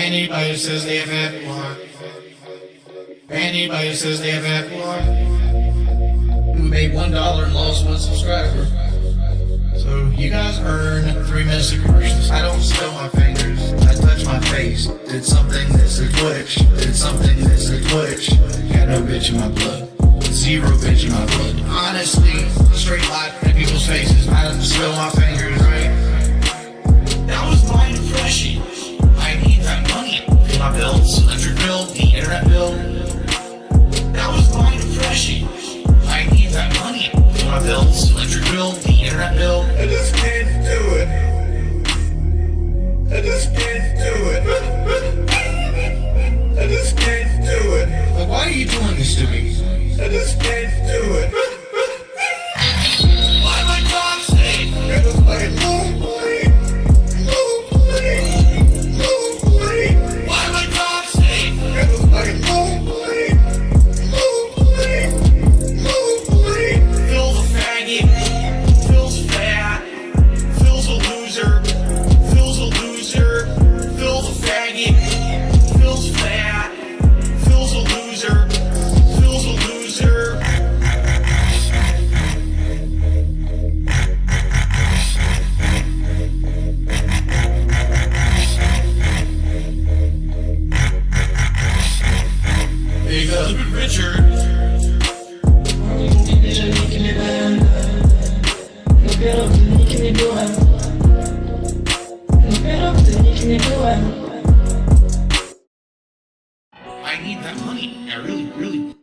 Anybody who says they have had more. Anybody who says they have had more. Who made $1 and lost 1 subscriber. So you guys earn 3 minutes of commercials. I don't spill my fingers. I touch my face. Did something that's a glitch. Did something that's a glitch. Got no bitch in my blood. 0 bitch in my blood. Honestly, straight lie in people's faces. I don't spill my fingers, right? That was my impression. I need that money. Pay my bills, electric bill, the internet bill. That was my impression. I need that money. Pay my bills, electric bill, the internet bill. I just can't do it. I just can't do it. I just can't do it. Like, why are you doing this to me? I just can't do it. Why am I toxic? I just like lonely. Why am I toxic? I just like lonely. Phil's a faggot. Phil's fat. Phil's a loser. Phil's a loser. Phil's a faggot. Phil's fat. Phil's a loser. Phil's a loser. Big up, Richard. I need that money. I really.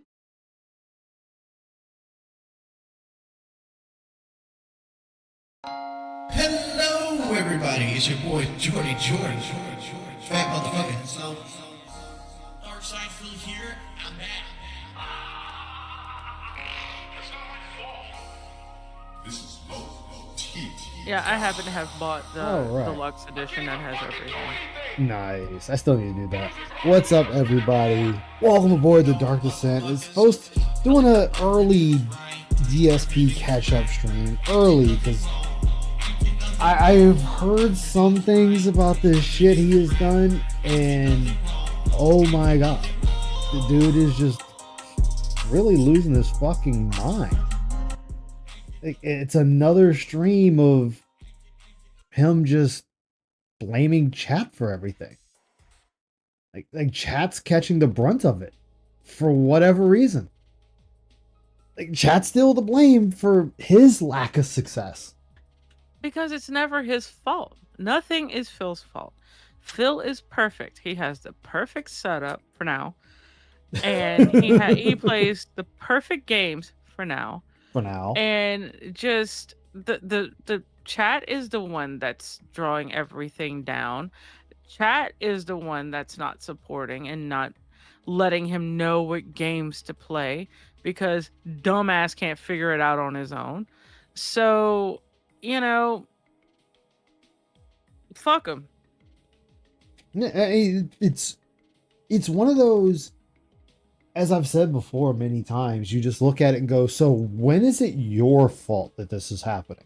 Hello, everybody. It's your boy, Jordy. Fat motherfucking so. Dark Side Phil here. I'm back. This is TT. Yeah, I happen to have bought the Alright. deluxe edition that has everything. Nice. I still need to do that. What's up, everybody? Welcome aboard the Dark Descent. It's host doing an early DSP catch-up stream. Early, because I've heard some things about this shit he has done, and oh my god. The dude is just really losing his fucking mind. Like, it's another stream of him just blaming chat for everything. Like chat's catching the brunt of it for whatever reason. Like chat's still to blame for his lack of success. Because it's never his fault. Nothing is Phil's fault. Phil is perfect. He has the perfect setup for now. And he plays the perfect games for now. For now. And just the chat is the one that's drawing everything down. Chat is the one that's not supporting and not letting him know what games to play because dumbass can't figure it out on his own. So, fuck him. It's one of those, as I've said before many times, you just look at it and go, so when is it your fault that this is happening?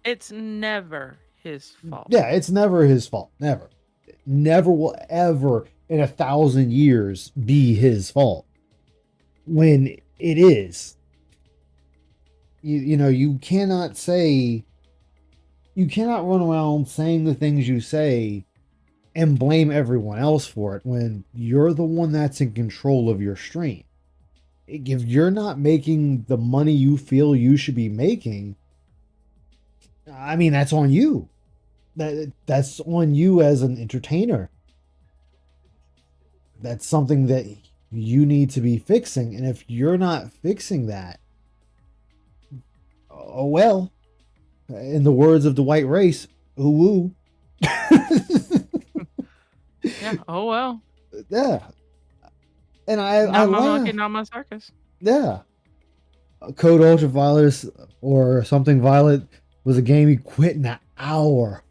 It's never his fault. Yeah, it's never his fault. Never. It never will ever in 1,000 years be his fault. When it is. You cannot run around saying the things you say and blame everyone else for it when you're the one that's in control of your stream. If you're not making the money you feel you should be making, I mean, that's on you. That's on you as an entertainer. That's something that you need to be fixing. And if you're not fixing that, oh well. In the words of the white race, ooh woo. Yeah, oh well. Yeah. And I Not my laugh. monkey, not my circus. Yeah. Code Ultraviolet or something Violet was a game you quit in an hour.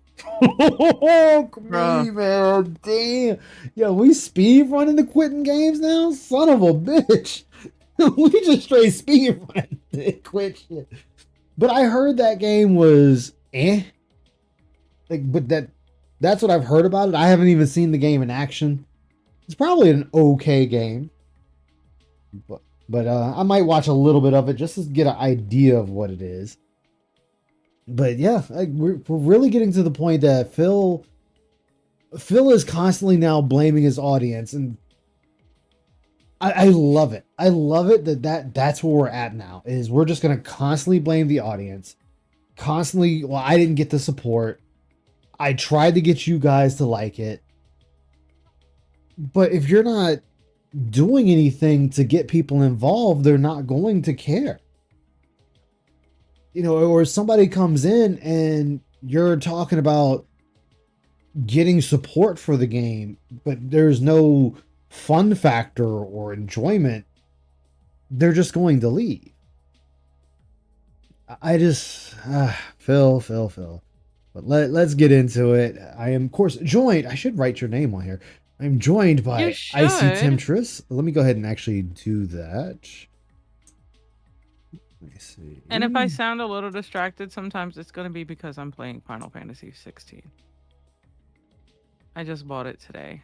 Oh, me, man. Damn. Yeah, we speed running the quitting games now? Son of a bitch. We just straight speed running the quit shit. But I heard that game was but that's what I've heard about it. I haven't even seen the game in action. It's probably an okay game, but I might watch a little bit of it just to get an idea of what it is. But yeah, we're really getting to the point that Phil is constantly now blaming his audience, and I love it. I love it that's where we're at now. Is we're just gonna constantly blame the audience, constantly. Well, I didn't get the support. I tried to get you guys to like it, but if you're not doing anything to get people involved, they're not going to care. Or somebody comes in and you're talking about getting support for the game, but there's no fun factor or enjoyment, they're just going to leave. I just Phil. But let's get into it. I am, of course, joined. I should write your name on here. I'm joined by IceyTemptress. Let me go ahead and actually do that. Let me see. And if I sound a little distracted, sometimes it's going to be because I'm playing Final Fantasy 16. I just bought it today.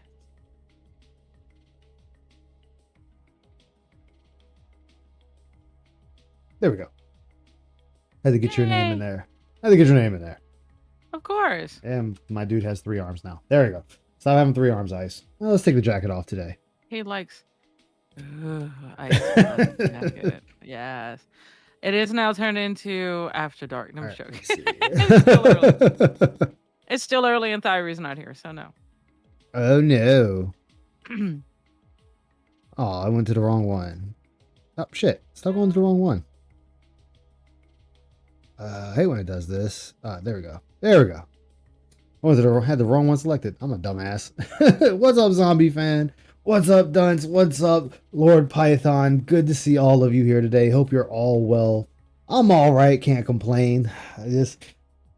There we go. Had to get your name in Yay. there. Had to get your name in there. Of course. And my dude has 3 arms now. There we go. Stop having 3 arms, Ice. Well, let's take the jacket off today. He likes ice jacket. Yes. It is now turned into After Dark. No, I'm joking. It's still early. It's still early and Thyree's not here, so no. Oh no. Oh, I went to the wrong one. Oh shit. Stop going to the wrong one. I hate when it does this. There we go. There we go. I had the wrong one selected. I'm a dumbass. What's up, zombie fan? What's up, Dunce? What's up, Lord Python? Good to see all of you here today. Hope you're all well. I'm all right. Can't complain. I just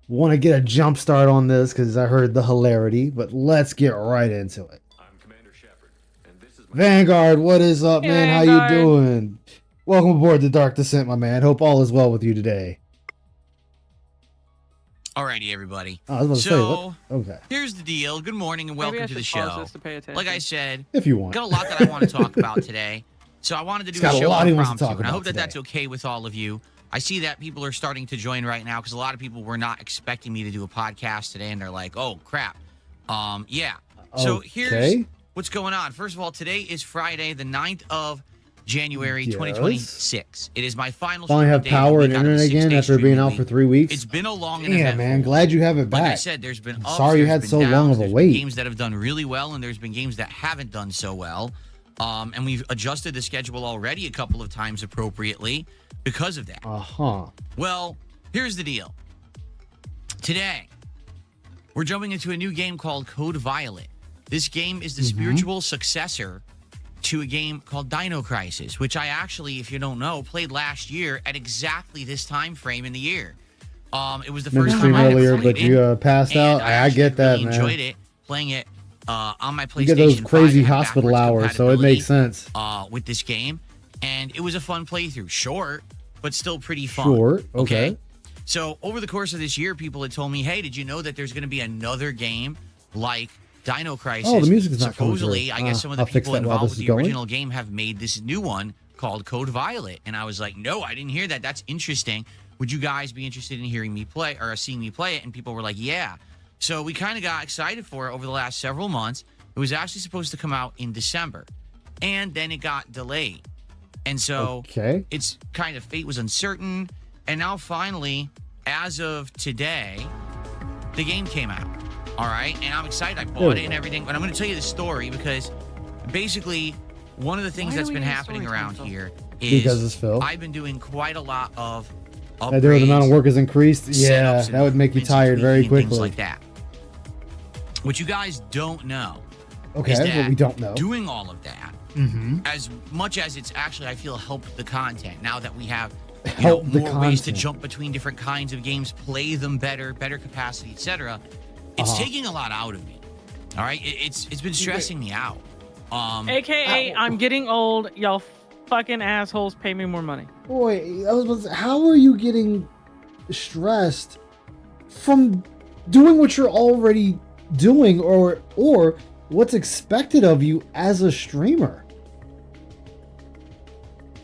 want to get a jump start on this because I heard the hilarity. But let's get right into it. I'm Commander Shepard, and this is Vanguard, what is up, man? How you doing? Welcome aboard the Dark Descent, my man. Hope all is well with you today. Alrighty, everybody. Oh, I was about to say, what? Okay. Here's the deal. Good morning and welcome to the show. Like I said, if you want, got a lot that I want to talk about today. So I wanted to do a show impromptu, and I hope that that's okay with all of you. I see that people are starting to join right now because a lot of people were not expecting me to do a podcast today, and they're like, "Oh crap!" Yeah. So here's what's going on. First of all, today is Friday, the 9th of January 2026. It is my final finally have power and internet again after being out for 3 weeks. It's been a long and eventful. Man, glad you have it back. Like I said, there's been ups, sorry you had so long of a wait. Games that have done really well, and there's been games that haven't done so well. And we've adjusted the schedule already a couple of times appropriately because of that. Well, here's the deal. Today, we're jumping into a new game called Code Violet. This game is the spiritual successor to a game called Dino Crisis, which I actually, if you don't know, played last year at exactly this time frame in the year. It was the first time I earlier, but you passed out. I get that, really man. Enjoyed it playing it on my PlayStation. You get those crazy hospital hours, so it makes sense. With this game, and it was a fun playthrough. Short, but still pretty fun. Short, okay. So over the course of this year, people had told me, "Hey, did you know that there's going to be another game like Dino Crisis?" Oh, the music is not supposedly, I guess some of the people involved with the original game have made this new one called Code Violet. And I was like, no, I didn't hear that. That's interesting. Would you guys be interested in hearing me play or seeing me play it? And people were like, yeah. So we kind of got excited for it over the last several months. It was actually supposed to come out in December, and then it got delayed. And so it's kind of fate was uncertain. And now finally, as of today, the game came out. All right, and I'm excited. I bought it and everything. But I'm going to tell you the story because basically one of the things that's been happening around here is because it's Phil. I've been doing quite a lot of upgrades. The amount of work has increased. Yeah, that would make you tired very quickly. Things like that. What you guys don't know. Okay, what we don't know. Doing all of that, as much as it's actually, I feel, helped the content. Now that we have more ways to jump between different kinds of games, play them better capacity, etc. It's taking a lot out of me. All right, it's been stressing me out. AKA, I'm getting old. Y'all fucking assholes, pay me more money. Boy, how are you getting stressed from doing what you're already doing, or what's expected of you as a streamer.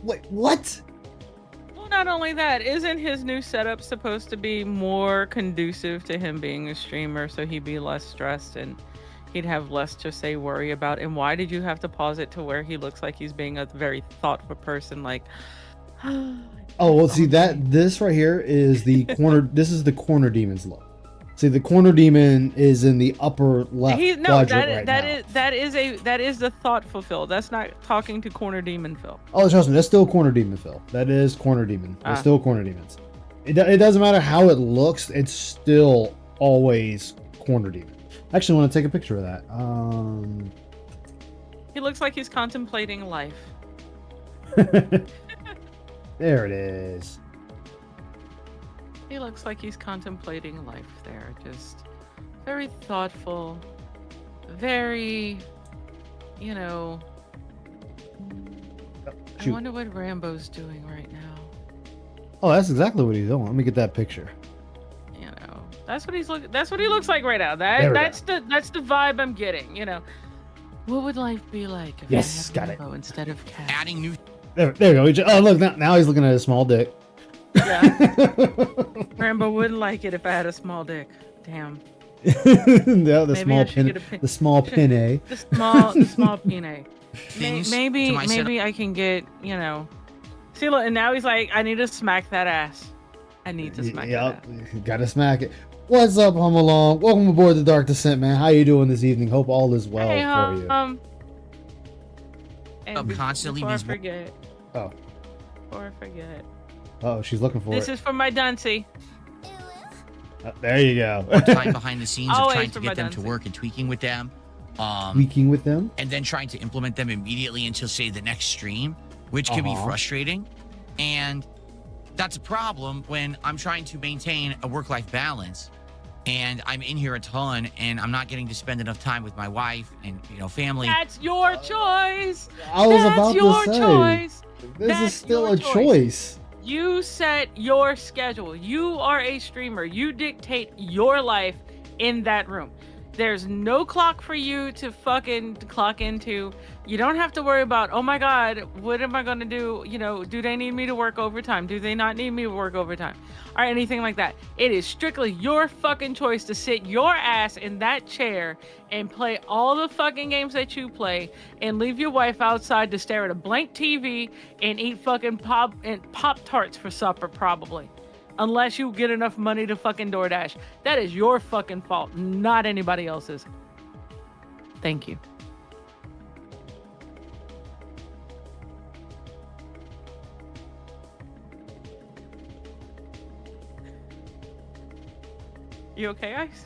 Wait, what? Well, not only that, isn't his new setup supposed to be more conducive to him being a streamer, so he'd be less stressed and he'd have less to say worry about? And why did you have to pause it to where he looks like he's being a very thoughtful person? Like, oh well, see that this right here is the corner. This is the corner demon's look. See, the corner demon is in the upper left quadrant that is the thoughtful Phil. That's not talking to corner demon Phil. Oh, trust me, that's still corner demon, Phil. That is corner demon. It's still corner demons. It doesn't matter how it looks. It's still always corner demon. I actually want to take a picture of that. He looks like he's contemplating life. There it is. He looks like he's contemplating life there. Just very thoughtful, very, you know. I wonder what Rambo's doing right now. Oh, that's exactly what he's doing. Let me get that picture. You know, that's what he looks like right now. That's the vibe I'm getting. You know, what would life be like if I had Rambo instead of Cat? Adding new. There you go. Oh, look, now he's looking at a small dick. Yeah. Rambo wouldn't like it if I had a small dick. Damn. No, the small pin A. The small pin A. Maybe I can get, you know. See, look, and now he's like, I need to smack that ass. I need to smack that ass. Gotta smack it. What's up, Hum Along? Welcome aboard the Dark Descent, man. How you doing this evening? Hope all is well for you. And constantly before I forget. Oh. Before I forget. Oh, she's looking for This is for my Duncy. There you go. Time behind the scenes of trying to get them to work and tweaking with them. Tweaking with them? And then trying to implement them immediately until, say, the next stream, which can be frustrating. And that's a problem when I'm trying to maintain a work-life balance and I'm in here a ton and I'm not getting to spend enough time with my wife and, you know, family. That's your choice. I was about to say. Choice. This is still a choice. You set your schedule. You are a streamer. You dictate your life in that room. There's no clock for you to fucking clock into. You don't have to worry about, oh my God, what am I going to do? You know, do they need me to work overtime? Do they not need me to work overtime? Or anything like that. It is strictly your fucking choice to sit your ass in that chair and play all the fucking games that you play and leave your wife outside to stare at a blank TV and eat fucking Pop-Tarts for supper, probably. Unless you get enough money to fucking DoorDash. That is your fucking fault, not anybody else's. Thank you. You okay, Ice?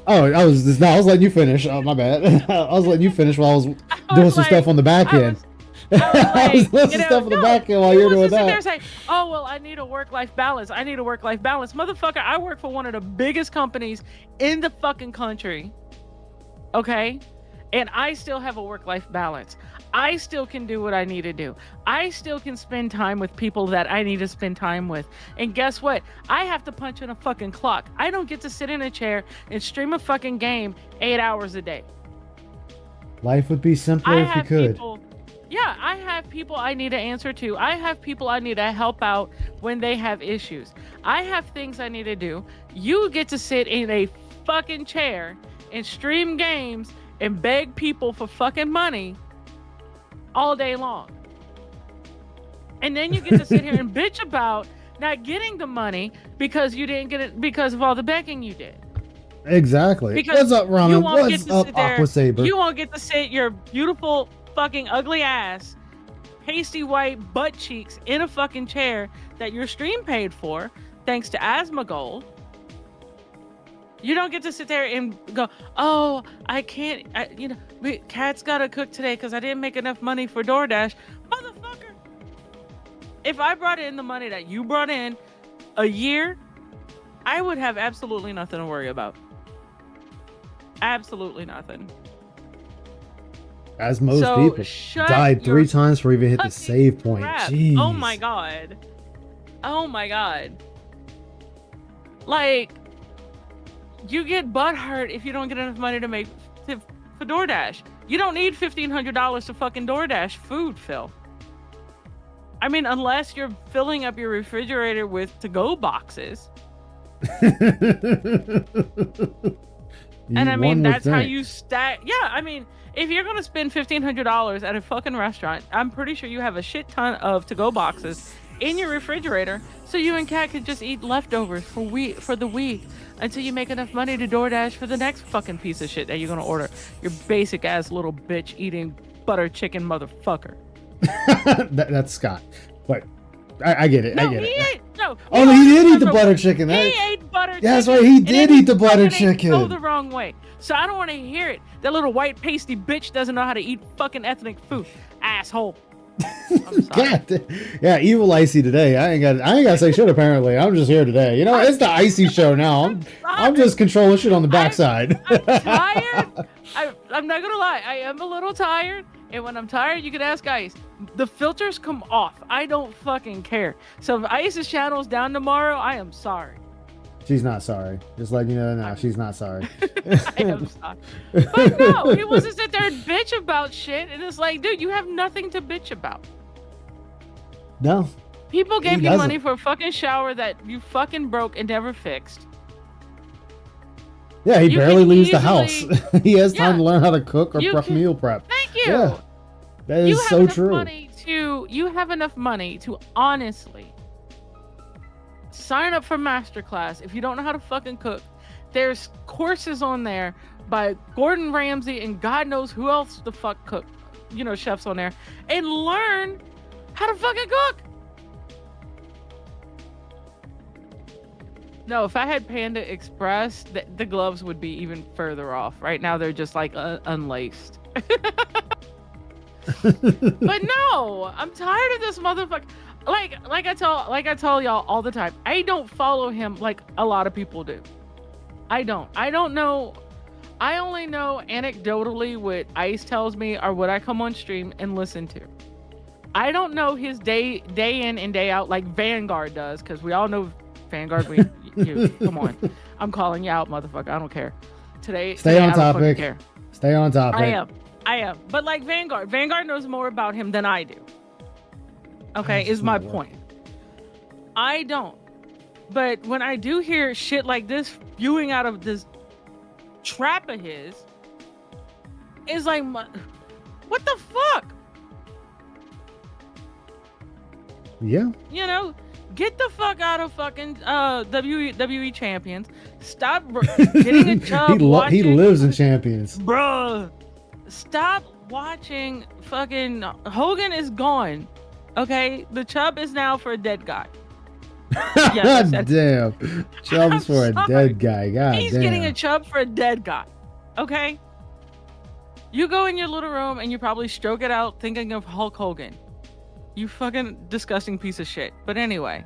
Oh, I was letting you finish. Oh, my bad. I was letting you finish while I was doing some stuff on the back end. I was doing some stuff on the back end while you're doing that. There saying, oh, well, I need a work-life balance. Motherfucker, I work for one of the biggest companies in the fucking country. Okay? And I still have a work-life balance. I still can do what I need to do. I still can spend time with people that I need to spend time with. And guess what? I have to punch in a fucking clock. I don't get to sit in a chair and stream a fucking game 8 hours a day. Life would be simpler if you could. Yeah, I have people I need to answer to. I have people I need to help out when they have issues. I have things I need to do. You get to sit in a fucking chair and stream games and beg people for fucking money all day long. And then you get to sit here and bitch about not getting the money because you didn't get it because of all the begging you did. Exactly. Because what's up, Ramen? What's up, Aqua Saber? You won't get to sit your beautiful fucking ugly ass, pasty white butt cheeks in a fucking chair that your stream paid for, thanks to Asthma Gold. You don't get to sit there and go, oh, I can't, Cat's gotta cook today because I didn't make enough money for DoorDash. Motherfucker. If I brought in the money that you brought in a year, I would have absolutely nothing to worry about. Absolutely nothing. As most people died 3 times before even hit the save point. Jeez. Oh my God. Oh my God. Like, you get butthurt if you don't get enough money to for DoorDash. You don't need $1,500 to fucking DoorDash food, Phil. I mean, unless you're filling up your refrigerator with to-go boxes. And I mean, that's how you stack. Yeah, I mean, if you're going to spend $1,500 at a fucking restaurant, I'm pretty sure you have a shit ton of to-go boxes in your refrigerator, so you and Kat could just eat leftovers for the week until you make enough money to DoorDash for the next fucking piece of shit that you're going to order. Your basic ass little bitch eating butter chicken motherfucker. That's Scott. But I get it. No, I get it. No. Oh, no, he did eat the butter chicken. He ate butter chicken. Yeah, that's right. He did eat the butter chicken. Go the wrong way. So I don't want to hear it. That little white pasty bitch doesn't know how to eat fucking ethnic food. Asshole. I'm sorry. Yeah, evil Icy today. I ain't got to say shit. Apparently, I'm just here today. You know, it's the Icy show now. I'm just controlling shit on the backside. I'm tired. I'm not gonna lie. I am a little tired. And when I'm tired, you can ask Ice. The filters come off. I don't fucking care. So if Ice's channel is down tomorrow, I am sorry. She's not sorry. Just letting you know now, she's not sorry. I am sorry. But no, he wants to sit there and bitch about shit. And it's like, dude, you have nothing to bitch about. No. People gave you money for a fucking shower that you fucking broke and never fixed. Yeah, he barely leaves the house. He has time to learn how to cook or meal prep. Thank you. Yeah, that is so true. You have enough money to honestly sign up for masterclass if you don't know how to fucking cook. There's courses on there by Gordon Ramsay and God knows who else the fuck cook, chefs on there, and learn how to fucking cook. No, if I had Panda Express, the gloves would be even further off. Right now, they're just like unlaced. But no, I'm tired of this motherfucker. Like I tell y'all all the time, I don't follow him like a lot of people do. I don't know. I only know anecdotally what Ice tells me or what I come on stream and listen to. I don't know his day in and day out like Vanguard does, because we all know Vanguard. Come on, I'm calling you out, motherfucker. I don't care. Today, on I topic. Care. Stay on topic. I am. But like Vanguard knows more about him than I do. Okay, is my point. I don't. But when I do hear shit like this spewing out of this trap of his, it's like, what the fuck? Yeah. Get the fuck out of fucking WWE champions. Stop getting a chub. He lives in champions. Bruh. Stop watching fucking Hogan is gone. Okay? The chub is now for a dead guy. God damn. Chub's for a dead guy. God He's damn. getting a chub for a dead guy. Okay? You go in your little room and you probably stroke it out thinking of Hulk Hogan. You fucking disgusting piece of shit. But anyway,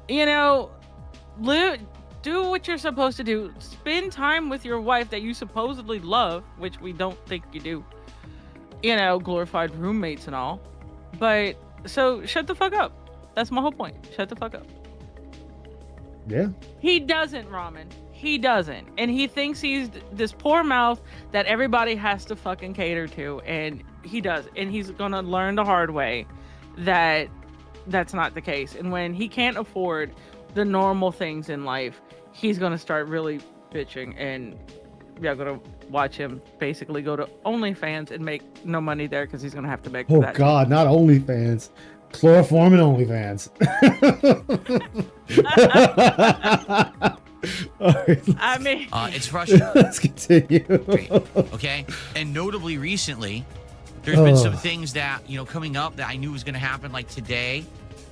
do what you're supposed to do. Spend time with your wife that you supposedly love, which we don't think you do. Glorified roommates and all. But so shut the fuck up. That's my whole point. Shut the fuck up. Yeah. He doesn't, Ramen. He doesn't. And he thinks he's this poor mouth that everybody has to fucking cater to. And he does. And he's going to learn the hard way that that's not the case. And when he can't afford the normal things in life, he's going to start really bitching. And you're going to watch him basically go to OnlyFans and make no money there because he's going to have to make Oh, that. God, not OnlyFans. Chloroform and OnlyFans. I mean, it's frustrating. Let's continue. Okay, and notably recently, there's been some things that coming up that I knew was going to happen. Like today,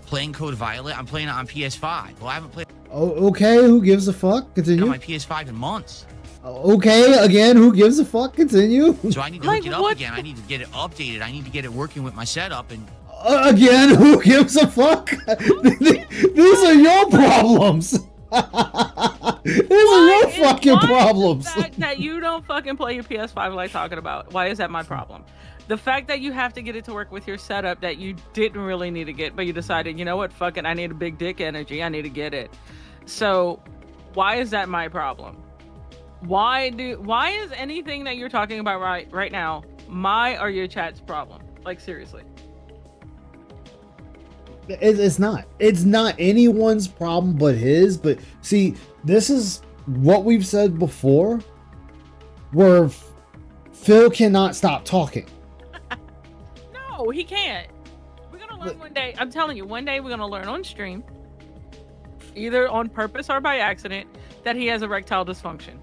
playing Code Violet. I'm playing it on PS5. Well, I haven't played. Oh, okay, who gives a fuck? Continue. On my PS5 in months. Okay, again, who gives a fuck? Continue. So I need to look it up again. I need to get it updated. I need to get it working with my setup and. Again, who gives a fuck? These are your problems. These are your fucking problems. The fact that you don't fucking play your PS5 like talking about, why is that my problem? The fact that you have to get it to work with your setup that you didn't really need to get, but you decided, you know what, fuck it, I need a big dick energy, I need to get it. So why is that my problem? Why is anything that you're talking about right now my or your chat's problem? Like, seriously. It's not. It's not anyone's problem but his. But see, this is what we've said before, where Phil cannot stop talking. No, he can't. We're gonna learn one day. I'm telling you, one day we're gonna learn on stream, either on purpose or by accident, that he has erectile dysfunction.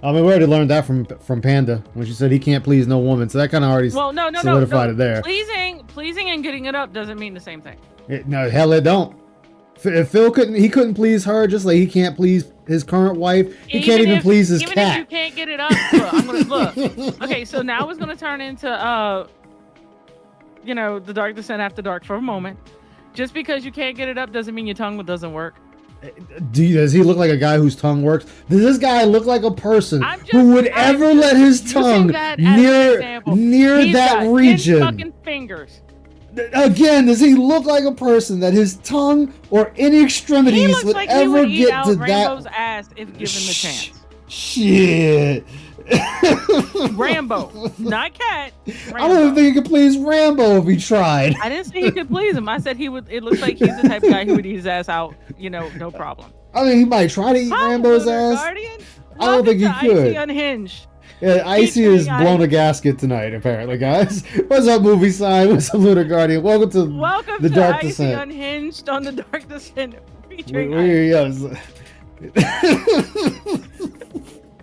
I mean, we already learned that from Panda when she said he can't please no woman. So that kind of already solidified it there. Pleasing and getting it up doesn't mean the same thing. No, hell, it don't. If Phil couldn't please her, just like he can't please his current wife. He can't even please his cat. Even if you can't get it up, look, I'm gonna look. Okay, so now it's gonna turn into the Dark Descent After Dark for a moment. Just because you can't get it up doesn't mean your tongue doesn't work. Does he look like a guy whose tongue works? Does this guy look like a person who would ever let his tongue near that region? 10 fucking fingers. Again, does he look like a person that his tongue or any extremities would ever get to that? Rambo's ass if given the chance. Shit. Rambo, not Cat. Rambo. I don't even think he could please Rambo if he tried. I didn't say he could please him. I said he would. It looks like he's the type of guy who would eat his ass out. No problem. I mean, he might try to eat Rambo's ass. Guardian? I don't think he could. Icy Unhinged. Yeah, Icy has blown a gasket tonight, apparently, guys. What's up, Movie Sign? What's up, Lunar Guardian? Welcome to the Dark Descent. Icy Unhinged on the Dark Descent featuring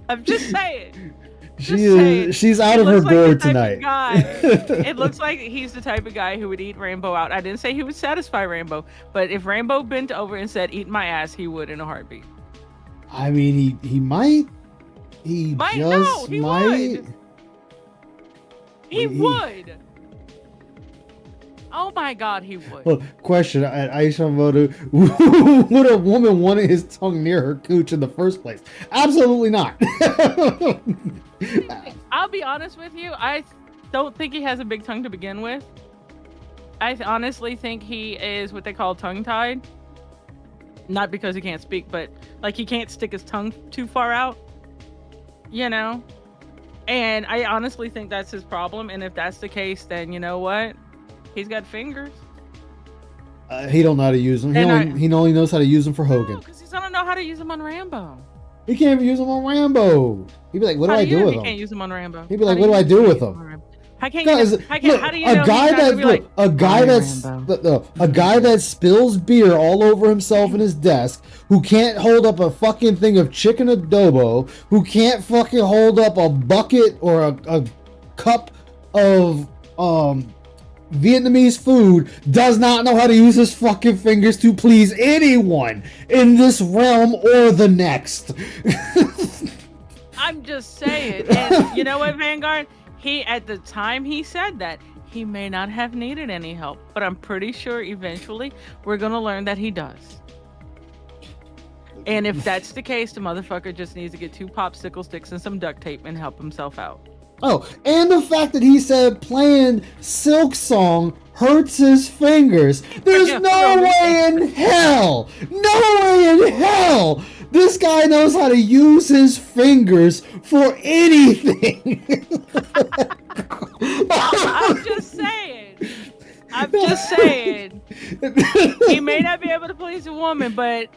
I'm just saying. She's out of her gourd tonight. It looks like he's the type of guy who would eat Rambo out. I didn't say he would satisfy Rambo, but if Rambo bent over and said, "Eat my ass," he would in a heartbeat. I mean, he might. He might. He would. Oh my God, he would. Well, question at Aishamoto: would a woman want his tongue near her cooch in the first place? Absolutely not. I'll be honest with you. I don't think he has a big tongue to begin with. I honestly think he is what they call tongue-tied. Not because he can't speak, but like he can't stick his tongue too far out. And I honestly think that's his problem. And if that's the case, then you know what? He's got fingers. He don't know how to use them. He only knows how to use them for Hogan. Because he doesn't know how to use them on Rambo. He can't even use them on Rambo. He'd be like, "What do I do with them?" He can't use them on Rambo. He'd be like, "What do I do with them?" How do you know a guy that spills beer all over himself in his desk, who can't hold up a fucking thing of chicken adobo, who can't fucking hold up a bucket or a cup of Vietnamese food, does not know how to use his fucking fingers to please anyone in this realm or the next. I'm just saying. And you know what, Vanguard? At the time he said that, he may not have needed any help, but I'm pretty sure eventually we're going to learn that he does. And if that's the case, the motherfucker just needs to get 2 popsicle sticks and some duct tape and help himself out. Oh, and the fact that he said playing Silk Song hurts his fingers. There's no way in hell this guy knows how to use his fingers for anything. I'm just saying. He may not be able to please a woman, but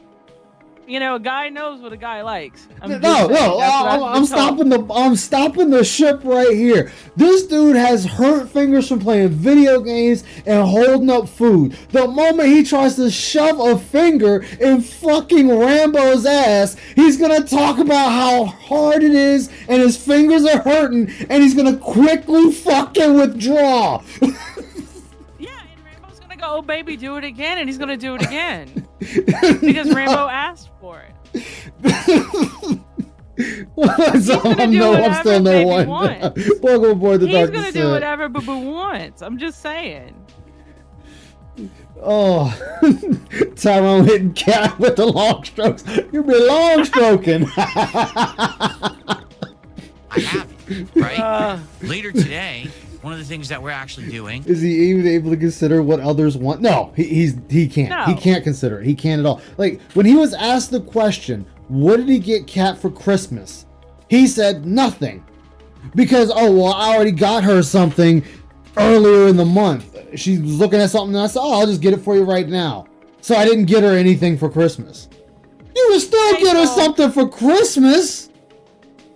a guy knows what a guy likes. I'm stopping the ship right here. This dude has hurt fingers from playing video games and holding up food. The moment he tries to shove a finger in fucking Rambo's ass, he's gonna talk about how hard it is and his fingers are hurting, and he's gonna quickly fucking withdraw. Go, "Oh baby, do it again," and he's gonna do it again because Rambo asked for it. I'm still no one. Welcome aboard the Dark Descent. He's gonna do whatever Boo Boo wants. I'm just saying. Oh, Tyrone hitting Cat with the long strokes. You've been long stroking. I have, right? Later today, one of the things that we're actually doing. Is he even able to consider what others want? No, he can't. No. He can't consider it. He can't at all. Like, when he was asked the question, what did he get Kat for Christmas? He said nothing. Because, oh, well, I already got her something earlier in the month. She was looking at something and I said, oh, I'll just get it for you right now. So I didn't get her anything for Christmas. You would still get her something for Christmas.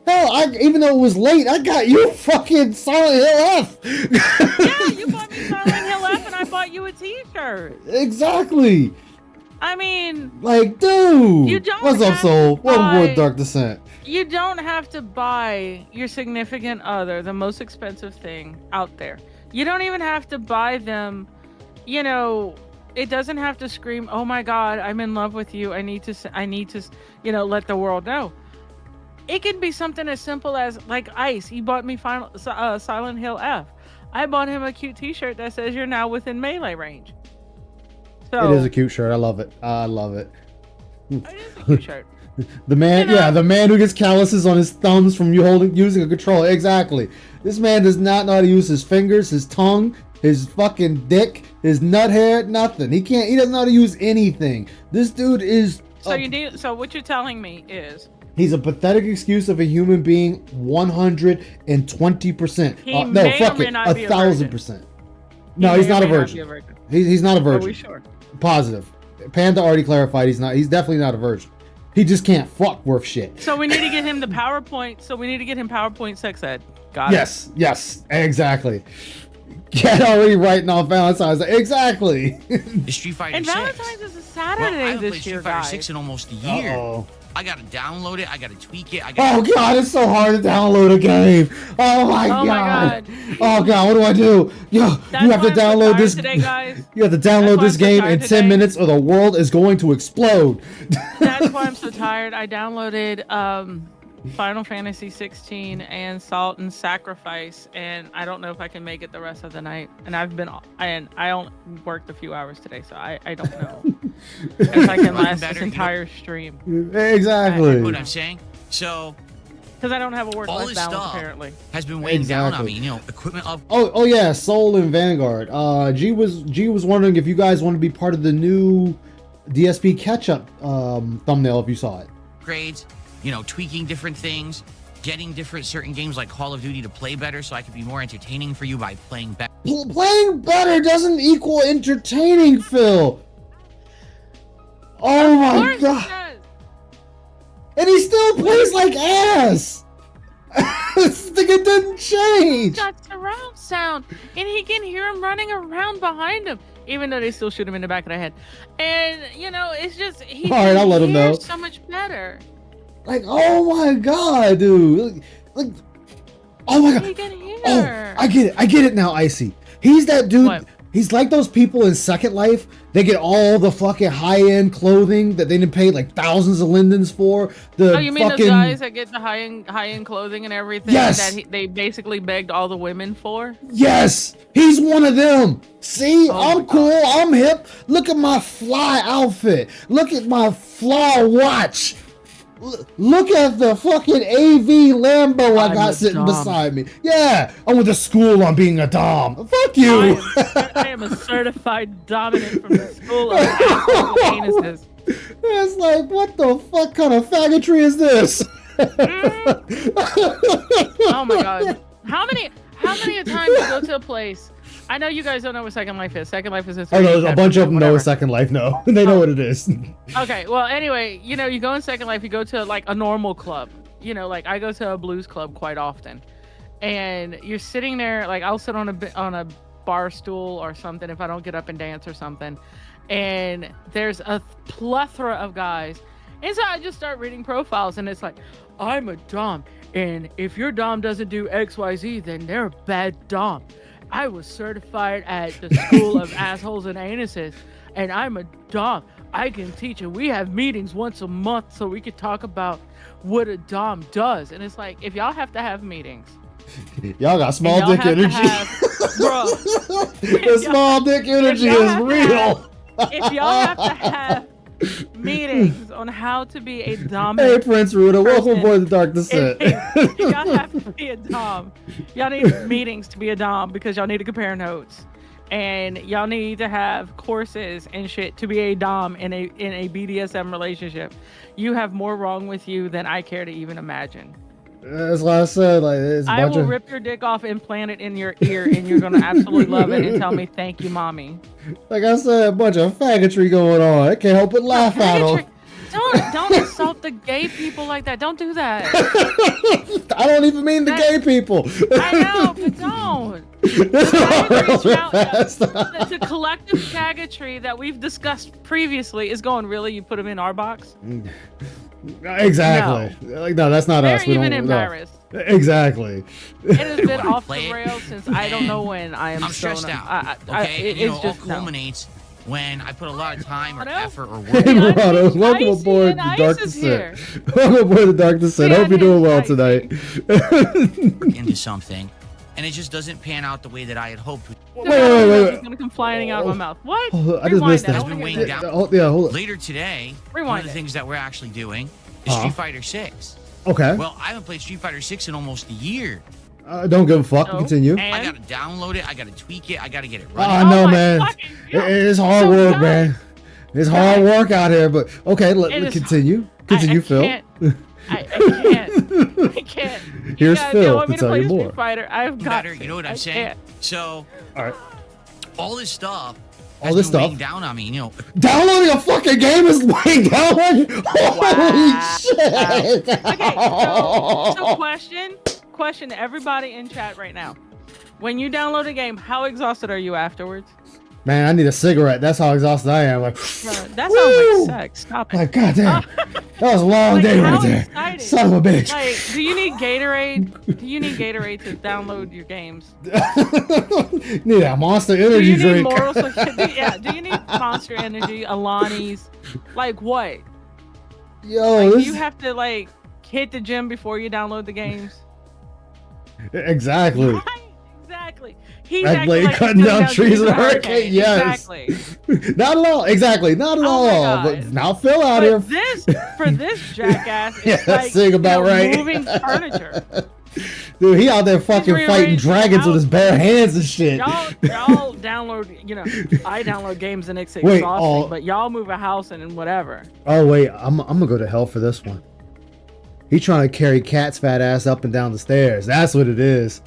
Hell, even though it was late, I got you fucking Silent Hill F. Yeah, you bought me Silent Hill F and I bought you a t-shirt. Exactly. I mean, like, dude. You don't What's up, have Soul? to Welcome buy- aboard Dark Descent. you don't have to buy your significant other the most expensive thing out there. You don't even have to buy them, you know, it doesn't have to scream, oh my God, I'm in love with you. I need to, you know, let the world know. It can be something as simple as like Ice. He bought me Silent Hill F. I bought him a cute t-shirt that says you're now within melee range. So, It is a cute shirt. I love it. I love it. it is a cute shirt. The man, You know- yeah, the man who gets calluses on his thumbs from using a controller. Exactly. This man does not know how to use his fingers, his tongue, his fucking dick, his nut hair, nothing. He doesn't know how to use anything. This dude is. So what you're telling me is He's a pathetic excuse of a human being, 120%. He No, may fuck or may it, not be a 1,000%. No, he he's may or not a may virgin. be a virgin. He's not a Are virgin. we sure? Positive. Panda already clarified he's not. He's definitely not a virgin. He just can't fuck worth shit. So we need to get him the PowerPoint. So we need to get him PowerPoint sex ed. Got Yes, exactly. Get already writing off Valentine's Day. Exactly. The Street Fighter And 6. Valentine's is a Well, I Saturday haven't played this year, Street Fighter guys. 6 in almost a year. Uh-oh. I gotta download it. I gotta tweak it. Oh god, it's so hard to download a game. Oh my Oh my god. God. Oh god, what do I do? Yo, That's you have to why I'm so download tired this. today, guys. You have to That's download why this I'm so game tired in 10 today. minutes or the world is going to explode. That's why I'm so tired. I downloaded Final Fantasy 16 and Salt and Sacrifice, and I don't know if I can make it the rest of the night. And I only worked a few hours today, so I don't know if I can last Better, this you know- entire stream Exactly. What I'm saying? So, because I don't have a all work-life this balance stuff apparently. has been weighing down on Exactly. me. You know, equipment up. Oh yeah, Soul and Vanguard. G was wondering if you guys want to be part of the new DSP catch-up thumbnail if you saw it. Upgrades, you know, tweaking different things, getting different certain games like Call of Duty to play better so I can be more entertaining for you by playing better. Playing better doesn't equal entertaining, Phil. Oh Of my course it god. does. And he still plays like ass. This nigga didn't change. Got surround sound, and he can hear him running around behind him, even though they still shoot him in the back of the head. And you know, it's just he All right, I'll let him hears know. so much better. Like, oh my god, dude. Like, oh my god. He can hear. Oh, I get it now, Icy. He's that dude. What? He's like those people in Second Life. They get all the fucking high-end clothing that they didn't pay like thousands of lindens for. The Oh, you mean fucking those guys that get the high-end clothing and everything Yes. that they basically begged all the women for? Yes, he's one of them. See, Oh my I'm cool. I'm hip. Look at my fly outfit. Look at my fly watch. Look at the fucking AV Lambo I I'm got a sitting dom. beside me. Yeah, I went to school on being a dom. Fuck you. I am a certified dominant from the school of assholes and anuses. It's like, what the fuck kind of faggotry is this? Oh my god. How many a time you go to a place? I know you guys don't know what Second Life is. Second Life is a I know 3D a bunch of them know whatever. a Second Life. No, they know what it is. Okay, well, anyway, you know, you go in Second Life, you go to like a normal club. You know, like I go to a blues club quite often, and you're sitting there. Like I'll sit on a bar stool or something if I don't get up and dance or something, and there's a plethora of guys, and so I just start reading profiles, and it's like, I'm a dom, and if your dom doesn't do X, Y, Z, then they're a bad dom. I was certified at the school of assholes and anuses, and I'm a dom. I can teach, and we have meetings once a month so we could talk about what a dom does. And it's like, if y'all have to have meetings, Y'all got small y'all dick have to energy. have- bro, The small dick energy y'all is have to real. if y'all have to have meetings on how to be a Hey, dominant, Prince Ruda, welcome person. aboard the Dark Descent. if y'all have to be a dom, y'all need meetings to be a dom because y'all need to compare notes. and y'all need to have courses and shit to be a dom in a BDSM relationship. You have more wrong with you than I care to even imagine. That's what I said. Like, it's a I bunch will of, rip your dick off and plant it in your ear, and you're gonna absolutely love it and tell me thank you, mommy. like I said, a bunch of faggotry going on. I can't help but laugh at them. Don't insult the gay people like that. Don't do that. I don't even mean the gay people. I know, but don't. The collective faggotry that we've discussed previously is going, really? You put them in our box? Exactly. Like, no, that's not They're us. We even don't, embarrassed. No. Exactly. It has been When I off play the it, rails since I don't know when. I'm stressed so out. Okay, And, you know, it's all just no. culminates when I put a lot of time or Hello? effort or work. Hey, Murado, welcome Icy aboard and the Ice Dark is Descent. Welcome aboard the Dark Descent. We Hope you're had doing his well Icy. tonight. into something, and it just doesn't pan out the way that I had hoped. Wait. It's gonna come flying out of my mouth. What? Hold on, I just Rewind missed that. that. It's been weighing Yeah. down. Hold on. Later today, one Rewind of the it. things that we're actually doing is Street Fighter 6. Okay. Well, I haven't played Street Fighter 6 in almost a year. Don't give a fuck. Oh, Continue. and- I gotta download it. I gotta tweak it. I gotta get it I running. know, Oh my man. fucking God. It's hard So work, dumb. man. It's hard Guys. work out here, but okay, It let's is- continue. I Continue, Phil. can't. I can't. I can't. You Here's guys Phil don't want to me tell play you Street more. Fighter. I've got Better, to. you know what I I'm saying? can't. So, All right. all this stuff All has this been weighing stuff? down on me. You know, Downloading a fucking game is weighing down on you. Holy Wow. shit! Okay, so question to everybody in chat right now. When you download a game, how exhausted are you afterwards? Man, I need a cigarette. That's how exhausted I am. Like, Bruh, that sounds woo! like sex. Stop it. like goddamn, that was a long Like, day how right there. excited? Son of a bitch. Like, do you need Gatorade? Do you need Gatorade to download your games? Need a Monster Do Energy you need drink. moral yeah, do you need Monster Energy, Alani's? Like what? Yo, Like, do this you have to like hit the gym before you download the games? exactly. Right, exactly. He's Red acting Blade like he's cutting down down trees in a hurricane. hurricane, yes. Exactly. Not at all. Exactly. Not at Oh my all. God. But now Phil out But here. for this jackass, it's Yeah, like sing about right. moving furniture. Dude, he out there fucking fighting rearranging the dragons with his house. bare hands and shit. Y'all download, you know, I download games and it's Wait, exhausting, but y'all move a house and whatever. Oh wait, I'm gonna go to hell for this one. He trying to carry Cat's fat ass up and down the stairs. That's what it is.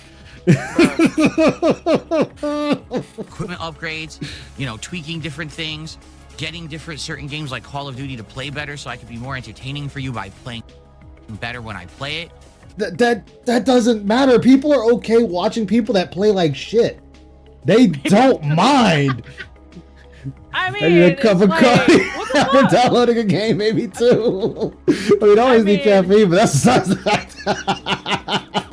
equipment upgrades, you know, tweaking different things, getting different certain games like Call of Duty to play better so I could be more entertaining for you by playing better when I play it. That doesn't matter. People are okay watching people that play like shit. They don't mind. I mean, I need a it's cup of like, coffee what the after fuck? downloading a game, maybe too. I mean, I always need mean- caffeine, but that's besides the fact.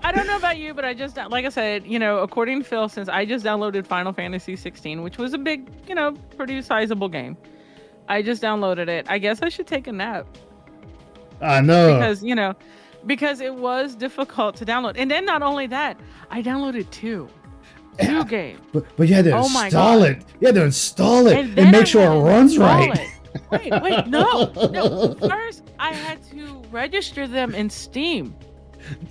I don't know about you, but I just, like I said, you know, according to Phil, since I just downloaded Final Fantasy 16, which was a big, you know, pretty sizable game. I just downloaded it. I guess I should take a nap I know. because, you know, because it was difficult to download. And then not only that, I downloaded two games. But you had to Oh my install God. it. You had to install it and, then make I sure had it to runs install right. it. Wait, no. First, I had to register them in Steam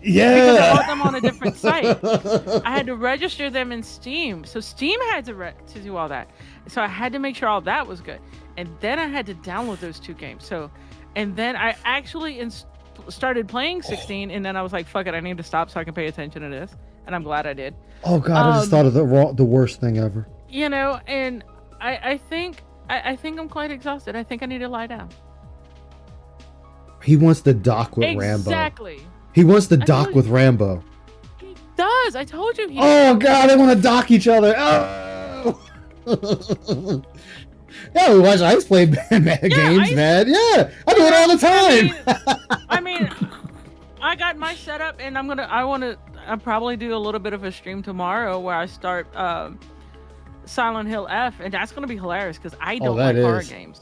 Yeah. because I bought them on a different site. I had to register them in Steam, so Steam had to do all that. So I had to make sure all that was good, and then I had to download those two games. So, and then I actually started playing 16, and then I was like, "Fuck it, I need to stop so I can pay attention to this." And I'm glad I did. Oh god, I just thought of the worst thing ever. You know, and I think I'm quite exhausted. I think I need to lie down. He wants to dock with Rambo. Exactly. He wants to I dock told with Rambo. He does. I told you. He Oh god, they want to dock each other. Oh. Yeah, we watch Ice play games, Ice- man. Yeah, I do it all the time. I mean, I got my setup, and I'll probably do a little bit of a stream tomorrow where I start Silent Hill F, and that's gonna be hilarious because I don't that like horror is. games.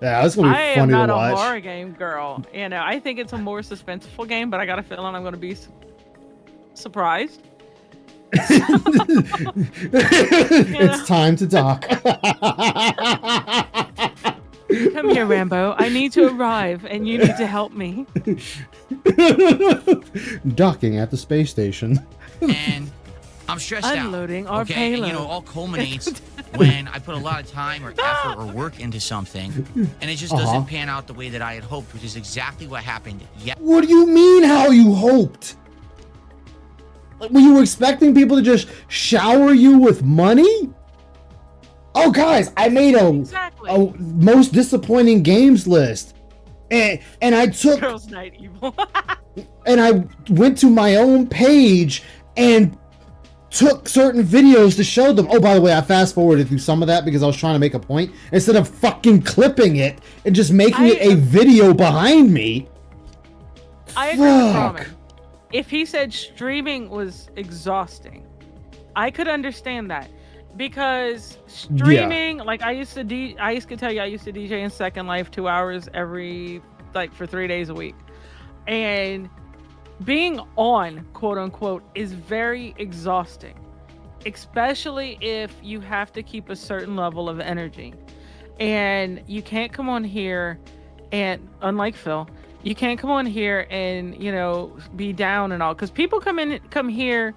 Yeah, that's gonna be I am funny not to a watch. horror game girl. You know, I think it's a more suspenseful game, but I got a feeling I'm gonna be surprised. It's time to dock. Come here, Rambo. I need to arrive, and you need to help me. Docking at the space station. And I'm stressed Unloading out. our Okay, and payload. all culminates when I put a lot of time or effort or work into something, and it just doesn't pan out the way that I had hoped, which is exactly what happened. What do you mean how you hoped? Like, were you expecting people to just shower you with money? Oh, guys, I made a most disappointing games list. And I took... Girls Night Evil. and I went to my own page and took certain videos to show them. Oh, by the way, I fast forwarded through some of that because I was trying to make a point instead of fucking clipping it and just making it a video behind me. I agree with Roman. If he said streaming was exhausting, I could understand that, because streaming, like I used to tell you I used to DJ in Second Life 2 hours for 3 days a week, and being on, quote unquote, is very exhausting, especially if you have to keep a certain level of energy. And you can't come on here and, unlike Phil, you can't come on here and, be down and all, because people come here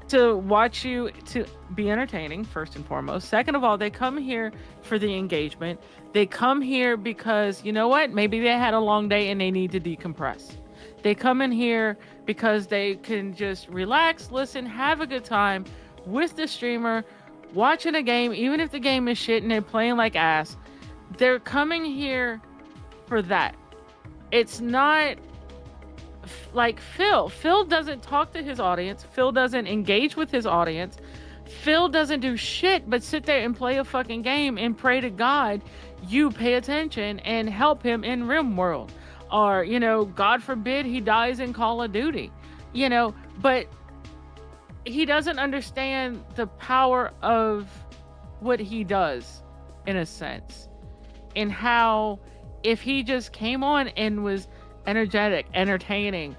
to watch you, to be entertaining, first and foremost. Second of all, they come here for the engagement. They come here because, you know what, maybe they had a long day and they need to decompress. They come in here because they can just relax, listen, have a good time with the streamer, watching a game, even if the game is shit and they're playing like ass. They're coming here for that. It's not like Phil. Phil doesn't talk to his audience. Phil doesn't engage with his audience. Phil doesn't do shit but sit there and play a fucking game and pray to God you pay attention and help him in RimWorld. Or, God forbid he dies in Call of Duty. But he doesn't understand the power of what he does, in a sense. And how, if he just came on and was energetic, entertaining,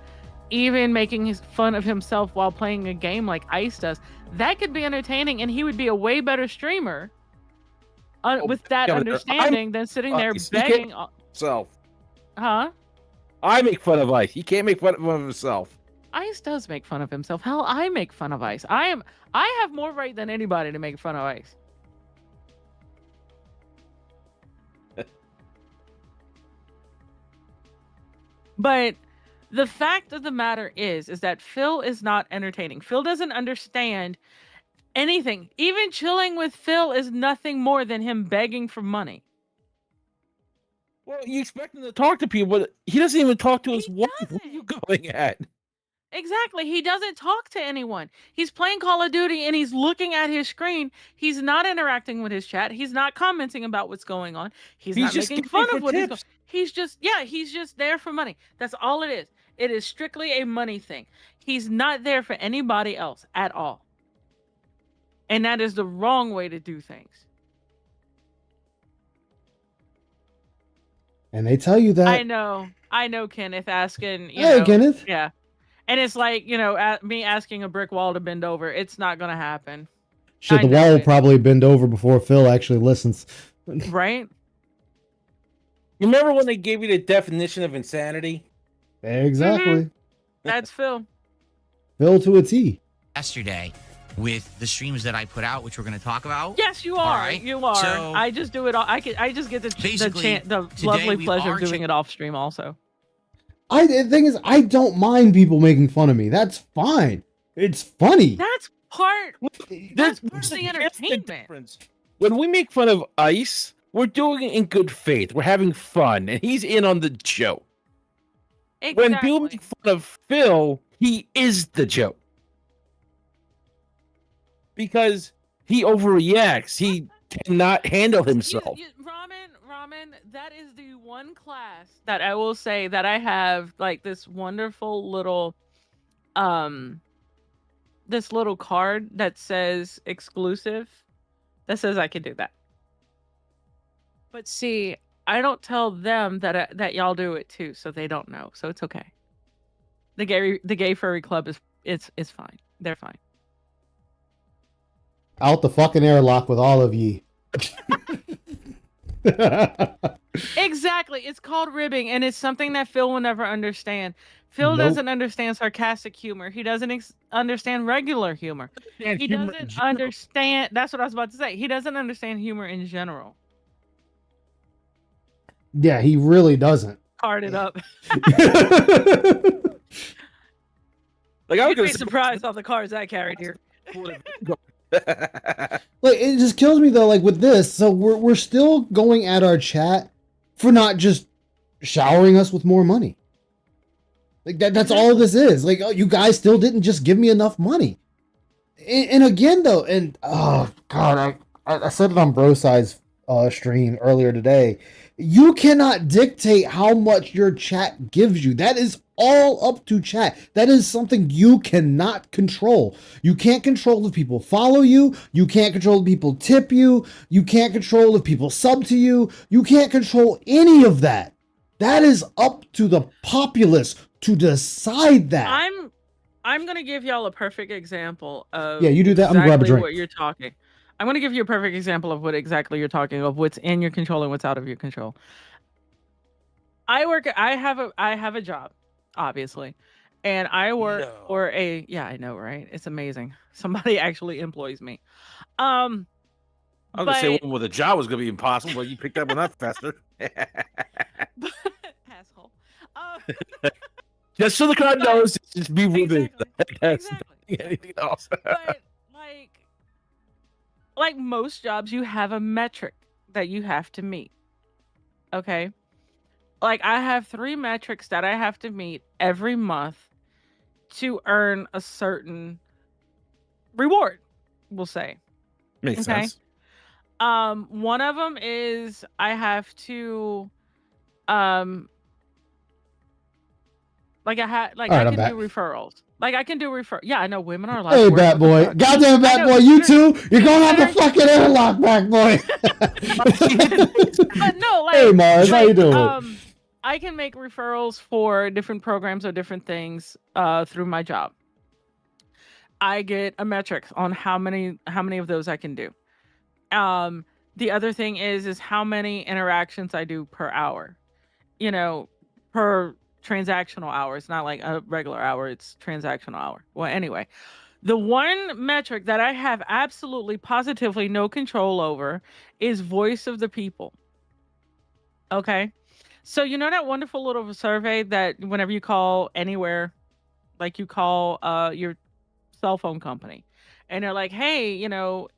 even making fun of himself while playing a game like Ice does, that could be entertaining, and he would be a way better streamer with that understanding than sitting there begging. Huh? I make fun of Ice. He can't make fun of himself. Ice does make fun of himself. Hell, I make fun of Ice. I have more right than anybody to make fun of Ice. But the fact of the matter is that Phil is not entertaining. Phil doesn't understand anything. Even chilling with Phil is nothing more than him begging for money. Well, you expect him to talk to people, but he doesn't even talk to his wife. What are you going at? Exactly. He doesn't talk to anyone. He's playing Call of Duty and he's looking at his screen. He's not interacting with his chat. He's not commenting about what's going on. He's not making fun of what he's going. He's just there for money. That's all it is. It is strictly a money thing. He's not there for anybody else at all. And that is the wrong way to do things. And they tell you that. I know, Kenneth asking. Hey, Kenneth. Yeah. And it's like, me asking a brick wall to bend over. It's not going to happen. Shit, the wall will probably bend over before Phil actually listens. Right? You remember when they gave you the definition of insanity? Exactly. Mm-hmm. That's Phil. Phil to a T. Yesterday, with the streams that I put out, which we're going to talk about. Yes, you are. Right. You are. So, I just do it all. I just get the lovely pleasure of doing it off stream also. The thing is, I don't mind people making fun of me. That's fine. It's funny. That's part of the entertainment. When we make fun of Ice, we're doing it in good faith. We're having fun, and he's in on the joke. Exactly. When people make fun of Phil, he is the joke. Because he overreacts. He cannot handle himself. Ramen, that is the one class that I will say that I have like this wonderful little this little card that says exclusive, that says I can do that. But see, I don't tell them that y'all do it too, so they don't know. So it's okay. The gay furry club is fine. They're fine. Out the fucking airlock with all of ye. Exactly. It's called ribbing, and it's something that Phil will never understand. Phil Nope. doesn't understand sarcastic humor. He doesn't understand regular humor. And He humor in doesn't general. understand. That's what I was about to say. He doesn't understand humor in general. Yeah, he really doesn't. Card it up. Like I was You'd gonna be say, surprised all the cards I carried here. Like, it just kills me though. Like with this, so we're still going at our chat for not just showering us with more money. Like that's all this is. Like, oh, you guys still didn't just give me enough money. And again though, and oh god, I said it on Broside's stream earlier today. You cannot dictate how much your chat gives you. That is all up to chat. That is something you cannot control. You can't control if people follow you. You can't control if people tip you. You can't control if people sub to you. You can't control any of that. That is up to the populace to decide that. I'm gonna give y'all a perfect example of Yeah, you do that. I'm gonna grab a exactly drink. what you're talking. I'm gonna give you a perfect example of what exactly you're talking of, what's in your control and what's out of your control. I have a job, obviously. And I work No. for yeah, I know, right? It's amazing. Somebody actually employs me. I was gonna say But- one with a job was gonna be impossible, but you picked that one up faster. Asshole. Just so the crowd knows, just be Ruben. Exactly. That's Exactly. anything else. But like most jobs, you have a metric that you have to meet. Okay. Like I have 3 metrics that I have to meet every month to earn a certain reward, we'll say. Makes Okay. sense. One of them is I have to like I Alright, I'm can back. do referrals. Like I can do yeah, I know women are like, Hey, Bat Boy. Goddamn Bat Boy, you too. You're gonna have the fucking airlock back, boy. But no, like Hey, Mars, how you doing? I can make referrals for different programs or different things through my job. I get a metric on how many of those I can do. The other thing is how many interactions I do per hour. You know, per transactional hour. It's not like a regular hour, it's transactional hour. Well, anyway, the one metric that I have absolutely positively no control over is voice of the people. Okay. So you know that wonderful little survey that whenever you call anywhere, like you call your cell phone company and they're like, hey, you know,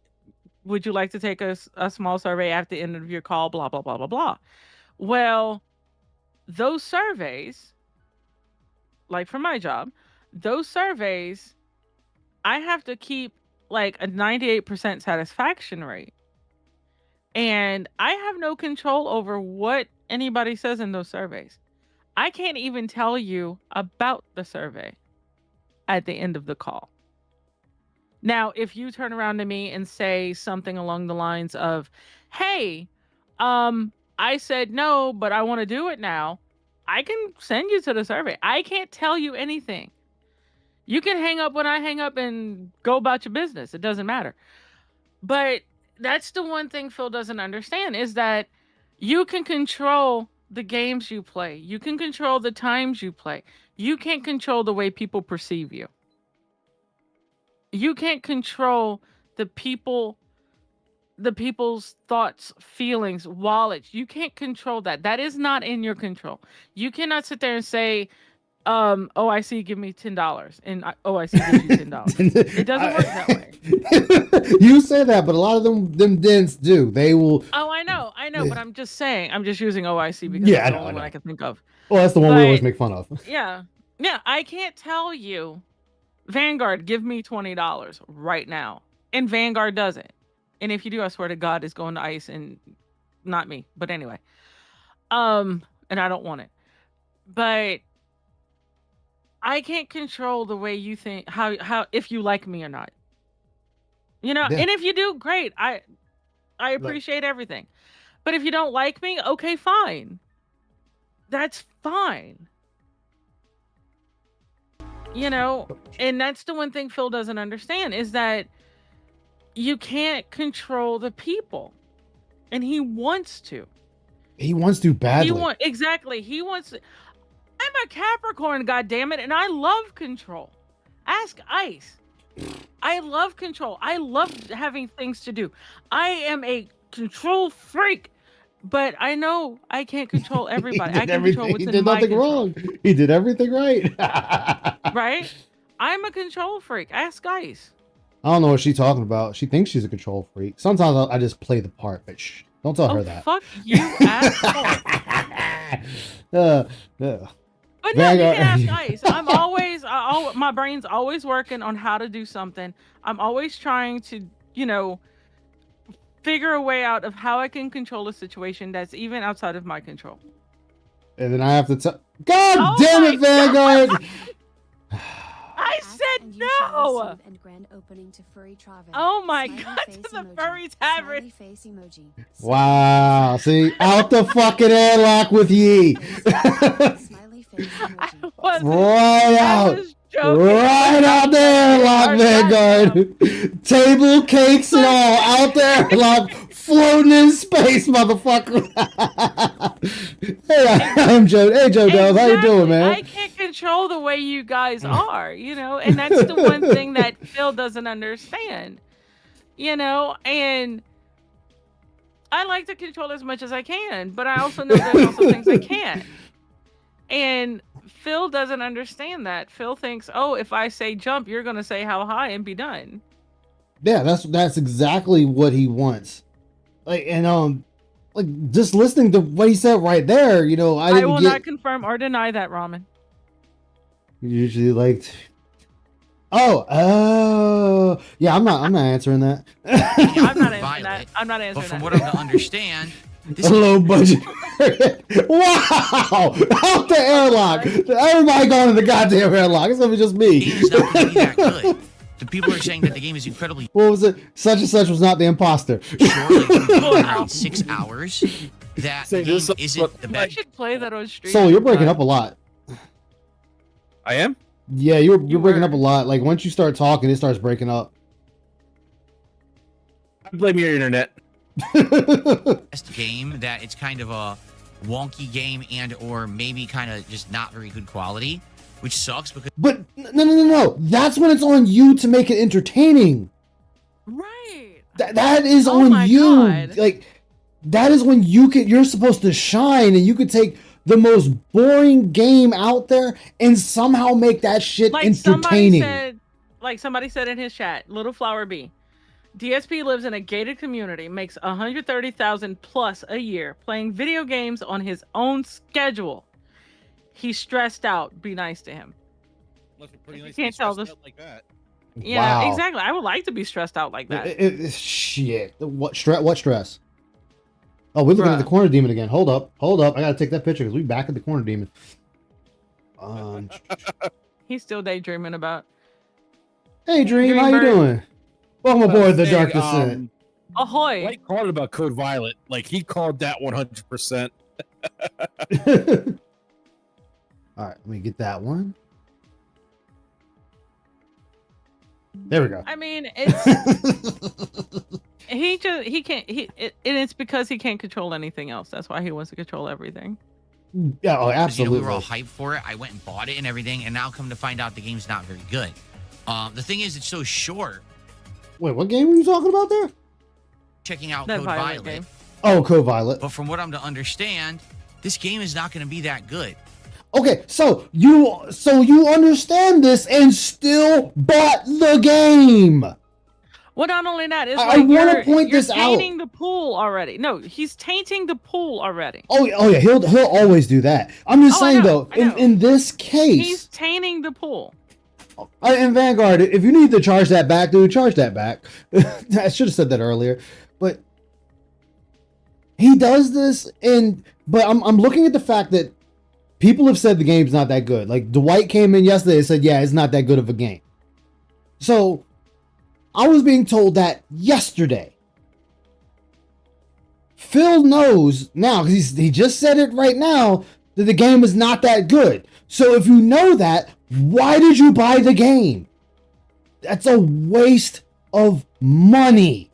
would you like to take a small survey at the end of your call, blah, blah, blah, blah, blah. Well, those surveys, like for my job, those surveys, I have to keep like a 98% satisfaction rate. And I have no control over what anybody says in those surveys. I can't even tell you about the survey at the end of the call. Now, if you turn around to me and say something along the lines of, hey, I said no, but I want to do it now, I can send you to the survey. I can't tell you anything. You can hang up when I hang up and go about your business. It doesn't matter. But that's the one thing Phil doesn't understand is that you can control the games you play. You can control the times you play. You can't control the way people perceive you. You can't control the people's thoughts, feelings, wallets. You can't control that. That is not in your control. You cannot sit there and say, OIC, give me $10, and OIC gives you $10. It doesn't work that way. You say that, but a lot of them dents do. They will. Oh, I know, but I'm just saying. I'm just using OIC because Yeah, that's the I only know. one I can think of. Well, that's the one we But- always make fun of. Yeah. I can't tell you, Vanguard, give me $20 right now, and Vanguard doesn't. And if you do, I swear to God, it's going to ICE and not me. But anyway, and I don't want it. But I can't control the way you think, how if you like me or not. You know, Yeah. and if you do, great. I appreciate everything. But if you don't like me, okay, fine. That's fine. You know, and that's the one thing Phil doesn't understand is that you can't control the people. And he wants to. He wants to badly. Exactly. He wants to. I'm a Capricorn, goddammit, and I love control. Ask Ice. I love control. I love having things to do. I am a control freak, but I know I can't control everybody. I can control what's He in did my nothing control. wrong. He did everything right. Right? I'm a control freak. Ask Ice. I don't know what she's talking about. She thinks she's a control freak. Sometimes I just play the part, but shh, don't tell her that. Fuck you, asshole. But no, you can ask Ice. I'm always, my brain's always working on how to do something. I'm always trying to, figure a way out of how I can control a situation that's even outside of my control. And then I have to tell. God damn it, Vanguard! I said no. Oh my God, to the furry tavern. Wow, see, out the fucking airlock with ye. Right out. Right out there, lock Vanguard. Table cakes and all out there, lock floating in space, motherfucker. Hey, I'm Joe. Hey, Joe Dove, how you doing, man? I can't control the way you guys are, and that's the one thing that Phil doesn't understand, and I like to control as much as I can, but I also know there's also things I can't. And Phil doesn't understand that. Phil thinks, oh, if I say jump, you're going to say how high and be done. Yeah, that's exactly what he wants. Just listening to what he said right there, I will not confirm or deny that, Ramen. Usually yeah, I'm not answering that. I'm not answering that. I'm not answering But from that. what I'm to understand, this low budget. Wow! Out the airlock. Everybody going to the goddamn airlock. It's gonna be just me. The game is not going to be that good. The people are saying that the game is incredibly. What was it? Such and such was not the imposter. Sure, around 6 hours. That the game isn't the I best. should play that on stream. So you're breaking up a lot. I am? Yeah, you're breaking up a lot. Like once you start talking, it starts breaking up. I blame your internet. Best game that it's kind of a wonky game and or maybe kind of just not very good quality, which sucks because. But no. That's when it's on you to make it entertaining. Right. That is Oh my on you. God. Like that is when you're supposed to shine, and you could take the most boring game out there and somehow make that shit entertaining. Somebody said in his chat, Little Flower Bee, DSP lives in a gated community, makes $130,000 plus a year, playing video games on his own schedule. He's stressed out. Be nice to him. Pretty nice You can't tell this like that. Yeah, Wow. exactly. I would like to be stressed out like that. Shit. What stress? Oh, we're looking at the corner demon again. Hold up. I gotta take that picture because we back at the corner demon. He's still daydreaming about. Hey, Dream, how you doing? Welcome aboard the Dark Descent. Ahoy! Mike called it about Code Violet. Like he called that 100%. All right, let me get that one. There we go. I mean, it's and it's because he can't control anything else. That's why he wants to control everything. Yeah, oh, absolutely. We were all hyped for it. I went and bought it and everything, and now come to find out the game's not very good. The thing is, it's so short. Wait, what game were you talking about there? Checking out That Code Violet Violet. game. Oh, Code Violet. But from what I'm to understand, this game is not going to be that good. Okay, so you understand this and still bought the game. Well, not only that, it's I like want to point this out. You're tainting the pool already. No, he's tainting the pool already. Oh yeah, he'll always do that. I'm just saying though, I know. in this case, He's tainting the pool. In Vanguard, if you need to charge that back, dude, charge that back. I should have said that earlier, but he does this, but I'm looking at the fact that people have said the game's not that good. Like Dwight came in yesterday and said, yeah, it's not that good of a game. So I was being told that yesterday. Phil knows now, because he just said it right now, that the game is not that good. So if you know that, why did you buy the game? That's a waste of money.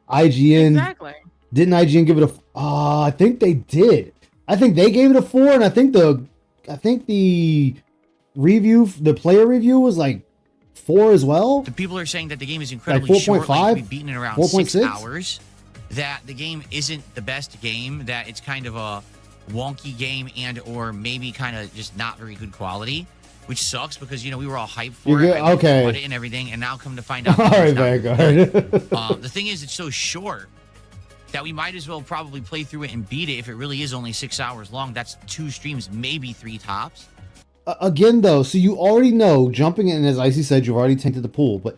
IGN. Exactly. Didn't IGN give it a... I think they did. I think they gave it a 4, and I think the I think the player review was like 4 as well. The people are saying that the game is incredibly short, like to be beaten in around 6 hours. That the game isn't the best game. That it's kind of a wonky game and or maybe kind of just not very good quality, which sucks because we were all hyped for it. Okay. It and everything, and now come to find out. All right, Vanguard. The thing is, it's so short that we might as well probably play through it and beat it if it really is only 6 hours long. That's 2 streams, maybe 3 tops. Again, though, so you already know, jumping in, as Icy said, you've already tainted the pool. But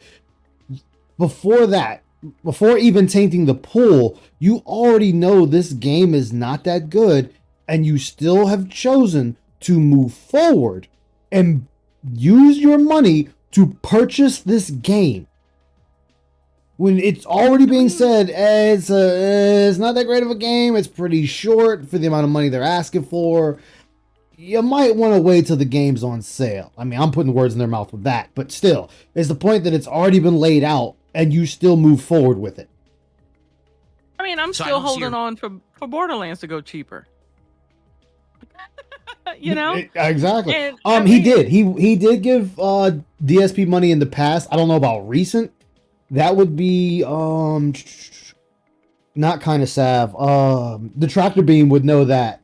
before that, before even tainting the pool, you already know this game is not that good, and you still have chosen to move forward and use your money to purchase this game. When it's already being said, it's not that great of a game, it's pretty short for the amount of money they're asking for, you might want to wait till the game's on sale. I mean, I'm putting words in their mouth with that, but still, it's the point that it's already been laid out and you still move forward with it. I mean, I'm still holding on for Borderlands to go cheaper. Exactly. And, he did give DSP money in the past. I don't know about recent. That would be not kind of Sav. The Tractor Beam would know that.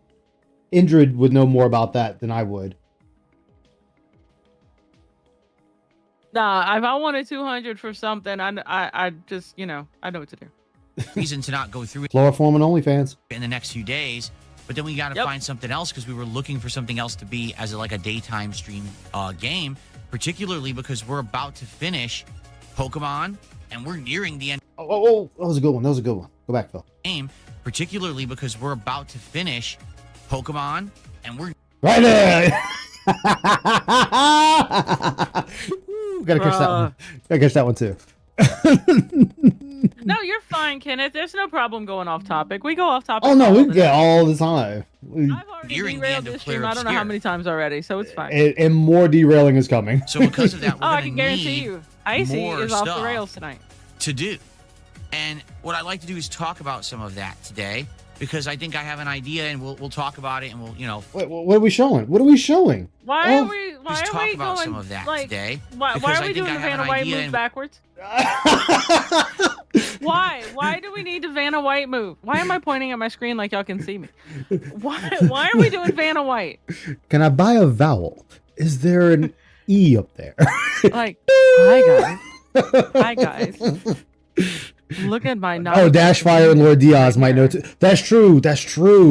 Indrid would know more about that than I would. Nah, if I wanted 200 for something, I just I know what to do. Reason to not go through it Chloroform and OnlyFans in the next few days, but then we got to find something else because we were looking for something else to be as a daytime stream game, particularly because we're about to finish Pokemon and we're nearing the end. Oh, that was a good one. Go back, Phil. Game, particularly because we're about to finish Pokemon and we're right there. Gotta catch that one. Gotta catch that one too. No, you're fine, Kenneth. There's no problem going off topic. We go off topic. Oh no, we get all the time. I've already derailed this stream. I don't know how many times already, so it's fine. And more derailing is coming. So because of that, we're I can guarantee you, Icy is off the rails tonight. To do, and what I'd like to do is talk about some of that today because I think I have an idea, and we'll talk about it, and we'll Wait, what are we showing? What are we showing? Why are we talk about going some of that today? Why are we doing the Vanna White move backwards? Why do we need the Vanna White move? Why am I pointing at my screen like y'all can see me? Why are we doing Vanna White? Can I buy a vowel? Is there an E up there? Hi guys. Look at my knowledge. Oh, Dashfire and Lord Diaz might know too. That's true.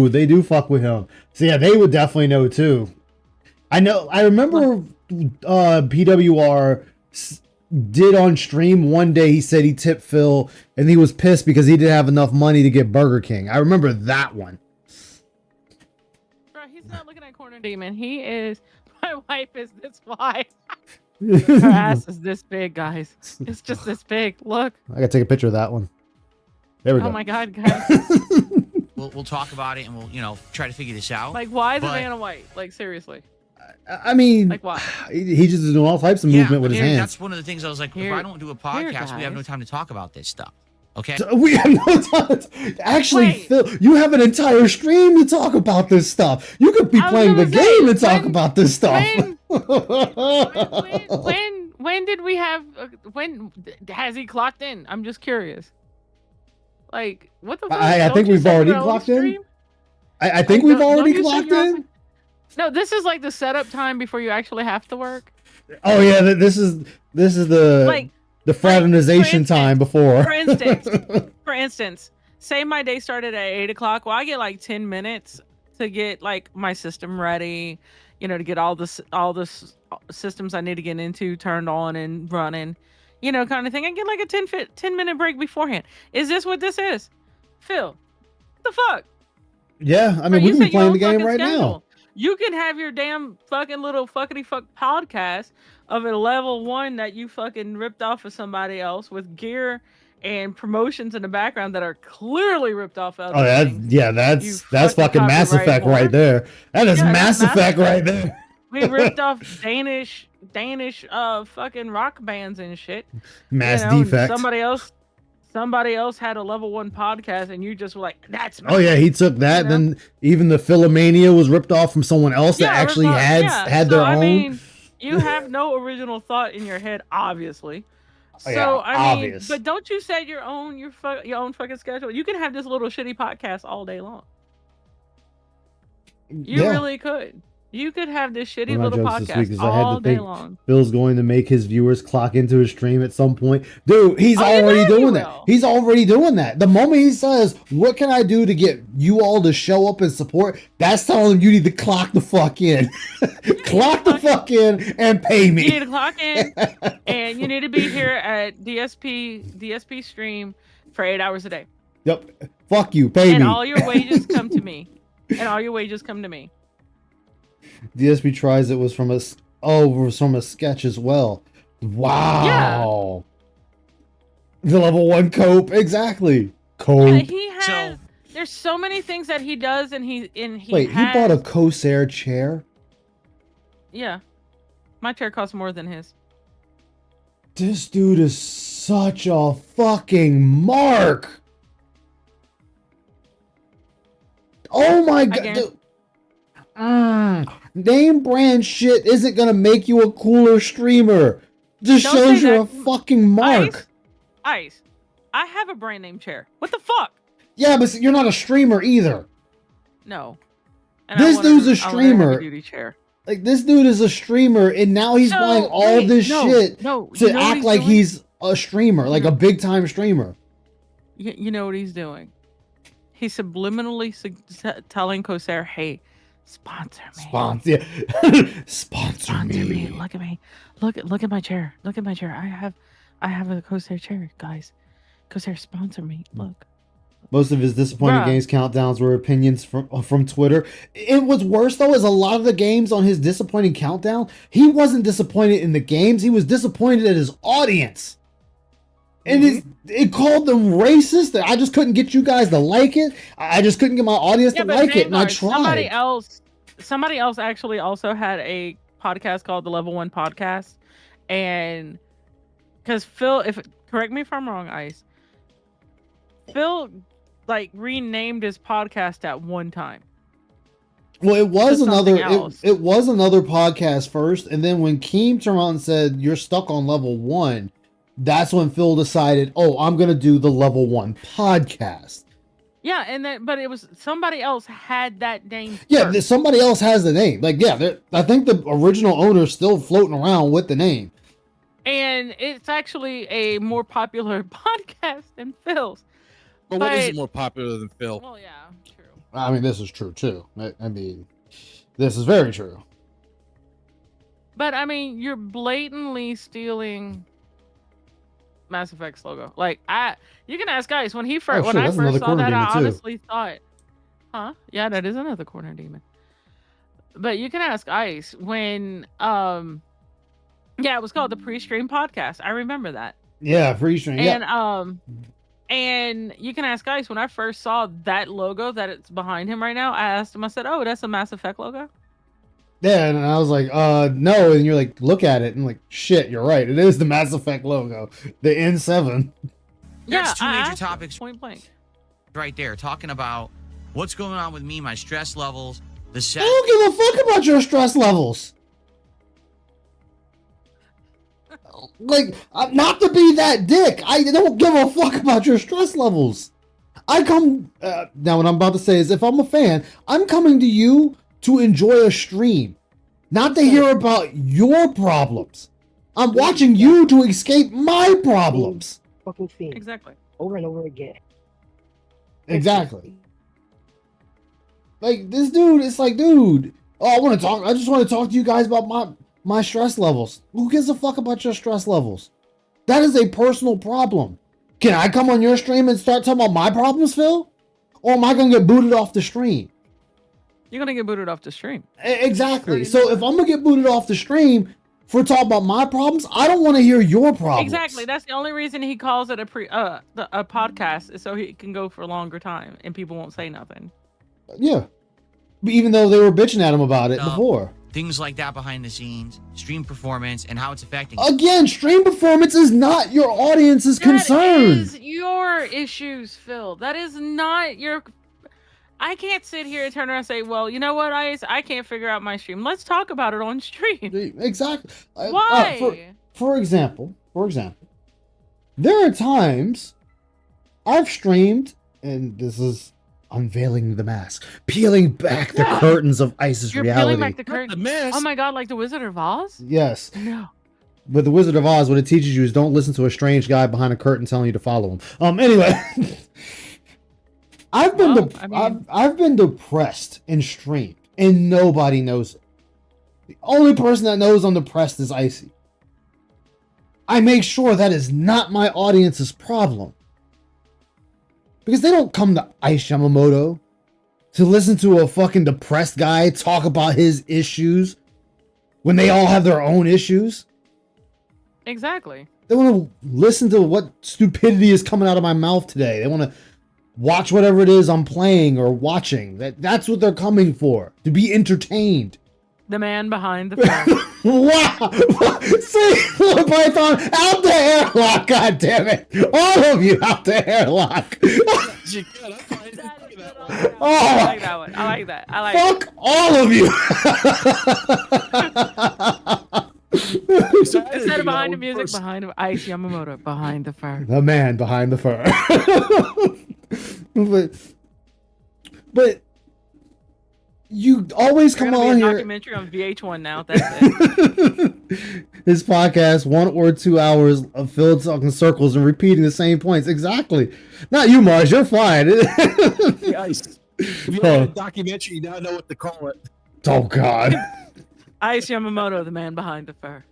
They do fuck with him. So yeah, they would definitely know too. I remember PWR did on stream one day. He said he tipped Phil and he was pissed because he didn't have enough money to get Burger King. I remember that one. Bro, he's not looking at Corner Demon. He is. My wife is this wide. Her ass is this big, guys. It's just this big. Look. I gotta take a picture of that one. There we go. Oh my god, guys. We'll talk about it and we'll try to figure this out. Why is Vanna White? seriously. I mean, why? He just is doing all types of movement with his hands. That's one of the things I was like, if I don't do a podcast, we have no time to talk about this stuff. Okay. We have no time. Actually, Phil, you have an entire stream to talk about this stuff. You could be playing the game and talk about this stuff. When did we have? When has he clocked in? I'm just curious. What the fuck? I think we've already clocked in. I think we've already clocked in. No, this is the setup time before you actually have to work. Oh yeah, this is the fraternization time before. For instance, say my day started at 8 o'clock. Well, I get 10 minutes to get my system ready, to get all the systems I need to get into turned on and running, kind of thing. I get a 10 minute break beforehand. Is this what this is? Phil, what the fuck? Yeah, I mean, we can be playing the game right now. You can have your damn fucking little fuckity fuck podcast of a level 1 that you fucking ripped off of somebody else with gear and promotions in the background that are clearly ripped off of. Oh, that's fucking Mass Effect right there. That is Mass Effect right there. We ripped off Danish fucking rock bands and shit. Mass Defect. somebody else had a level 1 podcast and you just were like, that's Oh yeah, he took that. You know? Then even the Philomania was ripped off from someone else that actually had their own. Mean, you have no original thought in your head, obviously. So Yeah, I mean, obvious. but don't you set your own fucking schedule? You can have this little shitty podcast all day long. You really could. You could have this shitty little podcast all day long. Phil's going to make his viewers clock into his stream at some point. Dude, he's already doing that. He's already doing that. The moment he says, what can I do to get you all to show up and support? That's telling him you need to clock the fuck in. Clock the fuck in and pay me. You need to clock in and you need to be here at DSP stream for 8 hours a day. Yep. Fuck you. Pay me. And all your wages come to me. DSP tries it was from a sketch as well. Wow. Yeah. The level 1 cope, exactly. Cope. Yeah, he has. There's so many things that he does, and he. Wait, he bought a Corsair chair. Yeah, my chair costs more than his. This dude is such a fucking mark. Oh my god. Name brand shit isn't gonna make you a cooler streamer. Just shows you're a fucking mark. Ice. I have a brand name chair. What the fuck? Yeah, but you're not a streamer either. No. And this dude's a streamer. Like, this dude is a streamer, and now he's buying all this shit to act like he's a streamer, like a big time streamer. You know what he's doing? He's subliminally telling Corsair, hey, sponsor me. Sponsor me. Look at me. Look at my chair. Look at my chair. I have a Corsair chair, guys. Corsair, sponsor me. Look. Most of his disappointing games countdowns were opinions from Twitter. It was worse though, is a lot of the games on his disappointing countdown, he wasn't disappointed in the games, he was disappointed at his audience. And it called them racist. I just couldn't get you guys to like it. I just couldn't get my audience to like it, and I tried. Somebody else actually also had a podcast called the Level 1 Podcast, and because Phil, correct me if I'm wrong, Ice. Phil like renamed his podcast at one time. Well, it was another it was another podcast first, and then when Keem turned around and said you're stuck on level 1. That's when Phil decided, oh, I'm going to do the level 1 podcast. Yeah, and then, but it was somebody else had that name. Yeah, somebody else has the name. Like, yeah, I think the original owner's still floating around with the name. And it's actually a more popular podcast than Phil's. But what is it more popular than Phil? Well, yeah, true. I mean, this is true, too. I mean, this is very true. But, I mean, you're blatantly stealing Mass Effect's logo. Like, you can ask guys when I first saw that, I honestly thought, huh? Yeah, that is another corner demon. But you can ask Ice when yeah, it was called the Pre-Stream Podcast. I remember that. Yeah, Pre-Stream. And you can ask Ice when I first saw that logo that it's behind him right now, I asked him, I said, oh, that's a Mass Effect logo? Yeah, and I was like, no. And you're like, look at it. And I'm like, shit, you're right. It is the Mass Effect logo. The N7. There's two major topics point blank. Right there, talking about what's going on with me, my stress levels, the set. I don't give a fuck about your stress levels. Like, not to be that dick. I don't give a fuck about your stress levels. I come, now what I'm about to say is, if I'm a fan, I'm coming to you to enjoy a stream, not to hear about your problems. I'm watching you to escape my problems. Fucking thing. Exactly. Over and over again. Exactly. Like, this dude, it's like, dude, I just want to talk to you guys about my stress levels. Who gives a fuck about your stress levels? That is a personal problem. Can I come on your stream and start talking about my problems, Phil? Or am I going to get booted off the stream? You're going to get booted off the stream. Exactly. So if I'm going to get booted off the stream for talking about my problems, I don't want to hear your problems. Exactly. That's the only reason he calls it a podcast, is so he can go for a longer time and people won't say nothing. Yeah. Even though they were bitching at him about it before. things like that behind the scenes, stream performance, and how it's affecting. Again, stream performance is not your audience's concern. That is your issues, Phil. That is not your. I can't sit here and turn around and say, well, you know what, I can't figure out my stream. Let's talk about it on stream. Exactly. Why? For example, there are times I've streamed, and this is unveiling the mask, peeling back the curtains of Ice's You're reality. peeling back the curtain. Oh my god, like the Wizard of Oz? Yes. No. With the Wizard of Oz, what it teaches you is don't listen to a strange guy behind a curtain telling you to follow him. Anyway, I've been depressed in stream, and nobody knows it. The only person that knows I'm depressed is Icy. I make sure that is not my audience's problem. Because they don't come to Ice Yamamoto to listen to a fucking depressed guy talk about his issues when they all have their own issues. Exactly. They want to listen to what stupidity is coming out of my mouth today. They want to watch whatever it is I'm playing or watching. That's what they're coming for, to be entertained. The man behind the phone. Wow! See, Python out the airlock, god damn it! All of you out the airlock! I like that one. I like that. I like Fuck all of you! Instead of behind the music, behind Ice Yamamoto, behind the fur. The man behind the fur. but you always come on here. Documentary on VH1 now. That's it. His podcast, 1 or 2 hours of Phil talking circles and repeating the same points. Exactly. Not you, Mars. You're fine. Ice. If you have a documentary, you now know what to call it. Oh God. Ice Yamamoto, the man behind the fur.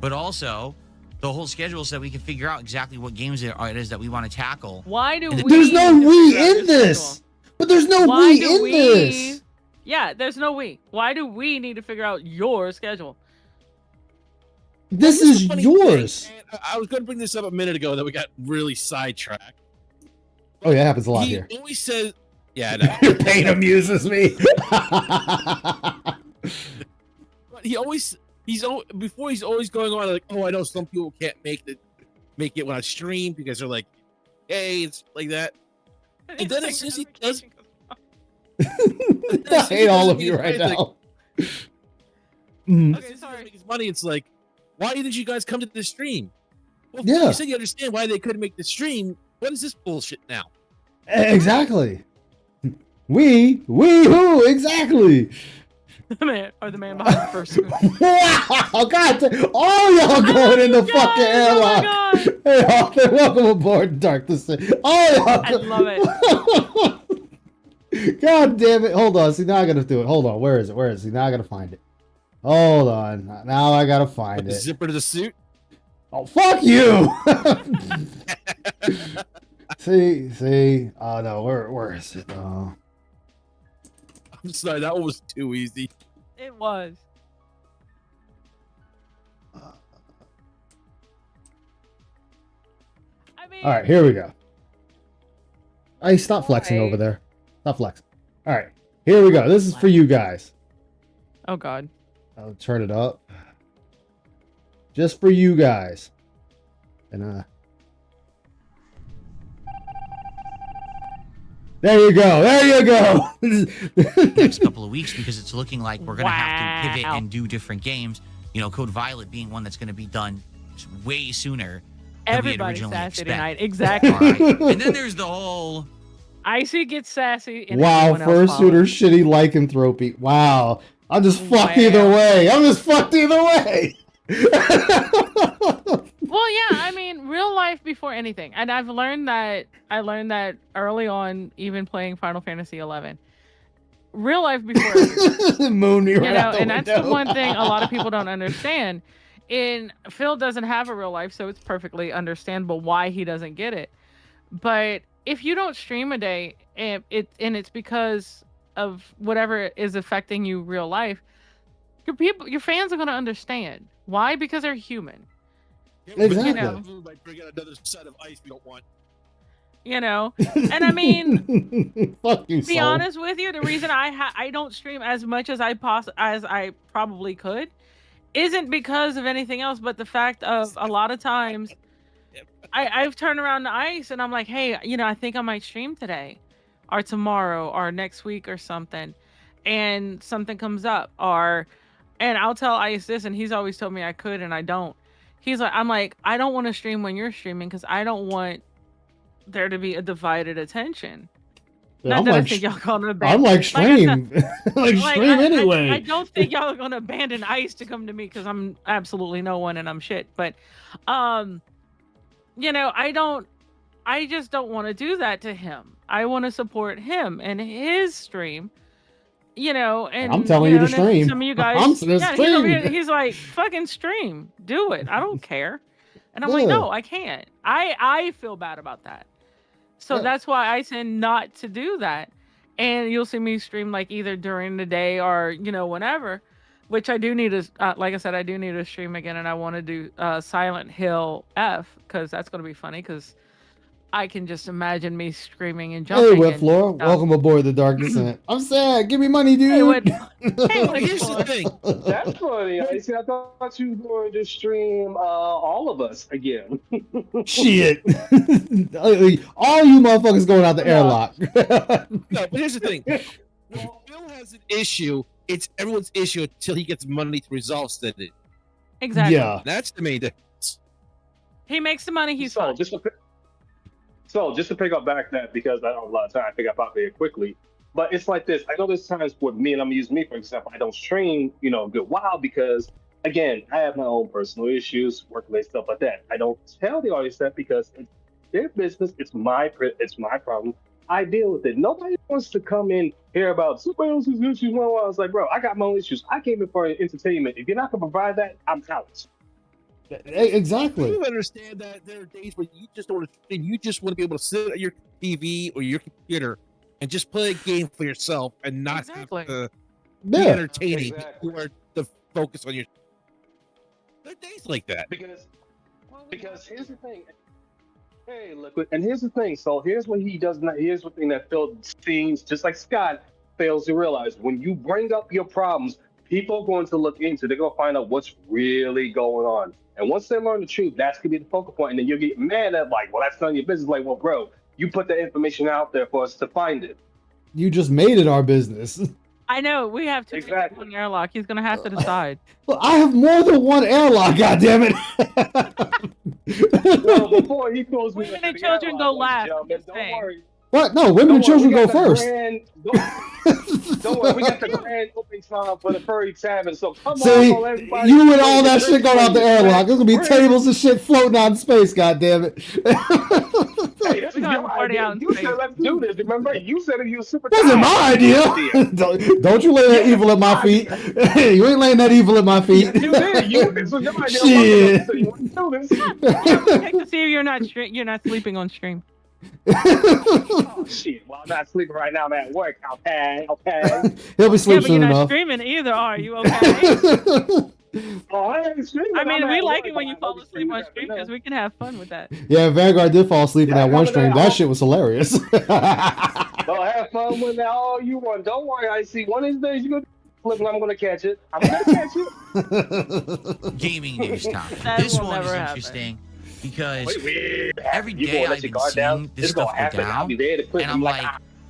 But also, the whole schedule so that we can figure out exactly what games it is that we want to tackle. Why do we? There's no we in this. But there's no we in this. Yeah, there's no we. Why do we need to figure out your schedule? This is yours. I was going to bring this up a minute ago, and then we got really sidetracked. Oh yeah, it happens a lot here. He always says, "Yeah, I know." Your pain amuses me. But he's always going on like, "Oh, I know some people can't make it when I stream because they're like, hey, it's like that." And then as soon as he does, I hate all of you right now. Okay, sorry. Make his money. It's like, why didn't you guys come to the stream? Well, yeah. You said you understand why they couldn't make the stream. What is this bullshit now? Exactly. We who exactly? The man behind the first. Wow! God, all y'all going in the fucking airlock. Oh hey, welcome aboard, Dark Descent. All y'all. I love it. God damn it! Hold on. See, now I gotta do it. Hold on. Where is it? See, now I gotta find it. Hold on. Now I gotta find the it. Zipper to the suit. Oh, fuck you! see. Oh no, where is it? Oh. I'm sorry, that one was too easy. It was. I mean, all right, here we go. Hey, stop flexing over there. Stop flexing. All right, here we go. This is for you guys. Oh God. I'll turn it up. Just for you guys. And there you go. There you go. Next couple of weeks, because it's looking like we're going to have to pivot and do different games. You know, Code Violet being one that's going to be done way sooner than we had Everybody's originally sassy expected. tonight. Exactly. All right. And then there's the whole... Icy gets sassy. And wow, everyone else first shooter follows. shitty lycanthropy. Wow. I'm just fucked either way. Well, yeah, I mean, real life before anything. And I learned that early on, even playing Final Fantasy 11. Real life before everything. Moon me right out the and window. that's the one thing a lot of people don't understand. Phil doesn't have a real life, so it's perfectly understandable why he doesn't get it. But if you don't stream a day, and it's because of whatever is affecting you real life, your fans are going to understand. Why? Because they're human. Exactly. You know. Might bring out another set of ice we don't want. you know. And I mean, Fuck you, to be Soul. honest with you, the reason I don't stream as much as I probably could isn't because of anything else, but the fact of a lot of times I've turned around to Ice and I'm like, hey, you know, I think I might stream today or tomorrow or next week or something, and something comes up, and I'll tell Ice this, and he's always told me I could and I don't. I'm like, I don't want to stream when you're streaming because I don't want there to be a divided attention. Not I'm that I like, think y'all gonna I'm like stream, like stream anyway. I don't think y'all are gonna abandon Ice to come to me because I'm absolutely no one and I'm shit. But, you know, I just don't want to do that to him. I want to support him and his stream, you know. And I'm telling you to and then stream. some of you guys, I'm saying yeah, stream. he's like, fucking stream, do it. I don't care. And I'm like, Yeah. no, I can't. I feel bad about that. So Yeah. that's why I tend not to do that. And you'll see me stream like either during the day or, you know, whenever, which I do need to, like I said, I do need to stream again. And I want to do Silent Hill F because that's going to be funny because I can just imagine me screaming and Hey, jumping. Wet Floor, welcome aboard the Dark Descent. I'm sad. Give me money, dude. Hey, Wet Here's the thing. That's funny. I see. I thought you were going to stream all of us again. Shit. All you motherfuckers going out the airlock. No, but here's the thing. When Phil has an issue, it's everyone's issue until he gets money to resolve it. Exactly. Yeah. That's the main difference. He makes the money. He's so fine. just to pick up back that, because I don't have a lot of time, I think I pop there quickly. But it's like this. I know there's times with me, and I'm gonna use me for example. I don't stream, you know, a good while because, again, I have my own personal issues, work-related stuff like that. I don't tell the audience that because it's their business. It's my problem. I deal with it. Nobody wants to come in here about somebody else's issues. Well, I was like, bro, I got my own issues. I came in for entertainment. If you're not gonna provide that, I'm out. Exactly. You understand that there are days where you just don't want to stream. You just want to be able to sit at your TV or your computer and just play a game for yourself and not Exactly. have to be Yeah. entertaining. Exactly. You are the focus on your. There are days like that. Because here's the thing. Hey, Liquid, and here's the thing. So here's what he does not. Here's the thing that Phil seems just like Scott fails to realize. When you bring up your problems, people are going to look into. They're going to find out what's really going on. And once they learn the truth, that's going to be the focal point. And then you'll get mad at like, well, that's none of your business. Like, well, bro, you put the information out there for us to find it. You just made it our business. I know we have to Exactly. one airlock. He's gonna have to decide. Well, I have more than one airlock, goddammit. Well, before he throws me Women into and the children go airlock, last, gentlemen, I'm just don't saying. worry. What? No, women and children we go got the first. Don't worry, we got the grand opening time for the furry tavern. So come See, on, everybody. you and all that shit going out the airlock. There's gonna be Bring- tables and shit floating out in space, goddammit. Hey, this We is gonna your party idea. out in You space. said let's do this. Remember, you said it. You were super. Wasn't my idea. Don't you lay that evil at my feet. You ain't laying that evil at my feet. You did. This was your idea. Shit. So you want to do this? Check to see if you're not sleeping on stream. Oh, shit. Well, I'm not sleeping right now. I'm at work. Okay. He'll be Yeah, asleep but you're soon not enough. streaming either, are you? Okay. Oh, I ain't streaming. I mean, I'm we at like work. it when you I'm fall not asleep on streaming stream that, because we can have fun with that. Yeah, Vanguard did fall asleep in that one stream. That shit was hilarious. Well, have fun with that all you want. Don't worry, I see. One of these days you're gonna flip and I'm gonna catch it. I'm gonna catch it. Gaming news, Tom. That This will one is never happen. interesting because Wait. every You day gonna let I've your been guard down? seeing this It's gonna stuff go happen. I'll down, be there to quit. and I'm like,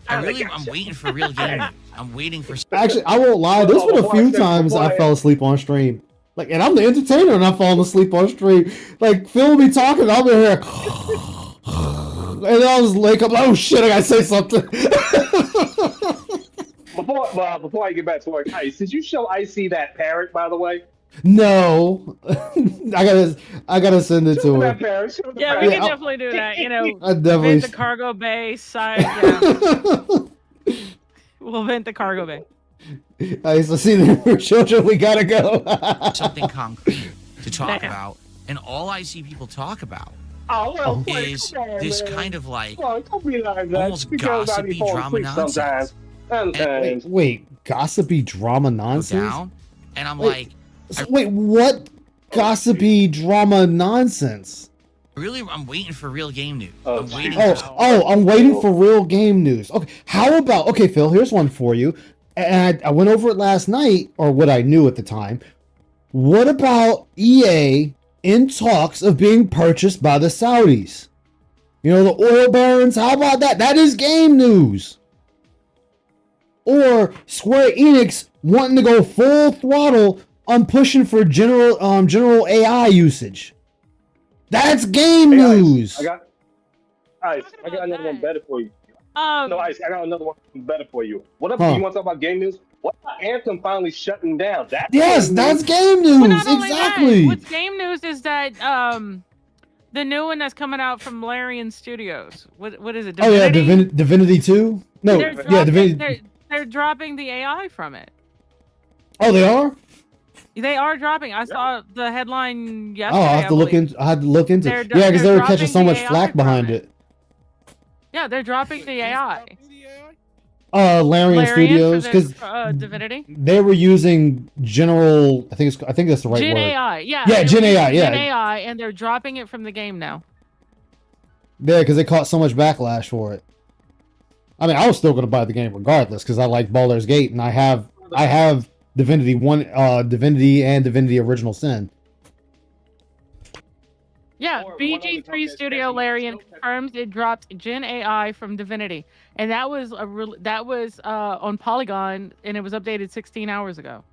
I'm I'm waiting for real gaming. I'm waiting for. Actually, I won't lie. There's been a few times I fell asleep on stream. Like, and I'm the entertainer, and I'm falling asleep on stream. Like, Phil will be talking, and I'll be here, and then I'll just wake up. Oh shit! I gotta say something. Before I get back to work, Ice, did you show Icy that parrot, by the way? No, I gotta send it to That her. parrot. Show the Yeah, we parrot. can definitely do that. You know, I definitely. vent the cargo bay side. Yeah, we'll vent the cargo bay. I used to see the children. We gotta go. something concrete to talk Damn. about, and all I see people talk about Oh, well, is come on, this man. kind of like Come on, don't be like that. almost Because I be gossipy falling drama asleep nonsense. Sometimes. Wait, gossipy drama go nonsense. down, and I'm Wait. like, Wait, what gossipy drama nonsense? Really, I'm waiting for real game news. Oh, I'm waiting. geez. I'm waiting for real game news. Okay, how about, okay, Phil, here's one for you. And I went over it last night, or what I knew at the time. What about EA in talks of being purchased by the Saudis? You know, the oil barons, how about that? That is game news. Or Square Enix wanting to go full throttle on pushing for general AI usage. That's game Hey, Ice, news. I got another one better for you. No, Ice, I got another one better for you. What up? You want to talk about game news? What about Anthem finally shutting down? That's Yes, game that's news. game Well, news. not only Exactly. that, what's game news is that the new one that's coming out from Larian Studios. What is it? Oh yeah, Divinity? Divinity 2? No, They're yeah, dropping, Divinity. they're dropping the AI from it. Oh, they are? They are dropping. I saw the headline Oh, yesterday. I have to look into. I had to look into. They're it. do- Yeah, because they they're were catching so dropping much the AI flack from behind it. it. Yeah, they're dropping the AI. Larian Studios, for because the, Divinity. they were using general. I think that's the right Gen word. AI. Yeah. Yeah, they were Gen AI, using yeah. Gen AI, and they're dropping it from the game now. Yeah, because they caught so much backlash for it. I mean, I was still going to buy the game regardless because I like Baldur's Gate and I have Divinity Divinity and Divinity Original Sin. Yeah, Or one other BG3 company Studio that's Larian catching- confirms it dropped Gen AI from Divinity, and that was on Polygon, and it was updated 16 hours ago.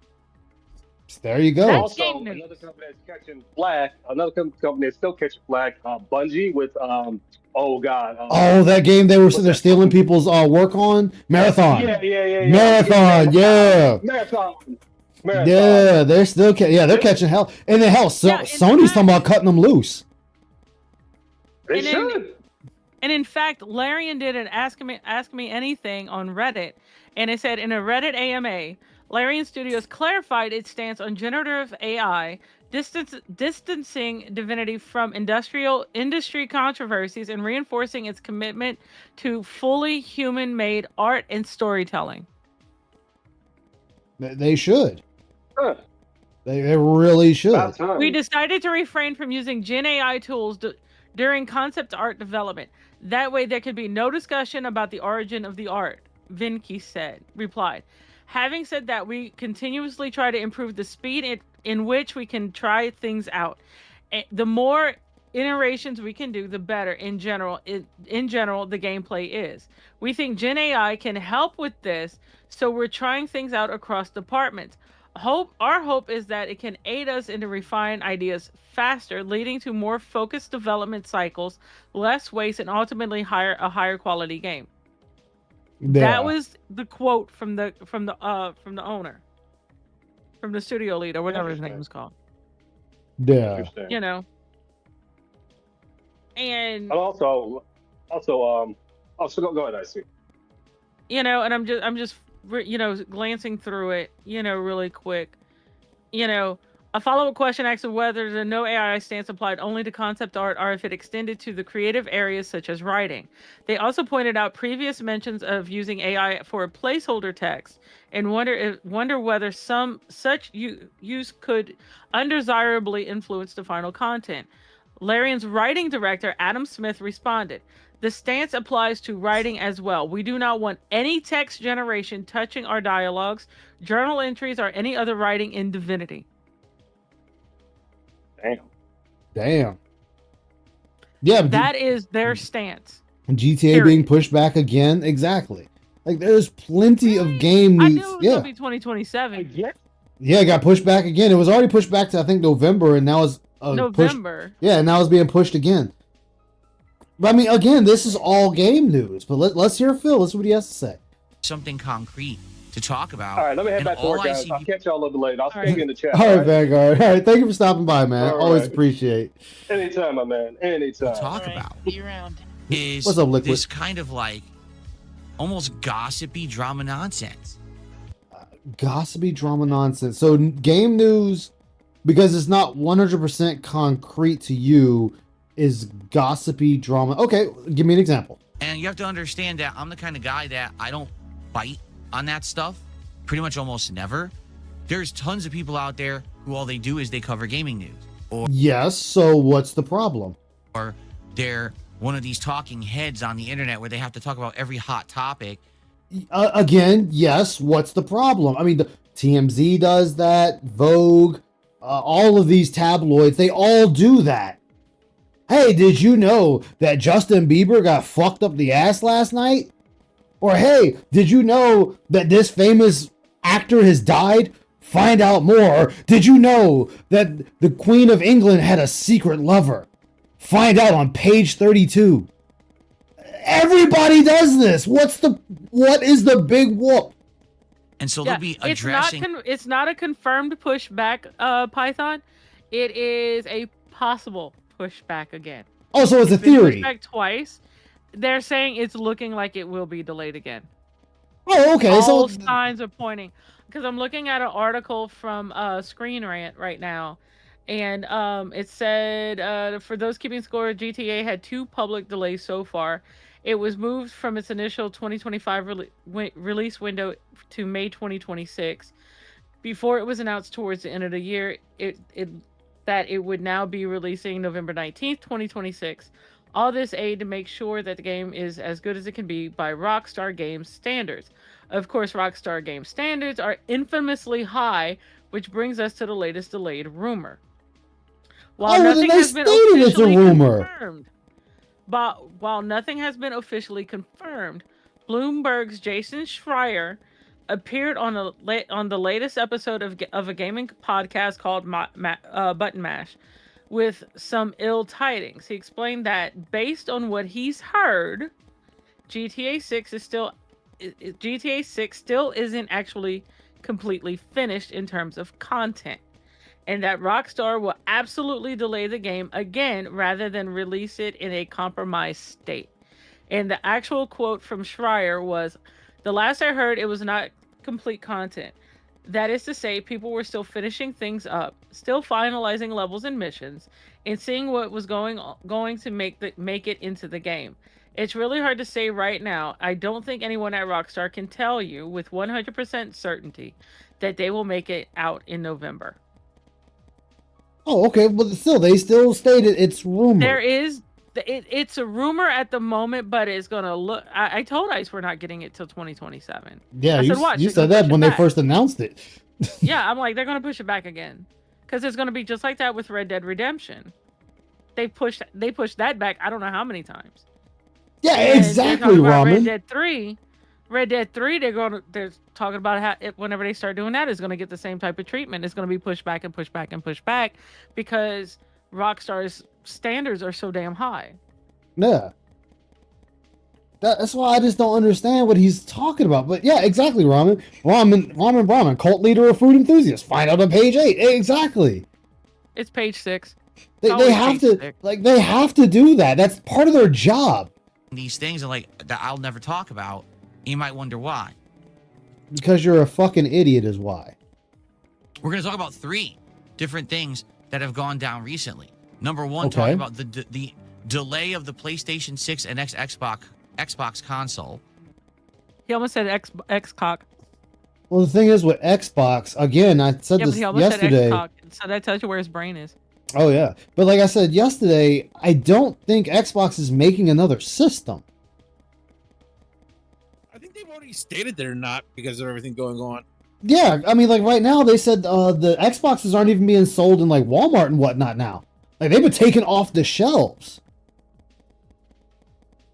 There you go. That's Also, game news. another company that's catching flack. Another company that's still catching flack. Bungie with oh god. Oh, that game they're that? stealing people's work on Marathon. Yeah. Marathon, yeah. Marathon. Yeah, they're still they're catching hell. And then hell, Yeah, in Sony's fact- talking about cutting them loose. They And then- should. And in fact, Larian did an Ask Me Anything on Reddit, and it said in a Reddit AMA, Larian Studios clarified its stance on generative AI, distancing Divinity from industry controversies and reinforcing its commitment to fully human-made art and storytelling. They should. Huh. They really should. About time. We decided to refrain from using Gen AI tools during concept art development. That way, there could be no discussion about the origin of the art, Vinke replied. Having said that, we continuously try to improve the speed in which we can try things out. The more iterations we can do, the better in general the gameplay is. We think Gen AI can help with this, so we're trying things out across departments. Our hope is that it can aid us in to refine ideas faster, leading to more focused development cycles, less waste, and ultimately a higher quality game. Yeah. That was the quote from the owner, from the studio lead, or whatever his name was called. Yeah. Interesting. You know. And And also, go ahead, I see. you know, and I'm just glancing through it, really quick. A follow-up question asks whether the no AI stance applied only to concept art or if it extended to the creative areas such as writing. They also pointed out previous mentions of using AI for a placeholder text and wonder whether some such use could undesirably influence the final content. Larian's writing director, Adam Smith, responded, "The stance applies to writing as well. We do not want any text generation touching our dialogues, journal entries, or any other writing in Divinity." Damn. Yeah, That is their stance. GTA period. being pushed back again. Exactly. Like there's plenty of game I news. knew it was Yeah. gonna be 2027. Yeah, it got pushed back again. It was already pushed back to I think November, and now it's pushed. November. Yeah, and now it's being pushed again. But I mean, again, this is all game news. But let's hear Phil. Let's see what he has to say. Something concrete to talk about. All right, let me head And back to all work, I guys. see I'll people- catch y'all a little bit later. I'll All see you in the chat. All right, right? Vanguard. All right, thank you for stopping by, man. All Always right. appreciate. Anytime, my man. Anytime. talk about is What's up, Liquid? this kind of like almost gossipy drama nonsense. Gossipy drama nonsense. So game news, because it's not 100% concrete to you, is gossipy drama. Okay, give me an example. And you have to understand that I'm the kind of guy that I don't bite on that stuff pretty much almost never. There's tons of people out there who all they do is they cover gaming news. Or Yes. So what's the problem? or they're one of these talking heads on the internet where they have to talk about every hot topic. Again, yes. What's the problem? I mean, the TMZ does that. Vogue, all of these tabloids, they all do that. Hey, did you know that Justin Bieber got fucked up the ass last night? Or hey, did you know that this famous actor has died? Find out more. Or, did you know that the Queen of England had a secret lover? Find out on page 32. Everybody does this. What is the big whoop? And so they'll be addressing. It's not a confirmed pushback, Python. It is a possible pushback again. Oh, so it's a It's been theory. pushed back twice. They're saying it's looking like it will be delayed again. Oh, okay. All So signs are pointing, because I'm looking at an article from Screen Rant right now, and it said for those keeping score, GTA had 2 public delays so far. It was moved from its initial 2025 release window to May 2026. Before it was announced towards the end of the year, that it would now be releasing November 19th, 2026. All this aid to make sure that the game is as good as it can be by Rockstar Games standards. Of course, Rockstar Games standards are infamously high, which brings us to the latest delayed rumor. While nothing has been officially confirmed, while nothing has been officially confirmed, Bloomberg's Jason Schreier appeared on the latest episode of a gaming podcast called Button Mash with some ill tidings. He explained that based on what he's heard, GTA 6 still isn't actually completely finished in terms of content, and that Rockstar will absolutely delay the game again rather than release it in a compromised state. And the actual quote from Schreier was, "The last I heard, it was not complete content. That is to say, people were still finishing things up, still finalizing levels and missions, and seeing what was going to make it into the game. It's really hard to say right now. I don't think anyone at Rockstar can tell you with 100% certainty that they will make it out in November." Oh, okay, but still, they still stated it's rumor. It's a rumor at the moment, but it's gonna look. I told Ice we're not getting it till 2027. Yeah, I said, watch, you they're said gonna that push when it they back. first announced it. Yeah, I'm like, they're gonna push it back again, because it's gonna be just like that with Red Dead Redemption. They pushed that back. I don't know how many times. Yeah, And exactly, they're talking about Ramen. Red Dead 3, they're talking about how whenever they start doing that, it's going to get the same type of treatment. It's going to be pushed back and pushed back and pushed back because Rockstar's standards are so damn high. Yeah. That's why I just don't understand what he's talking about. But yeah, exactly, Ramen, cult leader of food enthusiasts. Find out on page 8. Exactly. It's page 6. They have to they have to do that. That's part of their job. These things are like that I'll never talk about. You might wonder why. Because you're a fucking idiot is why. We're going to talk about 3 different things that have gone down recently. Number 1, talking about the delay of the PlayStation 6 and Xbox console. He almost said Xcock. Well, the thing is with Xbox, again, I said Yeah, this but he almost yesterday. said Xcock, so that tells you where his brain is. Oh yeah, but like I said yesterday, I don't think Xbox is making another system. I think they've already stated they're not because of everything going on. Yeah, I mean, like right now they said the Xboxes aren't even being sold in like Walmart and whatnot now. Like they've been taken off the shelves.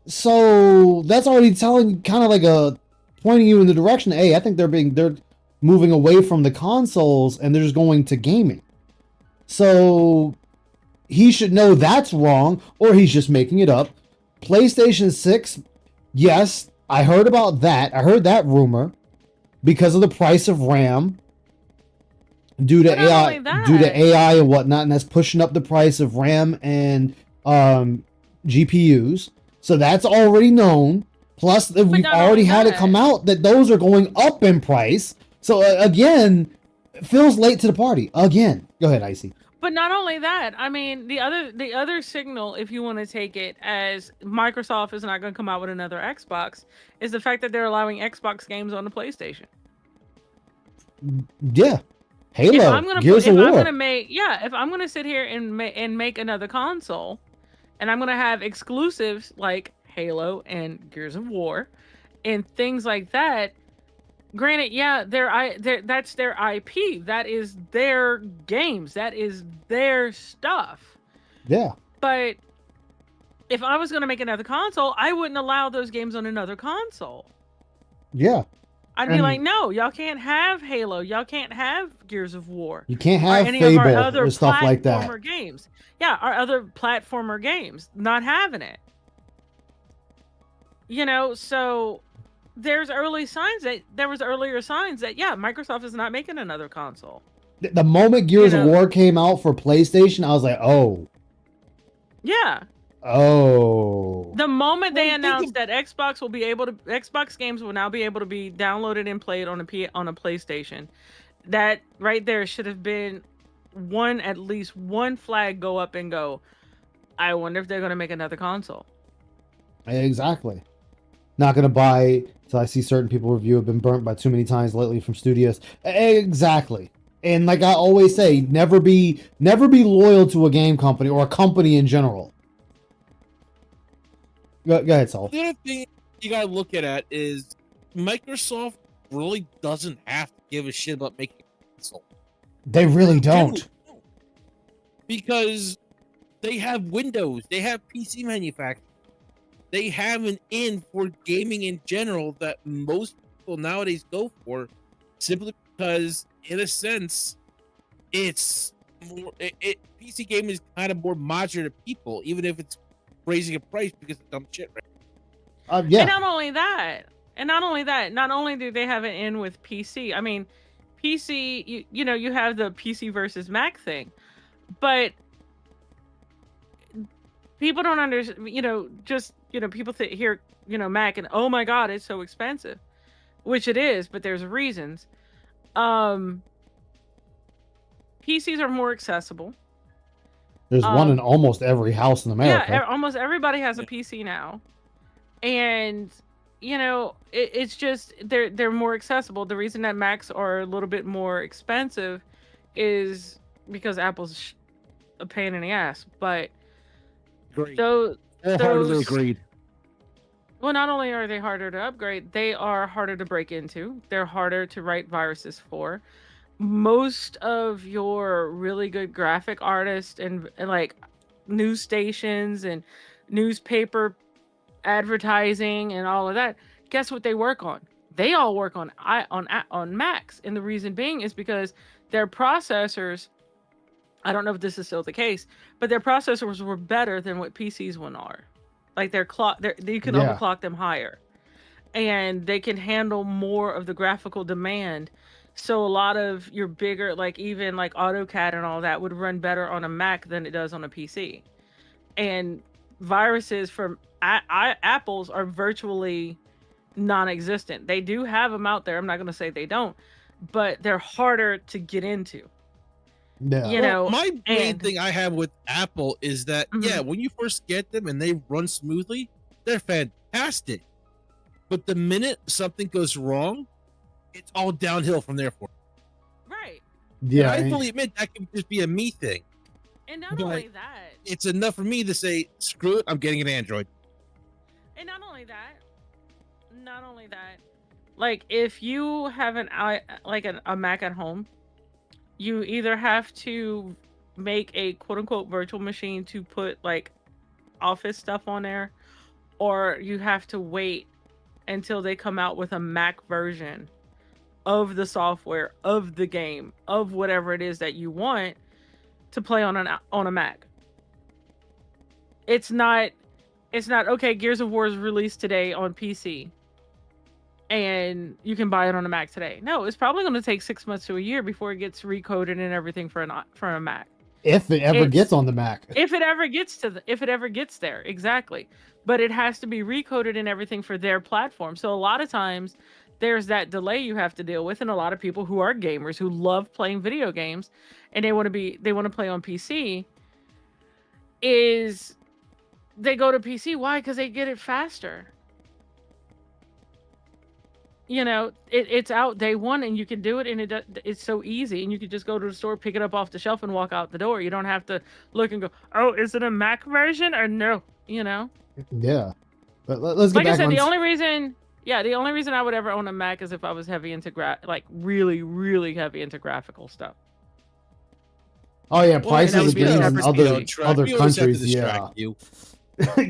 So that's already telling, kind of like pointing you in the direction. Hey, I think they're moving away from the consoles and they're just going to gaming. So he should know that's wrong, or he's just making it up. PlayStation 6, yes, I heard about that. I heard that rumor because of the price of RAM due to AI and whatnot, and that's pushing up the price of RAM and GPUs. So that's already known. Plus, we've already had it come out that those are going up in price. So again, Phil's late to the party again. Go ahead, Icy. But not only that, I mean, the other signal, if you want to take it as Microsoft is not going to come out with another Xbox, is the fact that they're allowing Xbox games on the PlayStation. Yeah, Halo, Gears of War. If I'm going to sit here and make another console, and I'm going to have exclusives like Halo and Gears of War and things like that. Granted, yeah, that's their IP. That is their games. That is their stuff. Yeah. But if I was going to make another console, I wouldn't allow those games on another console. Yeah. I'd be like, no, y'all can't have Halo. Y'all can't have Gears of War. You can't Or have any of our Fable other or stuff like that. platformer games. Yeah, our other platformer games. Not having it. You know, so there was earlier signs that yeah, Microsoft is not making another console. The moment Gears of War came out for PlayStation, I was like, oh. Yeah. Oh. The moment they announced that Xbox games will now be able to be downloaded and played on a PlayStation, that right there should have been at least one flag go up and go, I wonder if they're going to make another console. Exactly. Not going to buy till I see certain people review have been burnt by too many times lately from studios. Exactly. And like I always say, never be loyal to a game company or a company in general. Go ahead, Saul. The other thing you gotta look at is Microsoft really doesn't have to give a shit about making a console. They really don't. Because they have Windows, they have PC manufacturers, they have an in for gaming in general that most people nowadays go for, simply because, in a sense, it's more. PC gaming is kind of more modular to people, even if it's raising a price because of dumb shit. Right? Yeah. And not only that, not only do they have an in with PC. I mean, PC, you know, you have the PC versus Mac thing, but people don't understand. You know, just people hear Mac and oh my god, it's so expensive, which it is, but there's reasons. PCs are more accessible. There's one in almost every house in America. Yeah, almost everybody has a PC now. And it's just they're more accessible. The reason that Macs are a little bit more expensive is because Apple's a pain in the ass. But those agreed. Well, not only are they harder to upgrade, they are harder to break into. They're harder to write viruses for. Most of your really good graphic artists and like news stations and newspaper advertising and all of that, guess what they work on? They all work on Macs, and the reason being is because their processors, I don't know if this is still the case, but their processors were better than what PCs one are. Like you can overclock them higher, and they can handle more of the graphical demand. So a lot of your bigger, like even like AutoCAD and all that would run better on a Mac than it does on a PC. And viruses from Apple's are virtually non-existent. They do have them out there. I'm not going to say they don't, but they're harder to get into. Yeah. My main thing I have with Apple is that, when you first get them and they run smoothly, they're fantastic. But the minute something goes wrong, it's all downhill from there. Right. Yeah. And I fully admit that can just be a me thing. And not only that, it's enough for me to say, screw it, I'm getting an Android. And not only that, like if you have a Mac at home, you either have to make a quote unquote virtual machine to put like Office stuff on there, or you have to wait until they come out with a Mac version of the software, of the game, of whatever it is that you want to play on a Mac. It's not okay, Gears of War is released today on PC and you can buy it on a Mac today. No, it's probably going to take 6 months to a year before it gets recoded and everything for a Mac. If it ever gets on the Mac. If it ever gets there, exactly. But it has to be recoded and everything for their platform. So a lot of times there's that delay you have to deal with, and a lot of people who are gamers who love playing video games and they want to play on PC is they go to PC. Why? Because they get it faster. it's out day one, and you can do it, and it's so easy, and you can just go to the store, pick it up off the shelf, and walk out the door. You don't have to look and go, oh, is it a Mac version or no? Yeah, but let's get Like I back said, on. the only reason I would ever own a Mac is if I was heavy into really, really heavy into graphical stuff. Oh yeah, Well, prices that of would be a games in separate other issue. other We always have to countries. Yeah, distract you.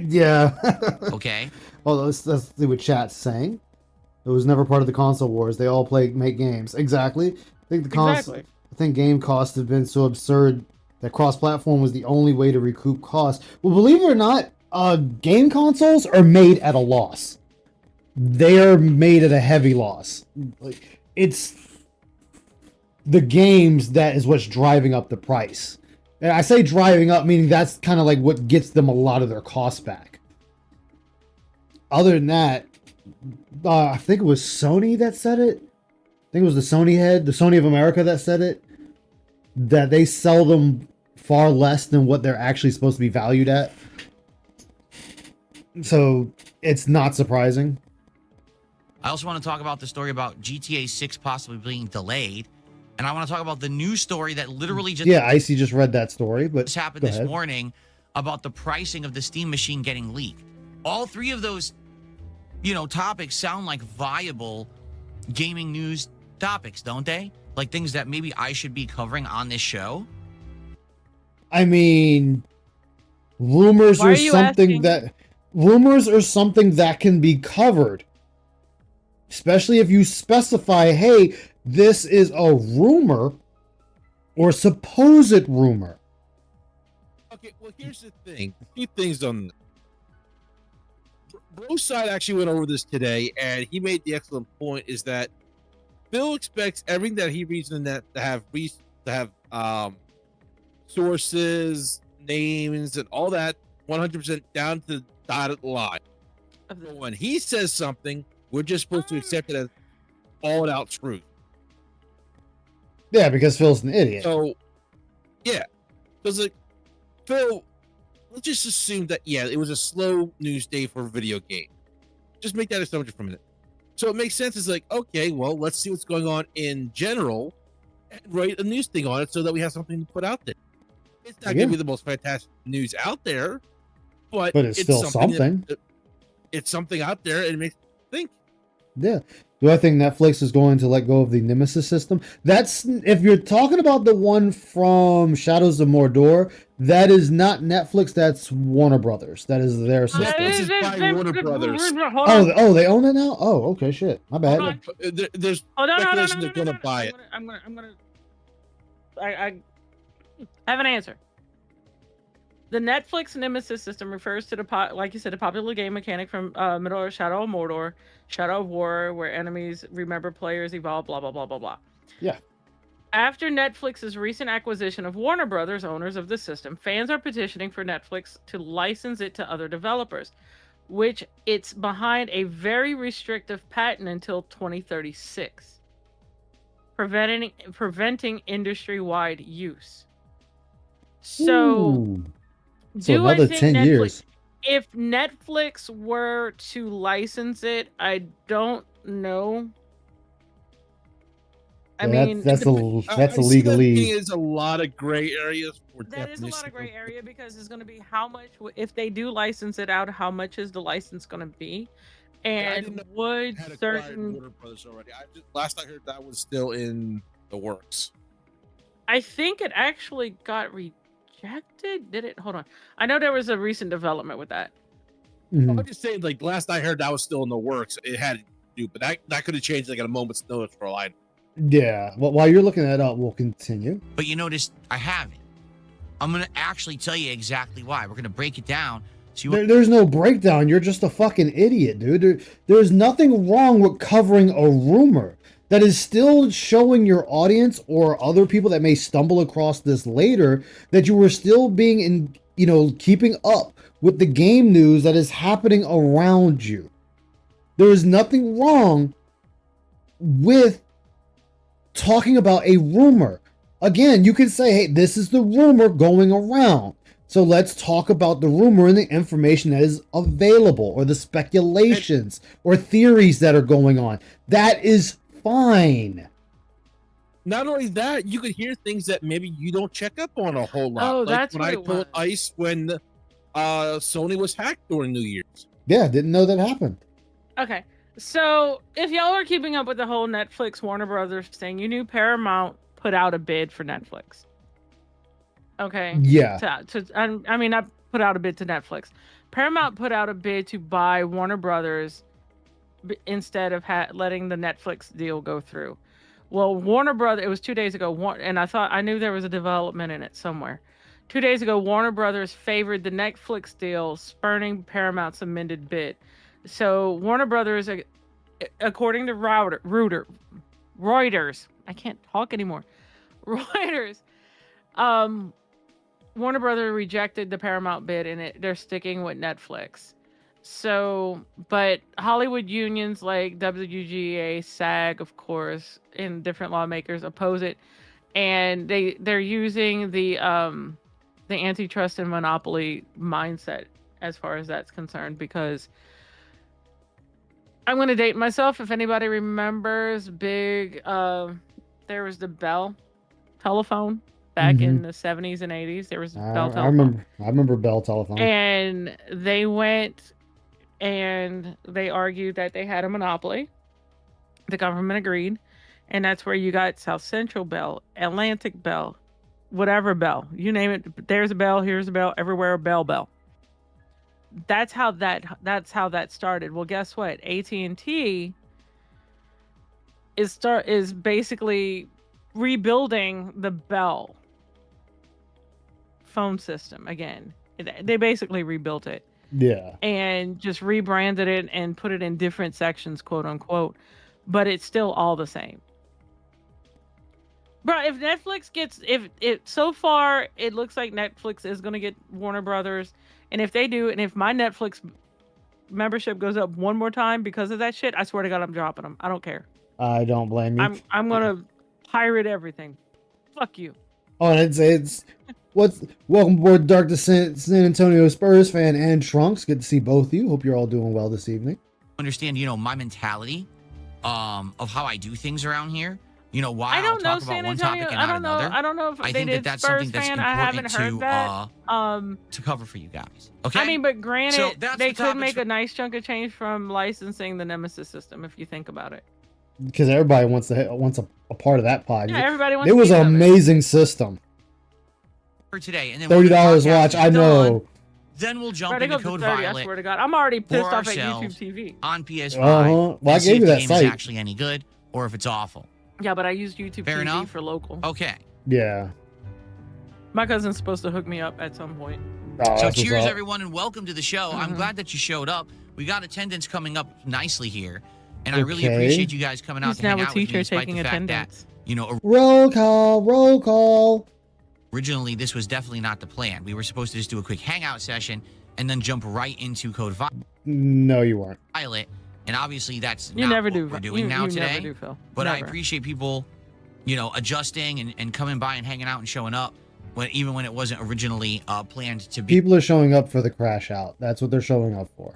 yeah. Okay. Well, let's see what chat's saying. It was never part of the console wars. They all make games. Exactly. I think the console. Exactly. I think game costs have been so absurd that cross-platform was the only way to recoup costs. Well, believe it or not, game consoles are made at a loss. They are made at a heavy loss. Like, it's the games that is what's driving up the price. And I say driving up, meaning that's kind of like what gets them a lot of their costs back. Other than that, I think it was Sony that said it. I think it was the Sony of America that said it. That they sell them far less than what they're actually supposed to be valued at. So it's not surprising. I also want to talk about the story about GTA 6 possibly being delayed. And I want to talk about the news story that literally just Icy just read that story, but happened go this ahead. morning about the pricing of the Steam machine getting leaked. All three of those, topics sound like viable gaming news topics, don't they? Like things that maybe I should be covering on this show. I mean, rumors Why are are you something asking? that can be covered. Especially if you specify, hey, this is a rumor or supposed rumor. Okay, well, here's the thing. A few things on Bro's side actually went over this today, and he made the excellent point is that Phil expects everything that he reads in the net to have sources, names, and all that 100% down to the dotted line. But when he says something, we're just supposed to accept it as all out truth. Yeah, because Phil's an idiot. So, yeah. Because, like, Phil, let's just assume that, it was a slow news day for a video game. Just make that assumption for a minute. So it makes sense. It's like, okay, well, let's see what's going on in general and write a news thing on it so that we have something to put out there. It's not going to be the most fantastic news out there, but it's still something. It's something out there, and it makes you think. Yeah. Do I think Netflix is going to let go of the Nemesis system? That's, if you're talking about the one from Shadows of Mordor, that is not Netflix, that's Warner Brothers. That is their system. This is by Warner Brothers. Oh, they own it now? Oh, okay, shit. My bad. Hold on. There's Hold on, speculation they're going to buy it. I have an answer. The Netflix Nemesis system refers to like you said, a popular game mechanic from Middle Earth Shadow of Mordor, Shadow of War, where enemies remember players evolve, blah, blah, blah, blah, blah. Yeah. After Netflix's recent acquisition of Warner Brothers, owners of the system, fans are petitioning for Netflix to license it to other developers, which it's behind a very restrictive patent until 2036, preventing industry-wide use. So, Ooh. So another 10 years. If Netflix were to license it, I don't know. I mean, that's a legalese. Is a lot of gray areas for that is a lot of gray area because it's going to be how much, if they do license it out, how much is the license going to be, and would certain Warner Brothers already. Last I heard that was still in the works. I think it actually got rejected. Did it? Hold on. I know there was a recent development with that. Mhm. I'm just saying, like last I heard, that was still in the works. It had to do, but that could have changed like at a moment's notice for all I know. Yeah. Well, while you're looking that up, we'll continue. But you notice I haven't. I'm going to actually tell you exactly why. We're going to break it down. So There's no breakdown. You're just a fucking idiot, dude. There's nothing wrong with covering a rumor. That is still showing your audience or other people that may stumble across this later that you were still being keeping up with the game news that is happening around you. There is nothing wrong with talking about a rumor. Again, you can say, hey, this is the rumor going around. So let's talk about the rumor and the information that is available, or the speculations or theories that are going on. That is fine. Not only that, you could hear things that maybe you don't check up on a whole lot. Oh, like that's when what I it told was. Ice when Sony was hacked during New Year's. Yeah, didn't know that happened. Okay, so if y'all are keeping up with the whole Netflix Warner Brothers thing, you knew Paramount put out a bid for Netflix. Okay. Yeah. I mean, I put out a bid to Netflix. Paramount put out a bid to buy Warner Brothers instead of letting the Netflix deal go through. Well, Warner Brothers, it was 2 days ago, and I knew there was a development in it somewhere. 2 days ago, Warner Brothers favored the Netflix deal, spurning Paramount's amended bid. So Warner Brothers, according to Reuters, I can't talk anymore. Reuters, Warner Brothers rejected the Paramount bid, and they're sticking with Netflix. So, but Hollywood unions like WGA, SAG, of course, and different lawmakers oppose it, and they're using the antitrust and monopoly mindset as far as that's concerned, because I'm going to date myself. If anybody remembers, there was the Bell telephone back in the 70s and 80s. There was Bell telephone. I remember Bell telephone. And they went and they argued that they had a monopoly. The government agreed, and that's where you got South Central Bell, Atlantic Bell, whatever Bell, you name it. There's a Bell, here's a Bell, everywhere a Bell. That's how that started. Well, guess what? AT&T is basically rebuilding the Bell phone system again. They basically rebuilt it. Yeah. And just rebranded it and put it in different sections, quote unquote. But it's still all the same. Bro, if Netflix gets, so far it looks like Netflix is going to get Warner Brothers. And if they do, and if my Netflix membership goes up one more time because of that shit, I swear to God, I'm dropping them. I don't care. I don't blame you. I'm going to pirate everything. Fuck you. Oh, and it's welcome aboard Dark Descent, San Antonio Spurs fan and Trunks. Good to see both of you. Hope you're all doing well this evening. Understand, my mentality of how I do things around here. Why I don't I'll know talk San about one Antonio. topic and not another. I don't know if I they think did that's Spurs something that's fan. I haven't important heard that. to cover for you guys. Okay. I mean, but granted, So that's they the could topics make for- a nice chunk of change from licensing the Nemesis system if you think about it. Because everybody wants a part of that pod. Yeah, everybody wants. It was a piece an of it. amazing system. for today, and then $30 when the podcast watch. is I know. done, then we'll jump Bro, they into go to Code 30, I Violet swear to God, I'm already pissed for off at YouTube ourselves TV. on PS5. Well, I and see gave you if the that game site. is actually any good or if it's awful. Yeah, but I use YouTube Fair TV enough. for local. Okay. Yeah. My cousin's supposed to hook me up at some point. Oh, So that's what's cheers, up. everyone, and welcome to the show. I'm Mhm. glad that you showed up. We got attendance coming up nicely here, and I really Okay. appreciate you guys coming out He's to now hang a out with me, teacher despite taking the fact attendance. that Roll call. Roll call. originally this was definitely not the plan. We were supposed to just do a quick hangout session and then jump right into Code No, you weren't. Violet, and obviously that's You not never what do. we're doing you, now you today. Never do, Phil. But I Never. appreciate people, adjusting and coming by and hanging out and showing up, even when it wasn't originally planned to be People are showing up for the crash out. That's what they're showing up for.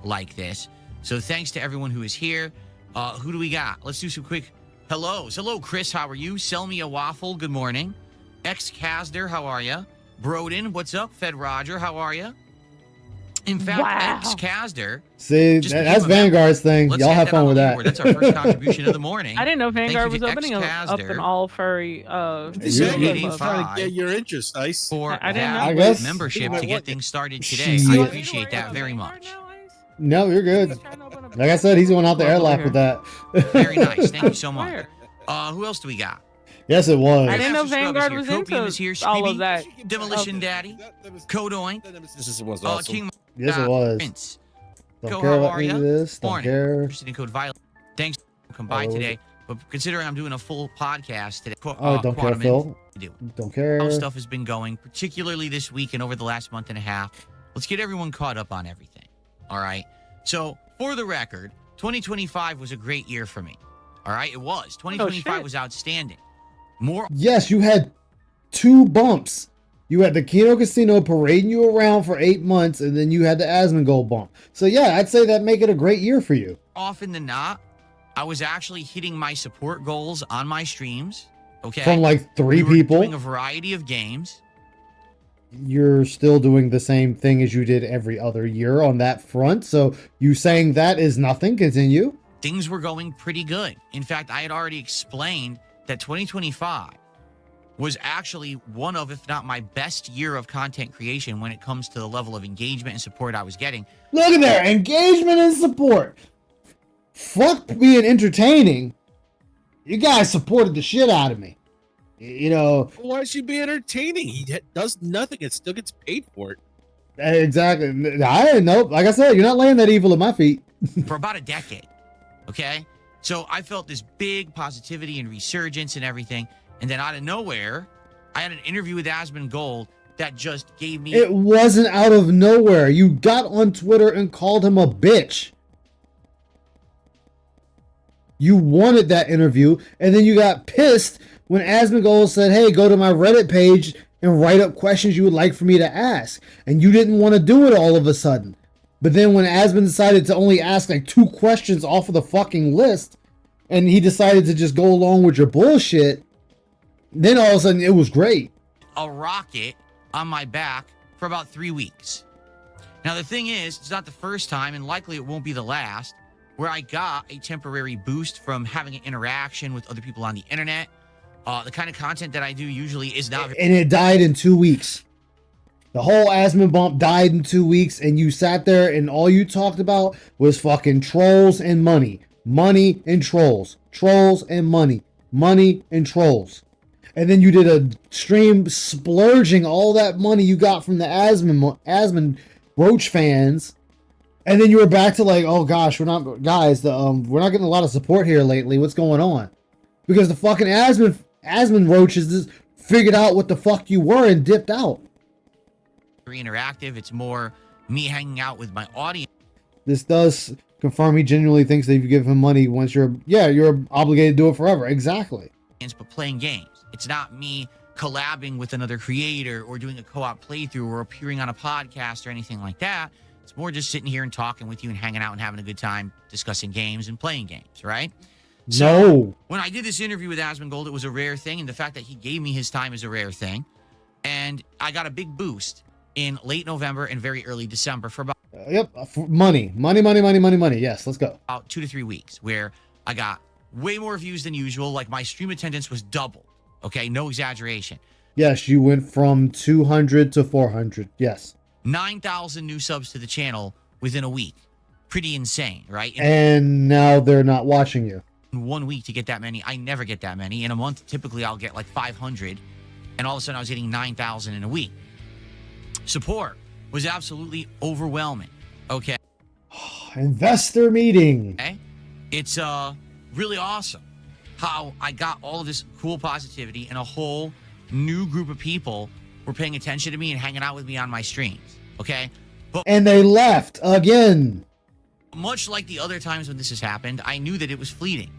like this. So thanks to everyone who is here. Who do we got? Let's do some quick hellos. Hello, Chris. How are you? Sell me a waffle. Good morning. X Casder, how are you? Broden, what's up? Fed Roger, how are you? In fact, Wow. X Casder. See, Just that's became a member. Vanguard's thing. Let's Y'all get have that fun on with the that. leaderboard. That's our first contribution of the morning. I didn't know Thank Vanguard you was to opening up X-Casder. an all furry. This You're is getting getting trying to get your interest, Ice. For I didn't know. I that guess- membership Might to get work. things started today. Shit. I You appreciate that very much. No, you're good. Like I said, he's going out the airlock with that. Very nice. Thank you so much. Where? Who else do we got? Yes, it was. I didn't know Master Scrub is Vanguard here. was Copium into is here. all Screeby. of that. Demolition Daddy. Codoink. This was awesome. King Yes, it was. Prince. Don't Go, care how about are any ya? of this. Don't Morning. care. Interested in Code Violet. Thanks for coming by Oh. today. But considering I'm doing a full podcast today, Oh, don't care, Quantum Phil. I do. Don't care. How stuff has been going, particularly this week and over the last month and a half. Let's get everyone caught up on everything. All right. So, for the record, 2025 was a great year for me. All right, it was. 2025 shit. was outstanding. More Yes, you had 2 bumps. You had the Kino Casino parading you around for 8 months, and then you had the Asmongold bump. So yeah, I'd say that make it a great year for you. Often than not, I was actually hitting my support goals on my streams. Okay. From like 3 we were people. doing a variety of games. You're still doing the same thing as you did every other year on that front. So you saying that is nothing. Continue. Things were going pretty good. In fact, I had already explained that 2025 was actually one of, if not my best year of content creation when it comes to the level of engagement and support I was getting. Look at there, engagement and support. Fuck being entertaining. You guys supported the shit out of me. You know. Why should he be entertaining? He does nothing and still gets paid for it. Exactly. I didn't know. Like I said, you're not laying that evil at my feet. For about a decade. Okay. So I felt this big positivity and resurgence and everything. And then out of nowhere, I had an interview with Asmongold that just gave me. It wasn't out of nowhere. You got on Twitter and called him a bitch. You wanted that interview, and then you got pissed when Asmongold said, hey, go to my Reddit page and write up questions you would like for me to ask. And you didn't want to do it all of a sudden. But then when Asmon decided to only ask like 2 questions off of the fucking list, and he decided to just go along with your bullshit, then all of a sudden it was great. A rocket on my back for about 3 weeks. Now, the thing is, it's not the first time, and likely it won't be the last, where I got a temporary boost from having an interaction with other people on the internet. The kind of content that I do usually is not. And it died in 2 weeks. The whole Asmon bump died in 2 weeks, and you sat there and all you talked about was fucking trolls and money. Money and trolls. Trolls and money. Money and trolls. And then you did a stream splurging all that money you got from the Asmon Roach fans. And then you were back to like, oh gosh, we're not getting a lot of support here lately. What's going on? Because the fucking Asmon Roaches just figured out what the fuck you were and dipped out. Interactive. It's more me hanging out with my audience. This does confirm he genuinely thinks that if you give him money once you're obligated to do it forever. Exactly. But playing games. It's not me collabing with another creator or doing a co-op playthrough or appearing on a podcast or anything like that. It's more just sitting here and talking with you and hanging out and having a good time discussing games and playing games, right? So when I did this interview with Asmongold, it was a rare thing. And the fact that he gave me his time is a rare thing. And I got a big boost in late November and very early December for about money. Yes, let's go. About 2 to 3 weeks where I got way more views than usual. Like my stream attendance was doubled. Okay, no exaggeration. Yes, you went from 200 to 400. Yes. 9,000 new subs to the channel within a week. Pretty insane, right? And now they're not watching you. In 1 week to get that many, I never get that many. In a month, typically I'll get like 500. And all of a sudden I was getting 9,000 in a week. Support was absolutely overwhelming. Okay. Investor meeting. Okay. It's really awesome how I got all of this cool positivity and a whole new group of people were paying attention to me and hanging out with me on my streams. Okay. And they left again. Much like the other times when this has happened, I knew that it was fleeting.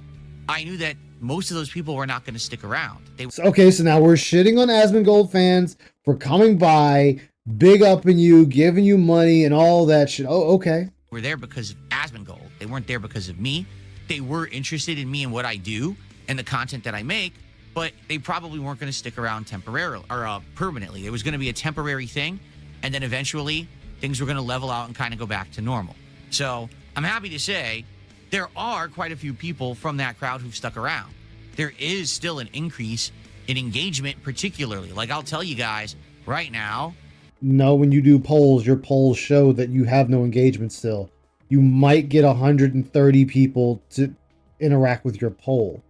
I knew that most of those people were not going to stick around. Okay, so now we're shitting on Asmongold fans for coming by, big upping you, giving you money and all that shit. Oh, okay. Were there because of Asmongold. They weren't there because of me. They were interested in me and what I do and the content that I make, but they probably weren't going to stick around temporarily or permanently. It was going to be a temporary thing, and then eventually things were going to level out and kind of go back to normal. So I'm happy to say there are quite a few people from that crowd who've stuck around. There is still an increase in engagement, particularly. Like I'll tell you guys right now. No, when you do polls, your polls show that you have no engagement still. You might get 130 people to interact with your poll.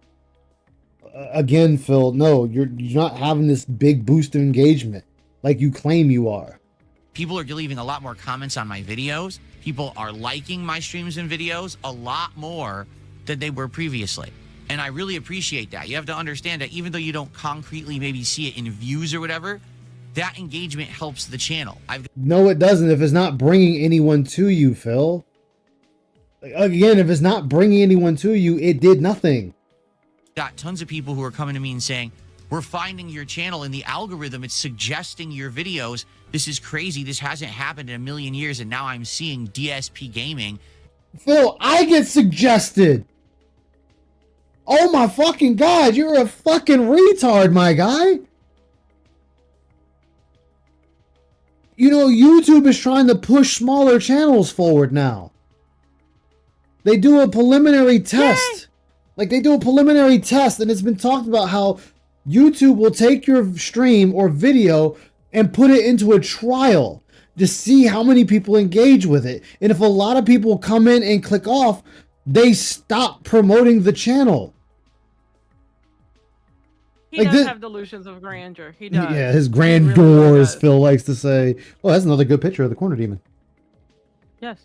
Again, Phil, no, you're not having this big boost of engagement like you claim you are. People are leaving a lot more comments on my videos. People are liking my streams and videos a lot more than they were previously. And I really appreciate that. You have to understand that even though you don't concretely maybe see it in views or whatever, that engagement helps the channel. No, it doesn't if it's not bringing anyone to you, Phil. Again, if it's not bringing anyone to you, it did nothing. Got tons of people who are coming to me and saying, We're finding your channel in the algorithm. It's suggesting your videos. This is crazy. This hasn't happened in a million years. And now I'm seeing DSP Gaming. Phil, I get suggested. Oh my fucking God, you're a fucking retard, my guy. You know, YouTube is trying to push smaller channels forward now. They do a preliminary test. Yay! Like, they do a preliminary test, and it's been talked about how YouTube will take your stream or video and put it into a trial to see how many people engage with it. And if a lot of people come in and click off, they stop promoting the channel. He Like does this- have delusions of grandeur. He does. Yeah, his He grandeur, really as does. Phil likes to say. Oh, that's another good picture of the corner demon. Yes.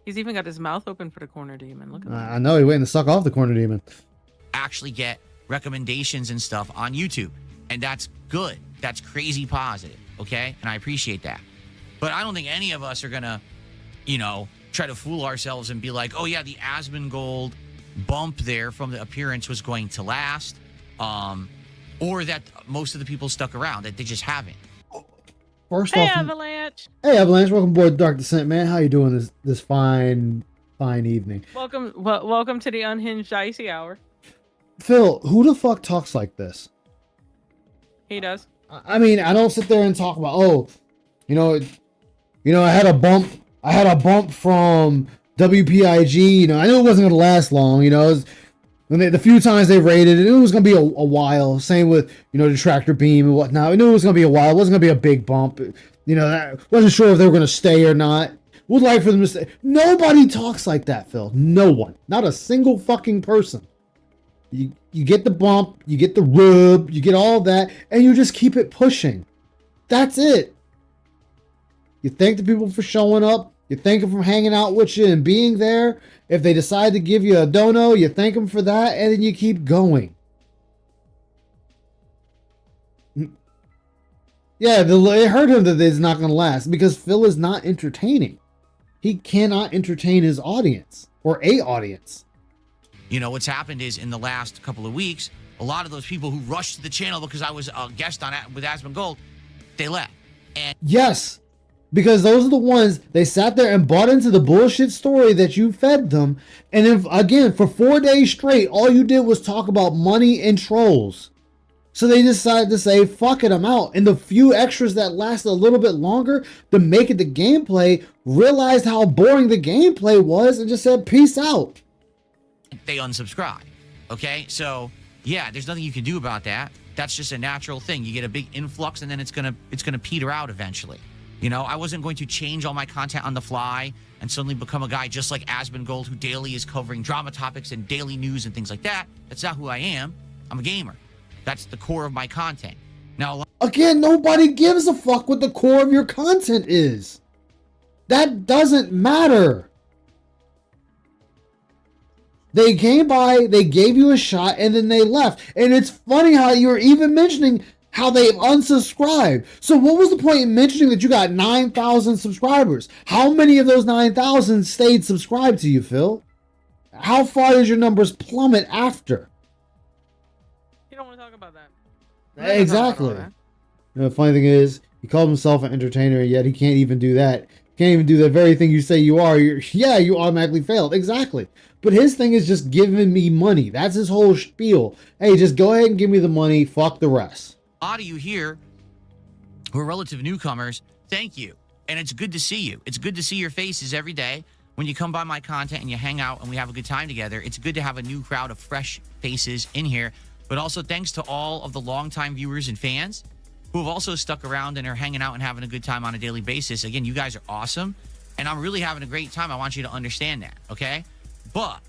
He's even got his mouth open for the corner demon. Look at that. I know, he's waiting to suck off the corner demon. Actually get recommendations and stuff on YouTube. And that's good. That's crazy positive. Okay. And I appreciate that. But I don't think any of us are going to, you know, try to fool ourselves and be like, oh, yeah, the Asmongold bump there from the appearance was going to last. Or that most of the people stuck around, that they just haven't. First Hey, off, Avalanche. hey Avalanche, welcome aboard Dark Descent, man. How you doing this fine evening? Welcome to the unhinged icy hour. Phil, who the fuck talks like this? He does. I mean, I don't sit there and talk about, oh, you know, I had a bump from WPIG. You know, I knew it wasn't gonna last long. You know, it was, the few times they rated it, it was gonna be a while. Same with, you know, the tractor beam and whatnot. I knew it was gonna be a while. It wasn't gonna be a big bump. You know, I wasn't sure if they were gonna stay or not. Would like for them to stay. Nobody talks like that, Phil. No one. Not a single fucking person. You get the bump, you get the rub, you get all that, and you just keep it pushing. That's it. You thank the people for showing up. You thank them for hanging out with you and being there. If they decide to give you a dono, you thank them for that, and then you keep going. Yeah, it hurt him that it's not going to last because Phil is not entertaining. He cannot entertain his audience or a audience. You know, what's happened is in the last couple of weeks, a lot of those people who rushed to the channel because I was a guest on with Asmongold, they left. And Yes, because those are the ones, they sat there and bought into the bullshit story that you fed them. And then again, for 4 days straight, all you did was talk about money and trolls. So they decided to say, fuck it, I'm out. And the few extras that lasted a little bit longer to make it the gameplay realized how boring the gameplay was and just said, peace out. they unsubscribe. Okay, so yeah, there's nothing you can do about that. That's just a natural thing. You get a big influx, and then it's gonna peter out eventually. You know, I wasn't going to change all my content on the fly and suddenly become a guy just like Asmongold, who daily is covering drama topics and daily news and things like that. That's not who I am. I'm a gamer. That's the core of my content. Now, Again, nobody gives a fuck what the core of your content is. That doesn't matter. They came by, they gave you a shot, and then they left. And it's funny how you're even mentioning how they've unsubscribed. So what was the point in mentioning that you got 9,000 subscribers? How many of those 9,000 stayed subscribed to you, Phil? How far did your numbers plummet after? You don't want to talk about that. Exactly. The funny thing is, he called himself an entertainer, yet he can't even do that. Can't even do the very thing you say you are. You automatically failed. Exactly. But his thing is just giving me money. That's his whole spiel. Hey, just go ahead and give me the money. Fuck the rest. a lot of you here who are relative newcomers, thank you. And it's good to see you. It's good to see your faces every day. When you come by my content and you hang out and we have a good time together, it's good to have a new crowd of fresh faces in here. But also thanks to all of the longtime viewers and fans who have also stuck around and are hanging out and having a good time on a daily basis. Again, you guys are awesome. And I'm really having a great time. I want you to understand that, okay? But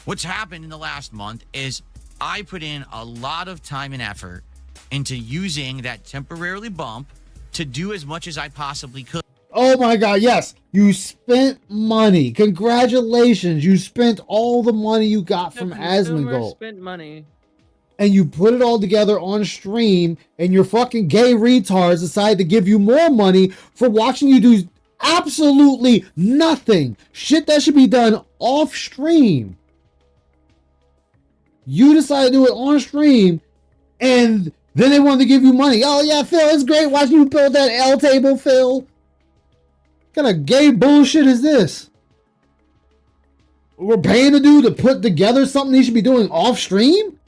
what's happened in the last month is I put in a lot of time and effort into using that temporarily bump to do as much as I possibly could. Oh my God, yes. You spent money. Congratulations. You spent all the money you got from Asmongold. Spent money. And you put it all together on stream, and your fucking gay retards decide to give you more money for watching you do absolutely nothing. Shit that should be done off stream. You decided to do it on stream, and then they wanted to give you money. Oh yeah, Phil, it's great watching you build that L table, Phil. What kind of gay bullshit is this? We're paying a dude to put together something he should be doing off stream?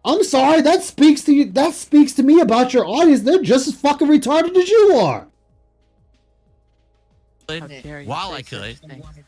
I'm sorry, that speaks to you. That speaks to me about your audience. They're just as fucking retarded as you are. While I could,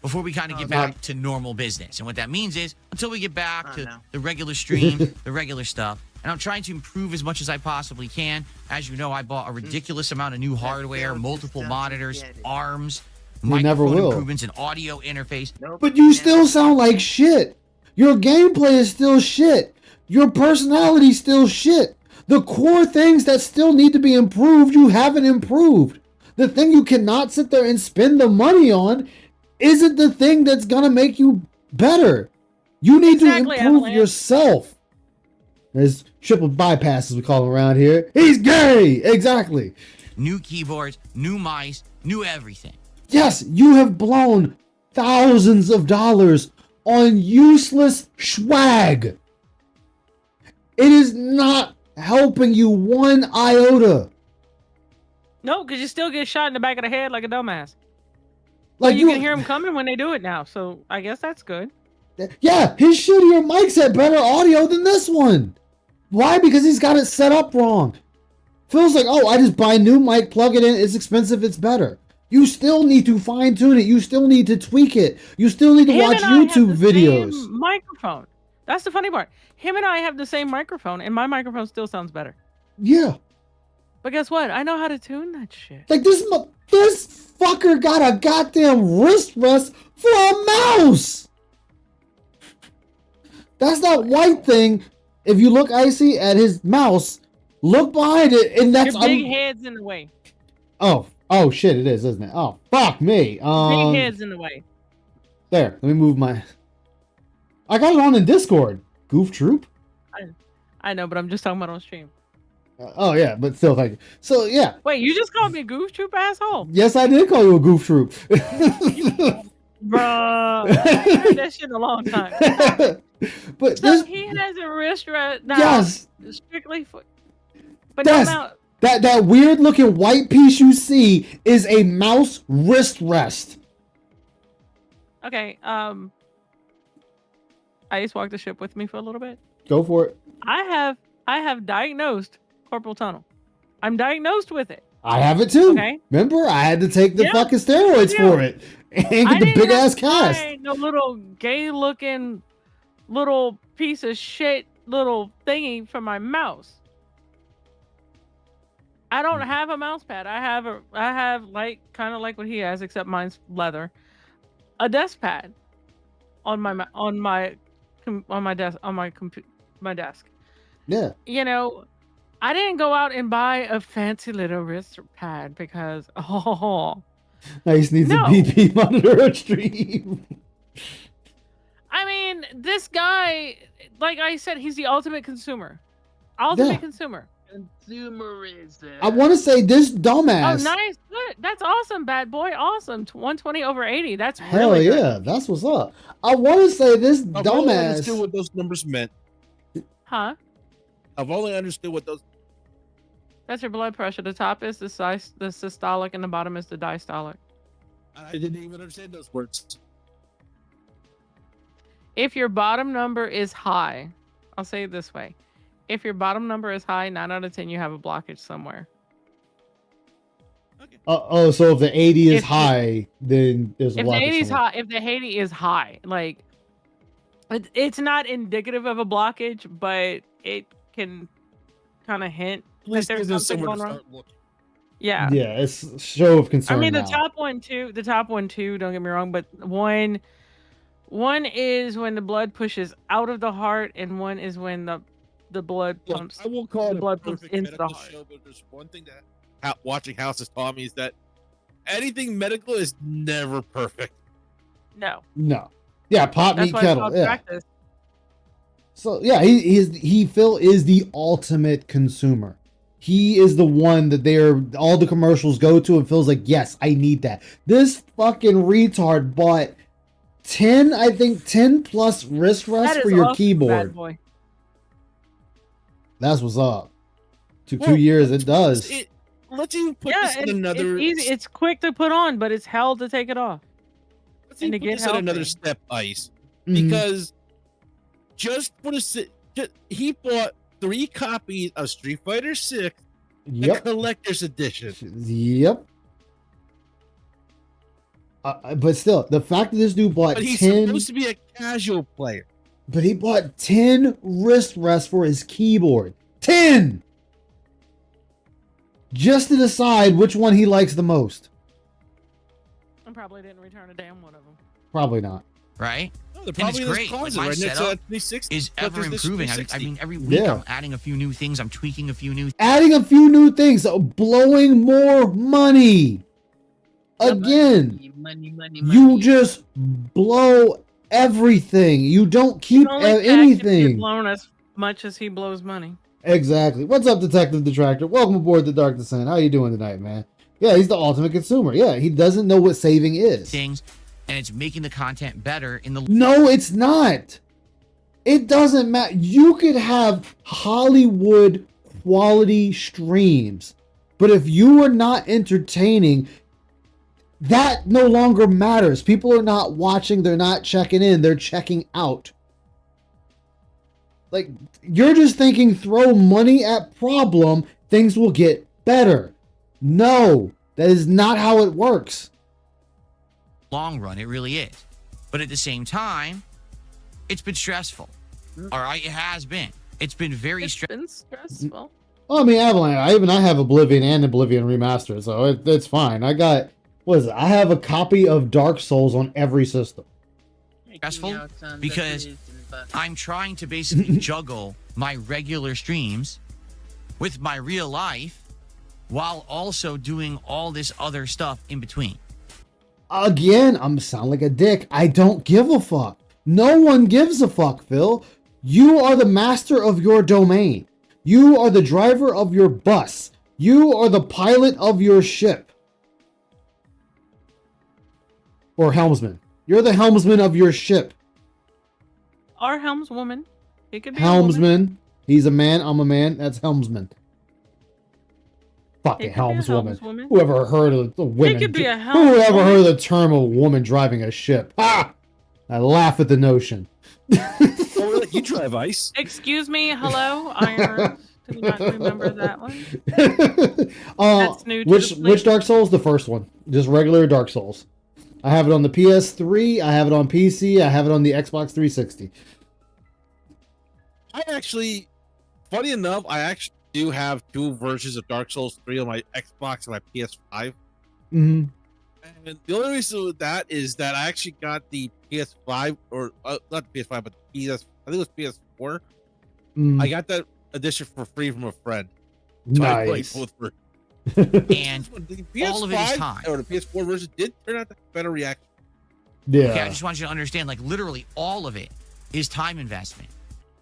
before we kind of get back to normal business. And what that means is until we get back to the regular stream, the regular stuff. And I'm trying to improve as much as I possibly can. As you know, I bought a ridiculous amount of new hardware, multiple monitors, arms, You never microphone will. improvements, and audio interface. But you still sound like shit. Your gameplay is still shit. Your personality is still shit. The core things that still need to be improved, you haven't improved. The thing you cannot sit there and spend the money on isn't the thing that's gonna make you better. You need to improve Avalanche. yourself. There's triple bypass, as we call him around here. He's gay! Exactly. New keyboards, new mice, new everything. Yes, you have blown thousands of dollars on useless swag. It is not helping you one iota. No, because you still get shot in the back of the head like a dumbass. Like Like you can hear them coming when they do it now, so I guess that's good. Yeah, his shittier mics had better audio than this one. Why? Because he's got it set up wrong. Phil's like, oh, I just buy a new mic, plug it in, it's expensive, it's better. You still need to fine tune it. You still need to tweak it. You still need to Him watch and I have YouTube the videos. same microphone. That's the funny part. Him and I have the same microphone, and my microphone still sounds better. Yeah. But guess what? I know how to tune that shit. Like this fucker got a goddamn wrist rest for a mouse. That's that white thing. If you look icy at his mouse, look behind it, and that's Your big head's in the way. Oh shit, it is, isn't it? Oh fuck me. Big head's in the way. There, let me move my. I got it on in Discord. Goof Troop. I know, but I'm just talking about on stream. Oh yeah, but still, thank you. So yeah, Wait, you just called me a goof troop asshole? yes, I did call you a Goof Troop. Bruh. I haven't heard that shit in a long time. But So this, he has a wrist rest now. yes, Strictly for. But no Yes. mount. that weird looking white piece you see is a mouse wrist rest. Okay, I just walked the ship with me for a little bit. Go for it. I have diagnosed carpal tunnel. I'm diagnosed with it. I have it too. Okay. Remember, I had to take the Yeah, fucking steroids you. for it and get the big ass cast. No little gay looking little piece of shit little thingy for my mouse. I don't have a mouse pad. I have like kind of like what he has, except mine's leather. A desk pad on my desk. Yeah. You know, I didn't go out and buy a fancy little wrist pad because I just need No. the BP monitor on stream. I mean, this guy, like I said, he's the ultimate consumer. Ultimate Yeah. consumer. Consumerism. I want to say this Oh, dumbass. nice. Good. That's awesome, bad boy. Awesome. 120 over 80. That's Hell really good. yeah, that's what's up. I want to say this I've only dumbass. understood what those numbers meant. Huh? I've only understood what those. That's your blood pressure. The top is the systolic and the bottom is the diastolic. I didn't even understand those words. If your bottom number is high, I'll say it this way. If your bottom number is high, 9 out of 10, you have a blockage somewhere. So if the 80 is If- high, then there's a If the blockage 80 is somewhere. high, if the 80 is high, like it's not indicative of a blockage, but it can kind of hint At least that there's there's something somewhere to going on. start looking. Yeah. Yeah, it's a show of concern. I mean, the now. top one too. Don't get me wrong, but one is when the blood pushes out of the heart, and one is when the blood Look, pumps. I won't call it the a blood pumps perfect into the medical heart. show, but there's one thing that watching House has taught me is that anything medical is never perfect. No, No. Yeah, pot that's meat why it's kettle. called Yeah. practice. So yeah, Phil is the ultimate consumer. He is the one that all the commercials go to and feels like, yes, I need that. This fucking retard bought 10, I think 10 plus wrist rests That for is your awesome, keyboard. bad boy. That's what's up. Took Well, 2 years. It does. Let's even put Yeah, this in another. it's easy. It's quick to put on, but it's hell to take it off. Let's and even to put get this in another healthy. step, Ice, Mhm. because just for the he bought 3 copies of Street Fighter 6, the Yep. collector's edition. Yep. But still, the fact that this dude bought But he's 10, supposed to be a casual player. but he bought 10 wrist rests for his keyboard. 10! Just to decide which one he likes the most. I probably didn't return a damn one of them. Probably not. Right? Oh, they're And it's probably in his great. Like, closet my right next to setup that 360. is ever Collector's edition improving. I 360. mean, every week Yeah. I'm adding a few new things. I'm tweaking a few new. Adding a few new things, blowing more money. Again, Money. you just blow everything. You don't keep Only tax if you anything. blown as much as he blows money. Exactly. What's up, Detective Detractor? Welcome aboard the Dark Descent. How you doing tonight, man? Yeah, he's the ultimate consumer. Yeah, he doesn't know what saving is. things, and it's making the content better in the. No, it's not. It doesn't matter. You could have Hollywood quality streams, but if you are not entertaining, that no longer matters. People are not watching, they're not checking in, they're checking out. Like, you're just thinking throw money at problem, things will get better. No, that is not how it works. long run, it really is. But at the same time, it's been stressful. All right, it has been. It's been very It's stressful. been stressful. Well, I mean, Avalanche, I have Oblivion and Oblivion Remastered, so it's fine. I got, what is it? I have a copy of Dark Souls on every system. Stressful because I'm trying to basically juggle my regular streams with my real life while also doing all this other stuff in between. Again, I'm sound like a dick. I don't give a fuck. No one gives a fuck, Phil. You are the master of your domain. You are the driver of your bus. You are the pilot of your ship. Or helmsman. You're the helmsman of your ship. Our helmswoman. It could be a woman. Helmsman. He's a man. I'm a man. That's helmsman. Fucking It could be a helmswoman. helmswoman. Whoever heard of the women? could be a Whoever helmswoman. heard of the term of woman driving a ship? Ha! I laugh at the notion. Oh, really? You drive Ice. Excuse me. Hello, Iron. Do you not remember that one? That's new to which the plate. Dark Souls? The first one, just regular Dark Souls. I have it on the PS3. I have it on PC. I have it on the Xbox 360. I actually, funny enough, I actually do have 2 versions of Dark Souls 3 on my Xbox and my PS5. Mm-hmm. And the only reason with that is that I actually got the PS5, or not the PS5, but the PS, I think it was PS4. Mm, I got that edition for free from a friend. So I played nice. both versions. And The all of it is PS5 time. or the PS4 version did turn out to have better reaction. Yeah. Okay, I just want you to understand, like, literally all of it is time investment.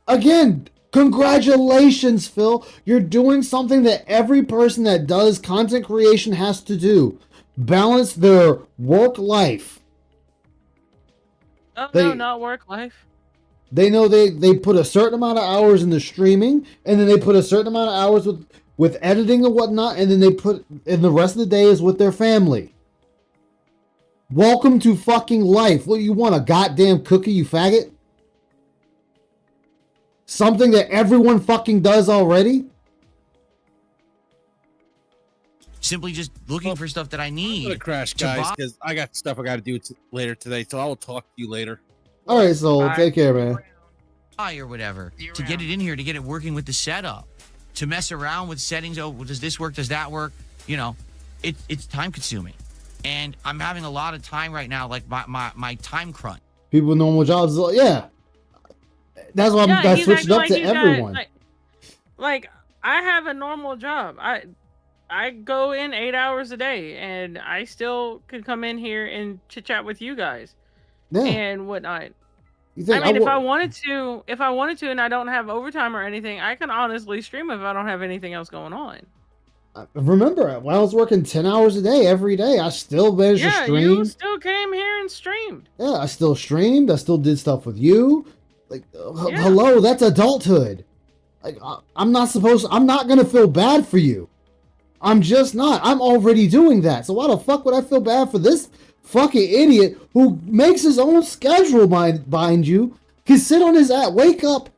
Again, congratulations, Phil. You're doing something that every person that does content creation has to do. Balance their work life. Oh They- no, not work life. They know they put a certain amount of hours in the streaming, and then they put a certain amount of hours with editing and whatnot, and then they put, and the rest of the day is with their family. Welcome to fucking life. What, you want, a goddamn cookie, you faggot? Something that everyone fucking does already? Simply just looking for stuff that I I'm gonna need. crash, to guys, buy- because I got stuff I got to do later today. So I will talk to you later. All right, so Bye. take care, man. Or whatever, to get it in here, to get it working with the setup, to mess around with settings. Oh, well, does this work? Does that work? You know, it's time consuming, and I'm having a lot of time right now, like my time crunch. People with normal jobs, yeah. That's why Yeah, I he's switched it acting up like to he's got, everyone. like I have a normal job. I go in 8 hours a day, and I still could come in here and chit chat with you guys Yeah. and whatnot. You I think mean, if work- I wanted to, and I don't have overtime or anything, I can honestly stream if I don't have anything else going on. Remember, when I was working 10 hours a day every day, I still managed to Yeah, stream. you still came here and streamed. Yeah, I still streamed. I still did stuff with you. Like, Yeah. hello, that's adulthood. Like, I'm not going to feel bad for you. I'm just not. I'm already doing that. So why the fuck would I feel bad for this fucking idiot who makes his own schedule, mind you? Can sit on his ass, wake up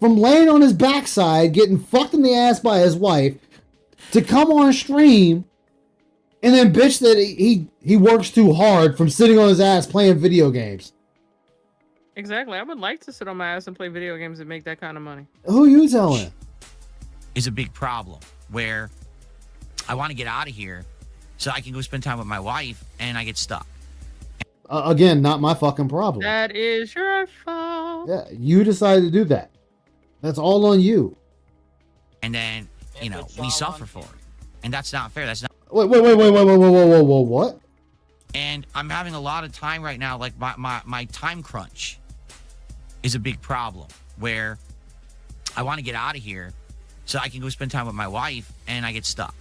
from laying on his backside, getting fucked in the ass by his wife, to come on stream and then bitch that he works too hard from sitting on his ass playing video games. Exactly. I would like to sit on my ass and play video games and make that kind of money. Who you telling? Is a big problem where I want to get out of here so I can go spend time with my wife and I get stuck. Again, not my fucking problem. That is your fault. Yeah, you decided to do that. That's all on you. And then, you know, we suffer for it. And that's not fair. That's not. Wait, what? And I'm having a lot of time right now. Like my time crunch is a big problem where I want to get out of here so I can go spend time with my wife and I get stuck.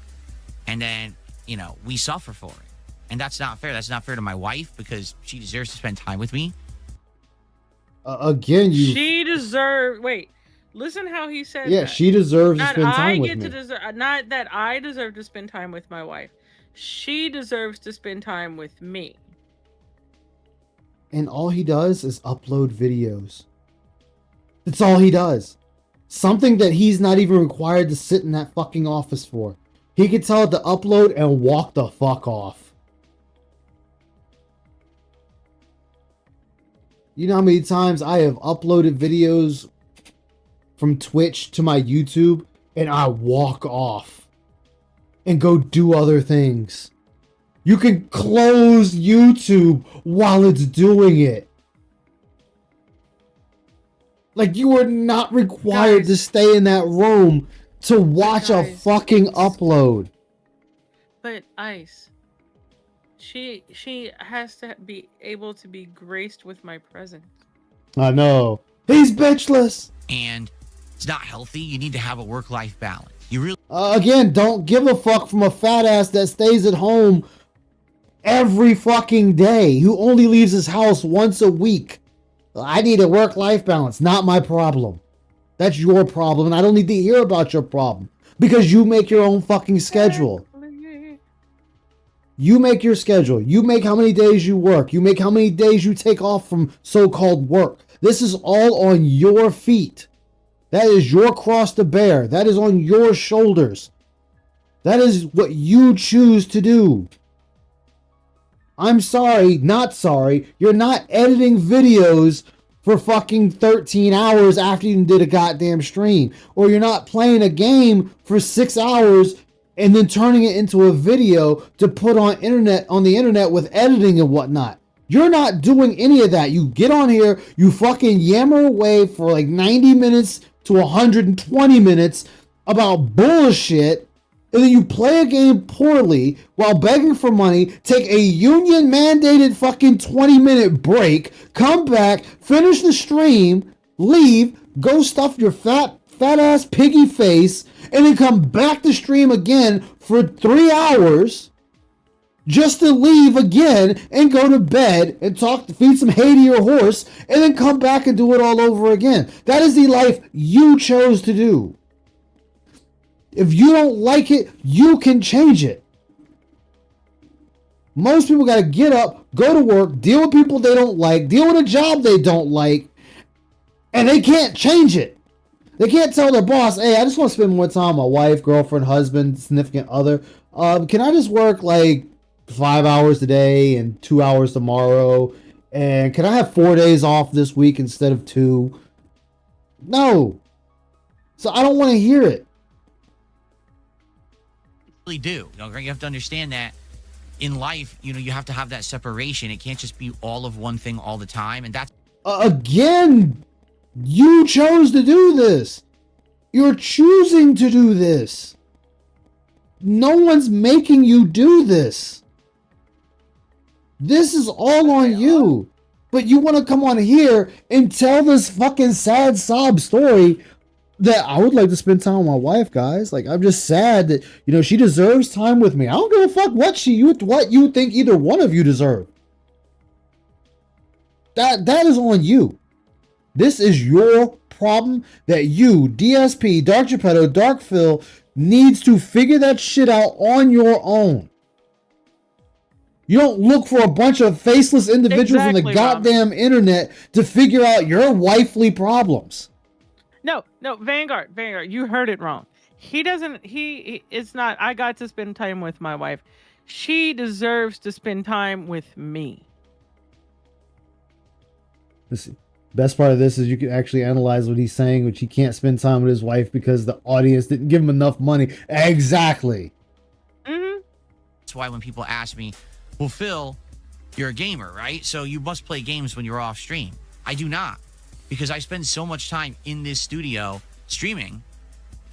And then, you know, we suffer for it. And that's not fair. That's not fair to my wife because she deserves to spend time with me. Again, you. She deserves. Wait, listen how he said. Yeah, that. she deserves to Not spend I time with get me. to deserve. Not that I deserve to spend time with my wife. She deserves to spend time with me. And all he does is upload videos. That's all he does. Something that he's not even required to sit in that fucking office for. He could tell it to upload and walk the fuck off. You know how many times I have uploaded videos from Twitch to my YouTube and I walk off and go do other things. You can close YouTube while it's doing it. Like, you are not required to stay in that room to watch a fucking upload. But Ice, she has to be able to be graced with my presence. I know. He's bitchless. And it's not healthy. You need to have a work-life balance. You really Again, don't give a fuck from a fat ass that stays at home every fucking day, who only leaves his house once a week. I need a work-life balance. Not my problem. That's your problem, and I don't need to hear about your problem because you make your own fucking schedule. You make your schedule. You make how many days you work. You make how many days you take off from so-called work. This is all on your feet. That is your cross to bear. That is on your shoulders. That is what you choose to do. I'm sorry, not sorry. You're not editing videos for fucking 13 hours after you did a goddamn stream. Or you're not playing a game for 6 hours and then turning it into a video to put on the internet with editing and whatnot. You're not doing any of that. You get on here, you fucking yammer away for like 90 minutes to 120 minutes about bullshit, and then you play a game poorly while begging for money, take a union mandated fucking 20-minute break, come back, finish the stream, leave, go stuff your fat ass piggy face, and then come back to stream again for 3 hours just to leave again and go to bed and feed some hay to your horse, and then come back and do it all over again. That is the life you chose to do. If you don't like it, you can change it. Most people got to get up, go to work, deal with people they don't like, deal with a job they don't like, and they can't change it. They can't tell their boss, hey, I just want to spend more time with my wife, girlfriend, husband, significant other. Can I just work like 5 hours today and 2 hours tomorrow? And can I have 4 days off this week instead of 2? No. So I don't want to hear it. really do. You have to understand that in life, you have to have that separation. It can't just be all of one thing all the time. And that's again, you chose to do this. You're choosing to do this. No one's making you do this. This is all on you. But you want to come on here and tell this fucking sad sob story that I would like to spend time with my wife, guys. Like, I'm just sad that, you know, she deserves time with me. I don't give a fuck what you think either one of you deserve. That is on you. This is your problem that you, DSP, Dark Geppetto, Dark Phil, needs to figure that shit out on your own. You don't look for a bunch of faceless individuals on the goddamn internet to figure out your wifely problems. No, Vanguard, you heard it wrong. It's not, I got to spend time with my wife. She deserves to spend time with me. Listen, best part of this is you can actually analyze what he's saying, which he can't spend time with his wife because the audience didn't give him enough money. Exactly. Mm-hmm. That's why when people ask me, well, Phil, you're a gamer, right? So you must play games when you're off stream. I do not, because I spend so much time in this studio streaming.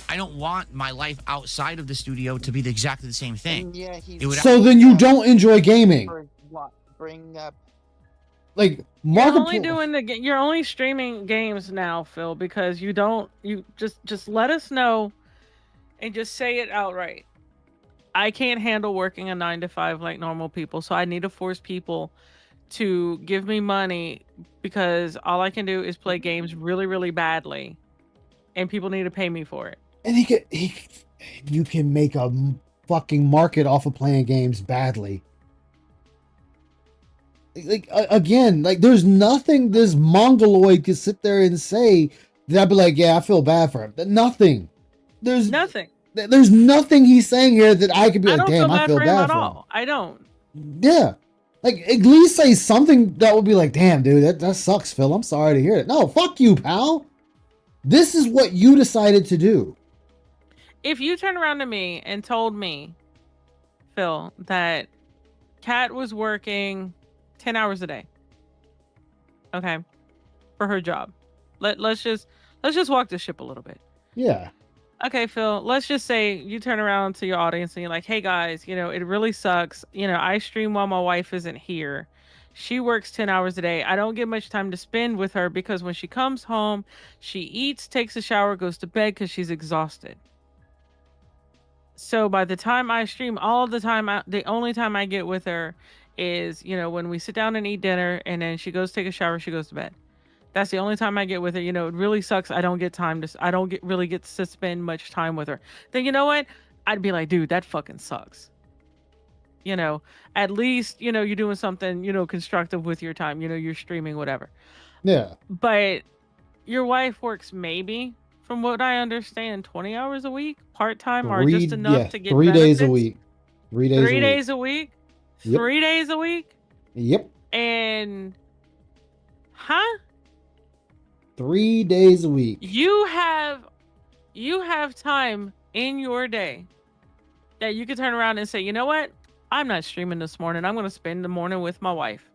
I don't want my life outside of the studio to be exactly the same thing. Yeah, so then you don't enjoy gaming. Bring up. Like, you're only streaming games now, Phil, because you just let us know and just say it outright. I can't handle working a 9 to 5 like normal people, so I need to force people to give me money because all I can do is play games really, really badly, and people need to pay me for it. And you can make a fucking market off of playing games badly. Like, again, like, there's nothing this mongoloid could sit there and say that I'd be like, yeah, I feel bad for him. Nothing. There's nothing he's saying here that I could be like, damn, I feel bad for him. I don't. Yeah. Like, at least say something that would be like, damn, dude, that sucks, Phil. I'm sorry to hear it. No, fuck you, pal. This is what you decided to do. If you turned around to me and told me, Phil, that Kat was working 10 hours a day, okay, for her job. Let's just walk the ship a little bit. Yeah. Okay, Phil, let's just say you turn around to your audience and you're like, hey guys, you know, it really sucks. You know, I stream while my wife isn't here. She works 10 hours a day. I don't get much time to spend with her because when she comes home, she eats, takes a shower, goes to bed because she's exhausted. So by the time I stream, all the time, the only time I get with her is, you know, when we sit down and eat dinner and then she goes take a shower, she goes to bed. That's the only time I get with her. You know, it really sucks. I don't get really get to spend much time with her. Then you know what? I'd be like, dude, that fucking sucks. You know, at least, you know, you're doing something, you know, constructive with your time. You know, you're streaming, whatever. Yeah. But your wife works maybe, from what I understand, 20 hours a week, part-time, or just enough to get 3 benefits. days a week. 3 days 3 days a week? Yep. 3 days a week? Yep. And, 3 days a week. You have time in your day that you could turn around and say, you know what? I'm not streaming this morning. I'm going to spend the morning with my wife.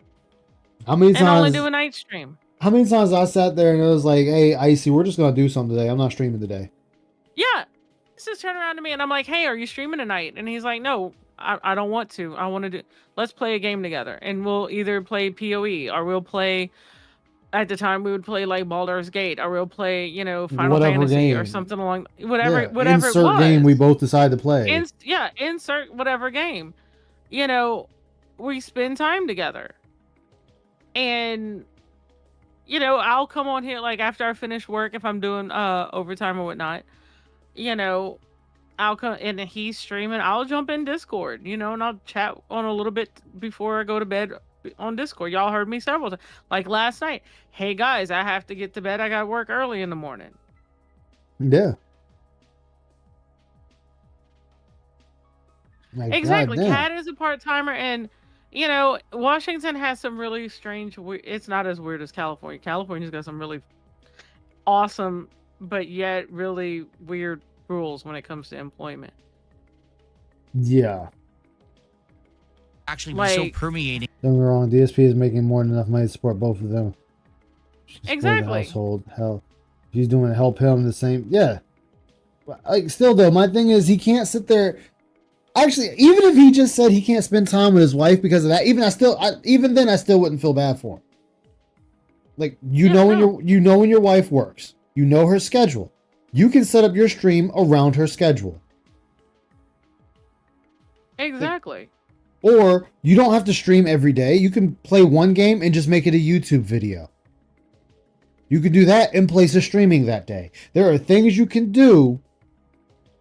How many times? And only do a night stream. How many times I sat there and it was like, hey, Icy, we're just going to do something today. I'm not streaming today. Yeah. He just turned around to me and I'm like, hey, are you streaming tonight? And he's like, no, I don't want to. I want to let's play a game together. And we'll either play PoE or we'll play, at the time we would play like Baldur's Gate, or we'll play, you know, Final Fantasy or something along, whatever it was. Insert game we both decide to play. Insert whatever game. You know, we spend time together. And, you know, I'll come on here, like, after I finish work, if I'm doing overtime or whatnot, you know, I'll come, and he's streaming, I'll jump in Discord, you know, and I'll chat on a little bit before I go to bed on Discord. Y'all heard me several times. Like last night, hey guys, I have to get to bed. I got work early in the morning. Yeah. Like, exactly. Kat is a part-timer, and you know, Washington has some really strange, it's not as weird as California. California's got some really awesome but yet really weird rules when it comes to employment. Yeah. Actually, like, so permeating. Don't get me wrong, DSP is making more than enough money to support both of them. Exactly. The household. Hell, she's doing to help him the same. Yeah. Like, still though, my thing is he can't sit there. Actually, even if he just said he can't spend time with his wife because of that, even then I still wouldn't feel bad for him. Like, you know when your wife works, you know her schedule, You can set up your stream around her schedule. Exactly. Or you don't have to stream every day. You can play one game and just make it a YouTube video. You can do that in place of streaming that day. There are things you can do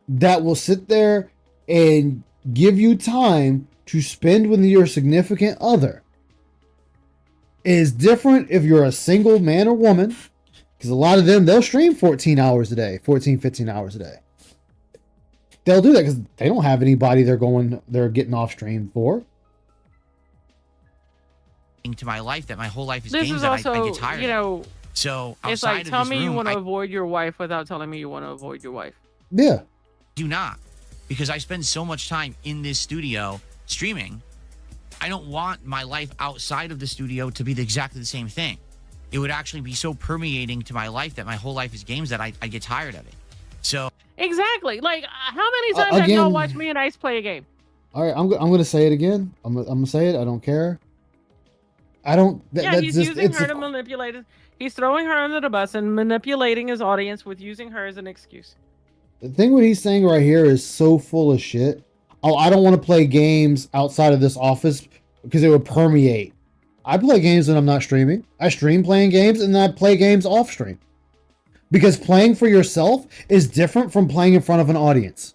that will sit there and give you time to spend with your significant other. It is different if you're a single man or woman, because a lot of them, they'll stream 14 hours a day, 14, 15 hours a day. They'll do that because they don't have anybody they're getting off stream for. To my life that my whole life is This games is that also, I get tired of. So it's outside like, of tell this me you room, want to I avoid your wife without telling me you want to avoid your wife. Yeah. do not, because I spend so much time in this studio streaming. I don't want my life outside of the studio to be exactly the same thing. It would actually be so permeating to my life that my whole life is games that I get tired of it. So exactly. Like, how many times have y'all watched me and Ice play a game? All right, I'm going to say it again. I'm going to say it. I don't care. I don't. He's using her to manipulate it. He's throwing her under the bus and manipulating his audience with using her as an excuse. The thing what he's saying right here is so full of shit. Oh, I don't want to play games outside of this office because it would permeate. I play games when I'm not streaming. I stream playing games and then I play games off stream. Because playing for yourself is different from playing in front of an audience.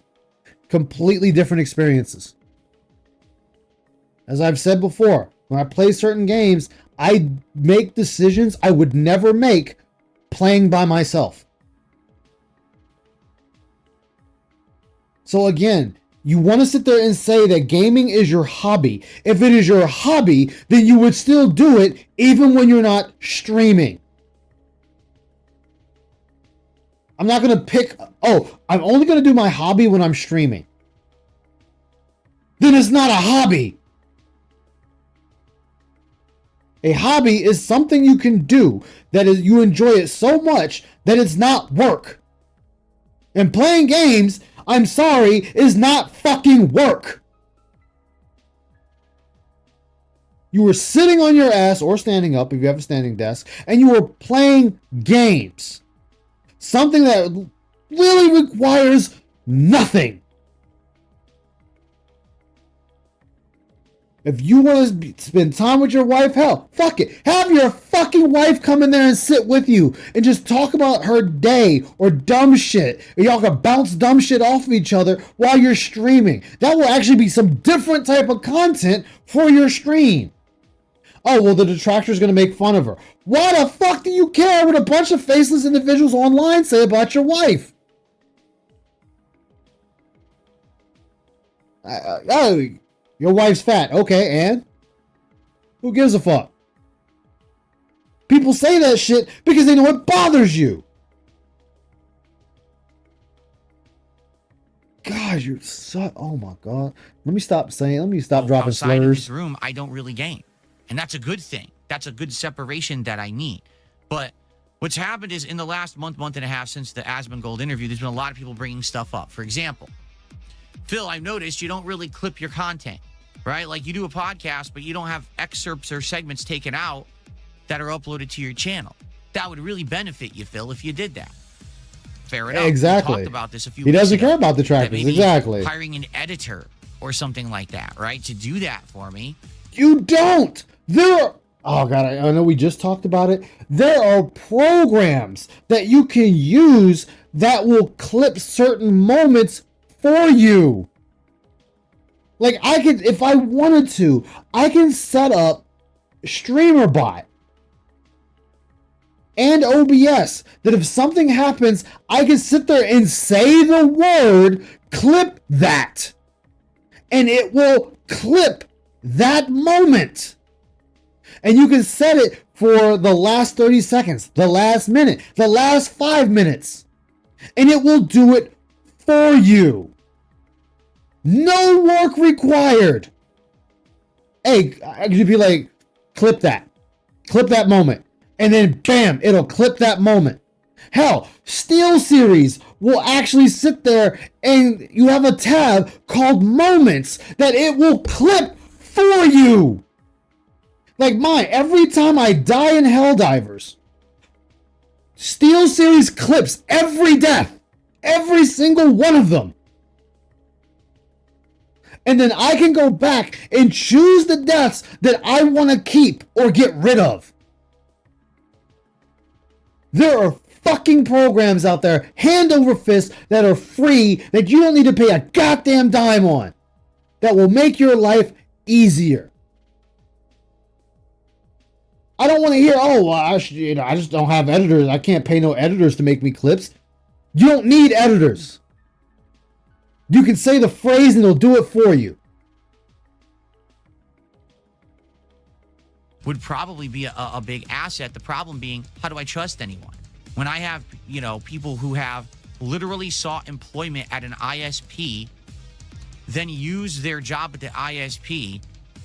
Completely different experiences. As I've said before, when I play certain games, I make decisions I would never make playing by myself. So again, you want to sit there and say that gaming is your hobby. If it is your hobby, then you would still do it even when you're not streaming. I'm not going to pick, I'm only going to do my hobby when I'm streaming. Then it's not a hobby. A hobby is something you can do that is you enjoy it so much that it's not work. And playing games, I'm sorry, is not fucking work. You were sitting on your ass or standing up if you have a standing desk, and you were playing games. Something that really requires nothing. If you want to spend time with your wife, hell, fuck it. Have your fucking wife come in there and sit with you and just talk about her day or dumb shit. And y'all can bounce dumb shit off of each other while you're streaming. That will actually be some different type of content for your stream. Oh, well, the detractor's going to make fun of her. Why the fuck do you care what a bunch of faceless individuals online say about your wife? Your wife's fat. Okay, and? Who gives a fuck? People say that shit because they know it bothers you. God, you're so... Oh, my God. Let me stop dropping outside slurs. of this room, I don't really game. And that's a good thing. That's a good separation that I need. But what's happened is in the last month and a half since the Asmongold interview, there's been a lot of people bringing stuff up. For example, Phil, I've noticed you don't really clip your content, right? Like you do a podcast, but you don't have excerpts or segments taken out that are uploaded to your channel. That would really benefit you, Phil, if you did that. Fair enough. Exactly. We talked about this a few He weeks doesn't ago, care about the that trackers. maybe Exactly. hiring an editor or something like that, right? To do that for me. You don't. Oh God, I know we just talked about it. There are programs that you can use that will clip certain moments for you. Like I could, if I wanted to, I can set up StreamerBot and OBS that if something happens, I can sit there and say the word, clip that. And it will clip that moment. And you can set it for the last 30 seconds, the last minute, the last 5 minutes. And it will do it for you. No work required. Hey, I could be like, clip that moment. And then bam, it'll clip that moment. Hell, SteelSeries will actually sit there and you have a tab called Moments that it will clip for you. Like mine, every time I die in Helldivers, SteelSeries clips every death. Every single one of them. And then I can go back and choose the deaths that I want to keep or get rid of. There are fucking programs out there, hand over fist, that are free, that you don't need to pay a goddamn dime on, that will make your life easier. I don't want to hear, oh, well, I just don't have editors. I can't pay no editors to make me clips. You don't need editors. You can say the phrase and they'll do it for you. Would probably be a big asset. The problem being, how do I trust anyone? When I have, people who have literally sought employment at an ISP, then use their job at the ISP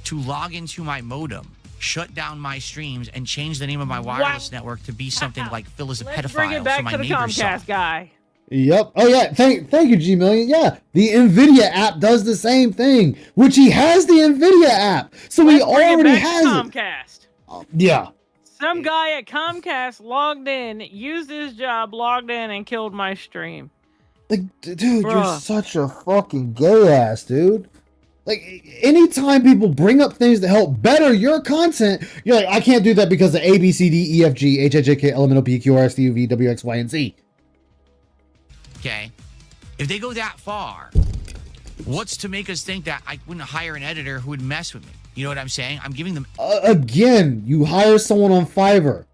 to log into my modem, shut down my streams, and change the name of my wireless network to be something like Phil is a Let's pedophile. bring it back so my to the neighbors saw. Comcast guy. Yep. Oh yeah. Thank you, G Million. Yeah, the Nvidia app does the same thing, which he has the Nvidia app, so he already has it. Comcast. Yeah. Some guy at Comcast logged in, used his job, logged in, and killed my stream. Like, dude, you're Bruh. such a fucking gay ass, dude. Like, anytime people bring up things to help better your content, you're like, I can't do that because of A, B, C, D, E, F, G, H, I, J, K, L, M, N, O, P, Q, R, S, T, U, V, W, X, Y, and Z. Okay. If they go that far, what's to make us think that I wouldn't hire an editor who would mess with me? You know what I'm saying? I'm giving them... Again, you hire someone on Fiverr,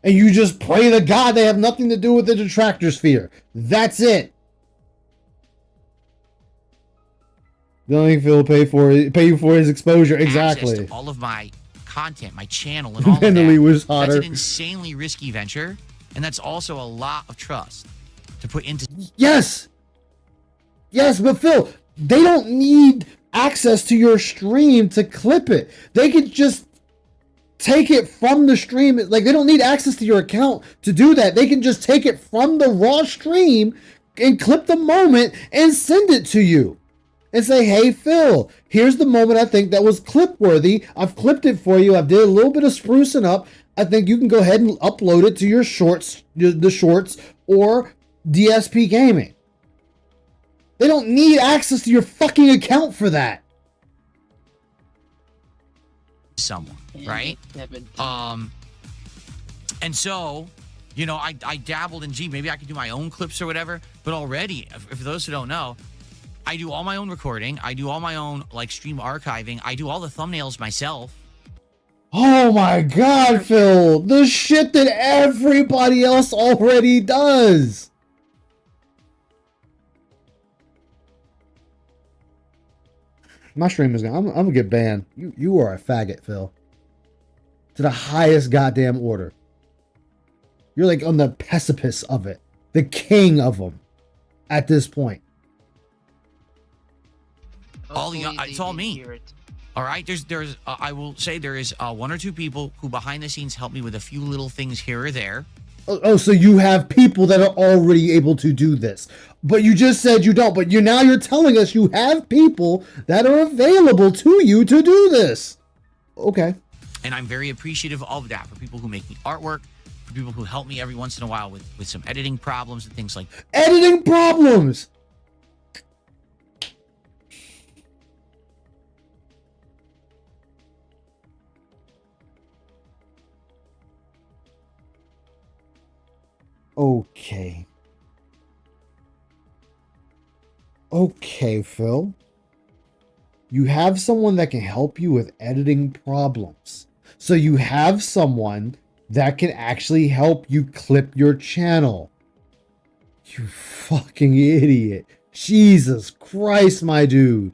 and you just pray to God they have nothing to do with the detractor sphere. That's it. The only thing Phil pay you for his exposure. Exactly. Access to all of my content, my channel, and all of Mentally that. was hotter. That's an insanely risky venture, and that's also a lot of trust to put into... Yes, but Phil, they don't need access to your stream to clip it. They could just take it from the stream. Like, they don't need access to your account to do that. They can just take it from the raw stream and clip the moment and send it to you and say, hey, Phil, here's the moment I think that was clip worthy. I've clipped it for you. I've did a little bit of sprucing up. I think you can go ahead and upload it to your shorts, the shorts, or DSP Gaming. They don't need access to your fucking account for that. someone, right? And so, you know, I dabbled in, gee, maybe I could do my own clips or whatever. But already, for those who don't know, I do all my own recording. I do all my own, like, stream archiving. I do all the thumbnails myself. Oh my God, Phil. The shit that everybody else already does. My stream is gonna, I'm gonna get banned. You are a faggot, Phil. To the highest goddamn order. You're like on the precipice of it. The king of them. At this point. It's all me. All right, there's I will say there is one or two people who behind the scenes help me with a few little things here or there. Oh, so you have people that are already able to do this, but you just said you don't. But you're telling us you have people that are available to you to do this. Okay. And I'm very appreciative of that for people who make me artwork, for people who help me every once in a while with some editing problems and things like that. Editing problems. Okay. Okay, Phil. You have someone that can help you with editing problems. So you have someone that can actually help you clip your channel. You fucking idiot. Jesus Christ, my dude.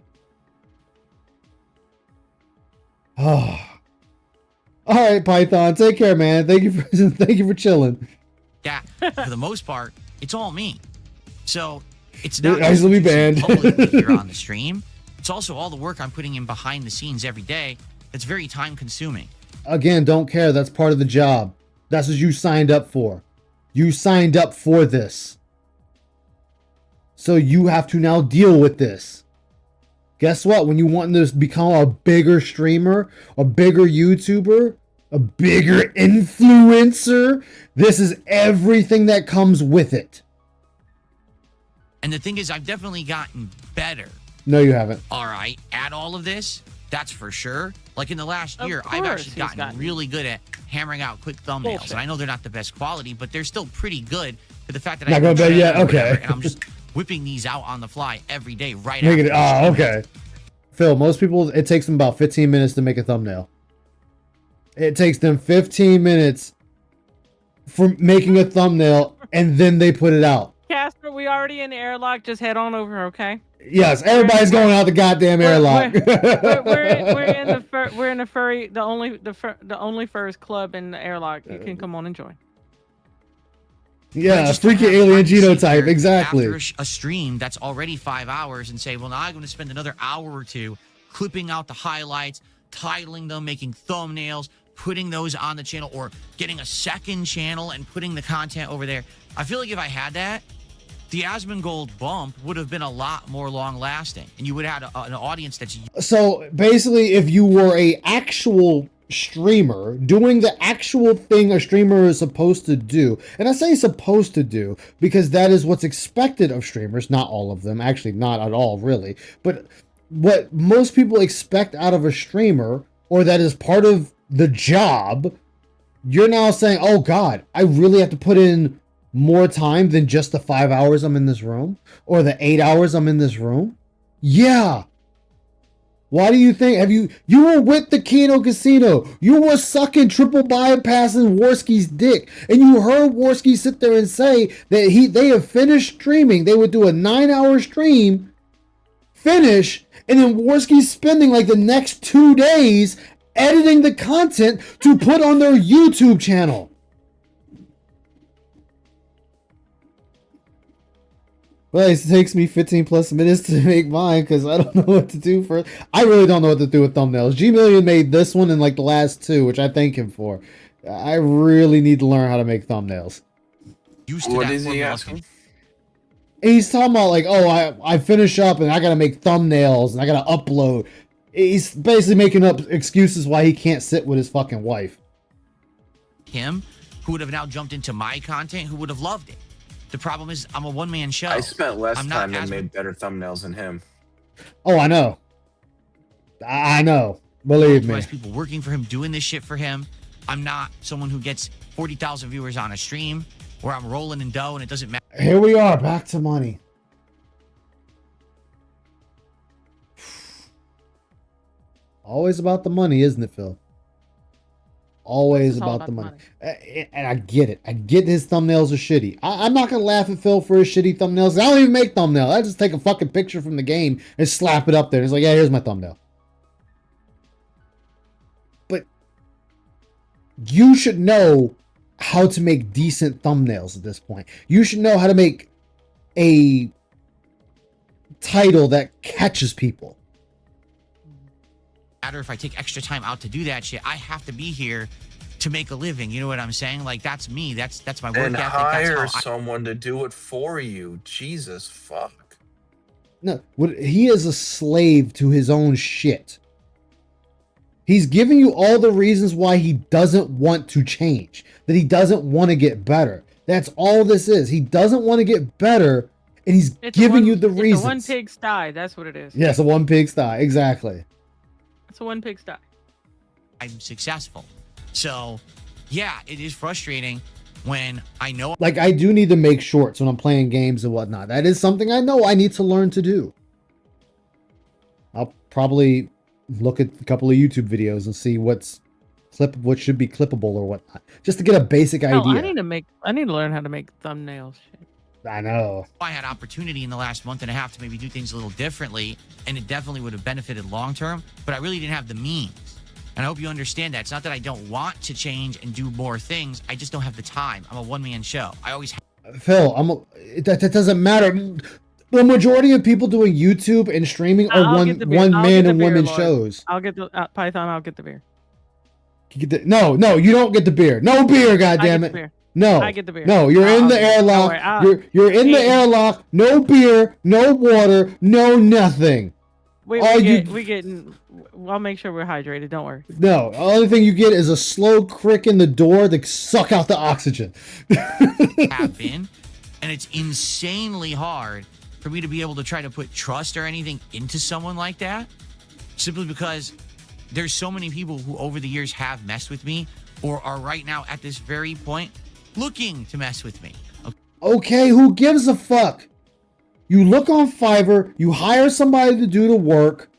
Oh. All right, Python. Take care, man. Thank you for chilling. Yeah, for the most part, it's all me. So it's not Nice to be banned. publicly here on the stream. It's also all the work I'm putting in behind the scenes every day. That's very time consuming. Again, don't care. That's part of the job. That's what you signed up for. You signed up for this. So you have to now deal with this. Guess what? When you want to become a bigger streamer, a bigger YouTuber, a bigger influencer, this is everything that comes with it. And the thing is, I've definitely gotten better. No, you haven't. All right, at all of this, that's for sure. Like in the last Of year, I've course actually he's gotten gotten- really good at hammering out quick thumbnails. Bullshit. And I know they're not the best quality, but they're still pretty good for the fact that Not I going haven't bad yet? trained or whatever, Okay. And I'm just whipping these out on the fly every day, right Make it. after the stream. Okay. Phil, most people, it takes them about 15 minutes to make a thumbnail. It takes them 15 minutes for making a thumbnail, and then they put it out. Casper, we already in the airlock. Just head on over, okay? Yes, everybody's going out the goddamn airlock. We're in the furry, the only furs club in the airlock. You can come on and join. But I Yeah, just don't freaky have alien time to sit genotype, there exactly. After a stream that's already 5 hours and say, well, now I'm going to spend another hour or two clipping out the highlights, titling them, making thumbnails, putting those on the channel, or getting a second channel and putting the content over there. I feel like if I had that, the Asmongold bump would have been a lot more long lasting, and you would have had an audience that's So basically, if you were a actual streamer doing the actual thing a streamer is supposed to do, and I say supposed to do because that is what's expected of streamers, not all of them, actually not at all really, but what most people expect out of a streamer, or that is part of the job, you're now saying, oh God, I really have to put in more time than just the 5 hours I'm in this room or the 8 hours I'm in this room. Yeah. Why do you think? You were with the Keno Casino. You were sucking triple bypassing Warski's dick, and you heard Warski sit there and say that they have finished streaming. They would do a 9-hour stream, finish, and then Warski's spending like the next 2 days editing the content to put on their YouTube channel. Well, it takes me 15 plus minutes to make mine because I don't know what to do for. I really don't know what to do with thumbnails. G Million made this one and like the last two, which I thank him for. I really need to learn how to make thumbnails. used to What that is he formula. asking? He's talking about like, oh, I finish up and I gotta make thumbnails and I gotta upload. He's basically making up excuses why he can't sit with his fucking wife. Him, who would have now jumped into my content, who would have loved it. The problem is I'm a one-man show. I spent less I'm not time and as- made better thumbnails than him. Oh, I know. I know. Believe me. There's people working for him, doing this shit for him. I'm not someone who gets 40,000 viewers on a stream where I'm rolling in dough and it doesn't matter. Here we are, back to money. Always about the money, isn't it, Phil? Always It's all about the money. And I get it. I get his thumbnails are shitty. I'm not going to laugh at Phil for his shitty thumbnails. I don't even make thumbnails. I just take a fucking picture from the game and slap it up there. It's like, yeah, here's my thumbnail. But you should know how to make decent thumbnails at this point. You should know how to make a title that catches people. If I take extra time out to do that shit, I have to be here to make a living. You know what I'm saying? Like, that's me. That's my work And ethic. hire That's how someone to do it for you. Jesus fuck. No, he is a slave to his own shit. He's giving you all the reasons why he doesn't want to change, that he doesn't want to get better. That's all this is. He doesn't want to get better, and he's giving you the reasons. It's a one pig sty. That's what it is. Yes, a one pig sty. Exactly. It's a one pig sty. I'm successful. So, yeah, it is frustrating when I know Like, I do need to make shorts when I'm playing games and whatnot. That is something I know I need to learn to do. I'll probably look at a couple of YouTube videos and see what should be clippable or whatnot, just to get a basic idea. Oh, I need to learn how to make thumbnails. Shit. I know. I had opportunity in the last month and a half to maybe do things a little differently, and it definitely would have benefited long term, but I really didn't have the means. And I hope you understand that. It's not that I don't want to change and do more things. I just don't have the time. I'm a one-man show. I always Phil, that doesn't matter. The majority of people doing YouTube and streaming are I'll one get the beer. man I'll get the and beer, women Lord. shows. I'll get the Python. I'll get the beer. No, you don't get the beer. No beer, I get goddammit. the beer. No, I get the beer. No, you're in I'll the get it. Don't airlock. worry, You're in the Hey. airlock. No beer, no water, no nothing. I'll make sure we're hydrated. Don't worry. No, the only thing you get is a slow crick in the door to suck out the oxygen. have been, and it's insanely hard for me to be able to try to put trust or anything into someone like that, simply because there's so many people who over the years have messed with me or are right now at this very point looking to mess with me. Okay, who gives a fuck? You look on Fiverr, you hire somebody to do the work,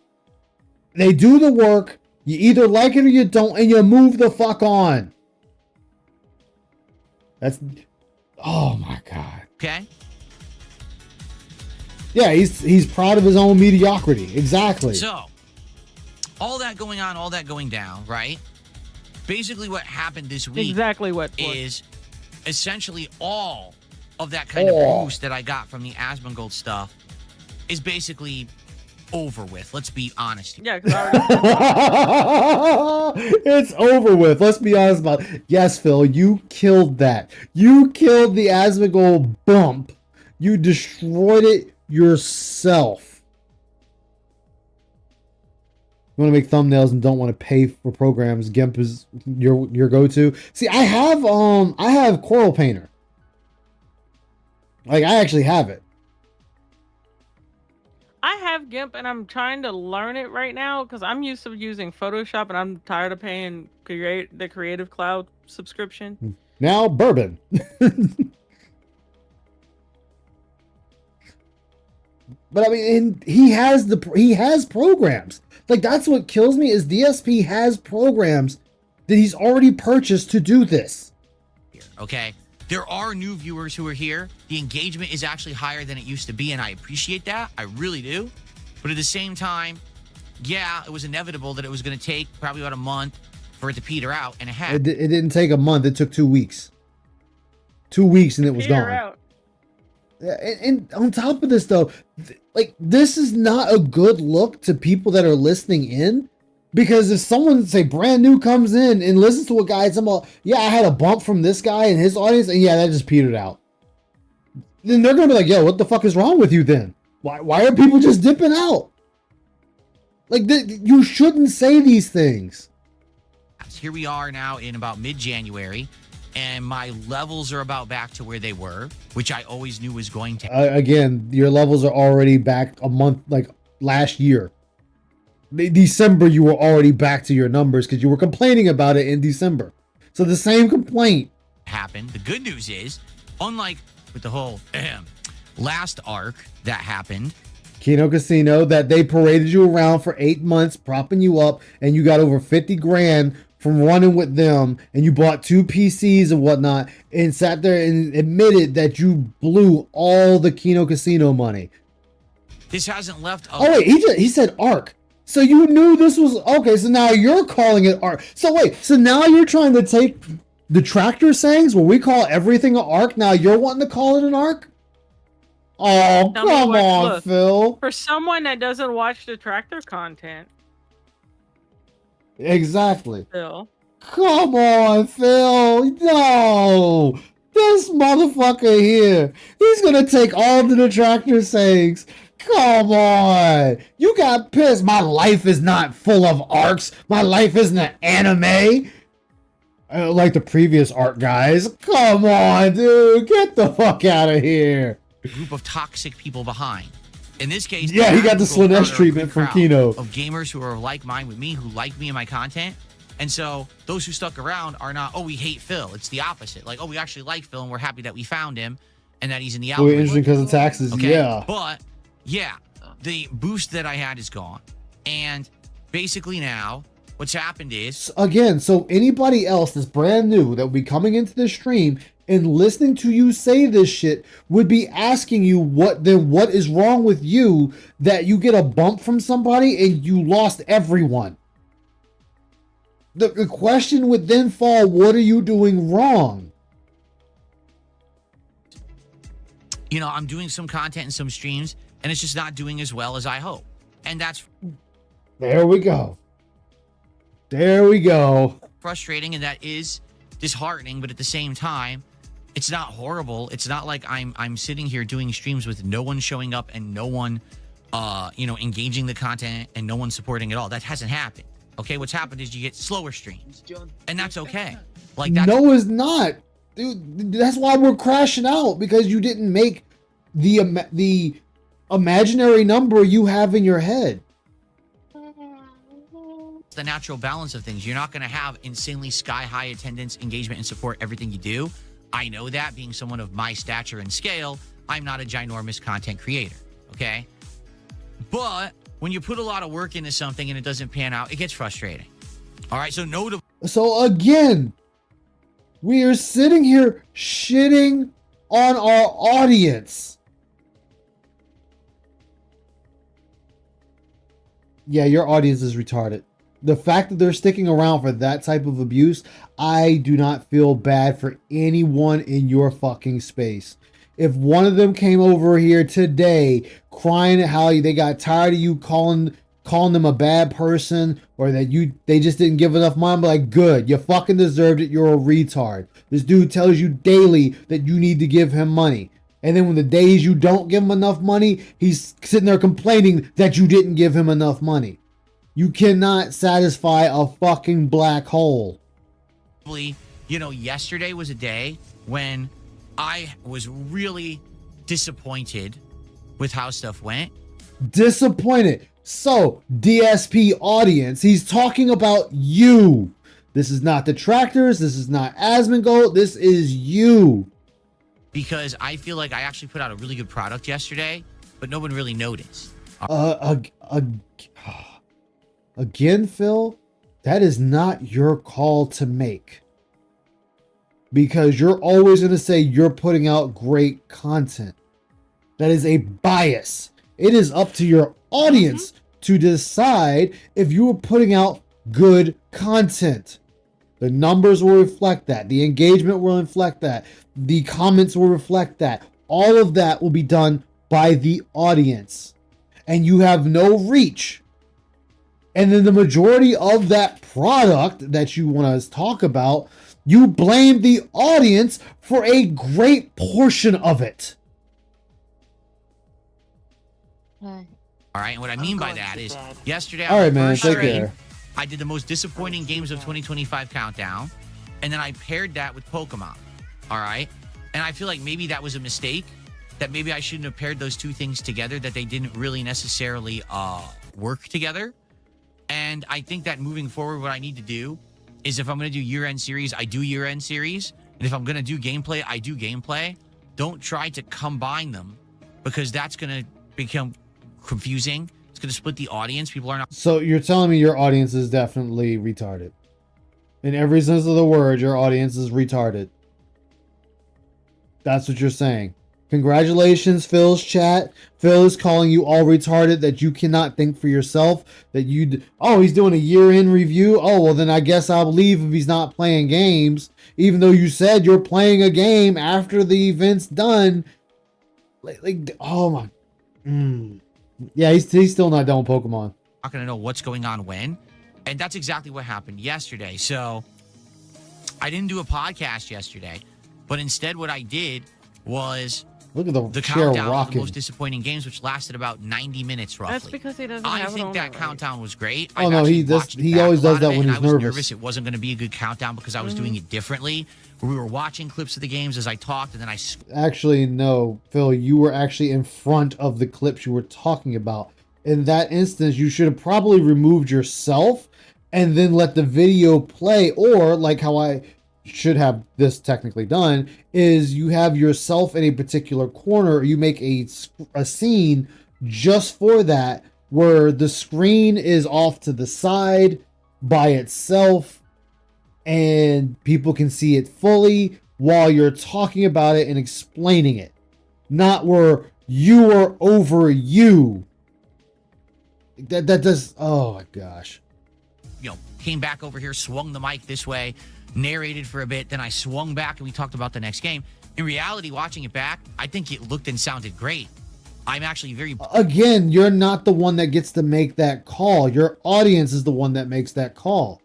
they do the work, you either like it or you don't, and you move the fuck on. That's, oh my God. Okay? Yeah, he's proud of his own mediocrity. Exactly. So, all that going on, all that going down, right? Basically what happened this week Exactly what is essentially all of that kind of boost that I got from the Asmongold stuff is basically over with. Let's be honest here. Yeah, because I already it's over with. Let's be honest about it. Yes, Phil, you killed that. You killed the Asmongold bump. You destroyed it yourself. You want to make thumbnails and don't want to pay for programs, GIMP is your go-to. See, I have Coral Painter. Like, I actually have it. I have GIMP and I'm trying to learn it right now because I'm used to using Photoshop and I'm tired of paying the Creative Cloud subscription. Now, bourbon. But I mean, and he has programs. Like, that's what kills me is DSP has programs that he's already purchased to do this. Okay? There are new viewers who are here. The engagement is actually higher than it used to be, and I appreciate that. I really do. But at the same time, yeah, it was inevitable that it was going to take probably about a month for it to peter out, and it had. It didn't take a month. It took 2 weeks. 2 weeks, and it was Peter gone. out. Yeah, and on top of this, though, like, this is not a good look to people that are listening in. Because if someone, say, brand new comes in and listens to a guy, it's about, yeah, I had a bump from this guy and his audience, and yeah, that just petered out. Then they're going to be like, yo, what the fuck is wrong with you then? Why are people just dipping out? Like, you shouldn't say these things. Here we are now in about mid-January, and my levels are about back to where they were, which I always knew was going to. Again, your levels are already back a month, like last year. December, you were already back to your numbers because you were complaining about it in December. So the same complaint happened. The good news is, unlike with the whole last arc that happened, Kino Casino, that they paraded you around for 8 months, propping you up, and you got over 50 grand from running with them, and you bought 2 PCs and whatnot, and sat there and admitted that you blew all the Kino Casino money. this hasn't left. Oh wait, he said ARC. So you knew this was okay. So now you're calling it ARC. So wait, so now you're trying to take the tractor sayings where we call everything an ARC. Now you're wanting to call it an ARC? Oh, Tell me come what- on, look, Phil. For someone that doesn't watch the tractor content, Exactly. Phil. Come on, Phil. No. This motherfucker here. He's going to take all the detractor sayings. Come on. You got pissed. My life is not full of arcs. My life isn't an anime. Like the previous art guys. Come on, dude. Get the fuck out of here. Group of toxic people behind. In this case, Yeah, he got the Asmongold Slanesh are a treatment good from crowd Kino. of gamers who are like mine with me, who like me and my content. And so those who stuck around are not, oh, we hate Phil. It's the opposite. Like, oh, we actually like Phil and we're happy that we found him and that he's in the Well, algorithm. interesting because of taxes. Okay. Yeah. But yeah, the boost that I had is gone. And basically now what's happened is Again, so anybody else that's brand new that would be coming into the stream and listening to you say this shit would be asking you what is wrong with you that you get a bump from somebody and you lost everyone. The question would then fall, what are you doing wrong? you know, I'm doing some content and some streams and it's just not doing as well as I hope. And that's There we go. There we go. frustrating and that is disheartening, but at the same time, it's not horrible. It's not like I'm sitting here doing streams with no one showing up and no one engaging the content and no one supporting at all. That hasn't happened. Okay, what's happened is you get slower streams. And that's okay. Like that's No, it's not. Dude, that's why we're crashing out, because you didn't make the imaginary number you have in your head. The natural balance of things. You're not going to have insanely sky-high attendance, engagement, and support everything you do. I know that, being someone of my stature and scale, I'm not a ginormous content creator, okay? But when you put a lot of work into something and it doesn't pan out, it gets frustrating. All right, So again, we are sitting here shitting on our audience. Yeah, your audience is retarded. The fact that they're sticking around for that type of abuse, I do not feel bad for anyone in your fucking space. If one of them came over here today crying at how they got tired of you calling them a bad person, or that they just didn't give enough money, I'm like, good, you fucking deserved it, you're a retard. This dude tells you daily that you need to give him money. And then when the days you don't give him enough money, he's sitting there complaining that you didn't give him enough money. You cannot satisfy a fucking black hole. Yesterday was a day when I was really disappointed with how stuff went. Disappointed. So, DSP audience, he's talking about you. This is not Detractors. This is not Asmongold. This is you. Because I feel like I actually put out a really good product yesterday, but no one really noticed. Again, Phil, that is not your call to make. Because you're always going to say you're putting out great content. That is a bias. It is up to your audience to decide if you are putting out good content. The numbers will reflect that. The engagement will reflect that. The comments will reflect that. All of that will be done by the audience. And you have no reach. And then the majority of that product that you want to talk about, you blame the audience for a great portion of it. All right, and what I mean by that is yesterday, all right, man, take care. I did the most disappointing games of 2025 countdown, and then I paired that with Pokemon. All right, and I feel like maybe that was a mistake. That maybe I shouldn't have paired those two things together. That they didn't really necessarily work together. And I think that moving forward, what I need to do is if I'm going to do year-end series, I do year-end series. And if I'm going to do gameplay, I do gameplay. Don't try to combine them because that's going to become confusing. It's going to split the audience. People are not. So you're telling me your audience is definitely retarded. In every sense of the word, your audience is retarded. That's what you're saying. Congratulations, Phil's chat. Phil is calling you all retarded, that you cannot think for yourself, that he's doing a year-end review. Oh, well, then I guess I'll leave if he's not playing games, even though you said you're playing a game after the event's done. Oh my. Yeah, he's still not done with Pokemon. Not going to know what's going on when. And that's exactly what happened yesterday. So I didn't do a podcast yesterday, but instead what I did was look at the countdown rocking. of the most disappointing games, which lasted about 90 minutes roughly. That's because he doesn't I have it think on that it, countdown was great. Oh, no, he always does that when he's I was nervous. nervous. It wasn't going to be a good countdown because I was doing it differently. We were watching clips of the games as I talked, and then I... Actually, no, Phil, you were actually in front of the clips you were talking about. In that instance, you should have probably removed yourself and then let the video play, or like how I should have this technically done, is you have yourself in a particular corner, you make a scene just for that, where the screen is off to the side by itself, and people can see it fully while you're talking about it and explaining it. Not where you are over you. That does, oh my gosh. Came back over here, swung the mic this way, narrated for a bit, then I swung back and we talked about the next game. In reality, watching it back, I think it looked and sounded great. I'm actually very... Again, you're not the one that gets to make that call. Your audience is the one that makes that call.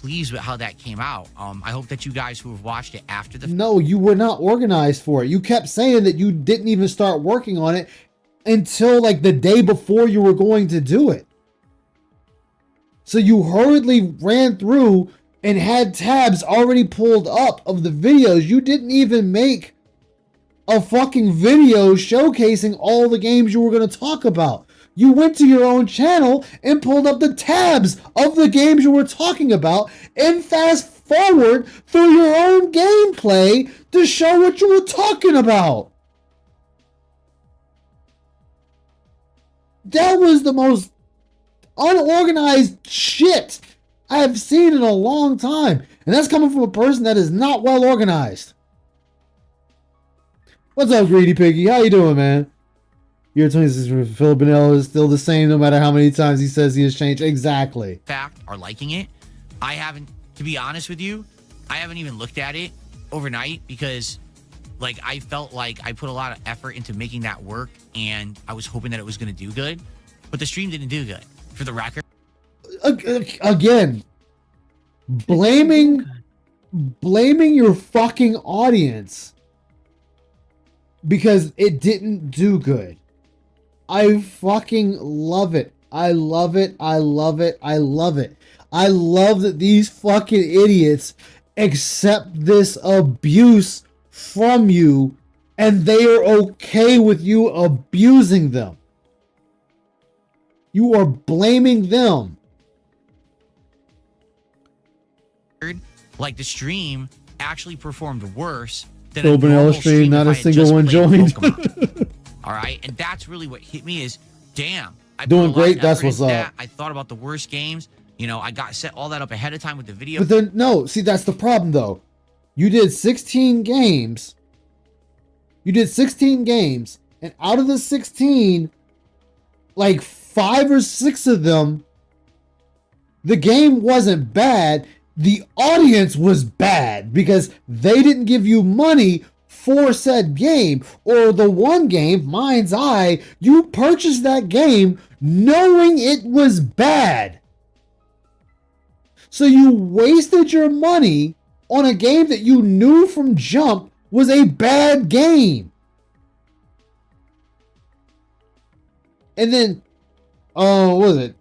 pleased with how that came out. I hope that you guys who have watched it after the... No, you were not organized for it. You kept saying that you didn't even start working on it until like the day before you were going to do it. So you hurriedly ran through and had tabs already pulled up of the videos. You didn't even make a fucking video showcasing all the games you were going to talk about. You went to your own channel and pulled up the tabs of the games you were talking about and fast forward through your own gameplay to show what you were talking about. That was the most unorganized shit I have seen in a long time. And that's coming from a person that is not well organized. What's up, Greedy Piggy? How you doing, man? Year 26 for Phil Bonello is still the same no matter how many times he says he has changed. Exactly. Fact, are liking it. I haven't, to be honest with you, I haven't even looked at it overnight because like I felt like I put a lot of effort into making that work and I was hoping that it was going to do good, but the stream didn't do good, for the record. Again, blaming your fucking audience because it didn't do good. I fucking love it. I love it. I love it. I love it. I love that these fucking idiots accept this abuse from you and they are okay with you abusing them. You are blaming them. Like the stream actually performed worse than Phil a normal Bonello stream, not if a I had single just one played joined. Pokemon. All right, and that's really what hit me is, damn, I put Doing a lot great, of that's effort what's into up. that. I thought about the worst games. You know, I got set all that up ahead of time with the video. But then, no, see, that's the problem, though. You did 16 games. You did 16 games, and out of the 16, like 5 or 6 of them, the game wasn't bad. The audience was bad because they didn't give you money for said game. Or the one game, Mind's Eye, you purchased that game knowing it was bad. So you wasted your money on a game that you knew from jump was a bad game. And then, what was it?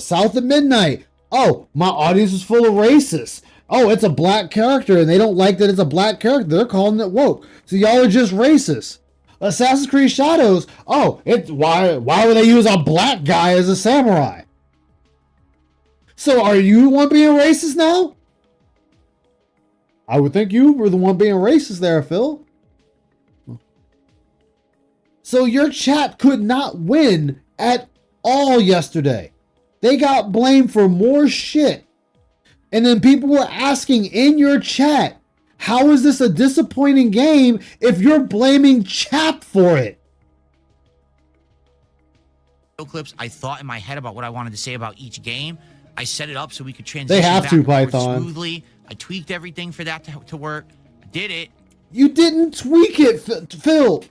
South of Midnight. Oh, my audience is full of racists. Oh, it's a black character, and they don't like that it's a black character. They're calling it woke. So y'all are just racist. Assassin's Creed Shadows. Oh, why would they use a black guy as a samurai? So are you the one being racist now? I would think you were the one being racist there, Phil. So your chat could not win at all yesterday. They got blamed for more shit. And then people were asking in your chat, how is this a disappointing game if you're blaming chat for it? Clips, I thought in my head about what I wanted to say about each game. I set it up so we could transition They have back to, and forth Python. smoothly. I tweaked everything for that to work. I did it. You didn't tweak it, Phil.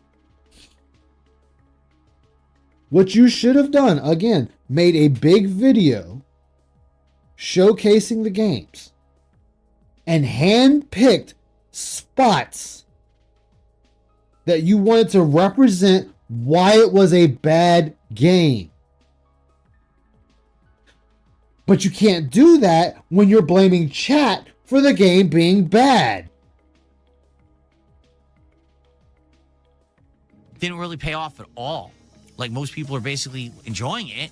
What you should have done, again, made a big video showcasing the games and hand-picked spots that you wanted to represent why it was a bad game. But you can't do that when you're blaming chat for the game being bad. Didn't really pay off at all. Like most people are basically enjoying it,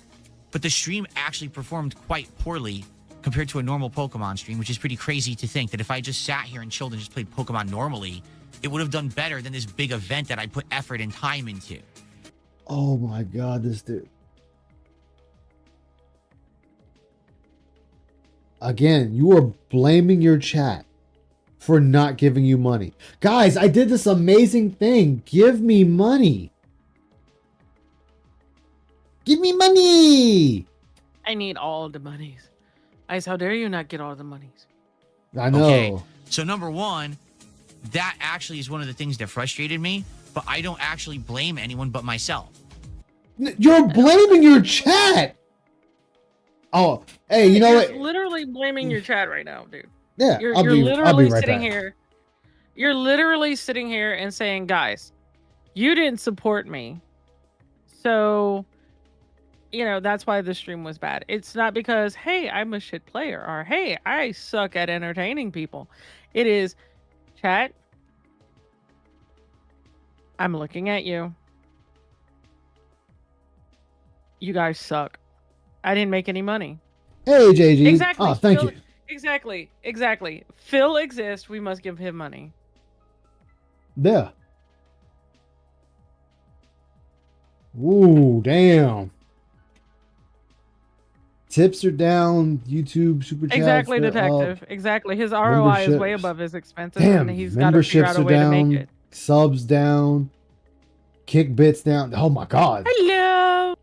but the stream actually performed quite poorly compared to a normal Pokemon stream, which is pretty crazy to think that if I just sat here and chilled and just played Pokemon normally, it would have done better than this big event that I put effort and time into. Oh my God, this dude. Again, you are blaming your chat for not giving you money. Guys, I did this amazing thing. Give me money. Give me money. I need all the monies. Ice, how dare you not get all the monies? I know. Okay, so number one, that actually is one of the things that frustrated me, but I don't actually blame anyone but myself. You're blaming your chat. Oh, hey, you know You're what? literally blaming your chat right now, dude. Yeah, You're I'll be literally right sitting back. here. You're literally sitting here and saying, guys, you didn't support me. So, that's why the stream was bad. It's not because, hey, I'm a shit player or, hey, I suck at entertaining people. It is, chat, I'm looking at you. You guys suck. I didn't make any money. Hey, JG. Exactly. Oh, thank Phil, you. Exactly. Phil exists. We must give him money. Yeah. Ooh, damn. Tips are down. YouTube super chats. Exactly, they're detective. up. Exactly. His ROI is way Memberships. above his expenses, Damn, and he's got to figure memberships out a are way to make down. it. Subs down. Kick bits down. Oh my god. Hello.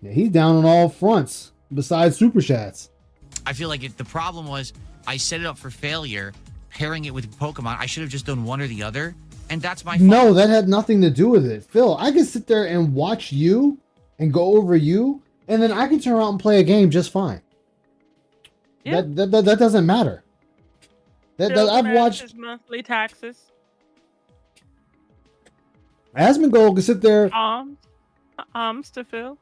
Yeah, he's down on all fronts besides super chats. I feel like if the problem was I set it up for failure, pairing it with Pokemon, I should have just done one or the other, and that's my fault. No, that had nothing to do with it. Phil, I can sit there and watch you and go over you, and then I can turn around and play a game just fine. Yeah. That doesn't matter. I've watched his monthly taxes. Asmongold can sit there. To Phil.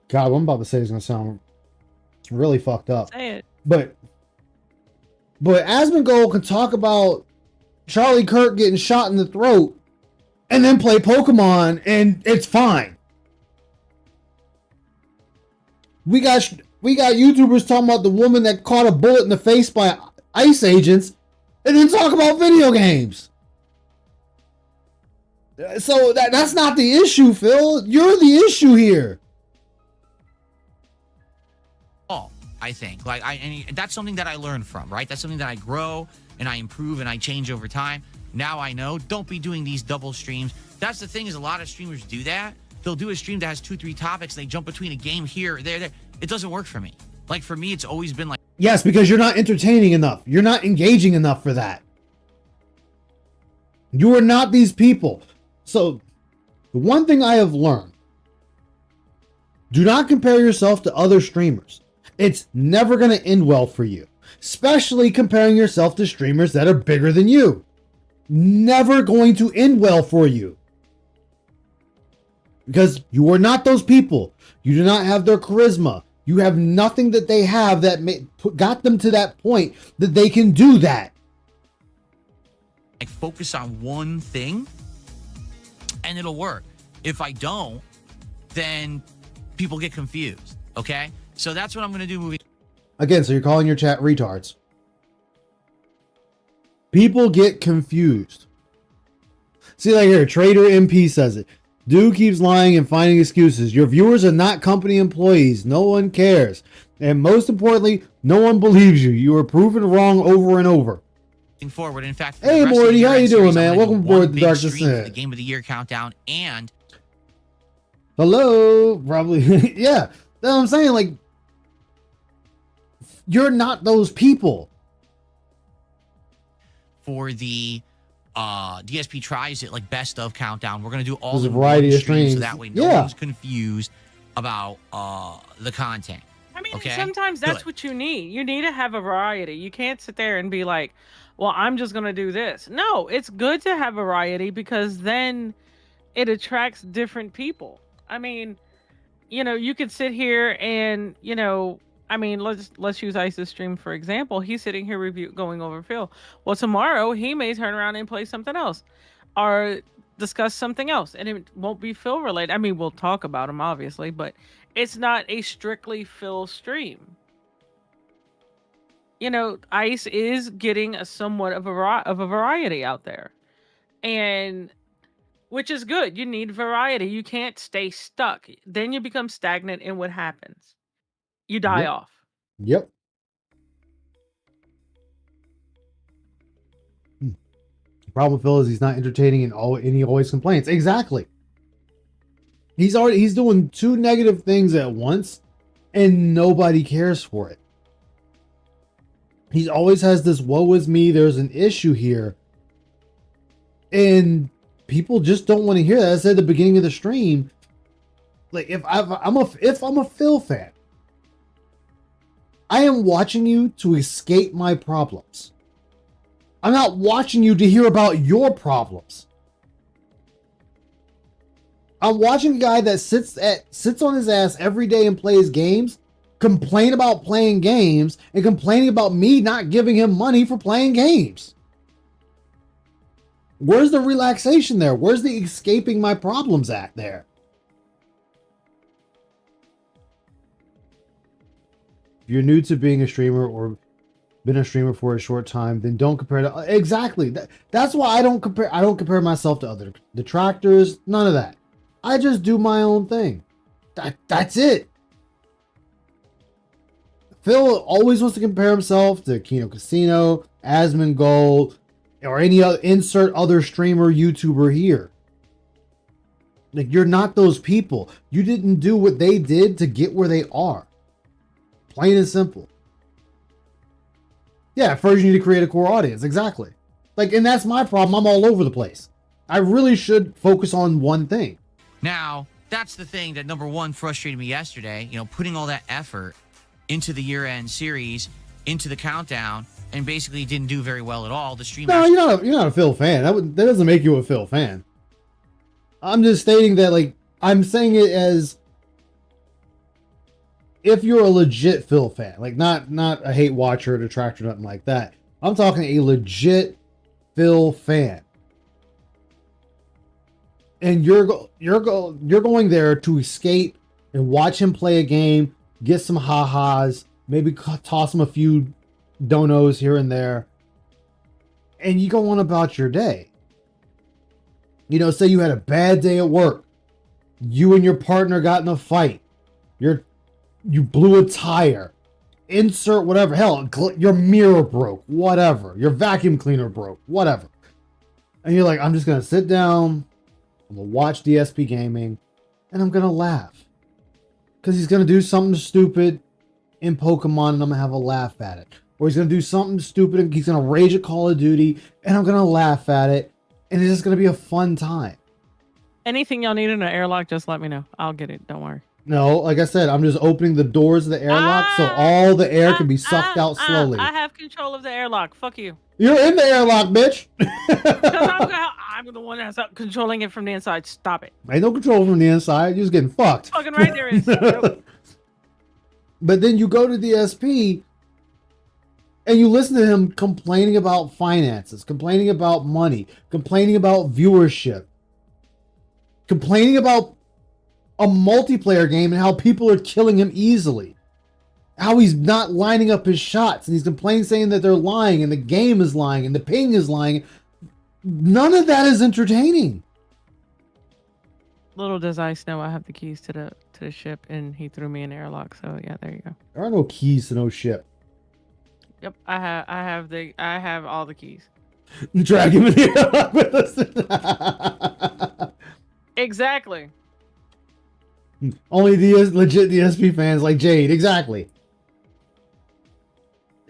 God, what I'm about to say is gonna sound really fucked up. Say it. But Asmongold can talk about Charlie Kirk getting shot in the throat and then play Pokemon and it's fine. We got YouTubers talking about the woman that caught a bullet in the face by ICE agents and then talk about video games. So that's not the issue, Phil. You're the issue here. I think and that's something that I learned from, right? That's something that I grow and I improve and I change over time. Now I know, don't be doing these double streams. That's the thing, is a lot of streamers do that. They'll do a stream that has 2-3 topics. They jump between a game here, there. It doesn't work for me. Like, for me, it's always been like, yes, because you're not entertaining enough. You're not engaging enough for that. You are not these people. So the one thing I have learned, do not compare yourself to other streamers. It's never going to end well for you, especially comparing yourself to streamers that are bigger than you. Never going to end well for you. Because you are not those people. You do not have their charisma. You have nothing that they have that got them to that point that they can do that. focus on one thing and it'll work. If I don't, then people get confused. Okay? So that's what I'm going to do moving. Again, so you're calling your chat retards. People get confused. See, like here, Trader MP says it. Dude keeps lying and finding excuses. Your viewers are not company employees. No one cares. And most importantly, no one believes you. You are proven wrong over and over. Forward. In fact, hey, Morty, how you doing, man? Welcome aboard the Dark Descent. The Game of the Year countdown and... Hello? Probably. Yeah. That's what I'm saying. Like, you're not those people. For the DSP tries it, like best of countdown, we're going to do all There's the a variety of streams, streams. so that way no one's confused about the content. I mean, Okay? sometimes that's what you need. You need to have a variety. You can't sit there and be like, well, I'm just going to do this. No, it's good to have variety because then it attracts different people. I mean, you know, you could sit here and, you know, I mean, let's use Ice's stream for example. He's sitting here going over Phil. Well, tomorrow he may turn around and play something else or discuss something else, and it won't be Phil related. I mean, we'll talk about him obviously, but it's not a strictly Phil stream. You know, Ice is getting a somewhat of a variety out there, and which is good. You need variety. You can't stay stuck. Then you become stagnant, and what happens? You die off. Yep. The problem with Phil is he's not entertaining and he always complains. Exactly. He's doing two negative things at once and nobody cares for it. He always has this woe is me, there's an issue here. And people just don't want to hear that. I said at the beginning of the stream, like if I'm a Phil fan, I am watching you to escape my problems. I'm not watching you to hear about your problems. I'm watching a guy that sits on his ass every day and plays games, complain about playing games, and complaining about me not giving him money for playing games. Where's the relaxation there? Where's the escaping my problems at there? If you're new to being a streamer or been a streamer for a short time, then don't compare to exactly. That's why I don't compare. I don't compare myself to other detractors. None of that. I just do my own thing. That's it. Phil always wants to compare himself to Kino Casino, Asmongold, or any other insert other streamer, YouTuber here. Like, you're not those people. You didn't do what they did to get where they are. Plain and simple. Yeah, first you need to create a core audience. Exactly. Like, and that's my problem. I'm all over the place. I really should focus on one thing. Now, that's the thing that, number one, frustrated me yesterday. You know, putting all that effort into the year-end series, into the countdown, and basically didn't do very well at all. The stream. No, you're not a Phil fan. That doesn't make you a Phil fan. I'm just stating that, like, I'm saying it as if you're a legit Phil fan, like not a hate watcher or detractor, nothing like that. I'm talking a legit Phil fan, and you're going there to escape and watch him play a game, get some ha-has, maybe toss him a few donos here and there, and you go on about your day. You know, say you had a bad day at work, you and your partner got in a fight, you blew a tire, insert whatever, hell, your mirror broke, whatever, your vacuum cleaner broke, whatever, and you're like, I'm just gonna sit down, I'm gonna watch DSP Gaming, and I'm gonna laugh because he's gonna do something stupid in Pokemon and I'm gonna have a laugh at it. Or he's gonna do something stupid and he's gonna rage at Call of Duty and I'm gonna laugh at it, and it's just gonna be a fun time. Anything y'all need in an airlock, just let me know. I'll get it. Don't worry. No, like I said, I'm just opening the doors of the airlock so all the air can be sucked out slowly. I have control of the airlock. Fuck you. You're in the airlock, bitch. I'm the one that's controlling it from the inside. Stop it. Ain't no control from the inside. You're just getting fucked. Fucking right there is. But then you go to DSP and you listen to him complaining about finances, complaining about money, complaining about viewership, complaining about a multiplayer game and how people are killing him easily, how he's not lining up his shots, and he's complaining saying that they're lying and the game is lying and the ping is lying. None of that is entertaining. Little does Ice know I have the keys to the ship, and he threw me an airlock. So yeah, there you go. There are no keys to no ship. Yep, I have all the keys. Drag him in the airlock with us. Exactly. Only legit DSP fans like Jade. Exactly.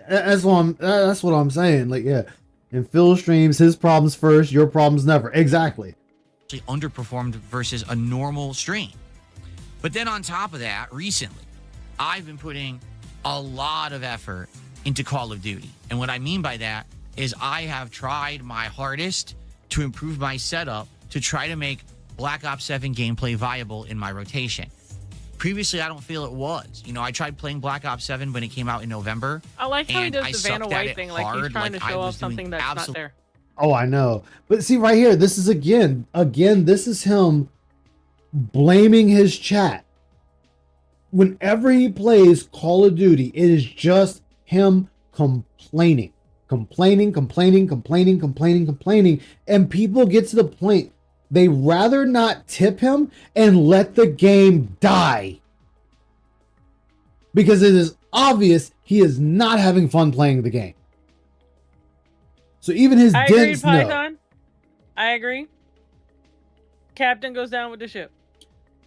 That's what I'm saying. Like, yeah. In Phil streams, his problems first, your problems never. Exactly. Actually underperformed versus a normal stream. But then on top of that, recently, I've been putting a lot of effort into Call of Duty. And what I mean by that is I have tried my hardest to improve my setup to try to make Black Ops 7 gameplay viable in my rotation. Previously, I don't feel it was. You know, I tried playing Black Ops 7 when it came out in November. I like how he does the Vanna White thing, like he's trying to show off something that's not there. Oh, I know. But see, right here, this is again, this is him blaming his chat. Whenever he plays Call of Duty, it is just him complaining. And people get to the point they rather not tip him and let the game die. Because it is obvious he is not having fun playing the game. So even his dents know. Python. I agree. Captain goes down with the ship.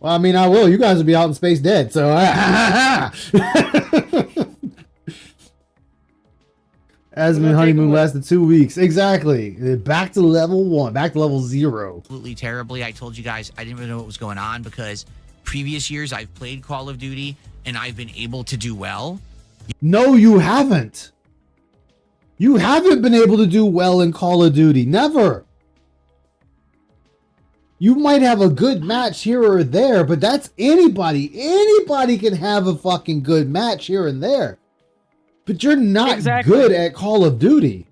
Well, I mean, I will. You guys will be out in space dead, so... Asmon honeymoon lasted 2 weeks. Exactly. Back to level 1. Back to level 0. Absolutely terribly. I told you guys I didn't really know what was going on because previous years I've played Call of Duty and I've been able to do well. No, you haven't. You haven't been able to do well in Call of Duty. Never. You might have a good match here or there, but that's anybody. Anybody can have a fucking good match here and there. But you're not good at Call of Duty.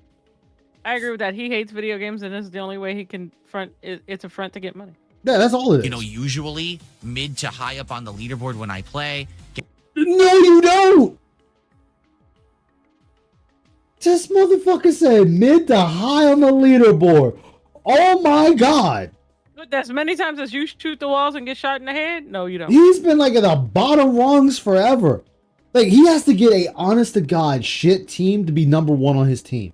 I agree with that. He hates video games, and this is the only way he can front. It's a front to get money. Yeah, that's all it is. You know, usually mid to high up on the leaderboard when I play. No, you don't. This motherfucker said mid to high on the leaderboard. Oh my god. But that's many times as you shoot the walls and get shot in the head. No, you don't. He's been like at the bottom rungs forever. Like he has to get a honest to god shit team to be number 1 on his team.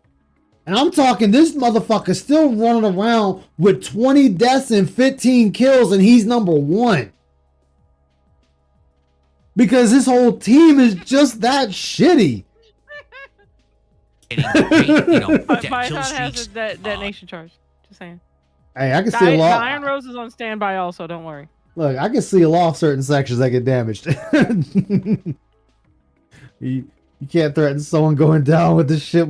And I'm talking this motherfucker still running around with 20 deaths and 15 kills and he's number 1. Because his whole team is just that shitty. Great, you know, My kill account has streaks. a detonation charge. Just saying. Hey, I can see a lot. Iron Rose is on standby also. Don't worry. Look, I can seal off certain sections that get damaged. you can't threaten someone going down with this shit.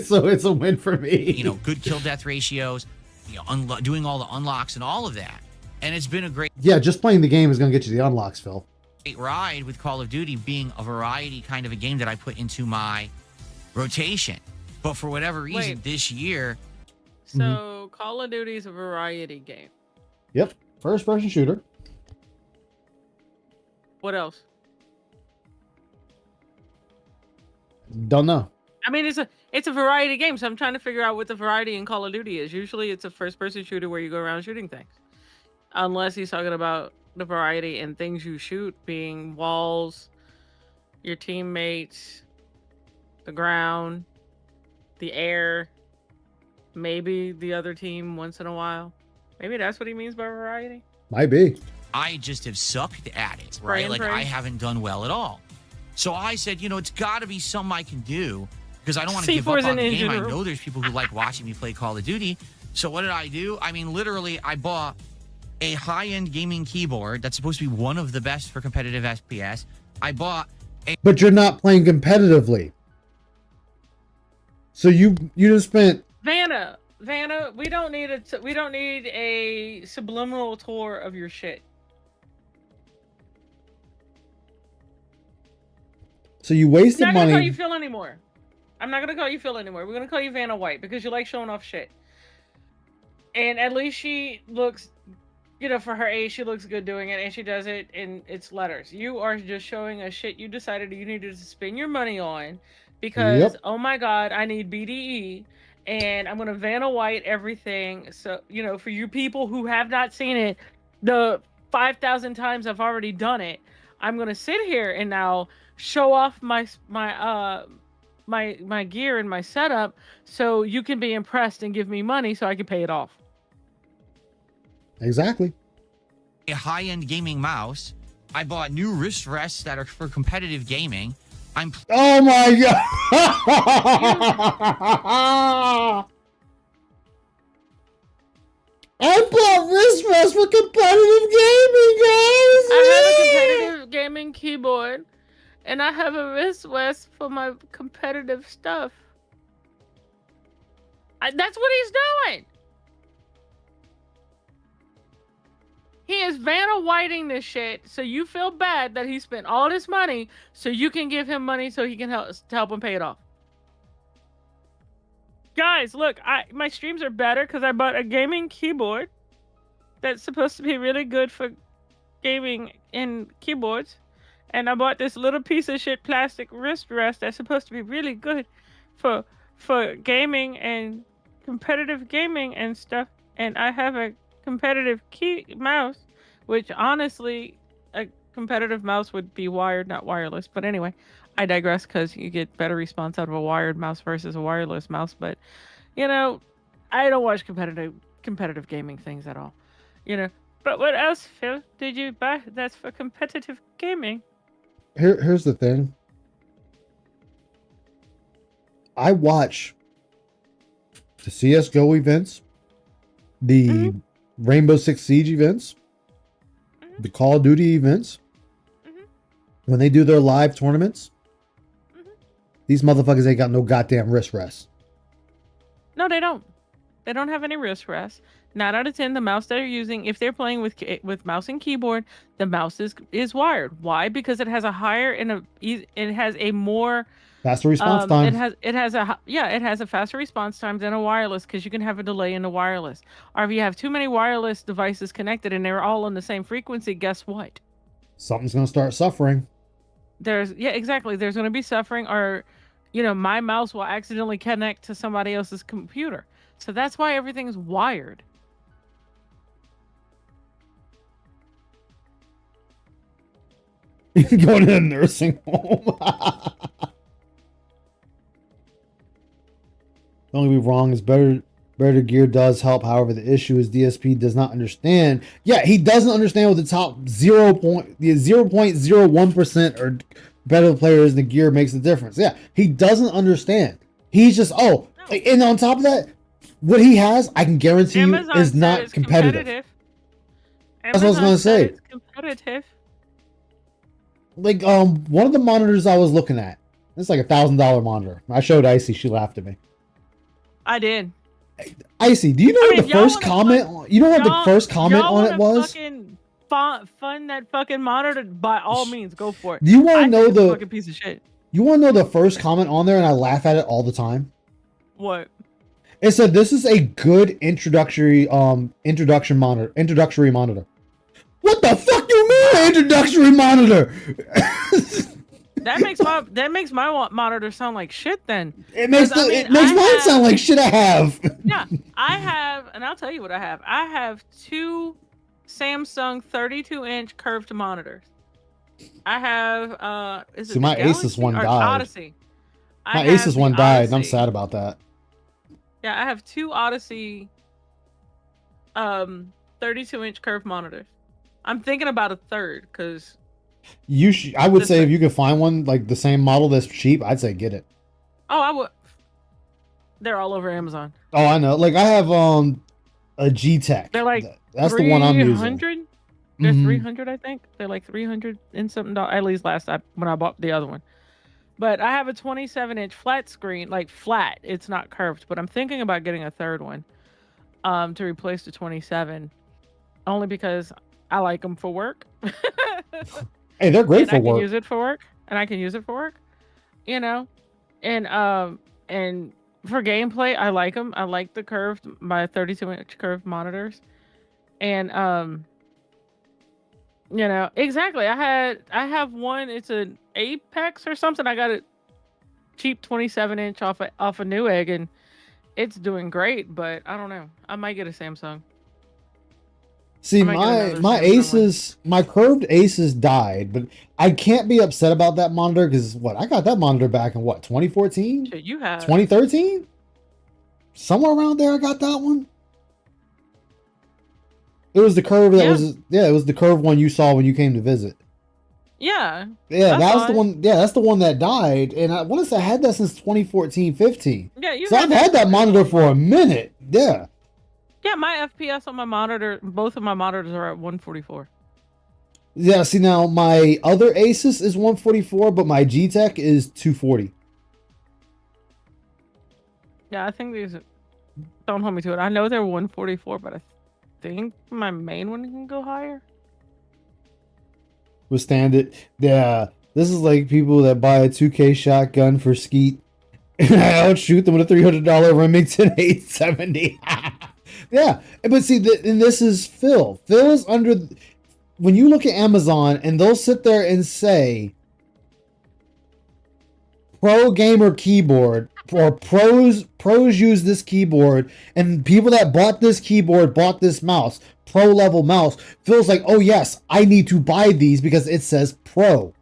So it's a win for me. You know, good kill death ratios, you know, doing all the unlocks and all of that. And it's been a great Yeah, just playing the game is going to get you the unlocks, Phil. ride with Call of Duty being a variety kind of a game that I put into my rotation. But for whatever reason, Wait. this year, So Call of Duty is a variety game. Yep, first person shooter. What else? Don't know. I mean, it's a variety game, so I'm trying to figure out what the variety in Call of Duty is. Usually, it's a first-person shooter where you go around shooting things, unless he's talking about the variety in things you shoot being walls, your teammates, the ground, the air, maybe the other team once in a while. Maybe that's what he means by variety. Might be. I just have sucked at it, Spray right? and Like pray. I haven't done well at all. So I said, you know, it's got to be something I can do because I don't want to give C4 up is on an the game. I engine room. know there's people who like watching me play Call of Duty. So what did I do? I mean, literally, I bought a high-end gaming keyboard that's supposed to be one of the best for competitive FPS. I bought But you're not playing competitively. So you just spent Vanna, we don't need a subliminal tour of your shit. so you I'm wasted not gonna call you money. Phil anymore. I'm not gonna call you Phil anymore. We're gonna call you Vanna White because you like showing off shit. And at least she looks, you know, for her age, she looks good doing it, and she does it in its letters. You are just showing us shit you decided you needed to spend your money on because, Yep. oh my god, I need BDE, and I'm gonna Vanna White everything. So, you know, for you people who have not seen it, the 5,000 times I've already done it, I'm gonna sit here and now show off my gear and my setup so you can be impressed and give me money so I can pay it off. Exactly. a high-end gaming mouse. I bought new wrist rests that are for competitive gaming. I'm Oh my god. I bought wrist rest for competitive gaming, guys. I have a Yay! competitive gaming keyboard, and I have a wrist rest for my competitive stuff. That's what he's doing. He is Vanna Whiting this shit, so you feel bad that he spent all this money, so you can give him money so he can help him pay it off. Guys, look, my streams are better because I bought a gaming keyboard that's supposed to be really good for gaming in keyboards. And I bought this little piece of shit plastic wrist rest that's supposed to be really good for gaming and competitive gaming and stuff. And I have a competitive mouse, which honestly, a competitive mouse would be wired, not wireless. But anyway, I digress because you get better response out of a wired mouse versus a wireless mouse. But, you know, I don't watch competitive gaming things at all. You know, but what else, Phil, did you buy that's for competitive gaming? Here's the thing. I watch the CS:GO events, the Rainbow Six Siege events, the Call of Duty events. When they do their live tournaments, these motherfuckers ain't got no goddamn wrist rest. No, they don't. They don't have any wrist rest. 9 out of 10, the mouse they're using, if they're playing with mouse and keyboard, the mouse is wired. Why? Because it has a higher and it has a more Faster response time. it has a faster response time than a wireless, because you can have a delay in the wireless. Or if you have too many wireless devices connected and they're all on the same frequency, guess what? Something's gonna start suffering. Exactly. There's going to be suffering, or my mouse will accidentally connect to somebody else's computer. So that's why everything's wired. Going to a nursing home. Don't get me wrong, it's better gear does help. However, the issue is DSP does not understand. Yeah, he doesn't understand what the top 0.01% or better players in the gear makes the difference. Yeah, he doesn't understand. He's just and on top of that, what he has, I can guarantee you, is not competitive. That's what I was gonna say. It's competitive. Like one of the monitors I was looking at, it's like $1,000 monitor. I showed Icy, she laughed at me. I did. Icy, do you know what the first comment? You know what the first comment on it was? Fund that fucking monitor. By all means, go for it. Do you want to know the fucking piece of shit? You want to know the first comment on there, and I laugh at it all the time. What? It said this is a good introductory monitor. What the fuck you mean introductory monitor? That makes my monitor sound like shit. Then it makes mine sound like shit. I have. Yeah, I have, and I'll tell you what I have. I have 2 Samsung 32-inch curved monitors. I have is it See, my Galaxy Asus one or died. Odyssey? My Asus one died, and I'm sad about that. Yeah, I have 2 Odyssey 32-inch curved monitors. I'm thinking about a third, because I would say if you could find one like the same model that's cheap, I'd say get it. Oh, I would. They're all over Amazon. Oh, I know. Like I have a G-Tech. They're like that's the one I'm using. 300. They're 300, I think. They're like 300 and something dollars, at least when I bought the other one. But I have a 27-inch flat screen, like flat. It's not curved, but I'm thinking about getting a third one to replace the 27, only because I like them for work. Hey, they're great for work. I can use it for work, and for gameplay, I like them. I like my 32-inch curved monitors, and exactly. I have one. It's an Apex or something. I got it cheap 27-inch off a Newegg, and it's doing great. But I don't know. I might get a Samsung. See, my Asus, my curved Asus died, but I can't be upset about that monitor because I got that monitor back in 2014? Shit, you have 2013? Somewhere around there I got that one. It was the curve it was the curved one you saw when you came to visit. Yeah. Yeah, that was the one. Yeah, that's the one that died, and I want to say I had that since 2014, 15. Yeah, so I've had that monitor for a minute. Yeah. Yeah, my FPS on my monitor, both of my monitors are at 144. Yeah, see now my other Asus is 144, but my G-Tech is 240. Yeah, I think these don't hold me to it. I know they're 144, but I think my main one can go higher. Withstand it. Yeah, this is like people that buy a 2K shotgun for Skeet, and I outshoot them with a $300 Remington 870. Yeah, but see, and this is Phil. Phil is under. When you look at Amazon, and they'll sit there and say, "Pro gamer keyboard," or pros use this keyboard, and people that bought this keyboard bought this mouse, pro level mouse. Phil's like, "Oh yes, I need to buy these because it says pro."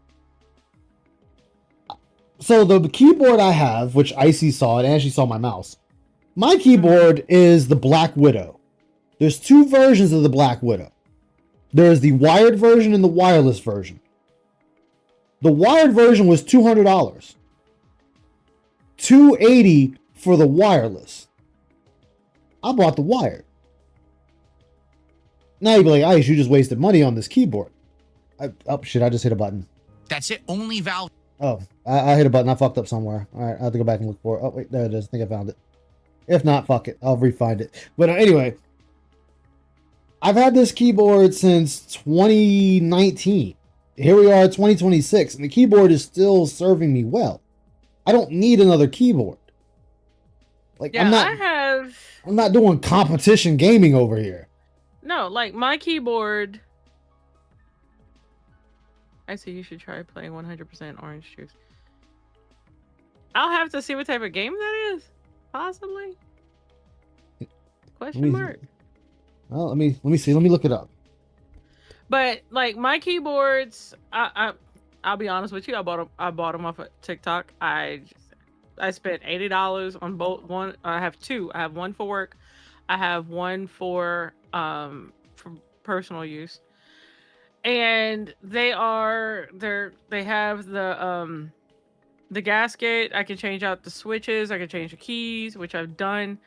So the keyboard I have, which Icy saw it, and she saw my mouse. My keyboard is the Black Widow. There's 2 versions of the Black Widow. There's the wired version and the wireless version. The wired version was $200. $280 for the wireless. I bought the wired. Now you'd be like, Ice, you just wasted money on this keyboard. Oh shit, I just hit a button. That's it. Only Valve. Oh, I hit a button. I fucked up somewhere. All right, I have to go back and look for it. Oh wait, there it is. I think I found it. If not, fuck it. I'll re-find it. But anyway, I've had this keyboard since 2019. Here we are, 2026, and the keyboard is still serving me well. I don't need another keyboard. Like Yeah, I'm not doing competition gaming over here. No, like my keyboard. I see you should try playing 100% orange juice. I'll have to see what type of game that is. Possibly. Question mark. Well, let me see. Let me look it up. But like my keyboards, I'll be honest with you. I bought them off of TikTok. I spent $80 on both. One, I have two. I have one for work. I have one for personal use. And they have the gasket. I can change out the switches. I can change the keys, which I've done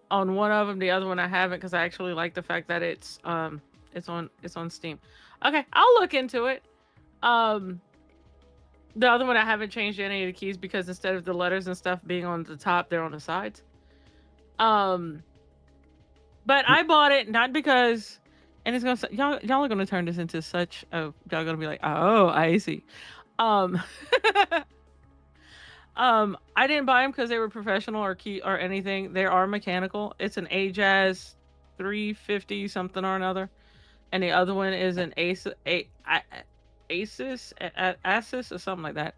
on one of them. The other one I haven't because I actually like the fact that it's on Steam. Okay, I'll look into it. The other one I haven't changed any of the keys because instead of the letters and stuff being on the top, they're on the sides. But I bought it not because, and it's gonna y'all are gonna turn this into such a y'all gonna be like, oh, I see. I didn't buy them because they were professional or anything. They are mechanical. It's an Ajaz 350 something or another, and the other one is an Asus or something like that.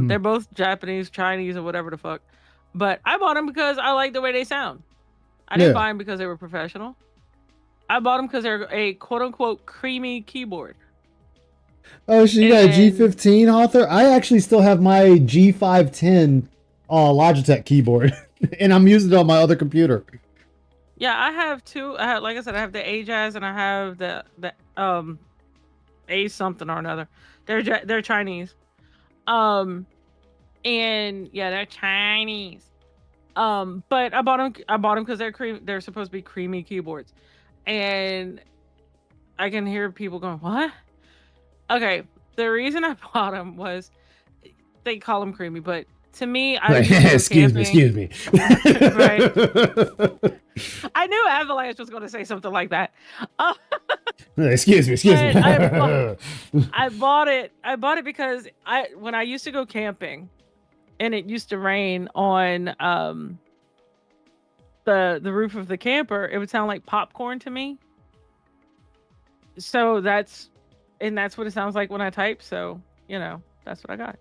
They're both Japanese, Chinese, or whatever the fuck. But I bought them because I like the way they sound. I didn't buy them because they were professional. I bought them because they're a quote unquote creamy keyboard. Oh, so you got a G15 author? I actually still have my G510 Logitech keyboard, and I'm using it on my other computer. Yeah, I have two. Like I said, I have the Ajaz and I have the A something or another. They're Chinese. And yeah, they're Chinese. But I bought them because they're supposed to be creamy keyboards, and I can hear people going, "What?" Okay, the reason I bought them was they call them creamy, but to me, excuse me. Right? I knew Avalanche was going to say something like that. Excuse me. I bought it because when I used to go camping, and it used to rain on the roof of the camper, it would sound like popcorn to me. So that's what it sounds like when I type. So that's what I got.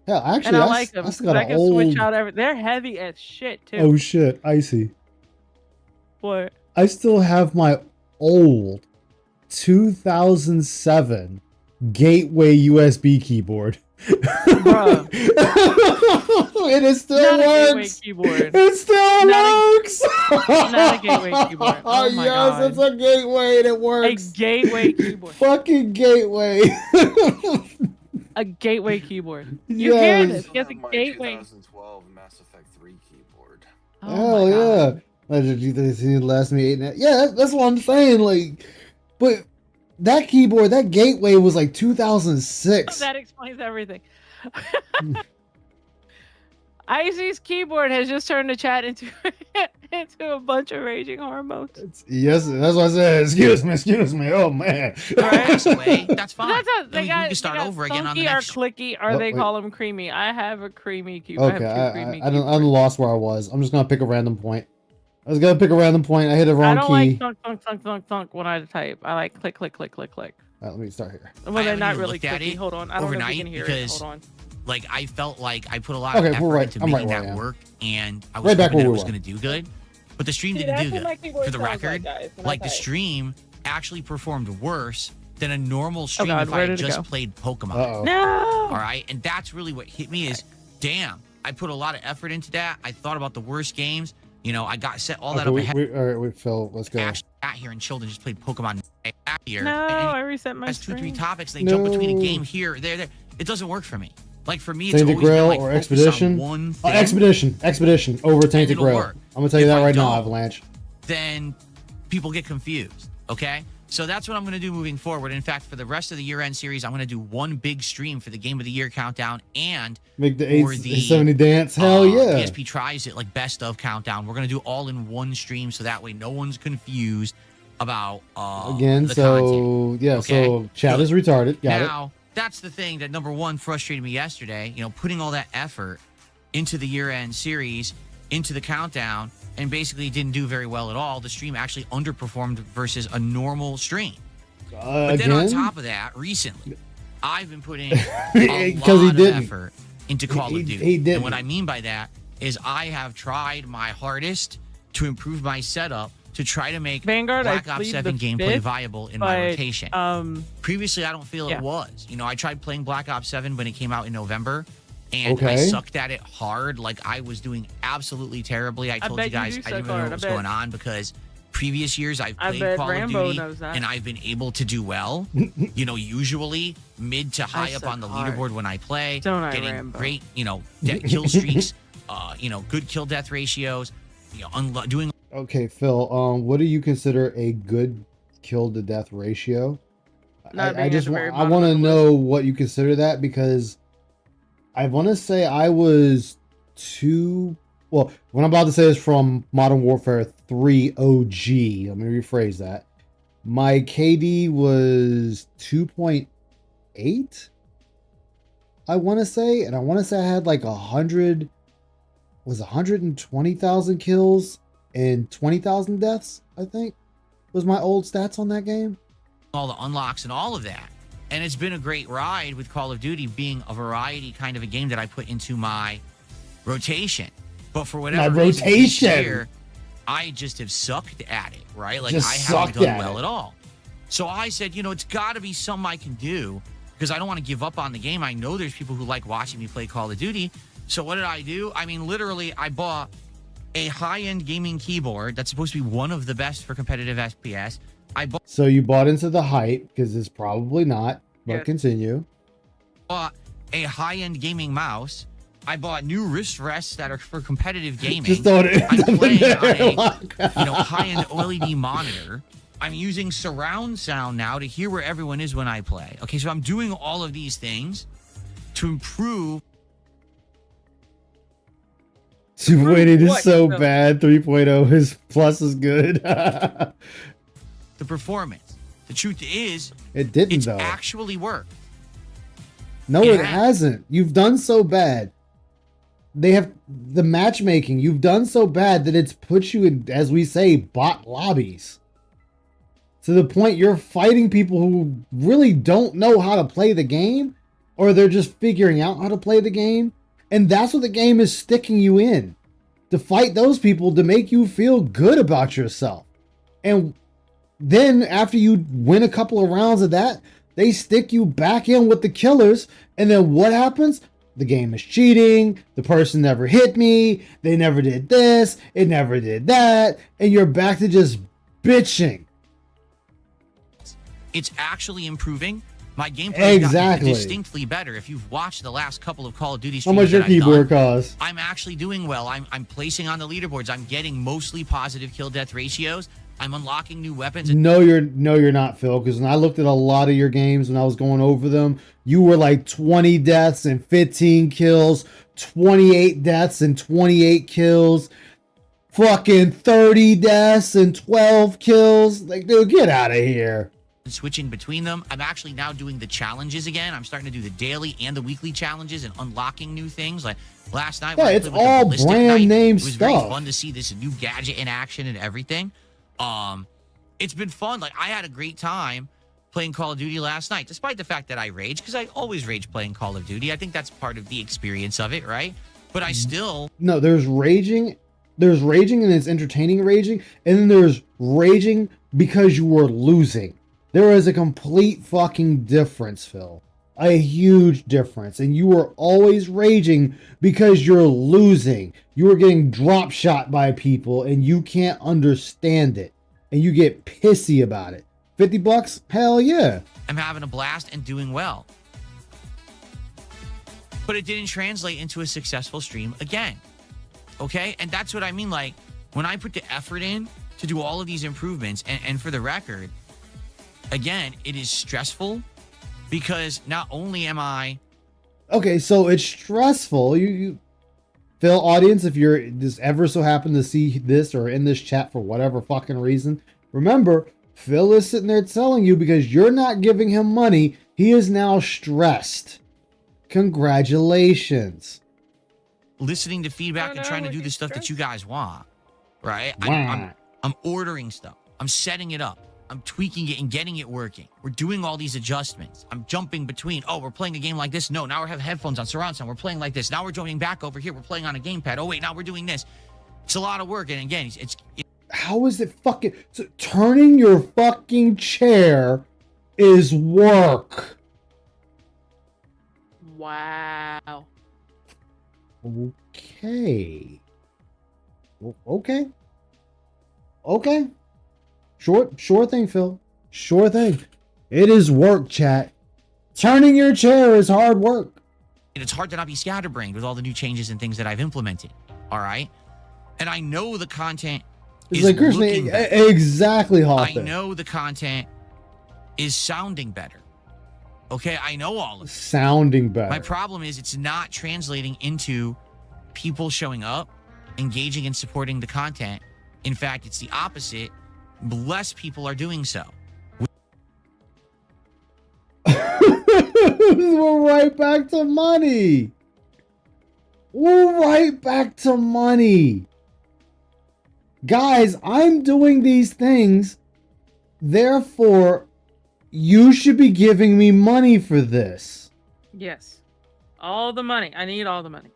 Yeah, actually, and I like them. I can switch out everything. They're heavy as shit too. Oh shit, Icy. What? I still have my old 2007 Gateway USB keyboard. Bruh. It still works. It still works. Not a gateway keyboard. Oh my God. It's a gateway and it works. A gateway keyboard. Fucking gateway. A gateway keyboard. You hear this? It's a gateway. 2012 Mass Effect 3 keyboard. Hell yeah. It last me 8 and a half. Yeah, that's what I'm saying. Like, but that keyboard, that gateway was like 2006. That explains everything. Icy's keyboard has just turned the chat into a bunch of raging hormones. Yes, that's what I said. Excuse me. Oh man. Right? That's fine. We can start over again on the next. Clicky, or they call them creamy. I have a creamy keyboard. Okay, I lost where I was. I'm just gonna pick a random point. I was gonna pick a random point. I hit the wrong key. I don't like thunk when I type. I like click. Let me start here. Well, they're not really clicky. Hold on. I don't know if you can hear it. Hold on. Like, I felt like I put a lot of effort into making that work, and I was hoping that it was going to do good. But the stream didn't do good. For the record, like the stream actually performed worse than a normal stream if I had just played Pokemon. No! All right? And that's really what hit me is, damn, I put a lot of effort into that. I thought about the worst games. I got set all that up ahead. All right, Phil, let's go. Actually got here and chilled and just played Pokemon here. No, I reset my stream. 2-3 topics. They jump between a game here, there. It doesn't work for me. Like, for me, it's Tainted always Grail been, or Expedition. One thing, Expedition over Tainted Grail. I'm gonna tell you that right now, Avalanche. Then people get confused. Okay, So that's what I'm going to do moving forward. In fact, for the rest of the year-end series, I'm going to do one big stream for the Game of the Year countdown and Make the for 870 dance. Hell yeah. ESP tries it like best of countdown. We're going to do all in one stream so that way no one's confused about Again, the so content. yeah, Okay? so chat is retarded. Got it. Now, that's the thing that number one frustrated me yesterday. You know, putting all that effort into the year-end series, into the countdown, and basically didn't do very well at all. The stream actually underperformed versus a normal stream. But then on top of that, recently, I've been putting a lot of effort into Call of Duty. And what I mean by that is I have tried my hardest to improve my setup to try to make Vanguard, Black Ops 7 gameplay viable in my rotation. Previously, I don't feel it was. You know, I tried playing Black Ops 7 when it came out in November, and I sucked at it hard. Like, I was doing absolutely terribly. I told you guys I didn't know what was going on because previous years I've played Call of Duty and I've been able to do well. You know, usually mid to high up on the leaderboard when I play, getting great, you know, kill streaks, you know, good kill death ratios, you know, doing. Okay, Phil. What do you consider a good kill to death ratio? I just I want to know what you consider that, because I want to say I was well, what I'm about to say is from Modern Warfare 3 OG. Let me rephrase that. My KD was 2.8, I want to say. And I want to say I had like 120,000 kills and 20,000 deaths, I think, was my old stats on that game. All the unlocks and all of that. And it's been a great ride with Call of Duty being a variety kind of a game that I put into my rotation. But for whatever reason this year, I just have sucked at it, right? Like, I haven't done well at all. So I said, you know, it's got to be something I can do, because I don't want to give up on the game. I know there's people who like watching me play Call of Duty. So what did I do? I mean, literally, I bought a high-end gaming keyboard that's supposed to be one of the best for competitive FPS. So you bought into the hype, because it's probably not, but continue. Bought a high-end gaming mouse. I bought new wrist rests that are for competitive gaming. Just thought it. I'm playing on a high-end OLED monitor. I'm using surround sound now to hear where everyone is when I play. Okay, so I'm doing all of these things to improve. 2.8 is so bad. 3.0 is plus is good. The performance. The truth is, it didn't it's though. Actually worked. No, it hasn't. You've done so bad. They have the matchmaking. You've done so bad that it's put you in, as we say, bot lobbies. To the point you're fighting people who really don't know how to play the game, or they're just figuring out how to play the game. And that's what the game is sticking you in. To fight those people to make you feel good about yourself. And then after you win a couple of rounds of that, they stick you back in with the killers. And then what happens? The game is cheating. The person never hit me. They never did this. It never did that. And you're back to just bitching. It's actually improving. My gameplay has gotten distinctly better. If you've watched the last couple of Call of Duty streams, how much your keyboard cost? I'm actually doing well. I'm placing on the leaderboards. I'm getting mostly positive kill death ratios. I'm unlocking new weapons. No, you're not, Phil. Because when I looked at a lot of your games when I was going over them, you were like 20 deaths and 15 kills, 28 deaths and 28 kills, fucking 30 deaths and 12 kills. Like, dude, get out of here. Switching between them. I'm actually now doing the challenges again. I'm starting to do the daily and the weekly challenges and unlocking new things. Like last night, yeah, it's all brand name stuff. It was very fun to see this new gadget in action and everything. It's been fun. Like, I had a great time playing Call of Duty last night, despite the fact that I rage, because I always rage playing Call of Duty. I think that's part of the experience of it, right? But I still there's raging and it's entertaining raging, and then there's raging because you were losing. There is a complete fucking difference, Phil. A huge difference. And you are always raging because you're losing. You are getting drop shot by people and you can't understand it. And you get pissy about it. $50? Hell yeah. I'm having a blast and doing well. But it didn't translate into a successful stream again. Okay? And that's what I mean. Like, when I put the effort in to do all of these improvements, and for the record, again, it is stressful because not only am I Okay, so it's stressful. You Phil, audience, if you're just ever so happen to see this or in this chat for whatever fucking reason, remember, Phil is sitting there telling you because you're not giving him money, he is now stressed. Congratulations. listening to feedback and trying to do the stuff that you guys want, right? I'm ordering stuff. I'm setting it up. I'm tweaking it and getting it working. We're doing all these adjustments. I'm jumping between. Oh, we're playing a game like this. No, now we have headphones on, surround sound. We're playing like this. Now we're jumping back over here. We're playing on a gamepad. Oh, wait, now we're doing this. It's a lot of work. And again, How is it fucking... So turning your fucking chair is work. Wow. Okay. Okay. Okay. Sure thing, Phil. Sure thing. It is work, chat. Turning your chair is hard work. it's hard to not be scatterbrained with all the new changes and things that I've implemented. All right. And I know the content It's is like Krishna, looking better. exactly, I Hoffman. know the content is sounding better. Okay, I know all of it. Sounding better. My problem is it's not translating into people showing up, engaging and supporting the content. In fact, it's the opposite. Less people are doing so. We're right back to money. We're right back to money. Guys, I'm doing these things. Therefore, you should be giving me money for this. Yes. All the money. I need all the money.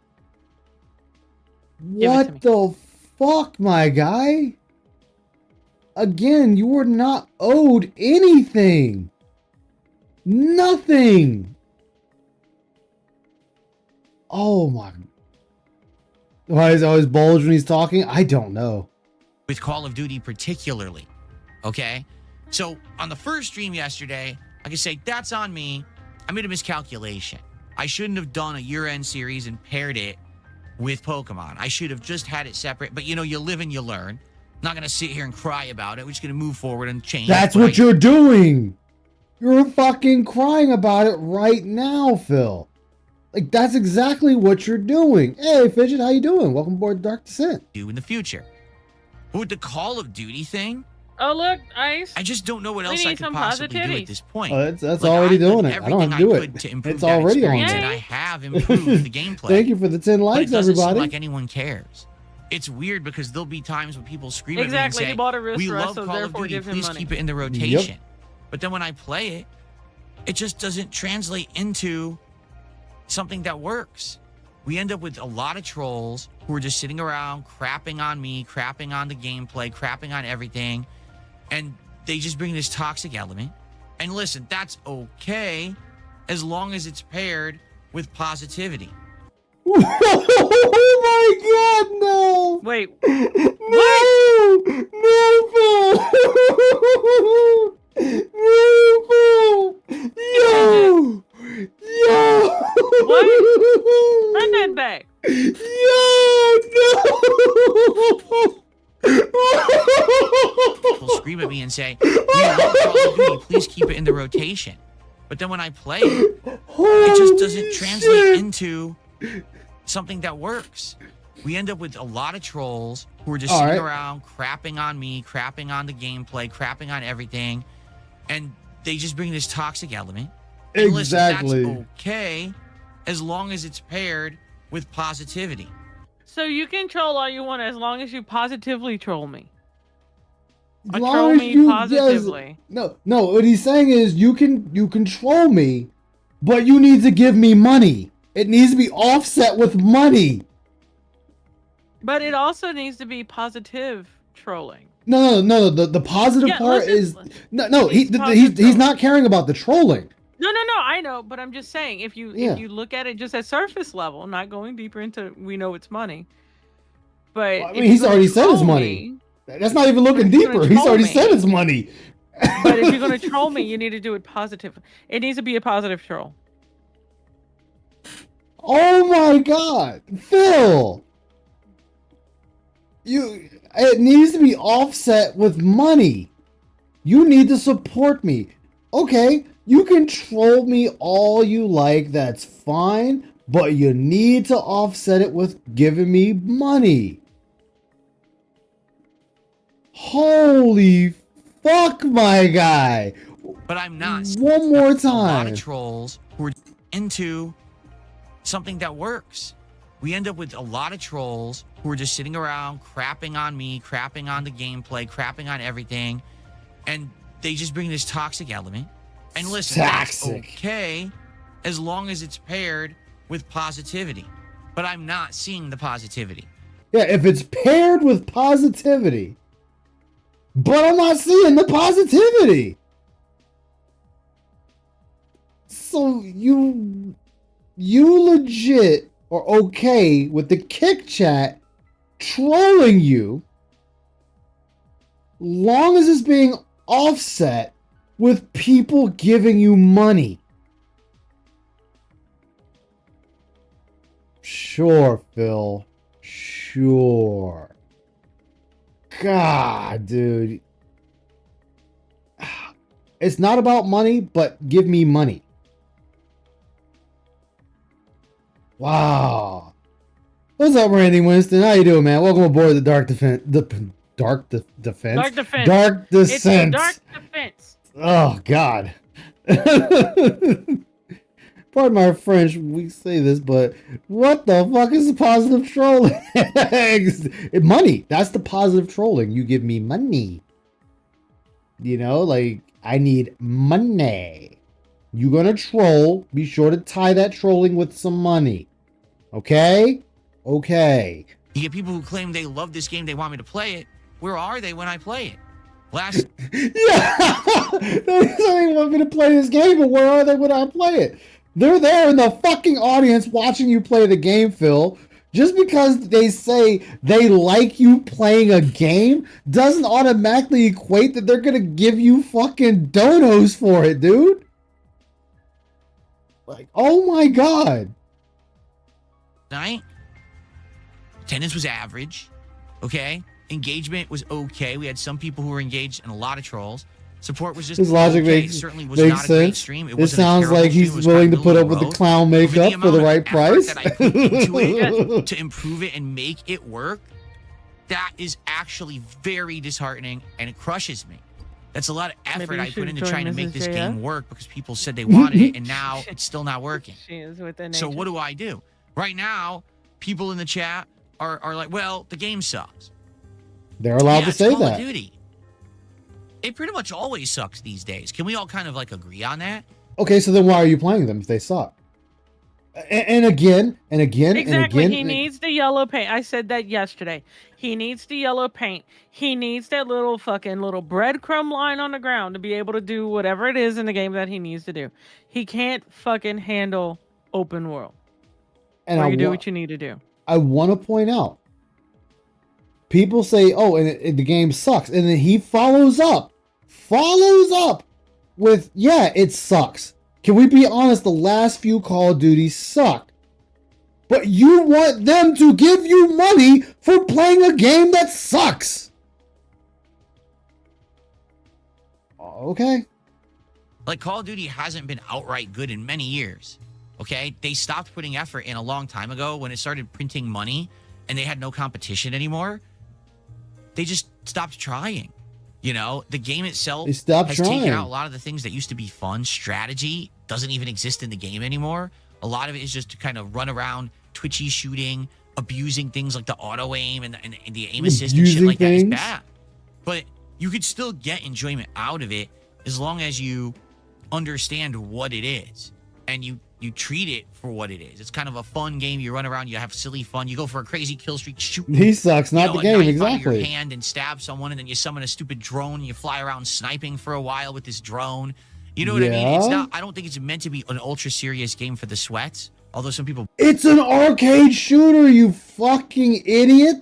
Give it to me. What the fuck, my guy? Again, you were not owed anything. Nothing. Oh my. Why is he always bulge when he's talking? I don't know. With Call of Duty particularly. Okay? So on the first stream yesterday, I could say that's on me. I made a miscalculation. I shouldn't have done a year-end series and paired it with Pokemon. I should have just had it separate. But you know, you live and you learn. I'm not going to sit here and cry about it. We're just going to move forward and change. That's what you're doing. You're fucking crying about it right now, Phil. Like, that's exactly what you're doing. Hey, Fidget, how you doing? Welcome aboard Dark Descent. Do in the future. But with the Call of Duty thing, Oh, look, Ice. I just don't know what We else I need could some possibly do positivity. at this point. Oh, that's Like, already I've done doing it. I don't have to do everything I it. could to improve It's that already on experience, there. and I have improved the gameplay. Thank you for the 10 But likes, it doesn't seem everybody. like anyone cares. It's weird because there'll be times when people scream Exactly. at me He and bought a say, wrist we rest, love so Call of therefore Duty, give him please money. keep it in the rotation. But then when I play it, it just doesn't translate into something that works. We end up with a lot of trolls who are just sitting around crapping on me, crapping on the gameplay, crapping on everything. And they just bring this toxic element. And listen, that's okay as long as it's paired with positivity. Oh my god, no! Wait. No! No, Phil! No, Phil! Yo! What? Run that back. People scream at me and say, we love Call of Duty, please keep it in the rotation. But then when I play it, it just doesn't translate into something that works. We end up with a lot of trolls who are just sitting around crapping on me, crapping on the gameplay, crapping on everything. And they just bring this toxic element. And Exactly. listen, that's okay as long as it's paired with positivity. So you can troll all you want as long as you positively troll me. As Or long troll as me you- positively. yes, no. What he's saying is you can control me, but you need to give me money. It needs to be offset with money. But it also needs to be positive trolling. No. The positive part is no. He's positive not caring about the trolling. No, I know, but I'm just saying if you look at it just at surface level, not going deeper into we know it's money. But Well, I mean, he's already said it's money. That's not even looking deeper. He's already said it's money. But if you're gonna troll me, you need to do it positive. It needs to be a positive troll. Oh my god, Phil! It needs to be offset with money. You need to support me. Okay, you can troll me all you like, that's fine, but you need to offset it with giving me money. Holy fuck, my guy. But I'm not. One more A lot time. of trolls who are into something that works. We end up with a lot of trolls who are just sitting around crapping on me, crapping on the gameplay, crapping on everything, and they just bring this toxic element. And listen, that's okay as long as it's paired with positivity. But I'm not seeing the positivity. Yeah, if it's paired with positivity, but I'm not seeing the positivity. So you legit are okay with the kick chat trolling you, long as it's being offset with people giving you money. Sure, Phil. Sure. God, dude. It's not about money, but give me money. Wow. What's up, Randy Winston? How you doing, man? Welcome aboard the Dark Defense. Dark Defense? Dark Defense. Dark Descent. It's the Dark Defense. Oh, God. Pardon my French, we say this, but what the fuck is the positive trolling? Money. That's the positive trolling. You give me money. You know, like, I need money. You gonna troll, be sure to tie that trolling with some money. Okay? Okay. You get people who claim they love this game, they want me to play it. Where are they when I play it? Last Yeah! They want me to play this game, but where are they when I play it? They're there in the fucking audience watching you play the game, Phil. Just because they say they like you playing a game doesn't automatically equate that they're gonna give you fucking donos for it, dude. Like, oh my God. night, attendance was average. Okay. Engagement was okay. We had some people who were engaged and a lot of trolls. Support was just his logic okay. makes, It certainly was makes not a great sense. stream. It sounds like he's willing to put up with the clown makeup for the right price. That I put into it to improve it and make it work, that is actually very disheartening and it crushes me. That's a lot of effort I put into trying to make this game work because people said they wanted it and now it's still not working. She is within So nature. what do I do? Right now, people in the chat are like, well, the game sucks. They're allowed to it's say Call of that. Duty. It pretty much always sucks these days. Can we all kind of like agree on that? Okay, so then why are you playing them if they suck? And again, and again, Exactly. and again. He needs the yellow paint. I said that yesterday. He needs the yellow paint. He needs that little fucking little breadcrumb line on the ground to be able to do whatever it is in the game that he needs to do. He can't fucking handle open world. And where you do what you need to do. I want to point out, people say, "Oh, and the game sucks," and then he follows up with, "Yeah, it sucks." Can we be honest? The last few Call of Duty sucked, but you want them to give you money for playing a game that sucks. Okay. Like Call of Duty hasn't been outright good in many years. Okay, they stopped putting effort in a long time ago when it started printing money and they had no competition anymore. They just stopped trying. You know, the game itself has taken out a lot of the things that used to be fun. Strategy doesn't even exist in the game anymore. A lot of it is just to kind of run around, twitchy shooting, abusing things like the auto aim and the aim assist and shit like that is bad. But you could still get enjoyment out of it as long as you understand what it is and you treat it for what it is. It's kind of a fun game. You run around, you have silly fun. You go for a crazy kill streak, shoot. He sucks, not the game, exactly. Out of your hand and stab someone, and then you summon a stupid drone. And you fly around sniping for a while with this drone. You know what I mean? It's not. I don't think it's meant to be an ultra serious game for the sweats. Although some people. It's an arcade shooter, you fucking idiot.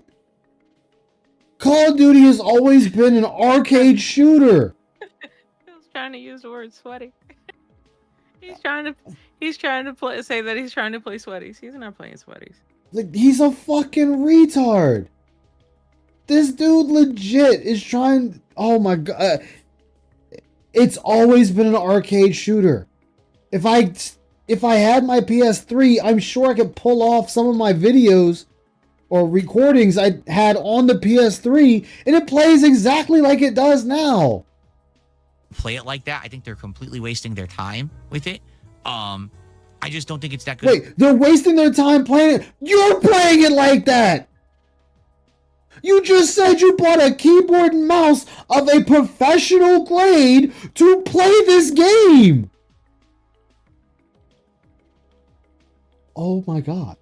Call of Duty has always been an arcade shooter. He was trying to use the word sweaty. He's trying to say that he's trying to play sweaties. He's not playing sweaties. Like, he's a fucking retard. This dude legit is trying. Oh my God. It's always been an arcade shooter. If I had my PS3, I'm sure I could pull off some of my videos or recordings I had on the PS3, and it plays exactly like it does now. Play it like that, I think they're completely wasting their time with it. I just don't think it's that good. Wait, they're wasting their time playing it. You're playing it like that. You just said you bought a keyboard and mouse of a professional grade to play this game. Oh my God.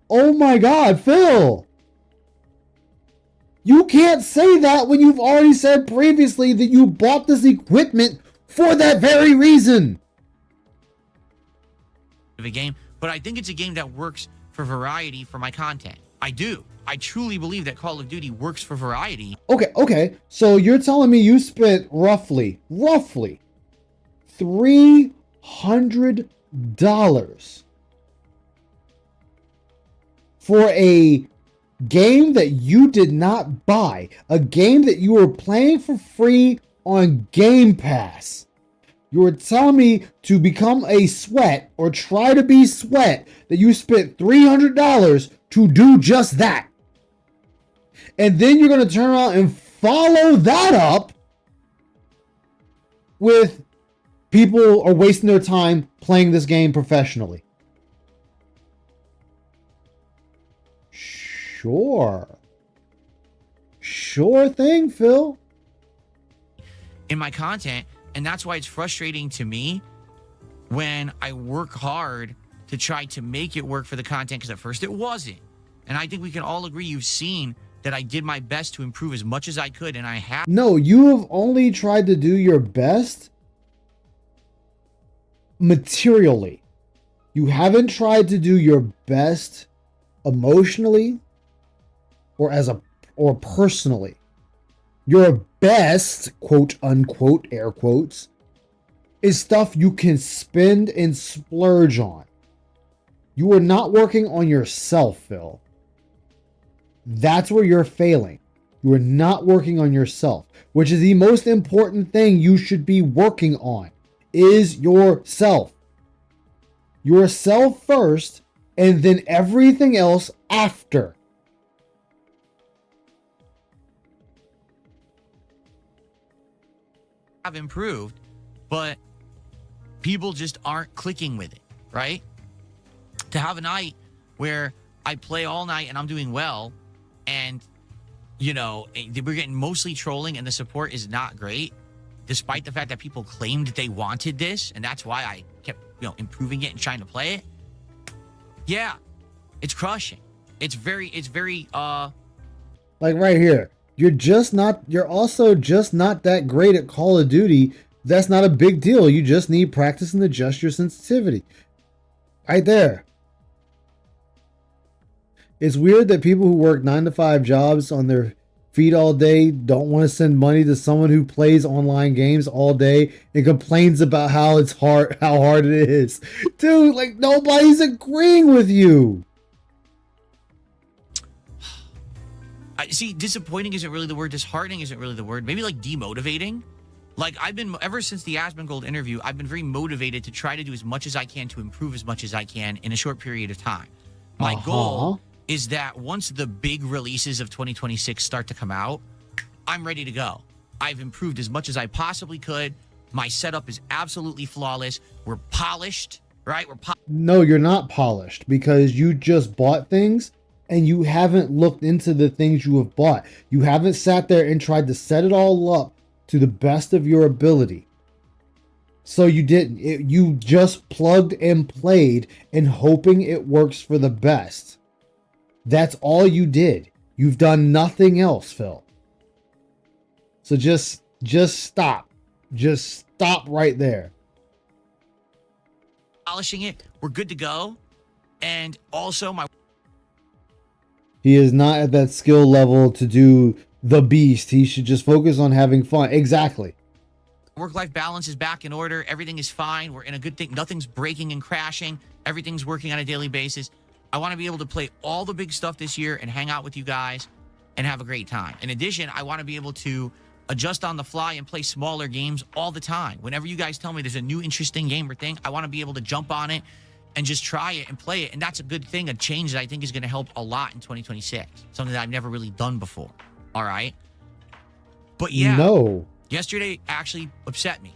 Oh my God, Phil. You can't say that when you've already said previously that you bought this equipment for that very reason. Of a game, but I think it's a game that works for variety for my content. I do. I truly believe that Call of Duty works for variety. Okay. So you're telling me you spent roughly $300 for a game that you did not buy, a game that you were playing for free on Game Pass. You were telling me to become a sweat or try to be sweat that you spent $300 to do just that. And then you're going to turn around and follow that up with people are wasting their time playing this game professionally. Sure thing, Phil. In my content, and that's why it's frustrating to me when I work hard to try to make it work for the content, because at first it wasn't. And I think we can all agree, you've seen that I did my best to improve as much as I could, and I have. No, you have only tried to do your best materially. You haven't tried to do your best emotionally or personally. Your best, quote unquote, air quotes, is stuff you can spend and splurge on. You are not working on yourself, Phil. That's where you're failing. You are not working on yourself, which is the most important thing you should be working on, is yourself. Yourself first, and then everything else after. Have improved, but people just aren't clicking with it, right? To have a night where I play all night and I'm doing well, and we're getting mostly trolling and the support is not great, despite the fact that people claimed they wanted this, and that's why I kept improving it and trying to play it. Yeah, it's crushing. It's very like right here. You're also just not that great at Call of Duty. That's not a big deal. You just need practice and adjust your sensitivity. Right there. It's weird that people who work 9-to-5 jobs on their feet all day don't want to send money to someone who plays online games all day and complains about how hard it is. Dude, like nobody's agreeing with you. See, disappointing isn't really the word. Disheartening isn't really the word. Maybe like demotivating. Like I've been, ever since the Asmongold interview, I've been very motivated to try to do as much as I can to improve as much as I can in a short period of time. My goal is that once the big releases of 2026 start to come out, I'm ready to go. I've improved as much as I possibly could. My setup is absolutely flawless. We're polished, right? No, you're not polished because you just bought things and you haven't looked into the things you have bought. You haven't sat there and tried to set it all up to the best of your ability. So you didn't. You just plugged and played and hoping it works for the best. That's all you did. You've done nothing else, Phil. So just stop. Just stop right there. Polishing it. We're good to go. And also he is not at that skill level to do the beast. He should just focus on having fun. Exactly. work-life balance is back in order. Everything is fine. We're in a good thing. Nothing's breaking and crashing. Everything's working on a daily basis. I want to be able to play all the big stuff this year and hang out with you guys and have a great time. In addition, I want to be able to adjust on the fly, and play smaller games all the time. Whenever you guys tell me there's a new interesting game or thing, I want to be able to jump on it and just try it and play it. And that's a good thing, a change that I think is going to help a lot in 2026. Something that I've never really done before. All right. But yeah, No. yesterday actually upset me.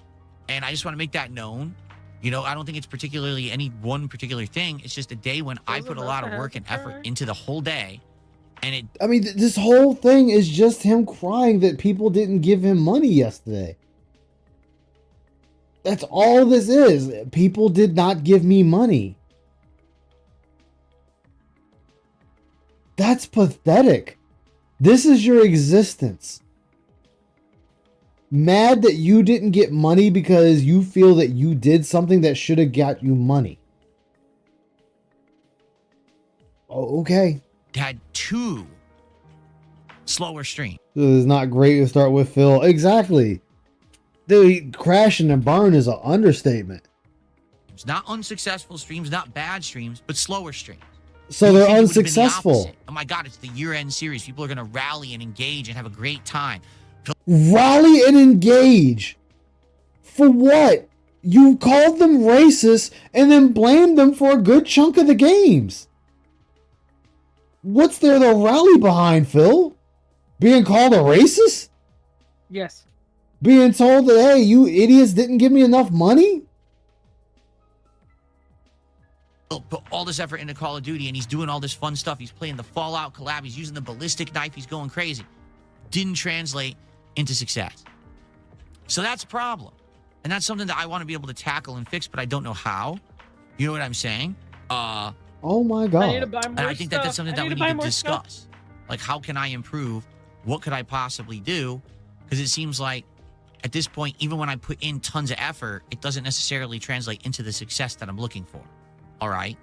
And I just want to make that known. You know, I don't think it's particularly any one particular thing. It's just a day when I put a lot of work and effort into the whole day. And it, I mean, this whole thing is just him crying that people didn't give him money yesterday. That's all this is. People did not give me money. That's pathetic. This is your existence. Mad that you didn't get money because you feel that you did something that should have got you money. Oh, okay. had 2 slower streams. This is not great to start with, Phil. Exactly. Dude, crashing and burn is an understatement. It's not unsuccessful streams, not bad streams, but slower streams. So You'd they're think it would've been the unsuccessful. opposite. Oh my God, it's the year-end series. People are going to rally and engage and have a great time. Rally and engage. For what? You called them racist and then blamed them for a good chunk of the games. What's there to rally behind, Phil? Being called a racist? Yes. Being told that, hey, you idiots didn't give me enough money? Put all this effort into Call of Duty, and he's doing all this fun stuff. He's playing the Fallout collab. He's using the ballistic knife. He's going crazy. Didn't translate into success. So that's a problem. And that's something that I want to be able to tackle and fix, but I don't know how. You know what I'm saying? Oh my God. I need to buy more And I think that that's stuff. something I that we to need buy to more stuff. discuss. Like, how can I improve? What could I possibly do? Because it seems like at this point, even when I put in tons of effort, it doesn't necessarily translate into the success that I'm looking for. All right.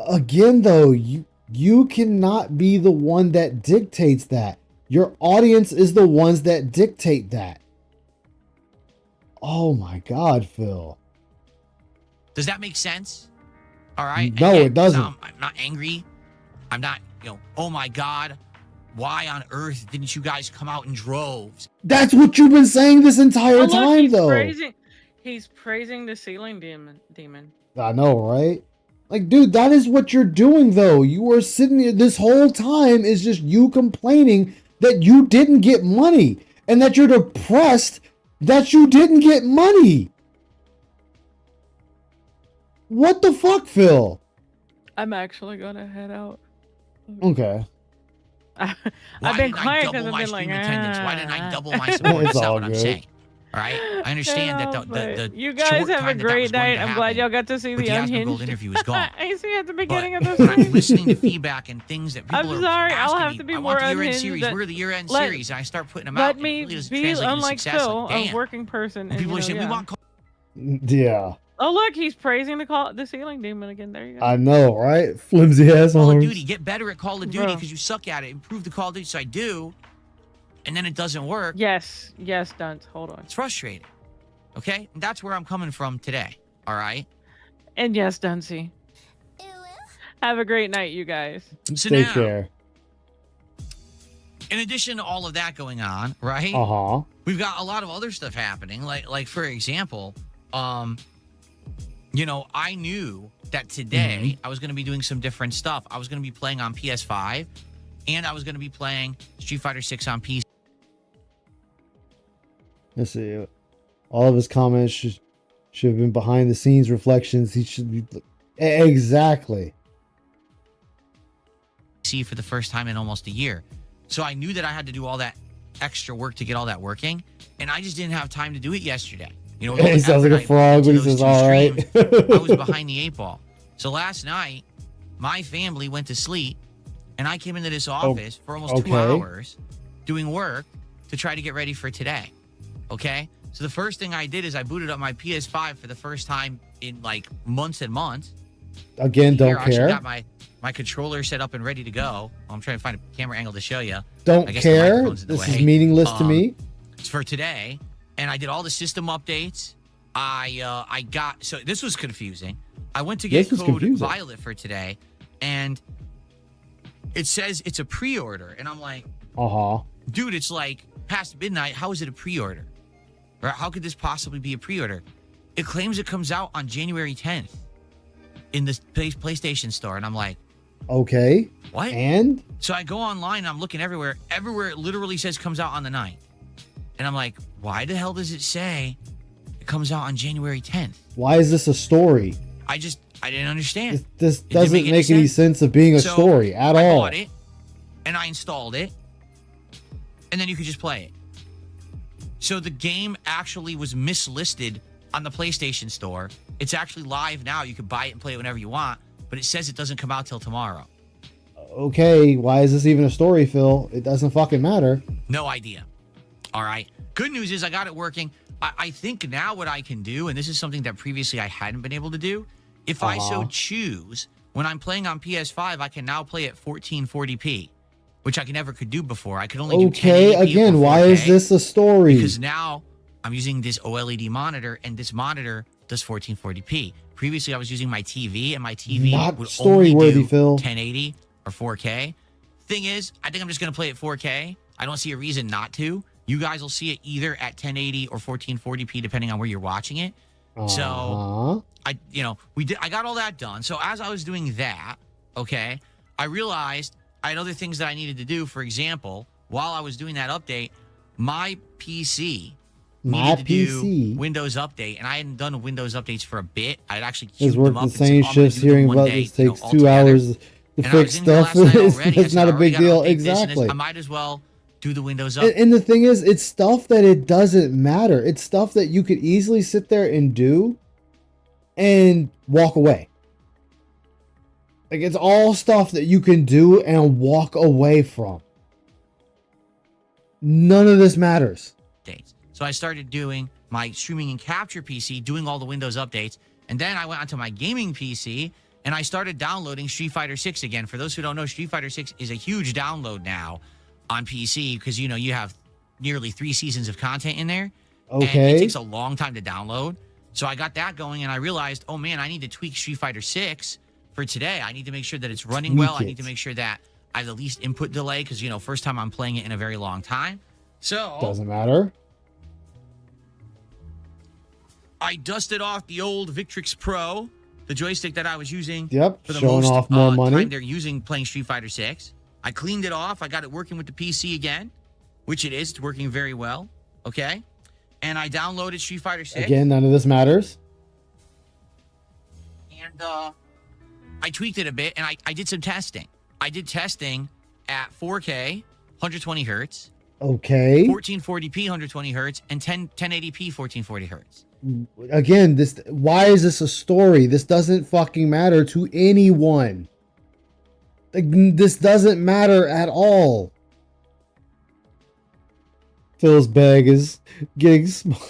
Again, though, you cannot be the one that dictates that. Your audience is the ones that dictate that. Oh my God, Phil. Does that make sense? All right. No, Again, it doesn't. I'm not angry. I'm not, oh my God, why on earth didn't you guys come out in droves? That's what you've been saying this entire Oh, look, time, he's though. He's praising the ceiling demon. I know, right? Like, dude, that is what you're doing, though. You are sitting here this whole time is just you complaining that you didn't get money and that you're depressed that you didn't get money. What the fuck, Phil? I'm actually gonna head out. Okay. I've Why been didn't I quiet double because I've my been stream like, attendance? Why didn't I double my support? It's That's not all what I'm good. saying. All right. I understand that the you guys short have a time that great was going night. to I'm glad happen y'all got to see with the the Asmongold unhinged. interview is gone. I see at the But beginning of the when I'm stream. listening to feedback and things that people I'm are sorry, I'll asking have me, to be I want more the year-end unhinged. series. That- We're the year-end let- series, and I start putting them Let out. me it really doesn't be translate into unlike success. Phil, Like, a damn. working person. And And, people are saying, we yeah. want Yeah, Oh look, he's praising the ceiling demon again. There you go. I know, right? Flimsy ass Call of arms. Duty. Get better at Call of Duty Bro. because you suck at it. Improve the Call of Duty. So I do, and then it doesn't work. Yes, Dunce. Hold on. It's frustrating. Okay? And that's where I'm coming from today. All right? And yes, Duncey. Have a great night, you guys. So Take now, care. in addition to all of that going on, right? Uh-huh. We've got a lot of other stuff happening. Like for example, I knew that today I was going to be doing some different stuff. I was going to be playing on PS5, and I was going to be playing Street Fighter 6 on PC. Let's see. All of his comments should have been behind the scenes reflections. He should be exactly. For the first time in almost a year. So I knew that I had to do all that extra work to get all that working, and I just didn't have time to do it yesterday. With all He the sounds like effort a I frog put when into he those says, two all right. streams, I was behind the 8 ball. So last night, my family went to sleep, and I came into this office for almost 2 okay. hours doing work to try to get ready for today. Okay? So the first thing I did is I booted up my PS5 for the first time in like months and months. Again, Here, don't I actually care. got my controller set up and ready to go. I'm trying to find a camera angle to show you. Don't I guess the care. microphone's in the This is way. meaningless to me. It's for today, and I did all the system updates. I got, so this was confusing. I went to get This was code confusing. Violet for today, and it says it's a pre-order, and I'm like, Uh-huh. dude, it's like past midnight. How is it a pre-order? Or how could this possibly be a pre-order? It claims it comes out on January 10th in the PlayStation Store. And I'm like, Okay. what? And? So I go online and I'm looking everywhere. Everywhere it literally says comes out on the 9th. And I'm like, why the hell does it say it comes out on January 10th? Why is this a story? I didn't understand. This It didn't doesn't make any sense of being a So, story at I all. bought it and I installed it. And then you could just play it. So the game actually was mislisted on the PlayStation Store. It's actually live now. You can buy it and play it whenever you want. But it says it doesn't come out till tomorrow. Okay, why is this even a story, Phil? It doesn't fucking matter. No idea. All right. Good news is I got it working. I think now what I can do, and this is something that previously I hadn't been able to do, if I so choose, when I'm playing on PS5, I can now play at 1440p, which I never could do before. I could only do 1080p again, or why is 4K, this a story? because now I'm using this OLED monitor, and this monitor does 1440p. Previously, I was using my TV, and my TV Not would story only worthy, do Phil. 1080 or 4K. Thing is, I think I'm just going to play at 4K. I don't see a reason not to. You guys will see it either at 1080 or 1440p, depending on where you're watching it. So I got all that done. So as I was doing that, okay, I realized I had other things that I needed to do. For example, while I was doing that update, my PC needed to do Windows Update, and I hadn't done Windows updates for a bit. I'd actually He's queued them worked up the and said, same "Oh, I'm gonna shifts do them hearing one about day, this takes all 2 together." hours to And I fix was in here stuff. last night already. I It's said, not I a already big gotta deal. update this, and this- Exactly. I might as well do the Windows Update. And the thing is, it's stuff that it doesn't matter. It's stuff that you could easily sit there and do and walk away. Like, it's all stuff that you can do and walk away from. None of this matters. Updates. So I started doing my streaming and capture PC, doing all the Windows updates. And then I went onto my gaming PC and I started downloading Street Fighter 6 again. For those who don't know, Street Fighter 6 is a huge download now on PC because, you have nearly 3 seasons of content in there. And Okay. it takes a long time to download. So I got that going and I realized, oh man, I need to tweak Street Fighter 6 for today. I need to make sure that it's running well. I need to make sure that I have the least input delay because, first time I'm playing it in a very long time. So Doesn't matter. I dusted off the old Victrix Pro, the joystick that I was using. Yep, for the showing most, off more money. time they're using playing Street Fighter 6. I cleaned it off. I got it working with the PC again, which it is. It's working very well. Okay. And I downloaded Street Fighter 6. Again, none of this matters. And I tweaked it a bit, and I did some testing. I did testing at 4K, 120 hertz, Okay. 1440p, 120 hertz, and 1080p, 1440 hertz. Again, why is this a story? This doesn't fucking matter to anyone. Like, this doesn't matter at all. Phil's bag is getting small.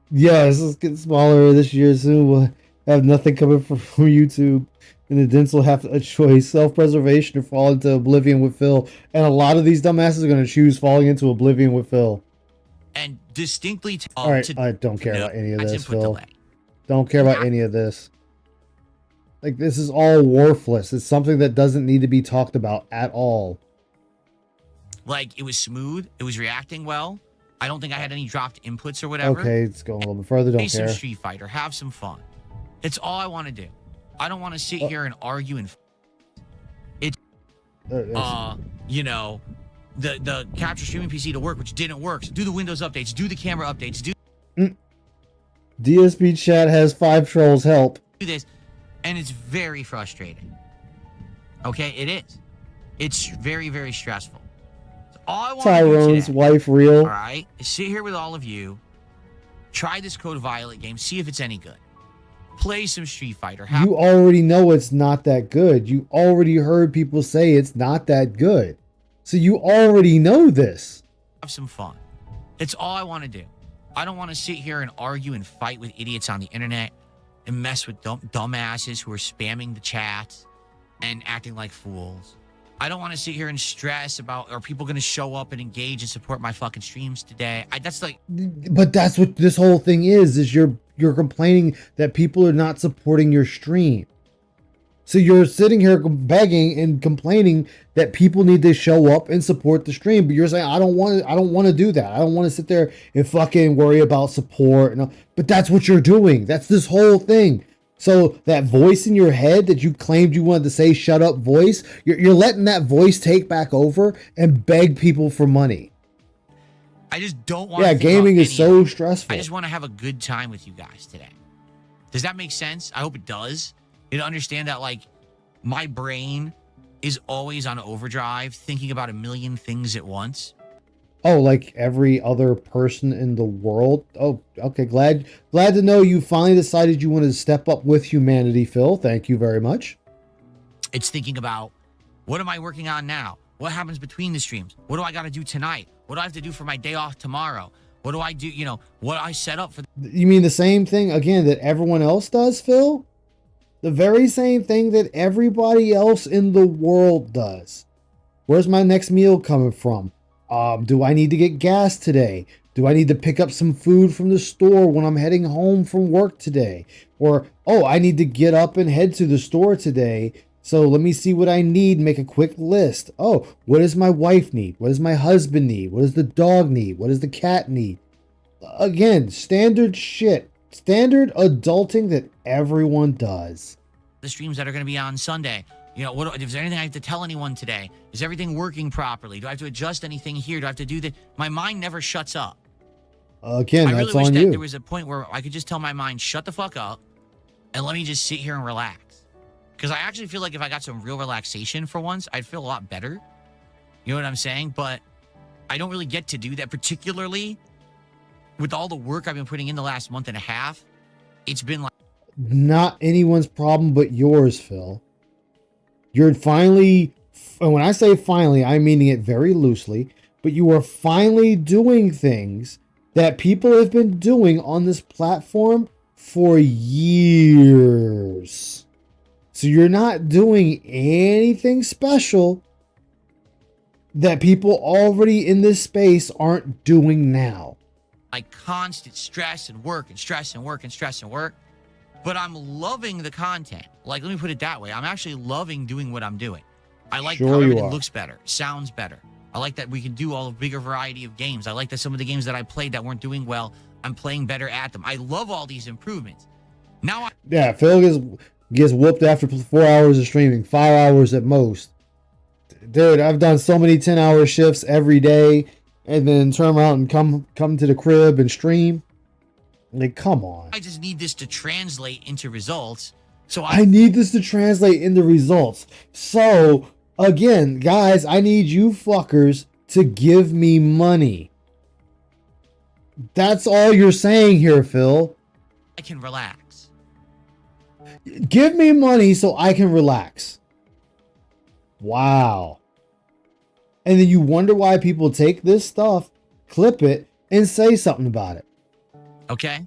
Yes, it's getting smaller this year. Soon we'll have nothing coming from YouTube. And the Dents will have a choice: self-preservation or fall into oblivion with Phil. And a lot of these dumbasses are going to choose falling into oblivion with Phil. And distinctly All right, I don't care about any of that's this, input Phil. delay. Don't care about any of this. Like, this is all worthless. It's something that doesn't need to be talked about at all. Like, it was smooth. It was reacting well. I don't think I had any dropped inputs or whatever. Okay, it's going a little bit further. Don't Play some care. Street Fighter. Have some fun. It's all I want to do. I don't want to sit here and argue and the capture streaming PC to work, which didn't work. So do the Windows updates. Do the camera updates. Do DSP chat has 5 trolls. Help. this. And it's very frustrating. Okay, it is. It's very, very stressful. So all I want to do Tyrone's today, wife real. all right, is sit here with all of you, try this Code Violet game, see if it's any good. Play some Street Fighter. You already know it's not that good. You already heard people say it's not that good. So you already know this. Have some fun. It's all I want to do. I don't want to sit here and argue and fight with idiots on the internet and mess with dumbasses who are spamming the chats and acting like fools. I don't want to sit here and stress about, are people going to show up and engage and support my fucking streams today? But that's what this whole thing is you're complaining that people are not supporting your stream. So you're sitting here begging and complaining that people need to show up and support the stream, but you're saying I don't want to do that. I don't want to sit there and fucking worry about support. But that's what you're doing. That's this whole thing. So that voice in your head that you claimed you wanted to say shut up voice, you're letting that voice take back over and beg people for money. I just don't want. Yeah, gaming is so stressful. I just want to have a good time with you guys today. Does that make sense? I hope it does. You understand that, like, my brain is always on overdrive, thinking about a million things at once. Oh, like every other person in the world? Oh, okay. Glad to know you finally decided you wanted to step up with humanity, Phil. Thank you very much. It's thinking about, what am I working on now? What happens between the streams? What do I got to do tonight? What do I have to do for my day off tomorrow? What do I do? What I set up for. You mean the same thing, again, that everyone else does, Phil? The very same thing that everybody else in the world does. Where's my next meal coming from? Do I need to get gas today? Do I need to pick up some food from the store when I'm heading home from work today? Or, oh, I need to get up and head to the store today. So let me see what I need, make a quick list. Oh, what does my wife need? What does my husband need? What does the dog need? What does the cat need? Again, standard shit. Standard adulting that everyone does. The streams that are going to be on Sunday. Is there anything I have to tell anyone today? Is everything working properly? Do I have to adjust anything here? Do I have to do that? My mind never shuts up. Again, I really that's wish on that you. there was a point where I could just tell my mind, shut the fuck up, and let me just sit here and relax. Because I actually feel like if I got some real relaxation for once, I'd feel a lot better. You know what I'm saying? But I don't really get to do that, particularly with all the work I've been putting in the last month and a half. It's been like... Not anyone's problem but yours, Phil. You're finally, and when I say finally, I'm meaning it very loosely, but you are finally doing things that people have been doing on this platform for years. So you're not doing anything special that people already in this space aren't doing now. Like constant stress and work and stress and work and stress and work. But I'm loving the content. Like, let me put it that way. I'm actually loving doing what I'm doing. I like how everything looks better, sounds better. I like that we can do all a bigger variety of games. I like that some of the games that I played that weren't doing well, I'm playing better at them. I love all these improvements. Now Yeah, Phil gets whooped after 4 hours of streaming, 5 hours at most. Dude, I've done so many 10-hour shifts every day and then turn around and come to the crib and stream. Like, come on. I just need this to translate into results. So I need this to translate into results. So, again, guys, I need you fuckers to give me money. That's all you're saying here, Phil. I can relax. Give me money so I can relax. Wow. And then you wonder why people take this stuff, clip it, and say something about it. Okay?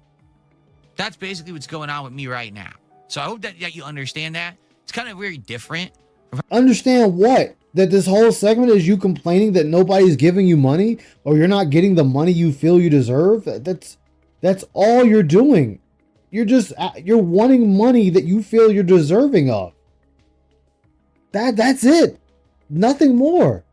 That's basically what's going on with me right now. So I hope that you understand that. It's kind of very different. Understand what? That this whole segment is you complaining that nobody's giving you money or you're not getting the money you feel you deserve? That's all you're doing. You're wanting money that you feel you're deserving of. That's it. Nothing more.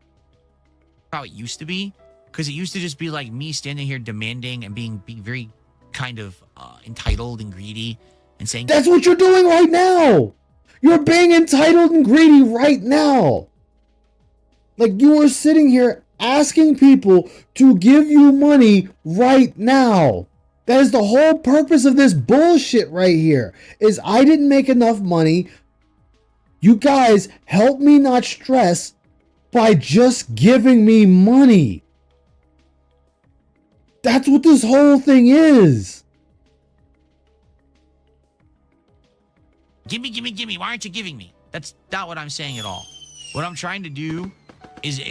How it used to be, because it used to just be like me standing here demanding and being very kind of entitled and greedy and saying that's what you're doing right now. You're being entitled and greedy right now. Like, you are sitting here asking people to give you money right now. That is the whole purpose of this bullshit right here. Is I didn't make enough money. You guys help me not stress by just giving me money. That's what this whole thing is. Gimme. Why aren't you giving me? That's not what I'm saying at all. What I'm trying to do is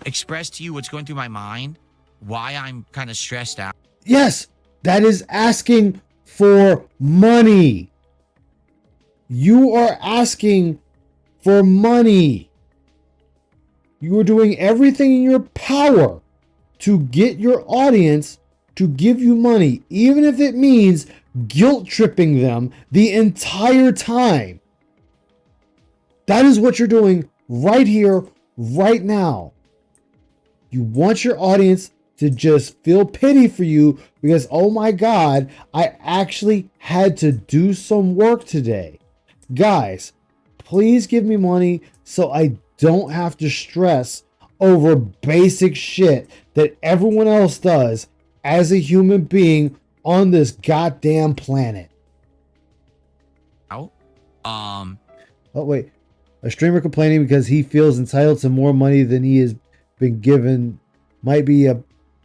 express to you what's going through my mind, why I'm kind of stressed out. Yes, that is asking for money. You are asking for money. You are doing everything in your power to get your audience to give you money, even if it means guilt tripping them the entire time. That is what you're doing right here, right now. You want your audience to just feel pity for you because, oh my God, I actually had to do some work today. Guys, please give me money so I don't have to stress over basic shit that everyone else does as a human being on this goddamn planet. Out. Oh, wait. A streamer complaining because he feels entitled to more money than he has been given might be a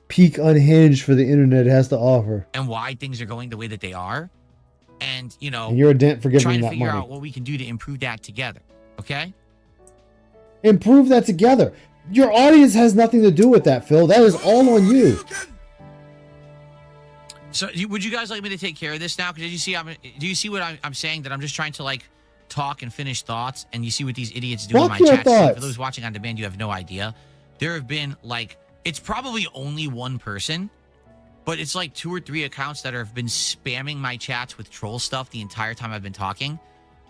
peak unhinged for the internet has to offer. And why things are going the way that they are. And, you know, And you're a dent for giving trying him to that figure money. out what we can do to improve that together. Okay? Improve that together. Your audience has nothing to do with that, Phil. That is all on you. So, would you guys like me to take care of this now? Because do you see what I'm saying? That I'm just trying to like talk and finish thoughts, and you see what these idiots do in Fuck my your chat. thoughts. For those watching on demand, you have no idea. There have been like, it's probably only one person, but it's like 2 or 3 accounts that have been spamming my chats with troll stuff the entire time I've been talking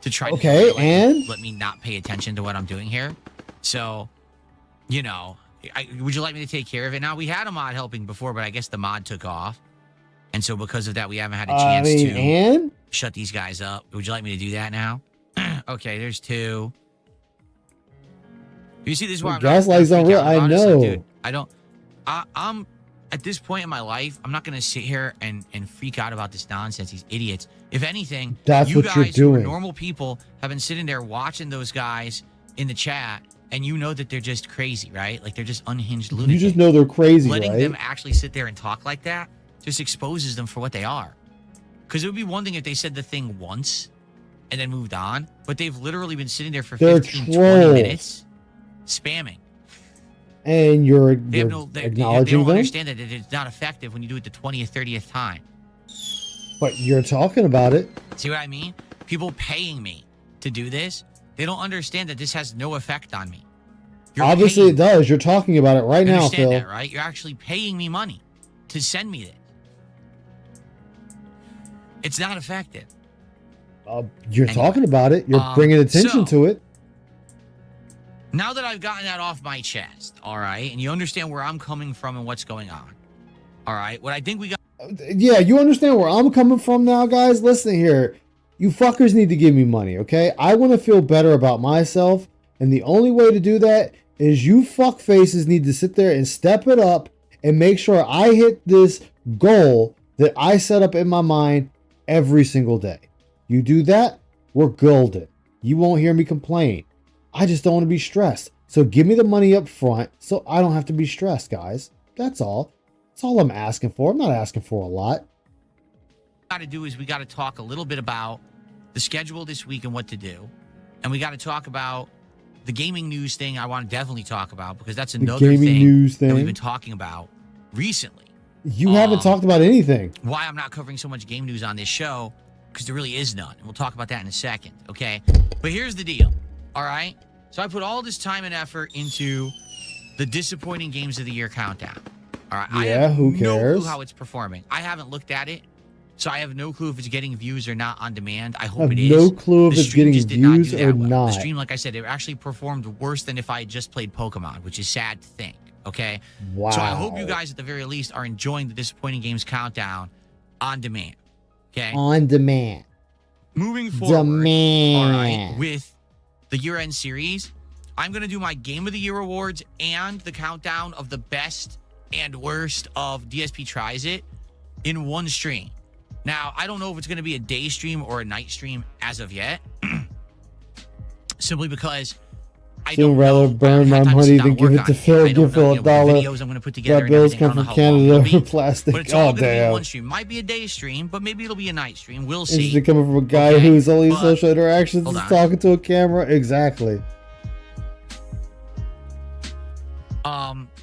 to try to and let me not pay attention to what I'm doing here. So, you know, would you like me to take care of it now? We had a mod helping before, but I guess the mod took off. And so because of that, we haven't had a chance to shut these guys up. Would you like me to do that now? Okay, there's 2. You see, this is why I'm Gaslight's not on real. I know. dude, I'm at this point in my life, I'm not going to sit here and freak out about this nonsense, these idiots. If anything, that's you what guys you're who are doing. normal people have been sitting there watching those guys in the chat, and you know that they're just crazy, right? Like they're just unhinged lunatics. You just know they're crazy, Letting right? them actually sit there and talk like that just exposes them for what they are. Because it would be one thing if they said the thing once and then moved on, but they've literally been sitting there for 15, 20 minutes spamming. And you're They acknowledging don't them, understand that it's not effective when you do it the 20th, 30th time. but you're talking about it. See what I mean? People paying me to do this, they don't understand that this has no effect on me. Obviously, it does. You're talking about it right You now, understand Phil. that, right? You're actually paying me money to send me this. It's not effective. You're Anyway, talking about it. You're bringing attention to it. Now that I've gotten that off my chest, all right, and you understand where I'm coming from and what's going on, all right, what I think we got. Yeah, you understand where I'm coming from now, guys? Listen here. You fuckers need to give me money, okay? I want to feel better about myself, and the only way to do that is you fuck faces need to sit there and step it up and make sure I hit this goal that I set up in my mind every single day. You do that, we're golden. You won't hear me complain. I just don't want to be stressed. So give me the money up front so I don't have to be stressed, guys. That's all. That's all I'm asking for. I'm not asking for a lot. Got to do is we got to talk a little bit about the schedule this week and what to do, and we got to talk about the gaming news thing. I want to definitely talk about because that's another thing that we've been talking about recently. You haven't talked about anything. Why I'm not covering so much game news on this show, because there really is none, and we'll talk about that in a second. Okay, but here's the deal. All right, so I put all this time and effort into the disappointing games of the year countdown. All right, I have who no cares? clue how it's performing. I haven't looked at it, so I have no clue if it's getting views or not on demand. I I hope have it is. no clue if The it's stream getting just did not views do or that well. not. The stream, like I said, it actually performed worse than if I had just played Pokemon, which is sad to think. Okay, Wow. so I hope you guys at the very least are enjoying the disappointing games countdown on demand. Okay, On demand. moving forward, Demand. all right, with the year-end series, I'm going to do my Game of the Year awards and the countdown of the best and worst of DSP Tries It in one stream. Now, I don't know if it's going to be a day stream or a night stream as of yet, simply because I Soon don't rather know. burn I my don't have time to money sit down than and give work it to on Phil. I don't Give Phil know, a what dollar. videos I'm going to put together That and bills everything. I come don't from know how long it'll Canada be. for plastic. But it's all Oh, going to be damn. one stream. Might be a day stream, but maybe it'll be a night stream. We'll This see. is coming from a guy Okay, whose only but- social interactions hold is on. talking to a camera. Exactly.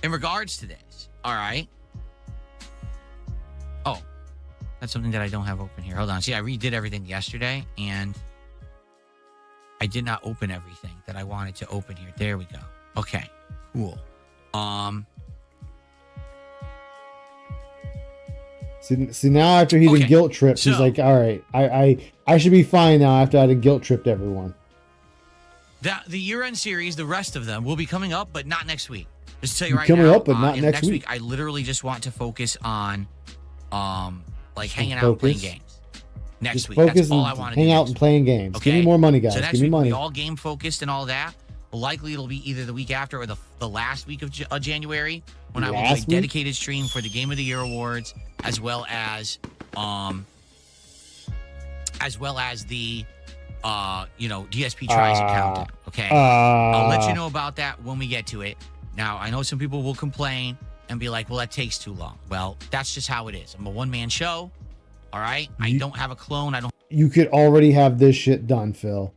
In regards to this, all right. Oh, that's something that I don't have open here. Hold on. See, I redid everything yesterday, and I did not open everything that I wanted to open here. There we go. Okay, cool. See now after he Okay, done guilt tripped, he's so- like, all right, I should be fine now after I done guilt tripped everyone. The year-end series, the rest of them will be coming up, but not next week. Just to tell you right Coming now, up, but not next week. I literally just want to focus on, like hanging out and focus. playing games. Next Just week, focus that's all I and want to do. hang out and playing games. Okay? Give me more money, guys. So next Give me week will money. be all game focused and all that. Likely it'll be either the week after or the last week of January when I will do a Last week? dedicated stream for the Game of the Year awards, as well as the DSP tries countdown. Okay, I'll let you know about that when we get to it. Now I know some people will complain and be like, "Well, that takes too long." Well, that's just how it is. I'm a one-man show. All right, I don't have a clone. I don't. You could already have this shit done, Phil.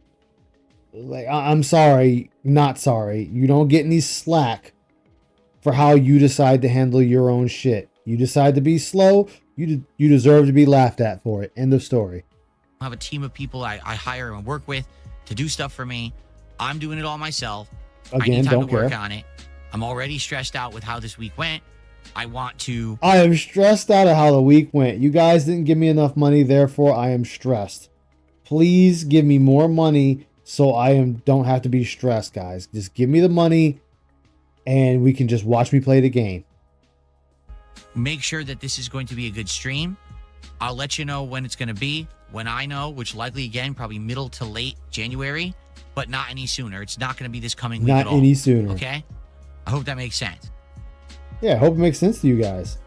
Like, I'm sorry, not sorry. You don't get any slack for how you decide to handle your own shit. You decide to be slow, you deserve to be laughed at for it. End of story. I have a team of people I hire and work with to do stuff for me. I'm doing it all myself. I Again, need time don't to work care. on it. I'm already stressed out with how this week went. I want to. I am stressed out of how the week went. You guys didn't give me enough money, therefore I am stressed. Please give me more money so don't have to be stressed, guys. Just give me the money and we can just watch me play the game. Make sure that this is going to be a good stream. I'll let you know when it's going to be, when I know, which likely, again, probably middle to late January, but not any sooner. It's not going to be this coming week Not at all. any sooner. Okay? I hope that makes sense. Yeah, I hope it makes sense to you guys.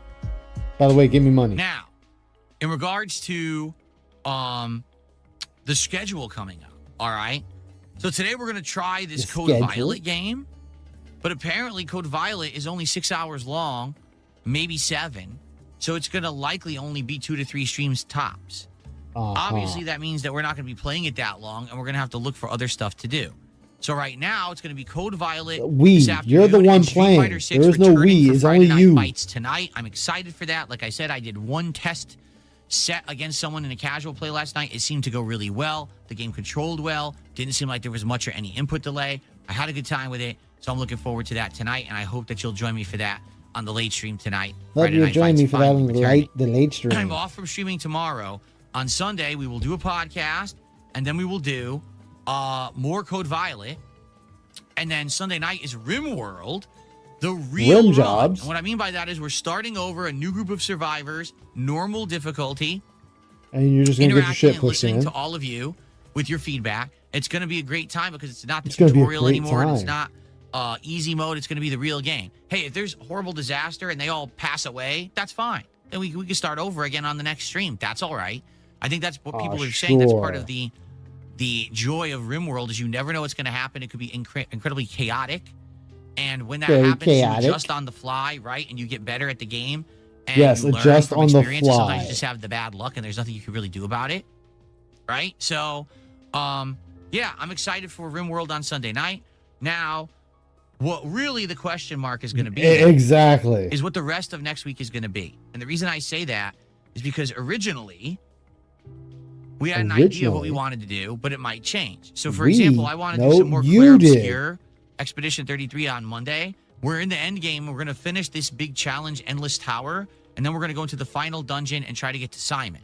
By the way, give me money. Now, in regards to the schedule coming up, all right? So today we're going to try this The Code schedule? Violet game, but apparently Code Violet is only 6 hours long, maybe 7. So it's going to likely only be 2 to 3 streams tops. Obviously, that means that we're not going to be playing it that long, and we're going to have to look for other stuff to do. So right now, it's going to be Code Violet. this You're the afternoon, one and Street playing. Fighter 6 There is no returning we. for It's Friday only Night you. Fights tonight. I'm excited for that. Like I said, I did one test set against someone in a casual play last night. It seemed to go really well. The game controlled well. Didn't seem like there was much or any input delay. I had a good time with it, so I'm looking forward to that tonight, and I hope that you'll join me for that on the late stream tonight. Love Friday you Night join Fights me for that finally on the returning. late stream. I'm off from streaming tomorrow. On Sunday, we will do a podcast, and then we will do more Code Violet. And then Sunday night is RimWorld, the real Rim run. jobs. And what I mean by that is we're starting over a new group of survivors, normal difficulty, And you're just going to get your interacting shit and pushed listening in. to all of you with your feedback. It's going to be a great time because it's not the It's gonna be a tutorial great anymore. And it's time. not easy mode. It's going to be the real game. Hey, if there's horrible disaster and they all pass away, that's fine. Then we can start over again on the next stream. That's all right. I think that's what people are saying. That's part of the joy of RimWorld is you never know what's going to happen. It could be incredibly chaotic. And when that Very happens, chaotic. you adjust on the fly, right? And you get better at the game. And Yes, you learn adjust from on the experience, and Sometimes fly. you just have the bad luck and there's nothing you can really do about it. Right? So, yeah, I'm excited for RimWorld on Sunday night. Now, what really the question mark is going to be Exactly. is what the rest of next week is going to be. And the reason I say that is because originally we had an idea of what we wanted to do, but it might change. So, for example, I want to do some more Claire Obscure Expedition 33 on Monday. We're in the end game. We're going to finish this big challenge, Endless Tower, and then we're going to go into the final dungeon and try to get to Simon.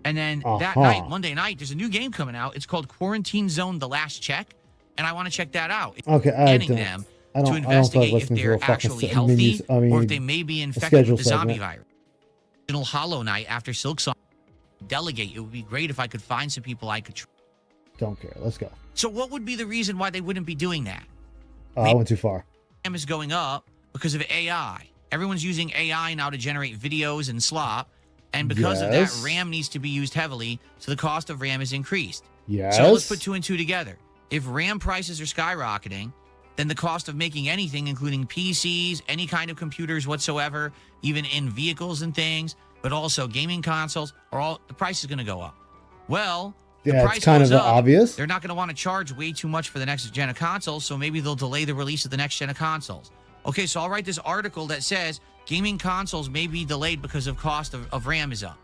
And then that night, Monday night, there's a new game coming out. It's called Quarantine Zone: The Last Check, and I want to check that out. It's Okay, getting them to investigate if they're actually healthy or if they may be infected with the zombie virus. Original Hollow Knight after Silk Song delegate. It would be great if I could find some people I could. Don't care. Let's go. So, what would be the reason why they wouldn't be doing that? I went too far. RAM is going up because of AI. Everyone's using AI now to generate videos and slop. And because of that, RAM needs to be used heavily, so the cost of RAM is increased. Yes. So let's put 2 and 2 together. If RAM prices are skyrocketing, then the cost of making anything, including PCs, any kind of computers whatsoever, even in vehicles and things, but also gaming consoles, the price is going to go up. Well, the Yeah, price it's kind goes of up, obvious. They're not going to want to charge way too much for the next gen of consoles, so maybe they'll delay the release of the next gen of consoles. Okay, so I'll write this article that says gaming consoles may be delayed because of cost of RAM is up.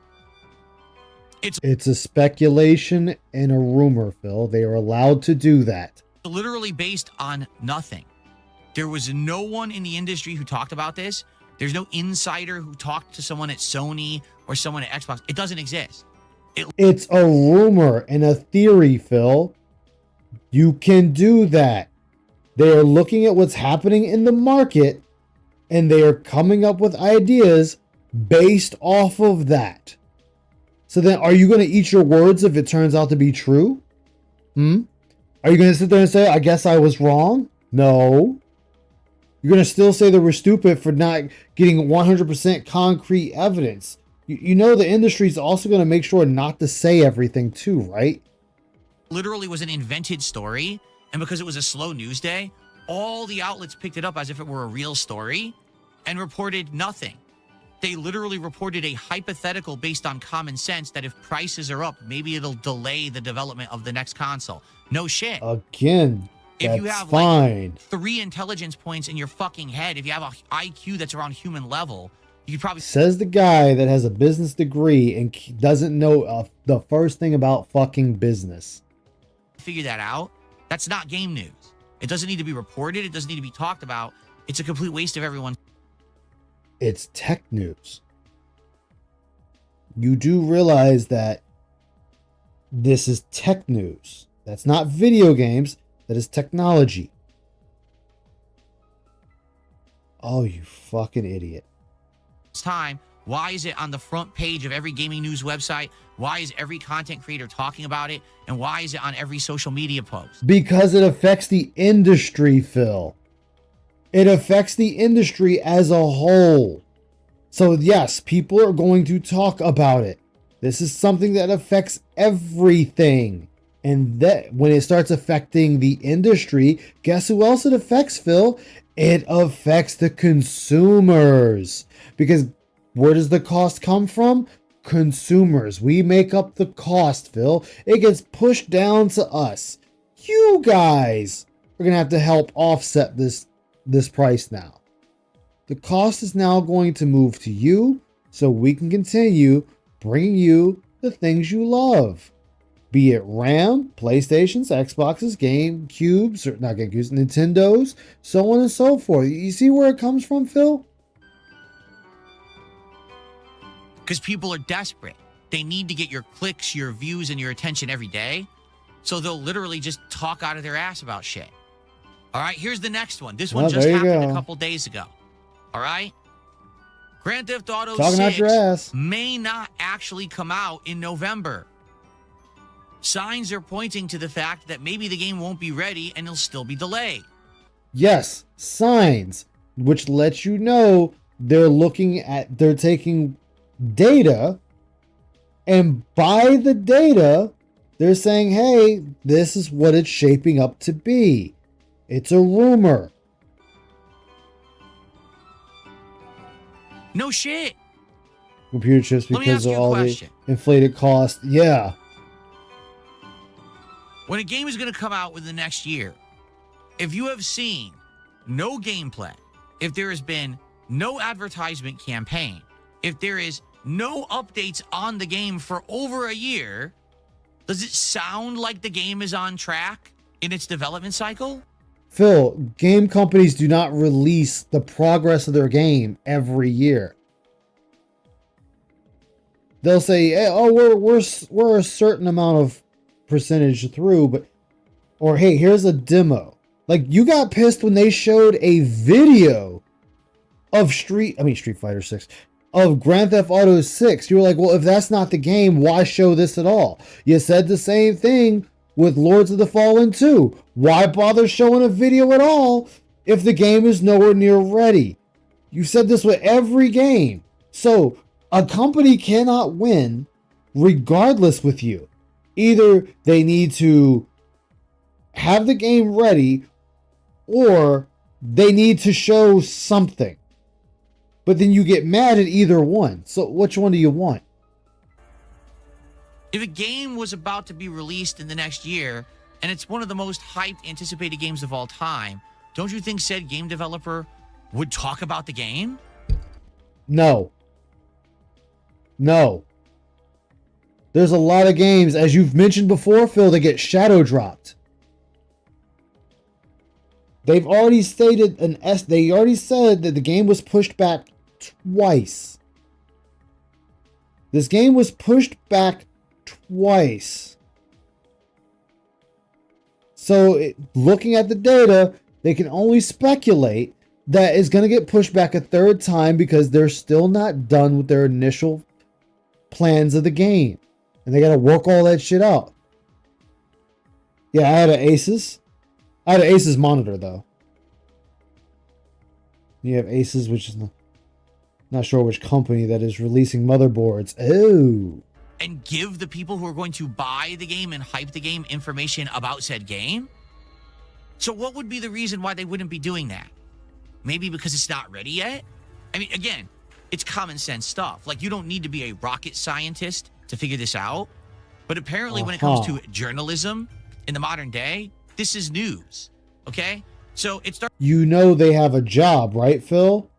It's a speculation and a rumor, Phil. They are allowed to do that. Literally based on nothing. There was no one in the industry who talked about this. There's no insider who talked to someone at Sony or someone at Xbox. It doesn't exist. It's a rumor and a theory, Phil. You can do that. They are looking at what's happening in the market and they are coming up with ideas based off of that. So then are you going to eat your words if it turns out to be true? Are you going to sit there and say, I guess I was wrong? No. You're going to still say that we're stupid for not getting 100% concrete evidence. You know the industry is also going to make sure not to say everything too, right? Literally was an invented story, and because it was a slow news day, all the outlets picked it up as if it were a real story and reported nothing. They literally reported a hypothetical based on common sense that if prices are up, maybe it'll delay the development of the next console. No shit. Again, If you that's have fine. like 3 intelligence points in your fucking head, if you have a IQ that's around human level, you could probably Says the guy that has a business degree and doesn't know the first thing about fucking business. figure that out. That's not game news. It doesn't need to be reported. It doesn't need to be talked about. It's a complete waste of everyone's. It's tech news. You do realize that this is tech news. That's not video games. That is technology. Oh, you fucking idiot. Time. Why is it on the front page of every gaming news website? Why is every content creator talking about it? And why is it on every social media post? Because it affects the industry, Phil. It affects the industry as a whole. So yes, people are going to talk about it. This is something that affects everything. And that when it starts affecting the industry, guess who else it affects, Phil? It affects the consumers. Because where does the cost come from? Consumers. We make up the cost, Phil. It gets pushed down to us. You guys are going to have to help offset this price now. The cost is now going to move to you so we can continue bringing you the things you love. Be it RAM, PlayStations, Xboxes, GameCubes, or not GameCubes, Nintendos, so on and so forth. You see where it comes from, Phil? Because people are desperate. They need to get your clicks, your views, and your attention every day. So they'll literally just talk out of their ass about shit. All right, here's the next one. This one Well, just there you happened go. a couple days ago. All right? Grand Theft Auto Talking out 6 your ass. may not actually come out in November. Signs are pointing to the fact that maybe the game won't be ready and it'll still be delayed. Yes, signs, which lets you know they're taking data, and by the data, they're saying, hey, this is what it's shaping up to be. It's a rumor. No shit. Computer chips Let me because ask of you a all the question. inflated cost. Yeah. When a game is going to come out within the next year, if you have seen no gameplay, if there has been no advertisement campaign, if there is no updates on the game for over a year, does it sound like the game is on track in its development cycle? Phil, game companies do not release the progress of their game every year. They'll say, hey, oh, we're a certain amount of percentage through, or hey, here's a demo. Like, you got pissed when they showed a video of Street Fighter 6, of Grand Theft Auto 6. You were like, well, if that's not the game, why show this at all? You said the same thing with Lords of the Fallen 2. Why bother showing a video at all if the game is nowhere near ready? You said this with every game. So a company cannot win regardless with you. Either they need to have the game ready or they need to show something. But then you get mad at either one. So which one do you want? If a game was about to be released in the next year, and it's one of the most hyped, anticipated games of all time, don't you think said game developer would talk about the game? No. No. There's a lot of games, as you've mentioned before, Phil, that get shadow dropped. They've already stated they already said that the game was pushed back twice. This game was pushed back twice. So looking at the data, they can only speculate that it's going to get pushed back a third time because they're still not done with their initial plans of the game. And they got to work all that shit out. Yeah, I had an Asus. I had an Asus monitor, though. You have Asus, which is not sure which company that is releasing motherboards. Oh. And give the people who are going to buy the game and hype the game information about said game? So what would be the reason why they wouldn't be doing that? Maybe because it's not ready yet? I mean, again, it's common sense stuff. Like, you don't need to be a rocket scientist to figure this out. But apparently when it comes to journalism in the modern day, this is news. Okay? So it starts... You know they have a job, right, Phil?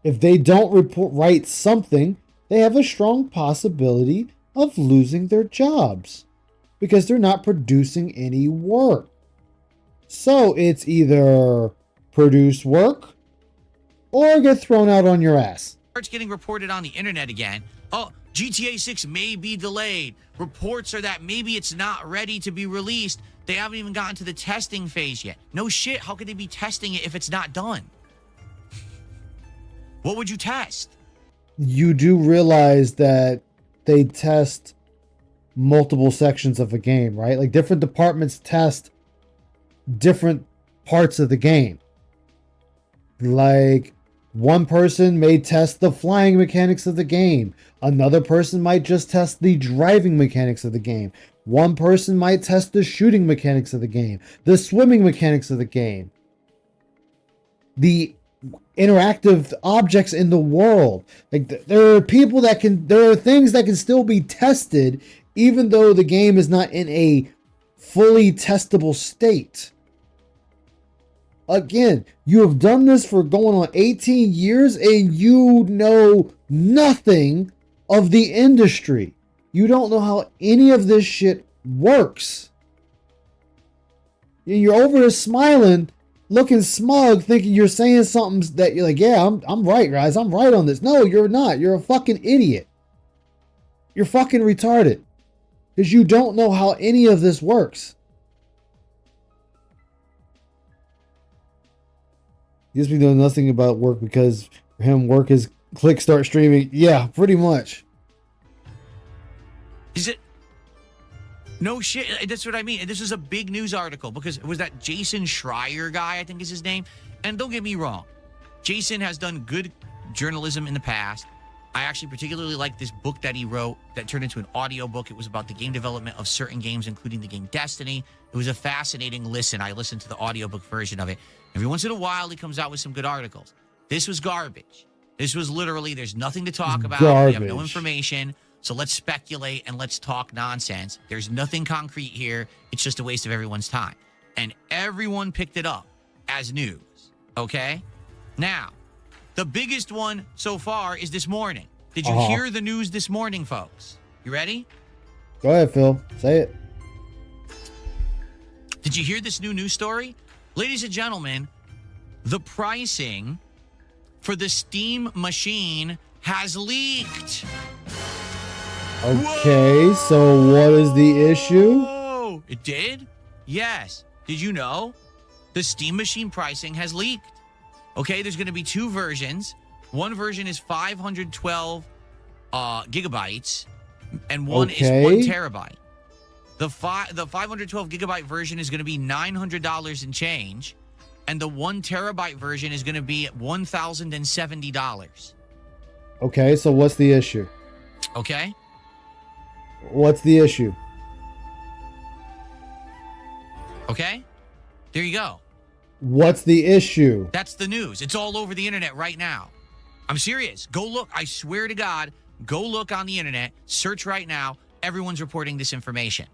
If they don't write something, they have a strong possibility of losing their jobs because they're not producing any work. So it's either produce work or get thrown out on your ass. Starts getting reported on the internet again. Oh, GTA 6 may be delayed. Reports are that maybe it's not ready to be released. They haven't even gotten to the testing phase yet. No shit, how could they be testing it if it's not done? What would you test? You do realize that they test multiple sections of a game, right? Like different departments test different parts of the game. Like one person may test the flying mechanics of the game. Another person might just test the driving mechanics of the game. One person might test the shooting mechanics of the game, the swimming mechanics of the game, the interactive objects in the world. Like there are things that can still be tested even though the game is not in a fully testable state. Again, you have done this for going on 18 years and you know nothing of the industry. You don't know how any of this shit works. And you're over here smiling, looking smug, thinking you're saying something that you're like, yeah, I'm right, guys. I'm right on this. No, you're not. You're a fucking idiot. You're fucking retarded. Because you don't know how any of this works. He just be doing nothing about work because for him, work is click start streaming. Yeah, pretty much. Is it? No shit. That's what I mean. This was a big news article because it was that Jason Schreier guy, I think is his name. And don't get me wrong. Jason has done good journalism in the past. I actually particularly like this book that he wrote that turned into an audio book. It was about the game development of certain games, including the game Destiny. It was a fascinating listen. I listened to the audiobook version of it. Every once in a while, he comes out with some good articles. This was garbage. This was literally, there's nothing to talk about. Garbage. We have no information. So let's speculate and let's talk nonsense. There's nothing concrete here. It's just a waste of everyone's time. And everyone picked it up as news. Okay? Now, the biggest one so far is this morning. Did you hear the news this morning, folks? You ready? Go ahead, Phil. Say it. Did you hear this new news story? Ladies and gentlemen, the pricing for the Steam machine has leaked. Okay, so what is the issue? Whoa! It did? Yes. Did you know? The Steam machine pricing has leaked. Okay, there's going to be two versions. One version is 512 gigabytes, and one is 1 terabyte. The 512 gigabyte version is going to be $900 and change, and the 1 terabyte version is going to be $1,070. Okay, so what's the issue? Okay? What's the issue? Okay? There you go. What's the issue? That's the news. It's all over the internet right now. I'm serious. Go look. I swear to God, go look on the internet. Search right now. Everyone's reporting this information.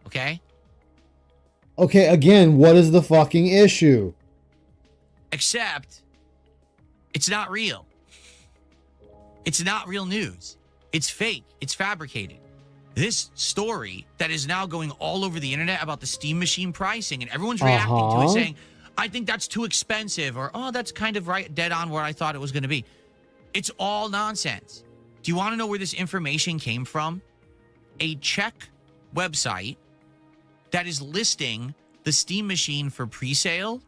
Okay? Okay, again, what is the fucking issue? Except, it's not real. It's not real news. It's fake. It's fabricated. This story that is now going all over the internet about the Steam machine pricing, and everyone's reacting to it saying, I think that's too expensive, or, oh, that's kind of right, dead on where I thought it was going to be. It's all nonsense. Do you want to know where this information came from? A Czech website that is listing the Steam machine for pre-sale,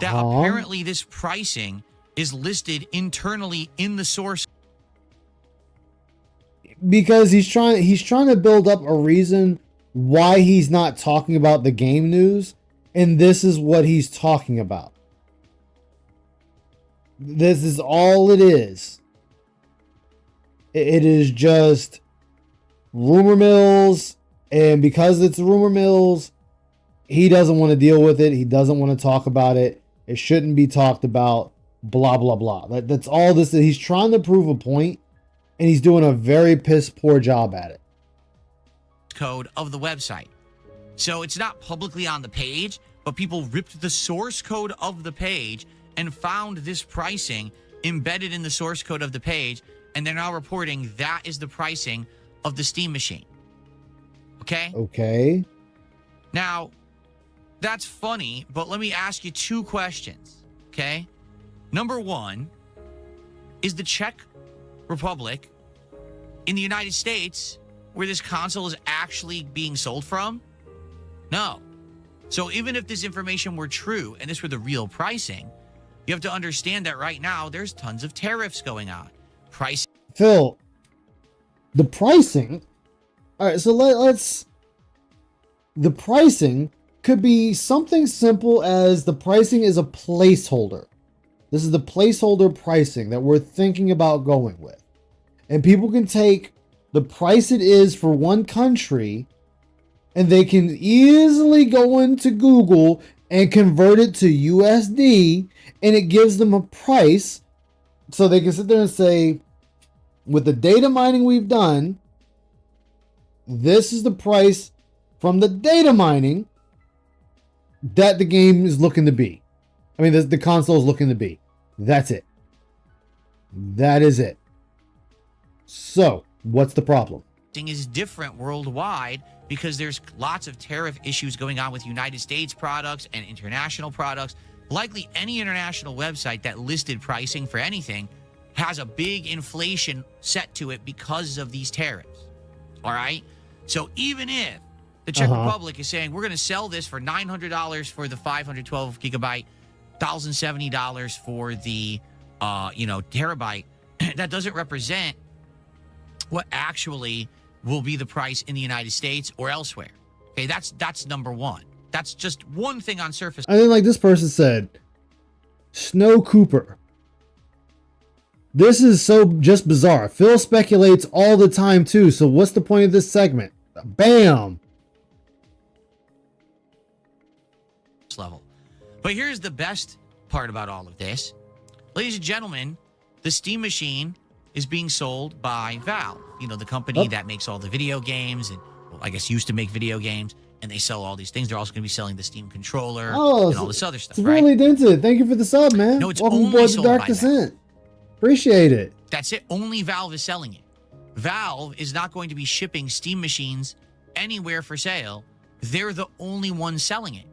that Uh-huh. apparently this pricing is listed internally in the source. Because he's trying to build up a reason why he's not talking about the game news, and this is what he's talking about. This is all it is. It is just rumor mills, and because it's rumor mills, he doesn't want to deal with it. He doesn't want to talk about it. It shouldn't be talked about. Blah blah blah. That's all this is. He's trying to prove a point, and he's doing a very piss poor job at it. Code of the website. So it's not publicly on the page, but people ripped the source code of the page and found this pricing embedded in the source code of the page, and they're now reporting that is the pricing of the Steam machine. Okay? Okay. Now, that's funny, but let me ask you two questions, okay? Number one, is the Czech Republic in the United States where this console is actually being sold from? No. So even if this information were true and this were the real pricing, you have to understand that right now there's tons of tariffs going on. Phil, the pricing. All right, so let's. The pricing could be something simple as the pricing is a placeholder. This is the placeholder pricing that we're thinking about going with. And people can take the price it is for one country, and they can easily go into Google and convert it to USD, and it gives them a price. So they can sit there and say, with the data mining we've done, this is the price from the data mining that the game is looking to be. I mean, the console is looking to be. That's it. That is it. So, what's the problem? Is different worldwide because there's lots of tariff issues going on with United States products and international products. Likely any international website that listed pricing for anything has a big inflation set to it because of these tariffs. All right? So even if the Czech Republic is saying we're going to sell this for $900 for the 512 gigabyte, $1,070 for the terabyte, that doesn't represent what actually will be the price in the United States or elsewhere. Okay, that's number one. That's just one thing on surface. I think, like this person said, Snow Cooper. This is so just bizarre. Phil speculates all the time too. So what's the point of this segment? Bam. Level. But here's the best part about all of this. Ladies and gentlemen, the Steam machine is being sold by Valve, the company that makes all the video games and, well, I guess used to make video games, and they sell all these things. They're also going to be selling the Steam controller and all this other stuff, it's right? really dented. Thank you for the sub, man. No, it's Welcome only aboard the sold Dark by Descent. Appreciate it. That's it. Only Valve is selling it. Valve is not going to be shipping Steam machines anywhere for sale. They're the only ones selling it.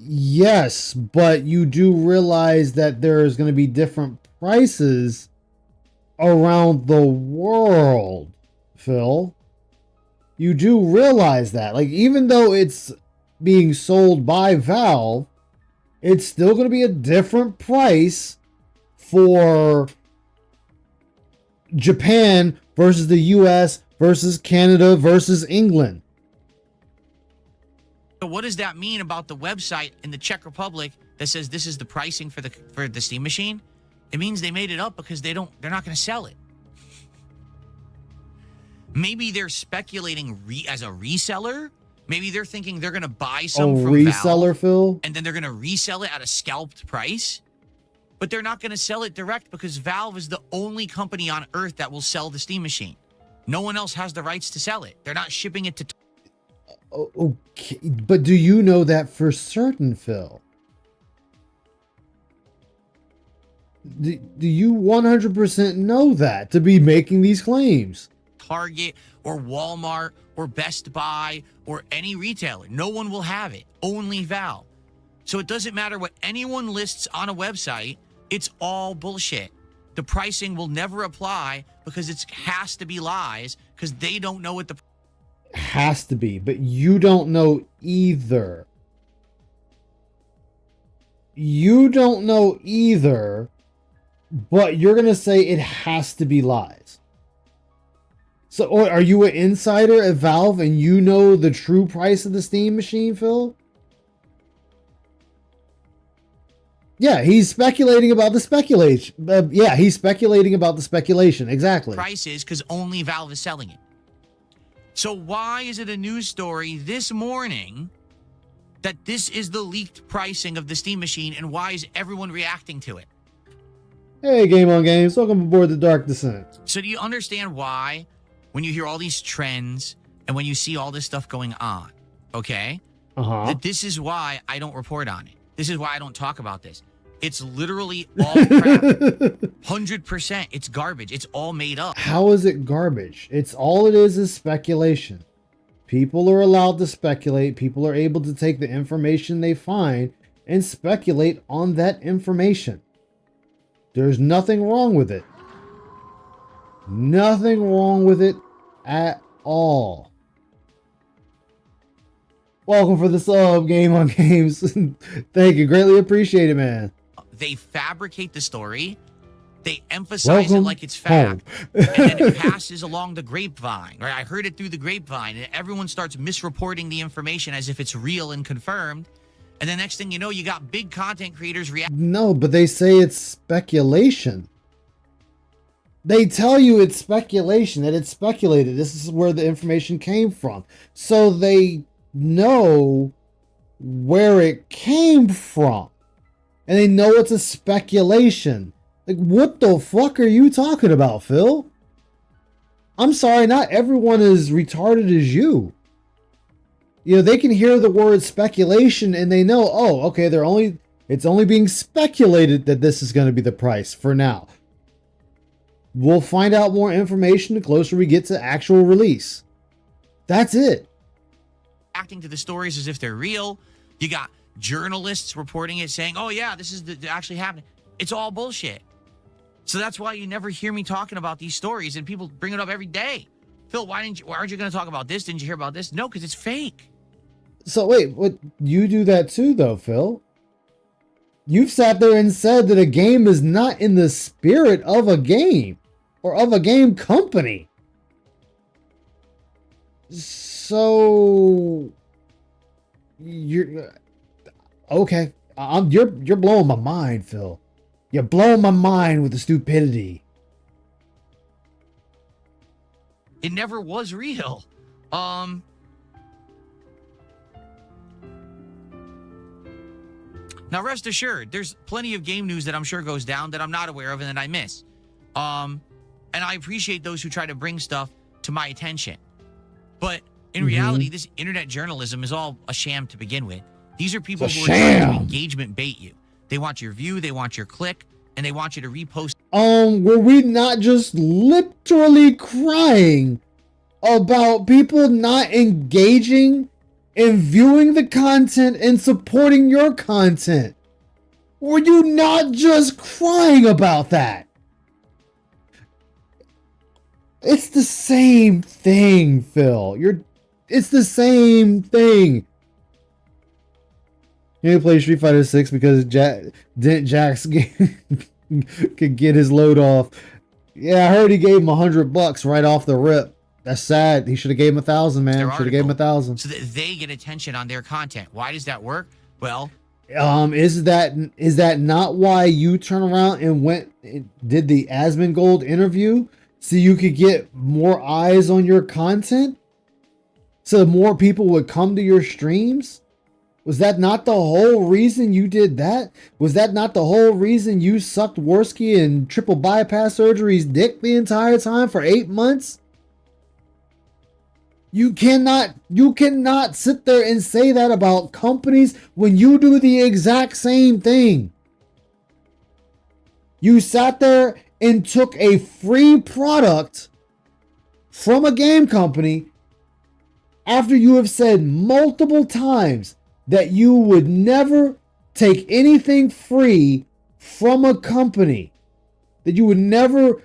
Yes, but you do realize that there is going to be different prices around the world, Phil. You do realize that. Like, even though it's being sold by Valve, it's still going to be a different price for Japan versus the US versus Canada versus England. So what does that mean about the website in the Czech Republic that says this is the pricing for the Steam machine? It means they made it up because they're not going to sell it. Maybe they're speculating as a reseller. Maybe they're thinking they're going to buy some from reseller, Valve, Phil, and then they're going to resell it at a scalped price. But they're not going to sell it direct because Valve is the only company on earth that will sell the Steam machine. No one else has the rights to sell it. They're not shipping it to... Okay, but do you know that for certain, Phil? Do you 100% know that to be making these claims? Target or Walmart or Best Buy or any retailer. No one will have it. Only Valve. So it doesn't matter what anyone lists on a website. It's all bullshit. The pricing will never apply because it has to be lies because they don't know what the... Has to be, but you don't know either. You don't know either, but you're going to say it has to be lies. So, or are you an insider at Valve and you know the true price of the Steam machine, Phil? Yeah, he's speculating about the speculation. Yeah, he's speculating about the speculation. Exactly. Price is because only Valve is selling it. So why is it a news story this morning that this is the leaked pricing of the Steam machine, and why is everyone reacting to it? Hey, Game on Games. Welcome aboard the Dark Descent. So do you understand why, when you hear all these trends and when you see all this stuff going on, okay, that this is why I don't report on it. This is why I don't talk about this. It's literally all crap. 100%. It's garbage. It's all made up. How is it garbage? It's all it is speculation. People are allowed to speculate. People are able to take the information they find and speculate on that information. There's nothing wrong with it. Nothing wrong with it at all. Welcome for the sub, Game on Games. Thank you. Greatly appreciate it, man. They fabricate the story. They emphasize it like it's fact. And then it passes along the grapevine. Right? I heard it through the grapevine. And everyone starts misreporting the information as if it's real and confirmed. And the next thing you know, you got big content creators react. No, but they say it's speculation. They tell you it's speculation, that it's speculated. This is where the information came from. So they know where it came from. And they know it's a speculation. Like, what the fuck are you talking about, Phil? I'm sorry, not everyone is retarded as you. You know, they can hear the word speculation and they know, oh, okay, it's only being speculated that this is going to be the price for now. We'll find out more information the closer we get to actual release. That's it. Acting to the stories as if they're real. You got journalists reporting it saying, oh yeah, this is actually happening. It's all bullshit. So that's why you never hear me talking about these stories, and people bring it up every day. Phil, why aren't you going to talk about this? Didn't you hear about this? No, because it's fake. So wait, what? You do that too, though, Phil? You've sat there and said that a game is not in the spirit of a game or of a game company. So you're okay. You're blowing my mind, Phil. You're blowing my mind with the stupidity. It never was real. Now rest assured, there's plenty of game news that I'm sure goes down that I'm not aware of and that I miss. And I appreciate those who try to bring stuff to my attention. But in reality, this internet journalism is all a sham to begin with. These are people who are trying to engagement bait you. They want your view, they want your click, and they want you to repost. Were we not just literally crying about people not engaging and viewing the content and supporting your content? Were you not just crying about that? It's the same thing, Phil. It's the same thing. You play Street Fighter 6 because Jax could get his load off. Yeah, I heard he gave him $100 right off the rip. That's sad. He should have gave him 1,000, man. Should have gave him 1,000. So that they get attention on their content. Why does that work? Well, is that not why you turn around and did the Asmongold interview so you could get more eyes on your content? So more people would come to your streams? Was that not the whole reason you did that? Was that not the whole reason you sucked Worski and triple bypass surgery's dick the entire time for 8 months? You cannot sit there and say that about companies when you do the exact same thing. You sat there and took a free product from a game company after you have said multiple times that you would never take anything free from a company, that you would never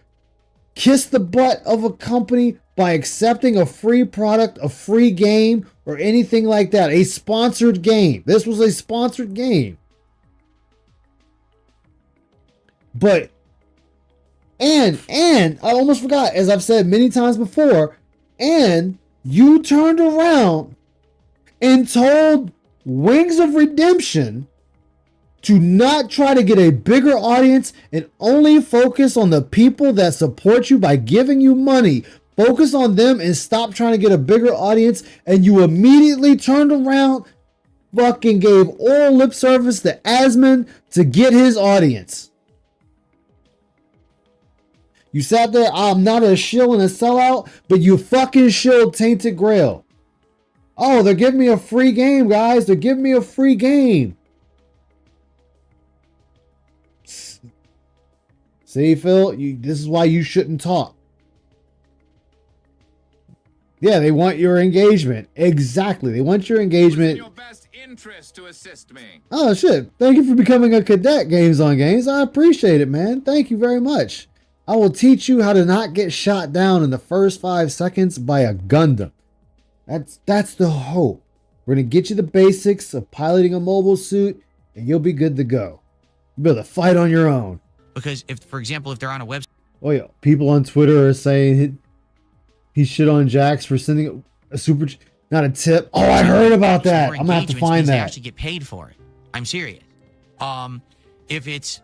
kiss the butt of a company by accepting a free product, a free game, or anything like that. A sponsored game. This was a sponsored game. But, and I almost forgot, as I've said many times before, and you turned around and told Wings of Redemption to not try to get a bigger audience and only focus on the people that support you by giving you money. Focus on them and stop trying to get a bigger audience. And you immediately turned around, fucking gave oral lip service to Asmund to get his audience. You sat there, I'm not a shill and a sellout, but you fucking shilled Tainted Grail. Oh, they're giving me a free game, guys. They're giving me a free game. See, Phil, this is why you shouldn't talk. Yeah, they want your engagement. Exactly. They want your engagement. It's in your best interest to assist me. Oh, shit. Thank you for becoming a cadet, Games on Games. I appreciate it, man. Thank you very much. I will teach you how to not get shot down in the first 5 seconds by a Gundam. That's the hope. We're going to get you the basics of piloting a mobile suit, and you'll be good to go. You'll be able to fight on your own. Because if, for example, if they're on a website. Oh, yeah. People on Twitter are saying he shit on Jax for sending a super, not a tip. Oh, I heard about that. I'm going to have to find that. They actually get paid for it. I'm serious. If it's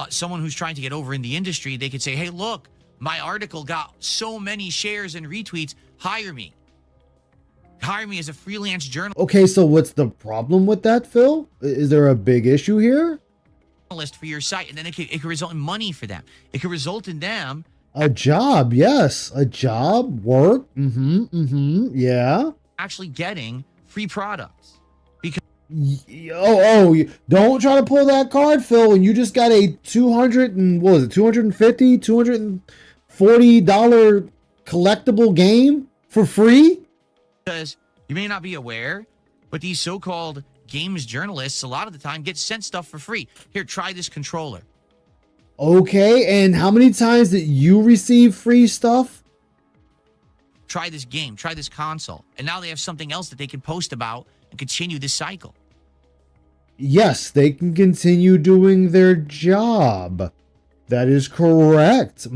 someone who's trying to get over in the industry, they could say, hey, look, my article got so many shares and retweets. Hire me. Hire me as a freelance journalist. Okay, so what's the problem with that, Phil? Is there a big issue here? For your site, and then it could result in money for them. It could result in them a job, yes, a job, work, yeah, actually getting free products. Because don't try to pull that card, Phil. When you just got a $240 collectible game for free. Because you may not be aware, but these so-called games journalists a lot of the time get sent stuff for free. Here, try this controller. Okay, and how many times did you receive free stuff? Try this game, try this console. And now they have something else that they can post about and continue this cycle. Yes, they can continue doing their job. That is correct.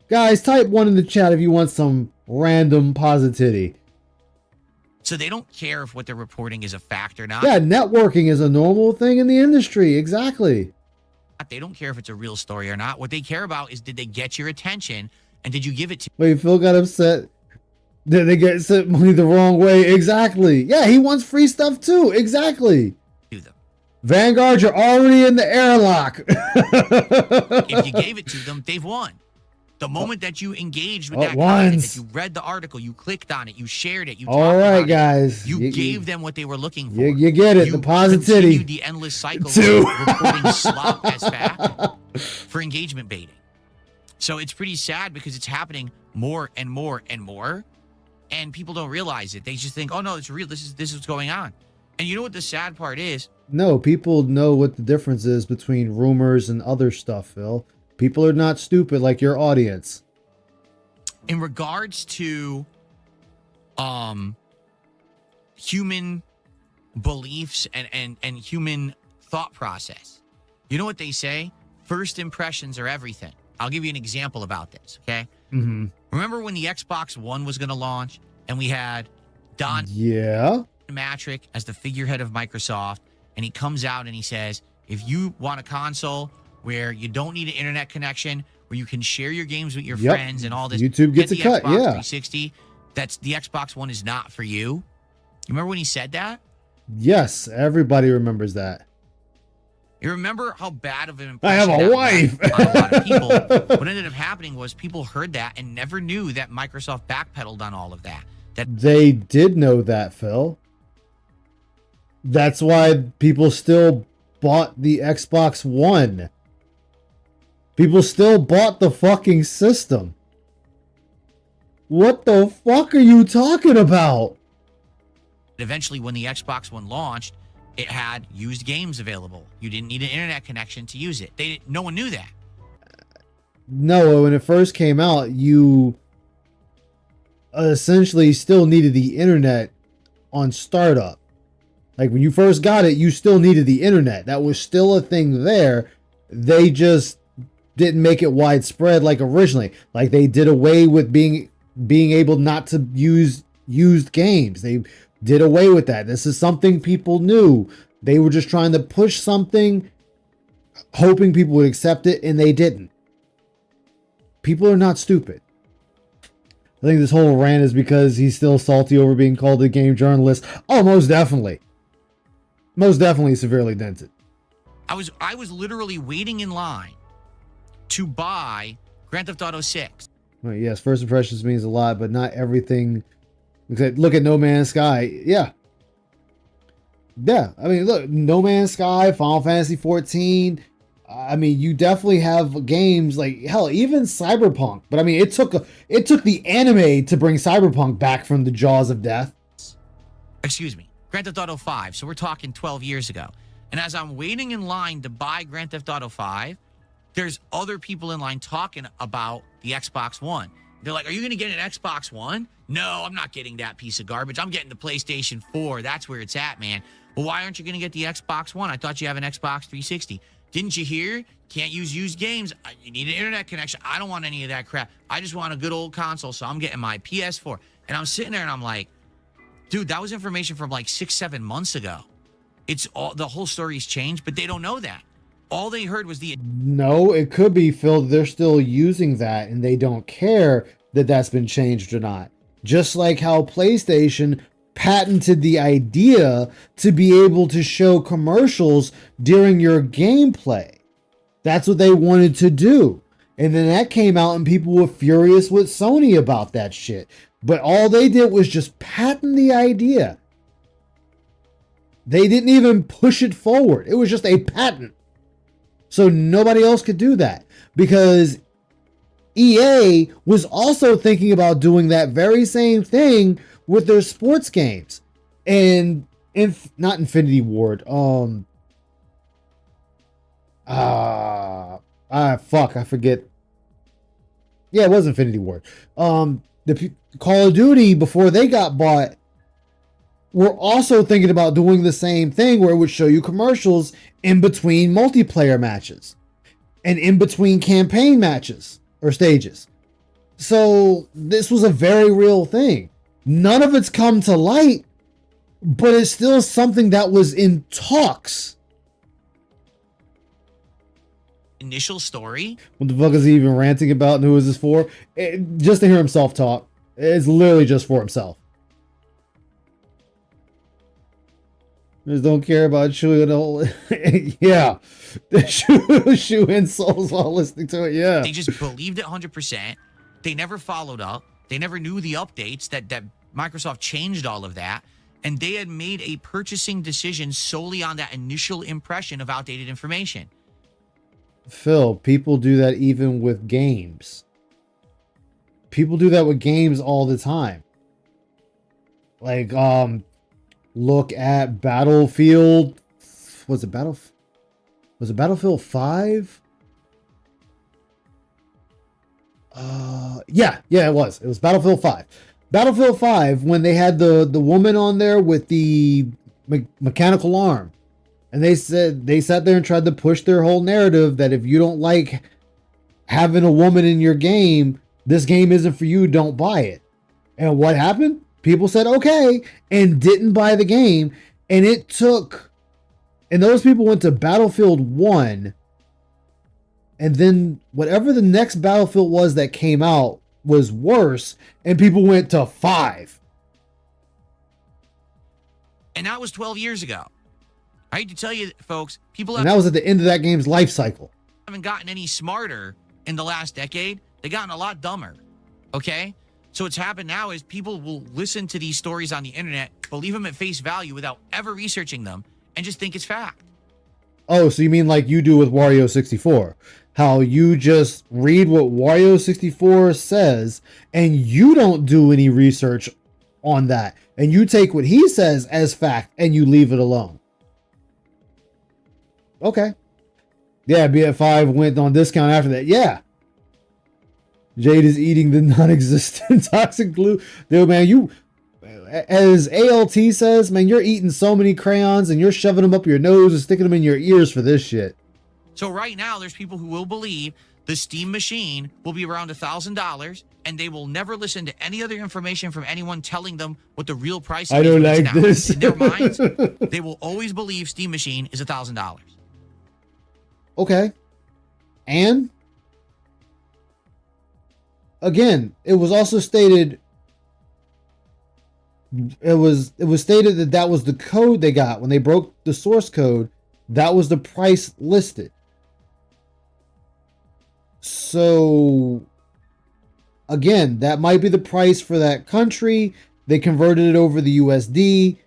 Guys, type 1 in the chat if you want some random positivity. So they don't care if what they're reporting is a fact or not. Yeah, networking is a normal thing in the industry. Exactly. They don't care if it's a real story or not. What they care about is, did they get your attention and did you give it to? Wait, Phil got upset. Did they get sent money the wrong way? Exactly. Yeah, he wants free stuff too. Exactly. Do them. Vanguard, you're already in the airlock. If you gave it to them, they've won. The moment that you engaged with that content, that you read the article, you clicked on it, you shared it, you talked about it, guys. You gave them what they were looking for. You get it, the positivity. You continued the endless cycle of reporting slop as fact for engagement baiting. So it's pretty sad because it's happening more and more and more, and people don't realize it. They just think, oh no, it's real. This is what's going on. And you know what the sad part is? No, people know what the difference is between rumors and other stuff, Phil. People are not stupid like your audience. In regards to human beliefs and human thought process, you know what they say? First impressions are everything. I'll give you an example about this, okay? Remember when the Xbox One was going to launch and we had Don Matrick as the figurehead of Microsoft, and he comes out and he says, if you want a console where you don't need an internet connection, where you can share your games with your friends and all this. YouTube gets a cut, Xbox 360, that's the Xbox One is not for you. You remember when he said that? Yes, everybody remembers that. You remember how bad of an I impression have a wife. on a lot of people. What ended up happening was people heard that and never knew that Microsoft backpedaled on all of that. They did know that, Phil. That's why people still bought the Xbox One. People still bought the fucking system. What the fuck are you talking about? Eventually, when the Xbox One launched, it had used games available. You didn't need an internet connection to use it. No one knew that. No, when it first came out, you essentially still needed the internet on startup. Like when you first got it, you still needed the internet. That was still a thing there. They just didn't make it widespread like originally. Like they did away with being able not to use used games. They did away with that. This is something people knew. They were just trying to push something, hoping people would accept it, and they didn't. People are not stupid. I think this whole rant is because he's still salty over being called a game journalist. Oh, most definitely. Most definitely severely dented. I was literally waiting in line to buy Grand Theft Auto 6. Well, yes, first impressions means a lot, but not everything. Look at No Man's Sky. Yeah. Yeah. I mean, look, No Man's Sky, Final Fantasy 14. I mean, you definitely have games like, hell, even Cyberpunk. But I mean, it took the anime to bring Cyberpunk back from the jaws of death. Excuse me. Grand Theft Auto 5. So we're talking 12 years ago. And as I'm waiting in line to buy Grand Theft Auto 5, there's other people in line talking about the Xbox One. They're like, are you going to get an Xbox One? No, I'm not getting that piece of garbage. I'm getting the PlayStation 4. That's where it's at, man. Well, why aren't you going to get the Xbox One? I thought you have an Xbox 360. Didn't you hear? Can't use used games. You need an internet connection. I don't want any of that crap. I just want a good old console, so I'm getting my PS4. And I'm sitting there and I'm like, dude, that was information from like 6-7 months ago. It's all, the whole story's changed, but they don't know that. All they heard was the... No, it could be, Phil, they're still using that and they don't care that that's been changed or not. Just like how PlayStation patented the idea to be able to show commercials during your gameplay. That's what they wanted to do. And then that came out and people were furious with Sony about that shit. But all they did was just patent the idea. They didn't even push it forward. It was just a patent. So nobody else could do that. Because EA was also thinking about doing that very same thing with their sports games. And not Infinity Ward. Fuck, I forget. Yeah, it was Infinity Ward. The Call of Duty, before they got bought, were also thinking about doing the same thing where it would show you commercials in between multiplayer matches and in between campaign matches or stages. So this was a very real thing. None of it's come to light, but it's still something that was in talks. Initial story. What the fuck is he even ranting about and who is this for? Just to hear himself talk. It's literally just for himself. Just don't care about chewing all. Yeah. Shoe insults while listening to it. Yeah. They just believed it 100%. They never followed up. They never knew the updates that Microsoft changed all of that. And they had made a purchasing decision solely on that initial impression of outdated information. Phil, people do that even with games. People do that with games all the time. Like, look at Battlefield. Was it Battlefield 5? Yeah, it was. It was Battlefield 5. Battlefield 5, when they had the woman on there with the mechanical arm. And they sat there and tried to push their whole narrative that if you don't like having a woman in your game, this game isn't for you, don't buy it. And what happened? People said, okay, and didn't buy the game. And those people went to Battlefield 1. And then whatever the next Battlefield was that came out was worse. And people went to 5. And that was 12 years ago. I hate to tell you, folks, and that was at the end of that game's life cycle. Haven't gotten any smarter in the last decade. They've gotten a lot dumber. Okay? So what's happened now is people will listen to these stories on the internet, believe them at face value without ever researching them, and just think it's fact. Oh, so you mean like you do with Wario 64? How you just read what Wario 64 says, and you don't do any research on that. And you take what he says as fact, and you leave it alone. Okay. Yeah, BF5 went on discount after that. Yeah. Jade is eating the non-existent toxic glue. Dude, man, you, as ALT says, man, you're eating so many crayons and you're shoving them up your nose and sticking them in your ears for this shit. So right now, there's people who will believe the Steam machine will be around $1,000, and they will never listen to any other information from anyone telling them what the real price is. I don't like this. In their minds, they will always believe Steam machine is $1,000. Okay. And again, it was also stated, it was stated that that was the code they got when they broke the source code. That was the price listed. So again, that might be the price for that country. They converted it over the USD,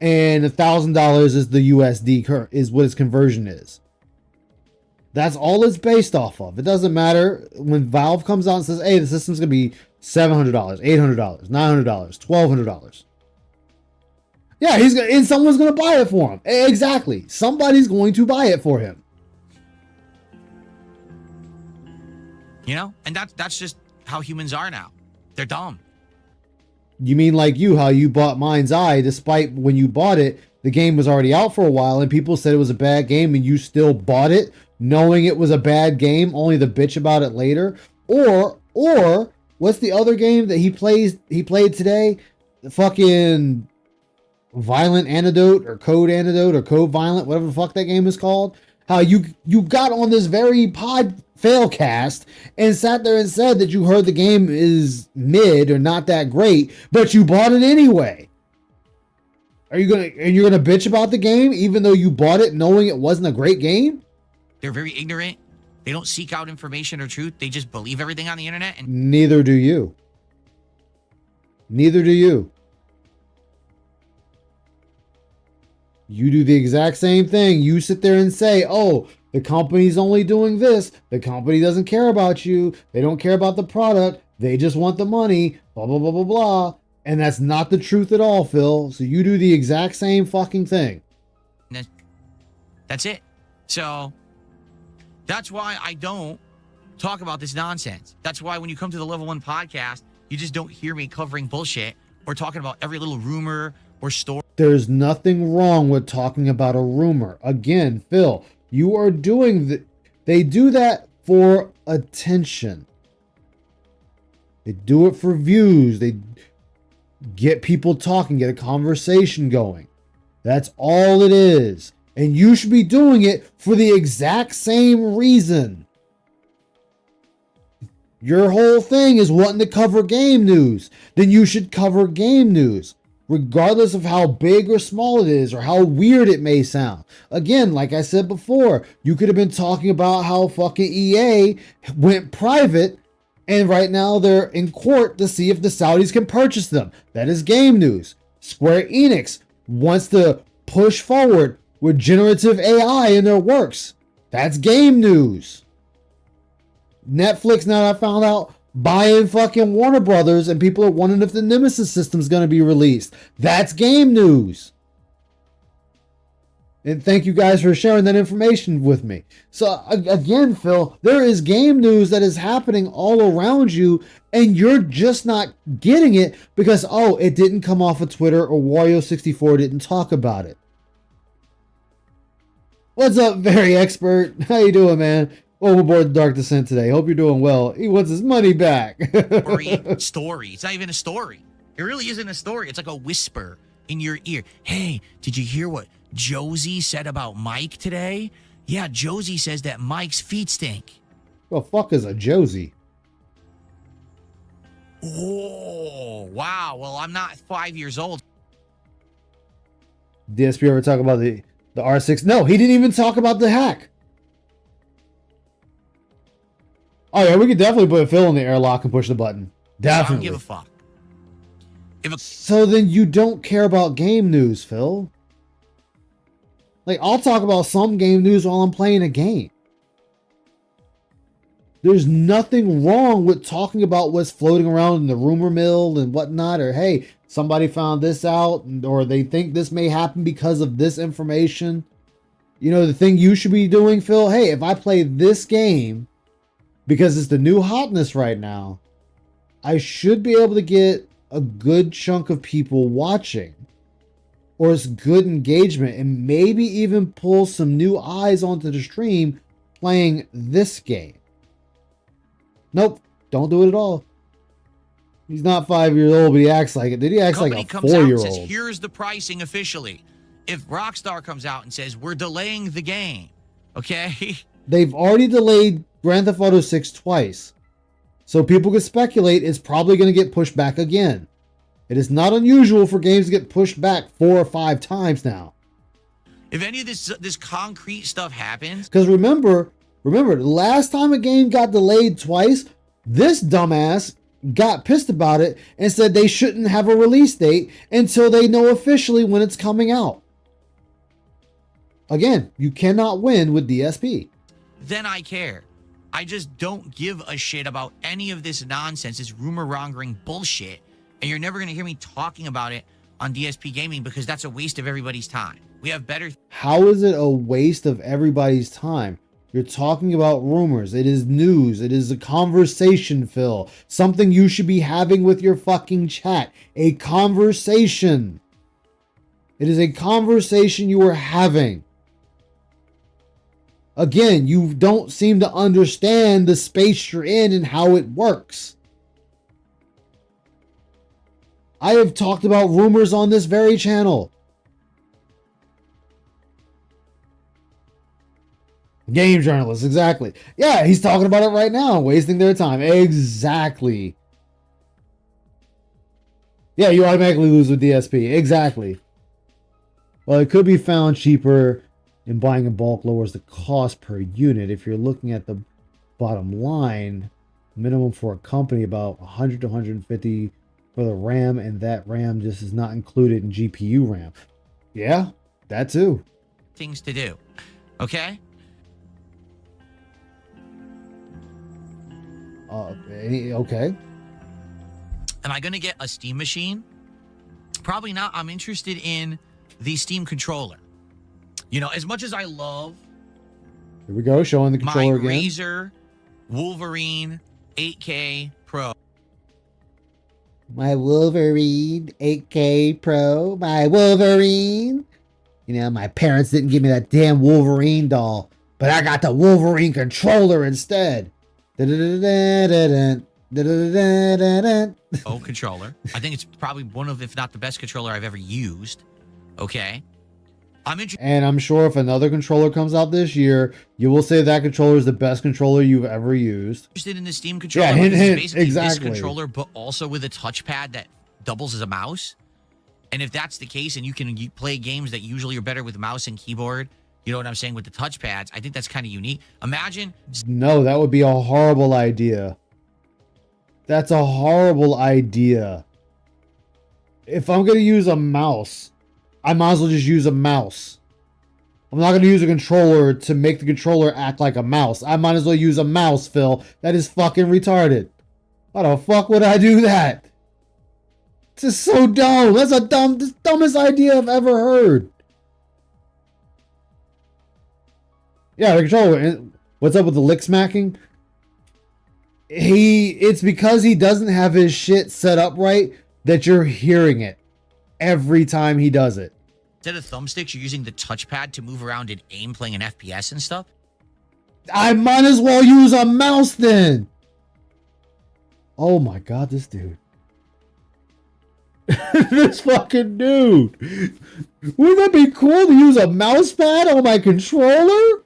and $1,000 is the USD is what its conversion is. That's all it's based off of. It doesn't matter when Valve comes out and says, hey, the system's going to be $700, $800, $900, $1,200. Yeah, and someone's going to buy it for him. Exactly. Somebody's going to buy it for him. You know? And that's just how humans are now. They're dumb. You mean like how you bought Mind's Eye, despite when you bought it, the game was already out for a while and people said it was a bad game and you still bought it knowing it was a bad game, only to bitch about it later? Or what's the other game that he played today? The fucking Violent Antidote or Code Antidote or Code Violent, whatever the fuck that game is called. How you got on this very pod failcast and sat there and said that you heard the game is mid or not that great, but you bought it anyway. You're gonna bitch about the game even though you bought it knowing it wasn't a great game? They're very ignorant. They don't seek out information or truth. They just believe everything on the internet. And neither do you. Neither do you. You do the exact same thing. You sit there and say, oh, the company's only doing this. The company doesn't care about you. They don't care about the product. They just want the money. Blah, blah, blah, blah, blah. And that's not the truth at all, Phil. So you do the exact same fucking thing. That's it. So that's why I don't talk about this nonsense. That's why when you come to the Level 1 podcast, you just don't hear me covering bullshit or talking about every little rumor or story. There's nothing wrong with talking about a rumor. Again, Phil, you are doing they do that for attention. They do it for views. They get people talking, get a conversation going. That's all it is. And you should be doing it for the exact same reason. Your whole thing is wanting to cover game news. Then you should cover game news, regardless of how big or small it is or how weird it may sound. Again, like I said before, you could have been talking about how fucking EA went private and right now they're in court to see if the Saudis can purchase them. That is game news. Square Enix wants to push forward with generative AI in their works. That's game news. Netflix, now I found out, buying fucking Warner Brothers and people are wondering if the Nemesis system is going to be released. That's game news. And thank you guys for sharing that information with me. So again, Phil, there is game news that is happening all around you and you're just not getting it because, oh, it didn't come off of Twitter or Wario64 didn't talk about it. What's up, Very Expert? How you doing, man? Welcome aboard the Dark Descent today. Hope you're doing well. He wants his money back. Story. It's not even a story. It really isn't a story. It's like a whisper in your ear. Hey, did you hear what Josie said about Mike today? Yeah, Josie says that Mike's feet stink. Well, fuck is a Josie? Oh, wow. Well, I'm not 5 years old. DSP ever talk about the R6? No, he didn't even talk about the hack. Oh yeah, we could definitely put Phil in the airlock and push the button. Definitely. I don't give a fuck. So then you don't care about game news, Phil. Like, I'll talk about some game news while I'm playing a game. There's nothing wrong with talking about what's floating around in the rumor mill and whatnot, or hey, somebody found this out, or they think this may happen because of this information. You know, the thing you should be doing, Phil, hey, if I play this game, because it's the new hotness right now, I should be able to get a good chunk of people watching, or it's good engagement, and maybe even pull some new eyes onto the stream playing this game. Nope, don't do it at all. He's not 5 years old, but he acts like it. Did he act like a 4-year-old? Says, here's the pricing officially. If Rockstar comes out and says, we're delaying the game, okay? They've already delayed Grand Theft Auto 6 twice. So people could speculate it's probably going to get pushed back again. It is not unusual for games to get pushed back 4 or 5 times now. If any of this concrete stuff happens... Because remember, the last time a game got delayed twice, this dumbass got pissed about it and said they shouldn't have a release date until they know officially when it's coming out. Again, you cannot win with DSP. Then I care. I just don't give a shit about any of this nonsense, this rumor-mongering bullshit, and you're never going to hear me talking about it on DSP Gaming because that's a waste of everybody's time. We have better... How is it a waste of everybody's time? You're talking about rumors. It is news. It is a conversation, Phil. Something you should be having with your fucking chat. A conversation. It is a conversation you are having. Again, you don't seem to understand the space you're in and how it works. I have talked about rumors on this very channel. Game journalists, exactly. Yeah, he's talking about it right now, wasting their time. Exactly. Yeah, you automatically lose with DSP. Exactly. Well, it could be found cheaper, and buying in bulk lowers the cost per unit. If you're looking at the bottom line, minimum for a company about 100 to 150 for the RAM, and that RAM just is not included in GPU RAM. Yeah, that too. Things to do. Okay? Okay. Am I going to get a Steam machine? Probably not. I'm interested in the Steam controller. You know, as much as I love... Here we go, showing the controller again. My Razer Wolverine 8K Pro. My Wolverine 8K Pro. My Wolverine. You know, my parents didn't give me that damn Wolverine doll, but I got the Wolverine controller instead. Oh, controller. I think it's probably one of, if not the best controller I've ever used. Okay. And I'm sure if another controller comes out this year, you will say that controller is the best controller you've ever used. Interested in the Steam controller? Yeah, hint, it's basically exactly. This controller, but also with a touchpad that doubles as a mouse. And if that's the case, and you can play games that usually are better with mouse and keyboard, you know what I'm saying, with the touchpads, I think that's kind of unique. Imagine... No, that would be a horrible idea. That's a horrible idea. If I'm going to use a mouse, I might as well just use a mouse. I'm not going to use a controller to make the controller act like a mouse. I might as well use a mouse, Phil. That is fucking retarded. Why the fuck would I do that? This is so dumb. That's the dumbest idea I've ever heard. Yeah, the controller. What's up with the lick smacking? It's because he doesn't have his shit set up right that you're hearing it every time he does it. Instead of thumbsticks, you're using the touchpad to move around and aim, playing an FPS and stuff? I might as well use a mouse then. Oh my god, this dude. This fucking dude. Wouldn't that be cool to use a mouse pad on my controller?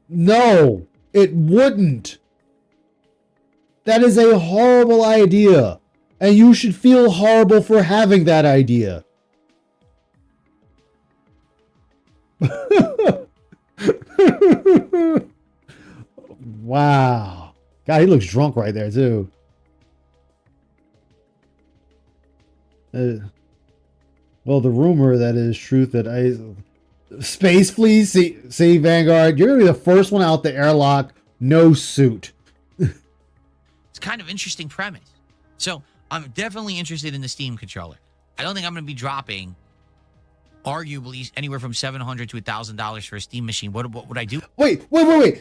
No, it wouldn't. That is a horrible idea. And you should feel horrible for having that idea. Wow. God, he looks drunk right there, too. Well, the rumor that is truth that Space Fleas, see, Vanguard, you're going to be the first one out the airlock, no suit. It's kind of interesting premise. So, I'm definitely interested in the Steam controller. I don't think I'm going to be dropping arguably anywhere from $700 to $1,000 for a Steam machine. What would I do? Wait.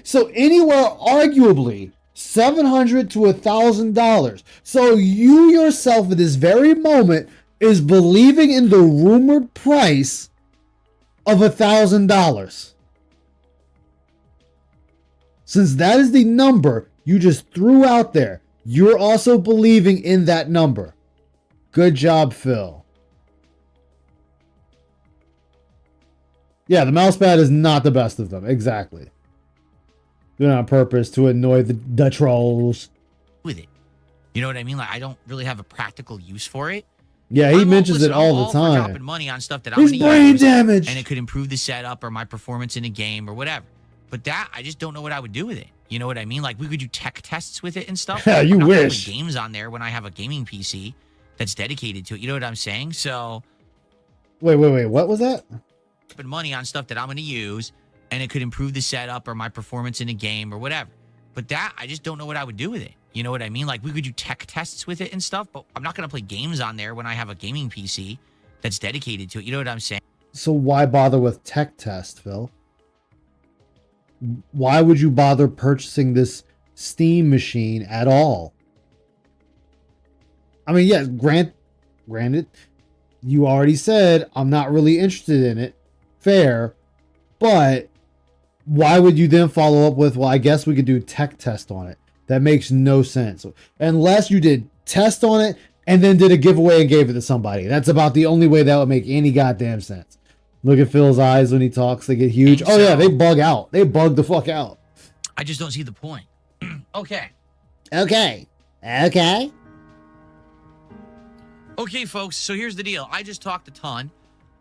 So anywhere arguably $700 to $1,000. So you yourself at this very moment is believing in the rumored price of $1,000. Since that is the number you just threw out there, you're also believing in that number. Good job, Phil. Yeah, the mousepad is not the best of them. Exactly. Doing it on purpose to annoy the trolls. With it, you know what I mean? Like, I don't really have a practical use for it. Yeah, he mentions it all the for time. dropping money on stuff that I'm He's brain damaged, and it could improve the setup or my performance in a game or whatever. But that, I just don't know what I would do with it. You know what I mean? Like, we could do tech tests with it and stuff. Yeah, you I'm not gonna wish. put games on there when I have a gaming PC that's dedicated to it. You know what I'm saying? So, wait. What was that? spend money on stuff that I'm going to use, and it could improve the setup or my performance in a game or whatever. But that, I just don't know what I would do with it. You know what I mean? Like, we could do tech tests with it and stuff, but I'm not going to play games on there when I have a gaming PC that's dedicated to it. You know what I'm saying? So why bother with tech test, Phil? Why would you bother purchasing this Steam machine at all? I mean, yes, granted, you already said I'm not really interested in it. Fair, but why would you then follow up with, well, I guess we could do tech test on it? That makes no sense. Unless you did test on it and then did a giveaway and gave it to somebody. That's about the only way that would make any goddamn sense. Look at Phil's eyes when he talks. They get huge. Oh, yeah, they bug out. They bug the fuck out. I just don't see the point. Okay, folks. So here's the deal. I just talked a ton.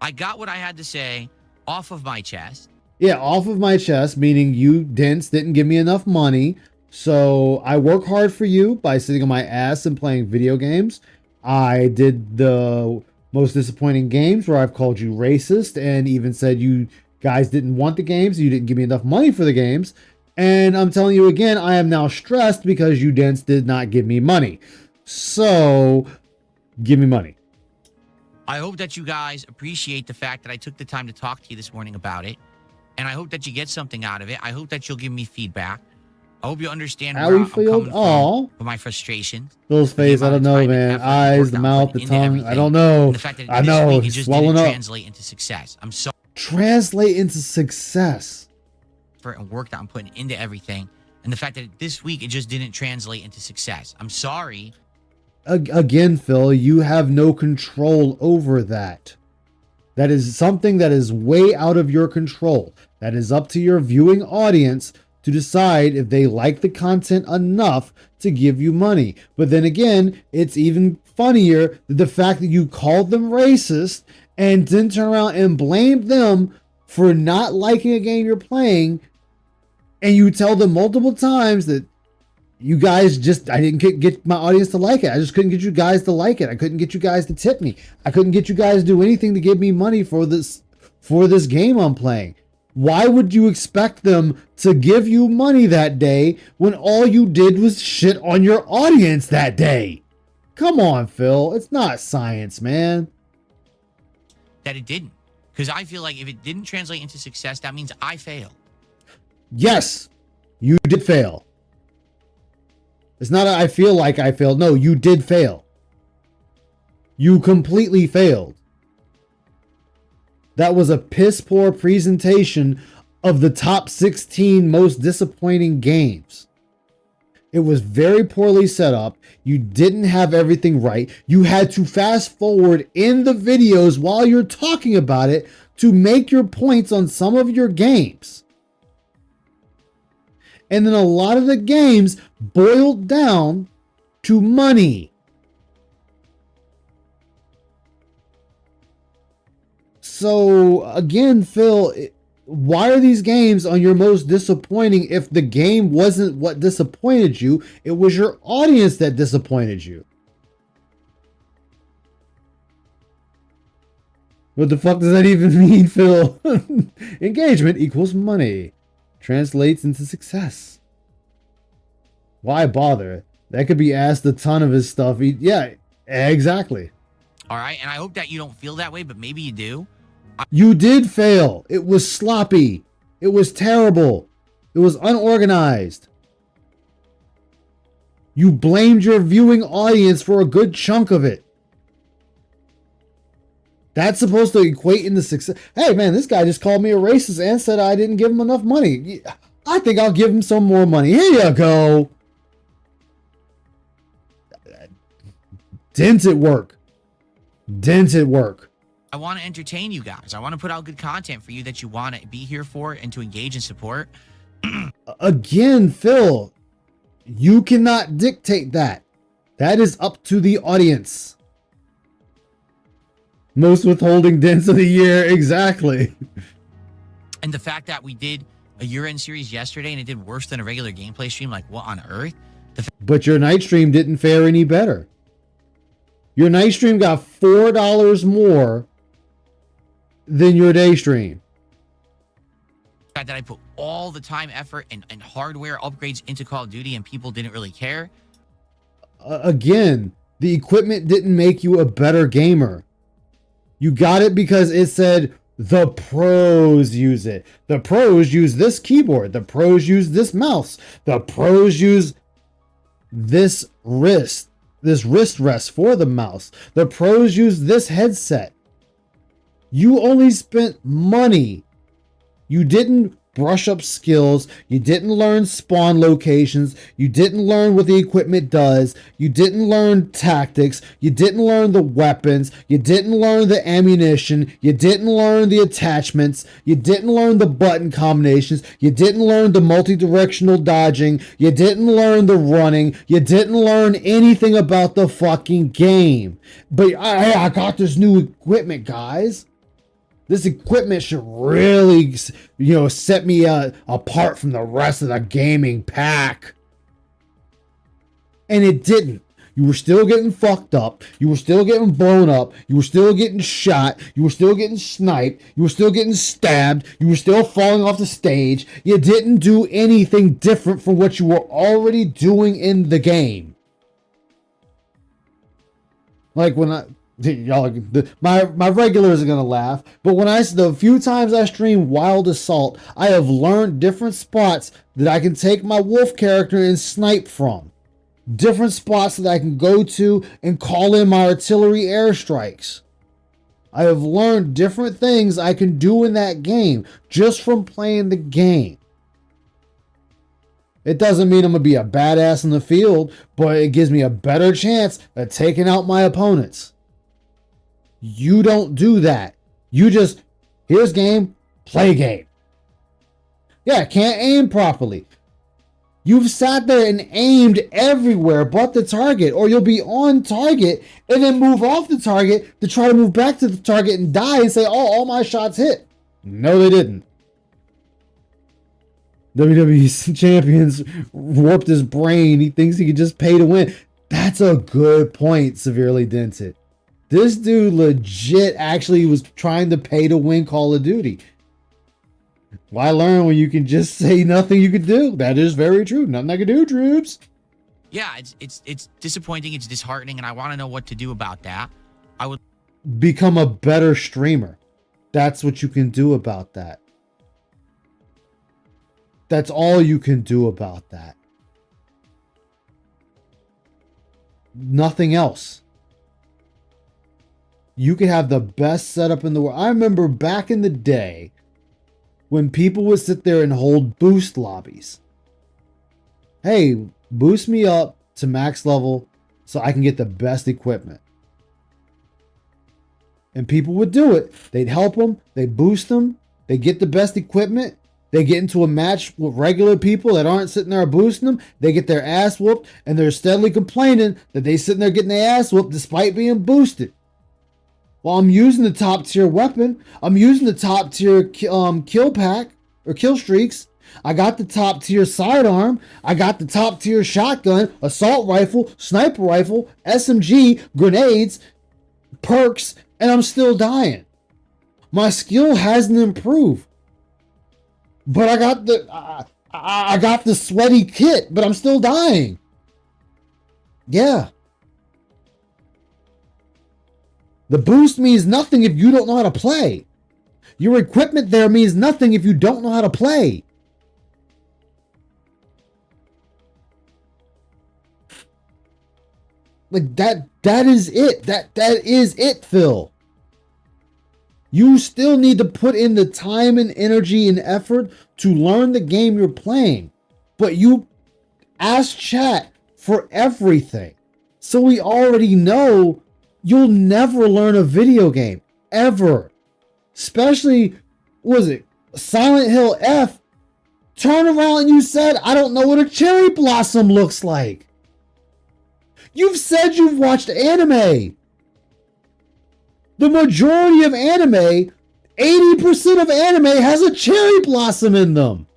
I got what I had to say off of my chest. Yeah, off of my chest, meaning you, Dents, didn't give me enough money. So I work hard for you by sitting on my ass and playing video games. I did the most disappointing games where I've called you racist and even said you guys didn't want the games. You didn't give me enough money for the games. And I'm telling you again, I am now stressed because you, Dents, did not give me money. So give me money. I hope that you guys appreciate the fact that I took the time to talk to you this morning about it. And I hope that you get something out of it. I hope that you'll give me feedback. I hope you understand How where we I'm feel? coming from with my frustration. Phil's face, I don't know, man. Eyes, the mouth, the tongue. I don't know. And the fact that I this know. week it He's just swelling didn't up. translate into success. I'm sorry Translate into success. for and work that I'm putting into everything. And the fact that this week it just didn't translate into success. I'm sorry. Again, Phil, you have no control over that. That is something that is way out of your control. That is up to your viewing audience to decide if they like the content enough to give you money. But then again, it's even funnier that the fact that you called them racist and then turn around and blamed them for not liking a game you're playing, and you tell them multiple times that you guys just, I didn't get my audience to like it. I just couldn't get you guys to like it. I couldn't get you guys to tip me. I couldn't get you guys to do anything to give me money for this game I'm playing. Why would you expect them to give you money that day when all you did was shit on your audience that day? Come on, Phil. It's not science, man. That it didn't. Because I feel like if it didn't translate into success, that means I failed. Yes, you did fail. It's not I feel like I failed. No, you did fail. You completely failed. That was a piss poor presentation of the top 16 most disappointing games. It was very poorly set up. You didn't have everything right. You had to fast forward in the videos while you're talking about it to make your points on some of your games. And then a lot of the games boiled down to money. So again, Phil, why are these games on your most disappointing if the game wasn't what disappointed you? It was your audience that disappointed you. What the fuck does that even mean, Phil? Engagement equals money. Translates into success. Why bother? That could be asked a ton of his stuff. Yeah, exactly. All right. And I hope that you don't feel that way, but maybe you do. You did fail. It was sloppy. It was terrible. It was unorganized. You blamed your viewing audience for a good chunk of it. That's supposed to equate into success. Hey, man, this guy just called me a racist and said I didn't give him enough money. I think I'll give him some more money. Here you go. Didn't it work? Didn't it work? I want to entertain you guys. I want to put out good content for you that you want to be here for and to engage and support. Again, Phil, you cannot dictate that. That is up to the audience. Most withholding dents of the year, exactly. And the fact that we did a year-end series yesterday and it did worse than a regular gameplay stream, like what on earth? But your night stream didn't fare any better. Your night stream got $4 more than your day stream. The fact that I put all the time, effort, and hardware upgrades into Call of Duty and people didn't really care. Again, the equipment didn't make you a better gamer. You got it because it said the pros use it. The pros use this keyboard. The pros use this mouse. The pros use this wrist rest for the mouse. The pros use this headset. You only spent money. You didn't brush up skills. You didn't learn spawn locations. You didn't learn what the equipment does. You didn't learn tactics. You didn't learn the weapons. You didn't learn the ammunition. You didn't learn the attachments. You didn't learn the button combinations. You didn't learn the multi-directional dodging. You didn't learn the running. You didn't learn anything about the fucking game. But I got this new equipment, guys. This equipment should really, set me apart from the rest of the gaming pack. And it didn't. You were still getting fucked up. You were still getting blown up. You were still getting shot. You were still getting sniped. You were still getting stabbed. You were still falling off the stage. You didn't do anything different from what you were already doing in the game. Like when my regulars are gonna laugh, but the few times I stream Wild Assault, I have learned different spots that I can take my wolf character and snipe from. Different spots that I can go to and call in my artillery airstrikes. I have learned different things I can do in that game just from playing the game. It doesn't mean I'm gonna be a badass in the field, but it gives me a better chance at taking out my opponents. You don't do that. You just, here's game, play game. Yeah, can't aim properly. You've sat there and aimed everywhere but the target, or you'll be on target and then move off the target to try to move back to the target and die and say, oh, all my shots hit. No, they didn't. WWE champions warped his brain. He thinks he can just pay to win. That's a good point, Severely Dented. This dude legit actually was trying to pay to win Call of Duty. Why learn when you can just say nothing you could do? That is very true. Nothing I can do, troops. Yeah, it's disappointing. It's disheartening, and I want to know what to do about that. I would become a better streamer. That's what you can do about that. That's all you can do about that. Nothing else. You can have the best setup in the world. I remember back in the day when people would sit there and hold boost lobbies. Hey, boost me up to max level so I can get the best equipment. And people would do it. They'd help them. They'd boost them. They get the best equipment. They get into a match with regular people that aren't sitting there boosting them. They get their ass whooped, and they're steadily complaining that they sitting there getting their ass whooped despite being boosted. Well, I'm using the top tier weapon. I'm using the top tier kill pack or kill streaks. I got the top tier sidearm. I got the top tier shotgun, assault rifle, sniper rifle, SMG, grenades, perks, and I'm still dying. My skill hasn't improved. But I got the sweaty kit, but I'm still dying. Yeah. The boost means nothing if you don't know how to play. Your equipment there means nothing if you don't know how to play. Like that is it. That is it, Phil. You still need to put in the time and energy and effort to learn the game you're playing. But you ask chat for everything. So we already know you'll never learn a video game. Ever. Especially, what was it? Silent Hill F. Turn around and you said, I don't know what a cherry blossom looks like. You've said you've watched anime. The majority of anime, 80% of anime has a cherry blossom in them.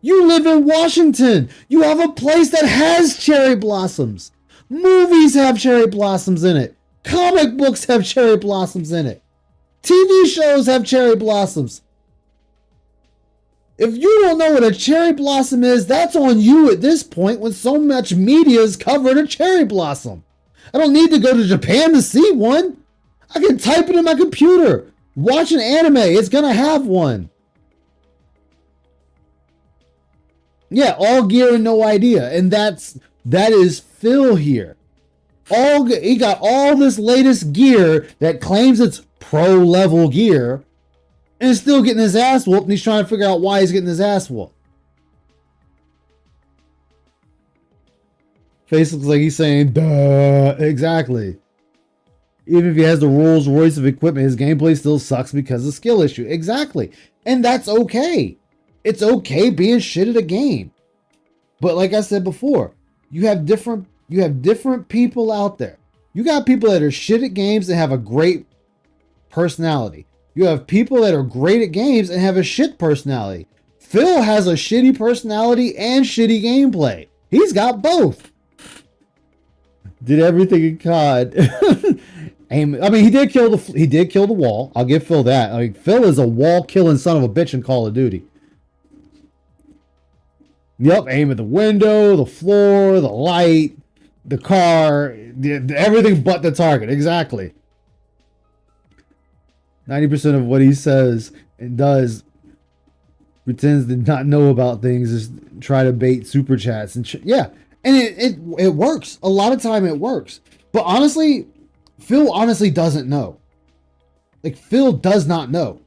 You live in Washington. You have a place that has cherry blossoms. Movies have cherry blossoms in it. Comic books have cherry blossoms in it. TV shows have cherry blossoms. If you don't know what a cherry blossom is, that's on you at this point when so much media is covered a cherry blossom. I don't need to go to Japan to see one. I can type it in my computer. Watch an anime. It's going to have one. Yeah, all gear and no idea. And that is Phil here. He got all this latest gear that claims it's pro level gear and is still getting his ass whooped, and he's trying to figure out why he's getting his ass whooped. Face looks like he's saying, duh, exactly. Even if he has the Rolls Royce of equipment, his gameplay still sucks because of skill issue. Exactly. And that's okay. It's okay being shit at a game. But like I said before, you have different people out there. You got people that are shit at games and have a great personality. You have people that are great at games and have a shit personality. Phil has a shitty personality and shitty gameplay. He's got both. Did everything in COD. I mean, he did kill the wall. I'll give Phil that. I mean, Phil is a wall killing son of a bitch in Call of Duty. Yep, aim at the window, the floor, the light, the car, everything but the target. Exactly. 90% of what he says and does pretends to not know about things, is try to bait super chats and yeah, and it works. A lot of time it works. But honestly, Phil honestly doesn't know. Like, Phil does not know.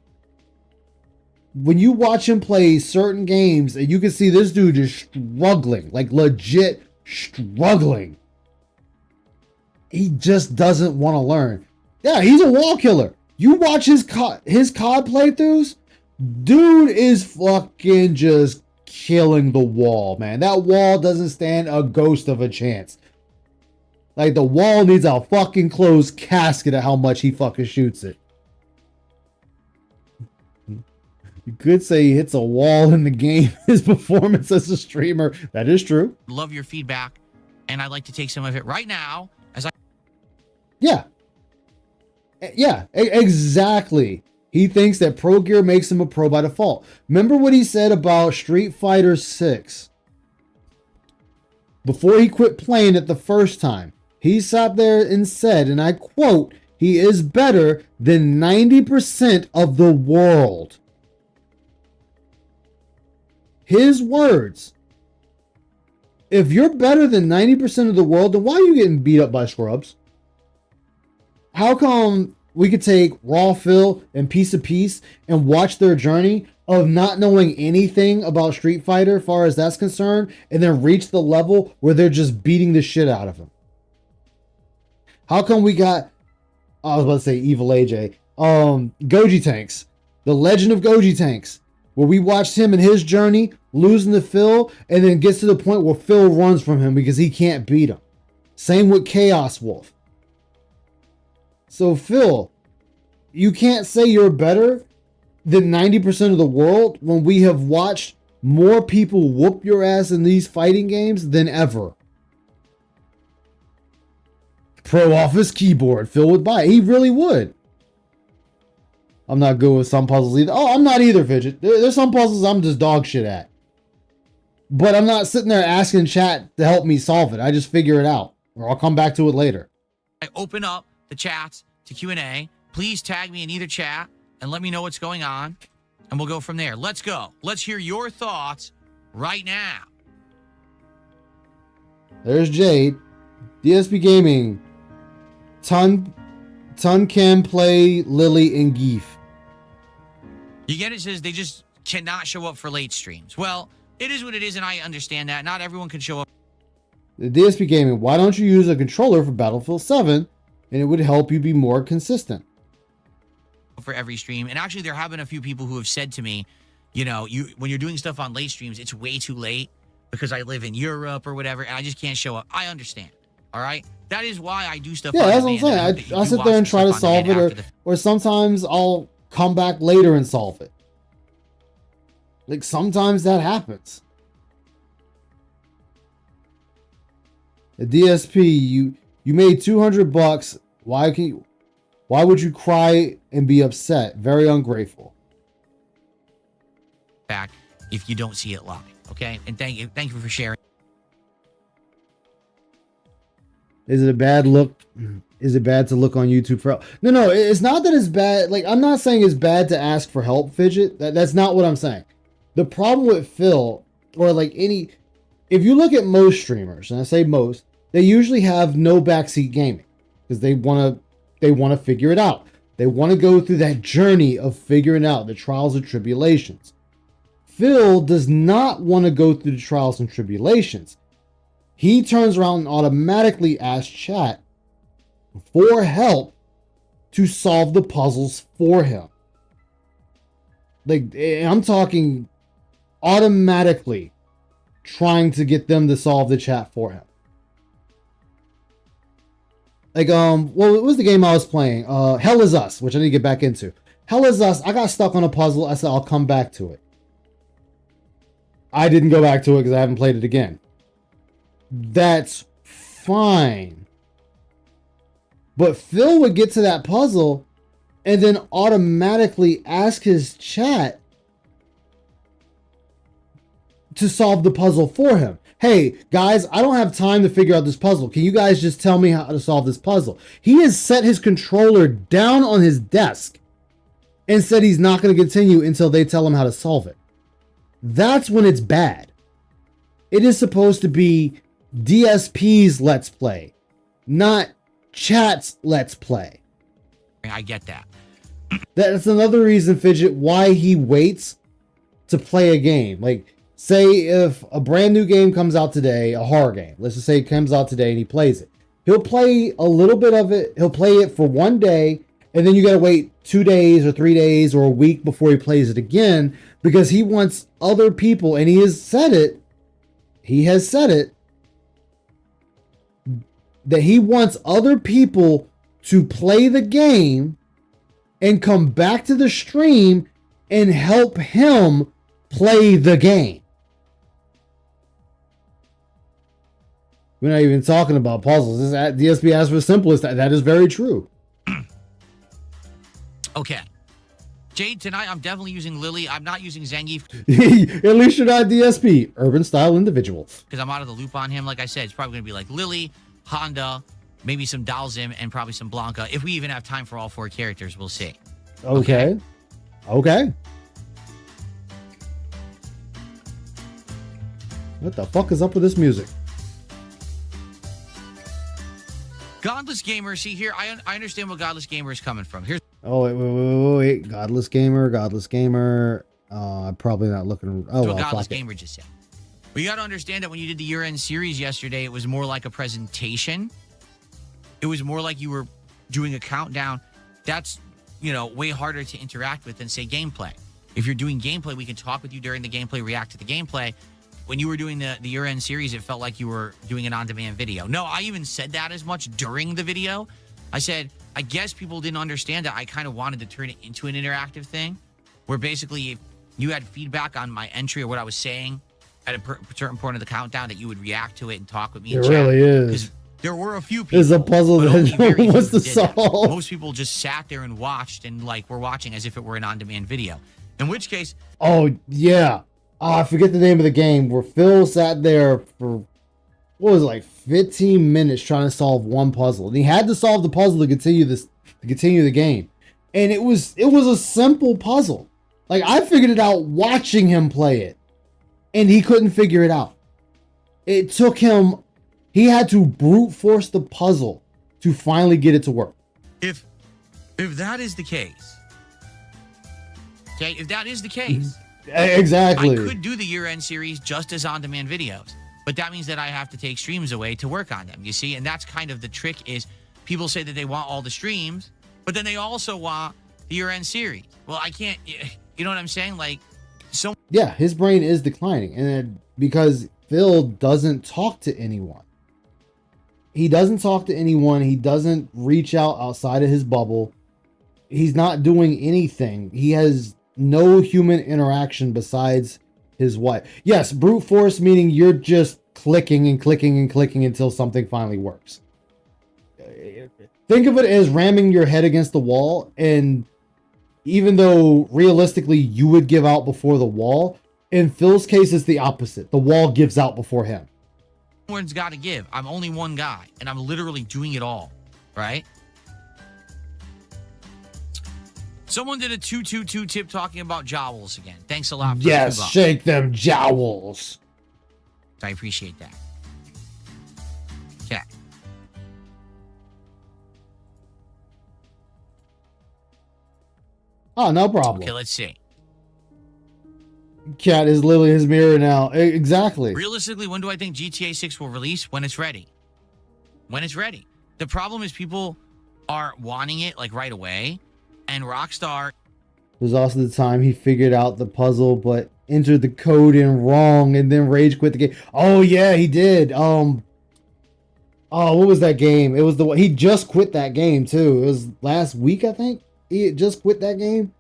When you watch him play certain games, and you can see this dude is struggling, like legit struggling. He just doesn't want to learn. Yeah, he's a wall killer. You watch his COD playthroughs, dude is fucking just killing the wall, man. That wall doesn't stand a ghost of a chance. Like, the wall needs a fucking closed casket at how much he fucking shoots it. You could say he hits a wall in the game. His performance as a streamer. That is true. Love your feedback, and I'd like to take some of it right now as I... Yeah. Yeah, exactly. He thinks that Pro Gear makes him a pro by default. Remember what he said about Street Fighter 6? Before he quit playing it the first time, he sat there and said, and I quote, he is better than 90% of the world. His words. If you're better than 90% of the world, then why are you getting beat up by scrubs? How come we could take Raw Phil and Piece of Peace and watch their journey of not knowing anything about Street Fighter as far as that's concerned, and then reach the level where they're just beating the shit out of him? How come we got, I was about to say Evil AJ, Goji Tanks, the Legend of Goji Tanks, where we watched him and his journey losing to Phil, and then gets to the point where Phil runs from him because he can't beat him. Same with Chaos Wolf. So Phil, you can't say you're better than 90% of the world when we have watched more people whoop your ass in these fighting games than ever. Pro Office keyboard, Phil would buy it. He really would. I'm not good with some puzzles either. Oh, I'm not either, Fidget. There's some puzzles I'm just dog shit at. But I'm not sitting there asking chat to help me solve it. I just figure it out. Or I'll come back to it later. open up the chats to Q&A, please tag me in either chat and let me know what's going on, and we'll go from there. Let's go. Let's hear your thoughts right now. There's Jade. DSP Gaming. Ton can play Lily and Geef. You get it? Says they just cannot show up for late streams. Well, it is what it is, and I understand that. Not everyone can show up. The DSP Gaming, why don't you use a controller for Battlefield 7 and it would help you be more consistent? For every stream. And actually, there have been a few people who have said to me, you know, when you're doing stuff on late streams, it's way too late because I live in Europe or whatever, and I just can't show up. I understand. All right? That is why I do stuff. Yeah, that's what I'm saying. I sit there and try to solve it, or sometimes I'll come back later and solve it. Like, sometimes that happens. The DSP, you made $200. Why would you cry and be upset? Very ungrateful. Back if you don't see it live, okay? And thank you for sharing. Is it a bad look? Is it bad to look on YouTube for help? No, it's not that it's bad. Like, I'm not saying it's bad to ask for help, Fidget. That's not what I'm saying. The problem with Phil, or like if you look at most streamers, and I say most, they usually have no backseat gaming because they want to figure it out. They want to go through that journey of figuring out the trials and tribulations. Phil does not want to go through the trials and tribulations. He turns around and automatically asks chat for help to solve the puzzles for him. Like, I'm talking automatically trying to get them to solve the chat for him. Like, what was the game I was playing? Hell Is Us, which I need to get back into. Hell Is Us, I got stuck on a puzzle. I said, I'll come back to it. I didn't go back to it because I haven't played it again. That's fine. But Phil would get to that puzzle and then automatically ask his chat to solve the puzzle for him. Hey, guys, I don't have time to figure out this puzzle. Can you guys just tell me how to solve this puzzle? He has set his controller down on his desk and said he's not going to continue until they tell him how to solve it. That's when it's bad. It is supposed to be DSP's Let's Play, not chat's Let's Play. I get that. That's another reason, Fidget, why he waits to play a game. Like, say if a brand new game comes out today, a horror game, let's just say it comes out today and he plays it. He'll play a little bit of it. He'll play it for one day, and then you got to wait 2 days or 3 days or a week before he plays it again because he wants other people, and he has said it, that he wants other people to play the game and come back to the stream and help him play the game. We're not even talking about puzzles. DSP asked for the simplest. That is very true. Okay. Jade, tonight I'm definitely using Lily. I'm not using Zangief At least you're not DSP. Urban style individual. because I'm out of the loop on him. Like I said, it's probably going to be like Lily, Honda, maybe some Dalzim, and probably some Blanca. If we even have time for all 4 characters, we'll see. Okay. What the fuck is up with this music? Godless Gamer, see here, I understand what Godless Gamer is coming from. Here's Oh, wait. Godless Gamer. I'm probably not looking. Oh, what well, Godless fuck it. Gamer just said. Well, you got to understand that when you did the year-end series yesterday, it was more like a presentation. It was more like you were doing a countdown. That's, way harder to interact with than, say, gameplay. If you're doing gameplay, we can talk with you during the gameplay, react to the gameplay. When you were doing the year-end series, it felt like you were doing an on-demand video. No, I even said that as much during the video. I said, I guess people didn't understand that I kind of wanted to turn it into an interactive thing where basically if you had feedback on my entry or what I was saying at a certain point of the countdown that you would react to it and talk with me. It really is. There were a few people. It's a puzzle but that only no very one wants few to did that. solve. Most people just sat there and watched and were watching as if it were an on-demand video. In which case... Oh, yeah. I forget the name of the game where Phil sat there for, 15 minutes trying to solve one puzzle. And he had to solve the puzzle to continue the game. And it was a simple puzzle. Like, I figured it out watching him play it, and he couldn't figure it out. It took him, he had to brute force the puzzle to finally get it to work. If that is the case, okay, if that is the case, exactly, I could do the year-end series just as on-demand videos, but that means that I have to take streams away to work on them, you see? And that's kind of the trick is people say that they want all the streams, but then they also want the year-end series. Well, I can't, you know what I'm saying? Like, so... Yeah, his brain is declining, and because Phil doesn't talk to anyone. He doesn't talk to anyone. He doesn't reach out outside of his bubble. He's not doing anything. He has no human interaction besides his wife. Yes, brute force meaning you're just clicking and clicking and clicking until something finally works. Think of it as ramming your head against the wall, and even though realistically you would give out before the wall, in Phil's case it's the opposite. The wall gives out before him. Someone's got to give. I'm only one guy, and I'm literally doing it all, right? Someone did a 222 tip talking about jowls again. Thanks a lot. For yes, $2. shake them jowls. I appreciate that. Okay. Oh, no problem. Okay, let's see. Cat is literally his mirror now. Exactly. Realistically, when do I think GTA 6 will release? When it's ready. When it's ready. The problem is people are wanting it like right away, and Rockstar... There's also the time he figured out the puzzle, but entered the code in wrong and then rage quit the game. Oh yeah, he did. Oh, what was that game? It was the he just quit that game too. It was last week, I think. He had just quit that game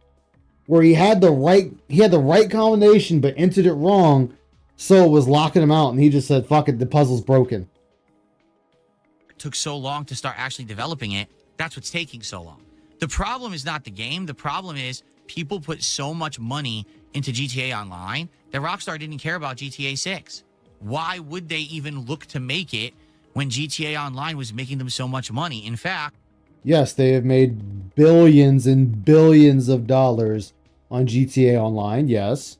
where he had the right combination but entered it wrong, so it was locking him out, and he just said, "Fuck it, the puzzle's broken." It took so long to start actually developing it. That's what's taking so long. The problem is not the game. The problem is people put so much money into GTA Online that Rockstar didn't care about GTA 6. Why would they even look to make it when GTA Online was making them so much money? In fact, yes, they have made billions and billions of dollars on GTA Online. Yes.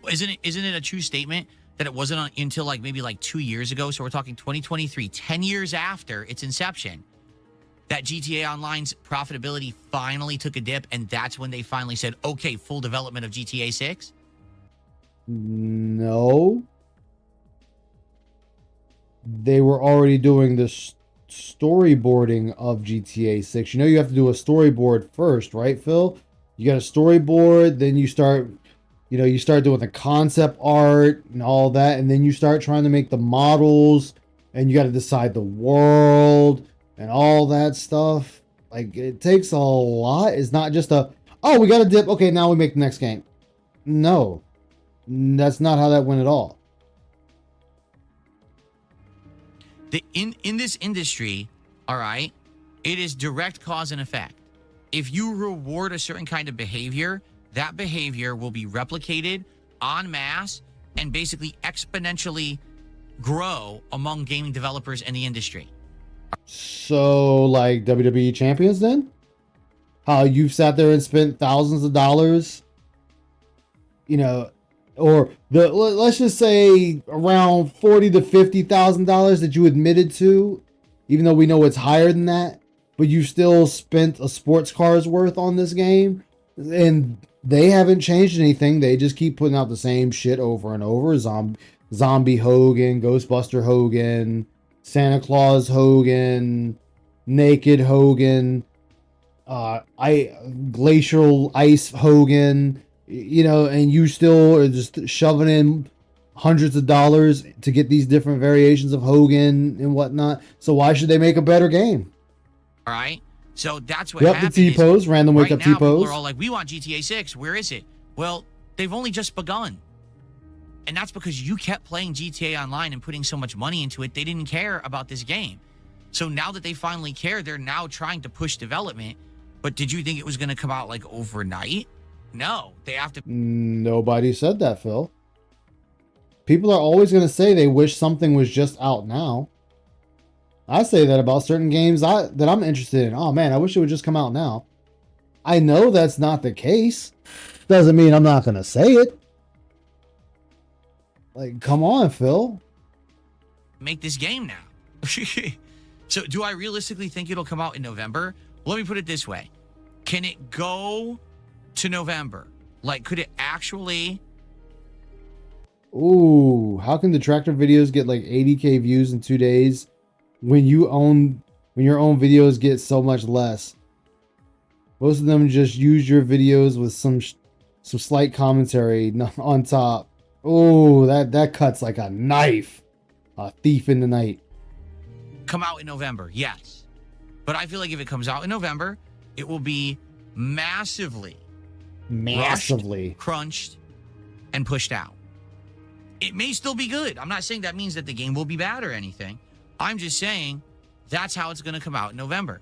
Isn't it a true statement that it wasn't until maybe 2 years ago? So we're talking 2023, 10 years after its inception, that GTA Online's profitability finally took a dip, and that's when they finally said, okay, full development of GTA 6? No. They were already doing the storyboarding of GTA 6. You know you have to do a storyboard first, right, Phil? You got a storyboard, then you start doing the concept art and all that, and then you start trying to make the models, and you got to decide the world and all that stuff. Like, it takes a lot. It's not just oh, we got a dip. Okay, now we make the next game. No, that's not how that went at all. In this industry, all right, it is direct cause and effect. If you reward a certain kind of behavior, that behavior will be replicated en masse and basically exponentially grow among gaming developers and the industry. So, like WWE champions, then? How you've sat there and spent thousands of dollars, or let's just say around $40,000 to $50,000 that you admitted to, even though we know it's higher than that, but you still spent a sports car's worth on this game, and they haven't changed anything. They just keep putting out the same shit over and over. Zombie Hogan, Ghostbuster Hogan, Santa Claus Hogan, Naked Hogan, Glacial Ice Hogan, and you still are just shoving in hundreds of dollars to get these different variations of Hogan and whatnot. So why should they make a better game? All right. So that's what Yep, happened. the T-pose, random wake up Right now, T-pose. people are all like, we want GTA 6. Where is it? Well, they've only just begun. And that's because you kept playing GTA Online and putting so much money into it. They didn't care about this game. So now that they finally care, they're now trying to push development. But did you think it was going to come out overnight? No, they have to. Nobody said that, Phil. People are always going to say they wish something was just out now. I say that about certain games that I'm interested in. Oh man, I wish it would just come out now. I know that's not the case. Doesn't mean I'm not gonna say it. Like, come on, Phil. Make this game now. So do I realistically think it'll come out in November? Let me put it this way. Can it go to November? Like, could it actually... Ooh, how can the tractor videos get like 80K views in 2 days when your own videos get so much less? Most of them just use your videos with some slight commentary on top. Oh, that cuts like a knife. A thief in the night. Come out in November, yes. But I feel like if it comes out in November, it will be massively rushed, crunched, and pushed out. It may still be good. I'm not saying that means that the game will be bad or anything. I'm just saying that's how it's going to come out in November.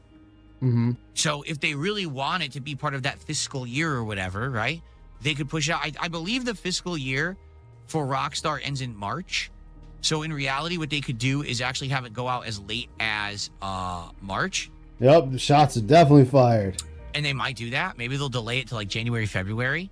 Mm-hmm. So if they really want it to be part of that fiscal year or whatever, right, they could push it out. I believe the fiscal year for Rockstar ends in March. So in reality, what they could do is actually have it go out as late as March. Yep, the shots are definitely fired. And they might do that. Maybe they'll delay it to like January, February.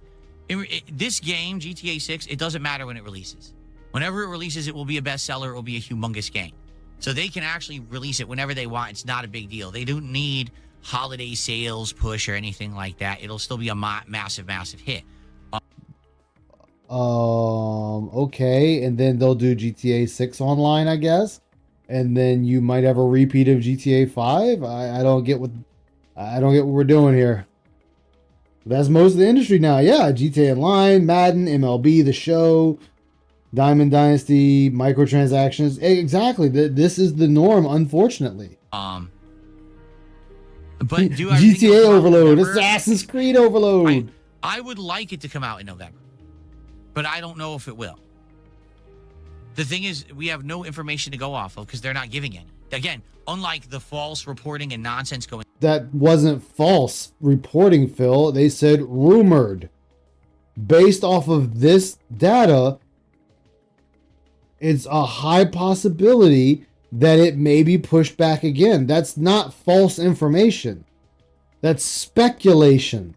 This game, GTA 6, it doesn't matter when it releases. Whenever it releases, it will be a bestseller. It will be a humongous game. So they can actually release it whenever they want. It's not a big deal. They don't need holiday sales push or anything like that. It'll still be a massive, massive hit. Okay, and then they'll do GTA 6 online, I guess, and then you might have a repeat of GTA 5. I don't get what we're doing here. That's most of the industry now. Yeah, GTA Online, Madden, MLB, The Show, Diamond Dynasty, microtransactions. Exactly. This is the norm, unfortunately. But do I GTA Overload, Assassin's Creed Overload. I would like it to come out in November, but I don't know if it will. The thing is, we have no information to go off of because they're not giving any. Again, unlike the false reporting and nonsense going. That wasn't false reporting, Phil. They said rumored. Based off of this data, it's a high possibility that it may be pushed back again. That's not false information. That's speculation.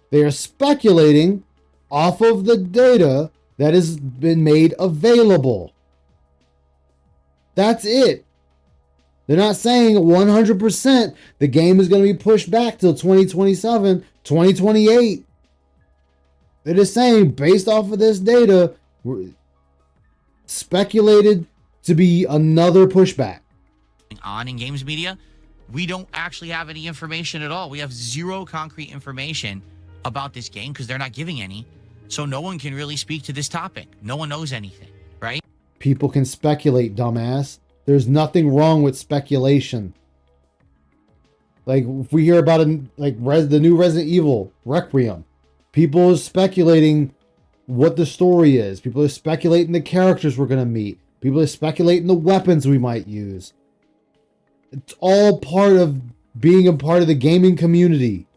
They are speculating off of the data that has been made available. That's it. They're not saying 100% the game is going to be pushed back till 2027, 2028. They're just saying, based off of this data, speculated to be another pushback. On in games media, we don't actually have any information at all. We have zero concrete information about this game because they're not giving any. So no one can really speak to this topic. No one knows anything, right? People can speculate, dumbass. There's nothing wrong with speculation. Like, if we hear about the new Resident Evil, Requiem, people are speculating what the story is. People are speculating the characters we're going to meet. People are speculating the weapons we might use. It's all part of being a part of the gaming community.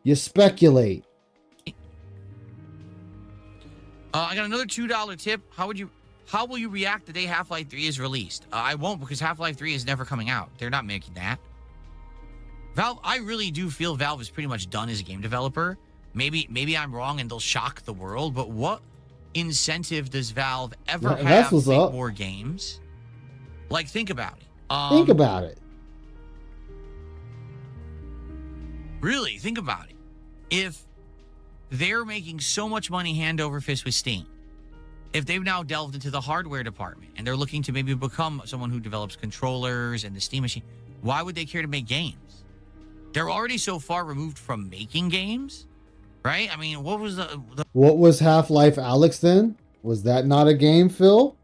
You speculate. I got another $2 tip. How will you react the day Half-Life 3 is released? I won't, because Half-Life 3 is never coming out. They're not making that. Valve, I really do feel Valve is pretty much done as a game developer. Maybe I'm wrong and they'll shock the world, but what incentive does Valve ever have to make more games? Like, think about it. Think about it. Really, think about it. If they're making so much money hand over fist with Steam, if they've now delved into the hardware department and they're looking to maybe become someone who develops controllers and the Steam machine, why would they care to make games? They're already so far removed from making games, right? I mean, what was Half-Life Alyx then? Was that not a game, Phil?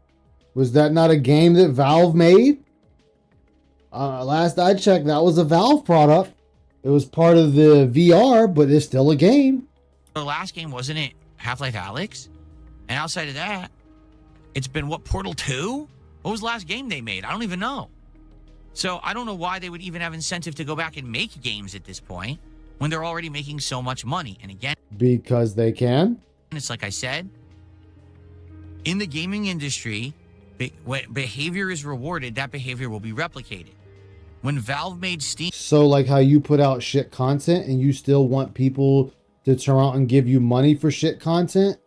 Was that not a game that Valve made? Last I checked, that was a Valve product. It was part of the VR, but it's still a game. The last game, wasn't it Half-Life Alyx? And outside of that, it's been what, Portal 2? What was the last game they made? I don't even know. So I don't know why they would even have incentive to go back and make games at this point when they're already making so much money. And again, because they can. It's like I said, in the gaming industry, When behavior is rewarded, that behavior will be replicated. When Valve made Steam, So like how you put out shit content and you still want people to turn out and give you money for shit content.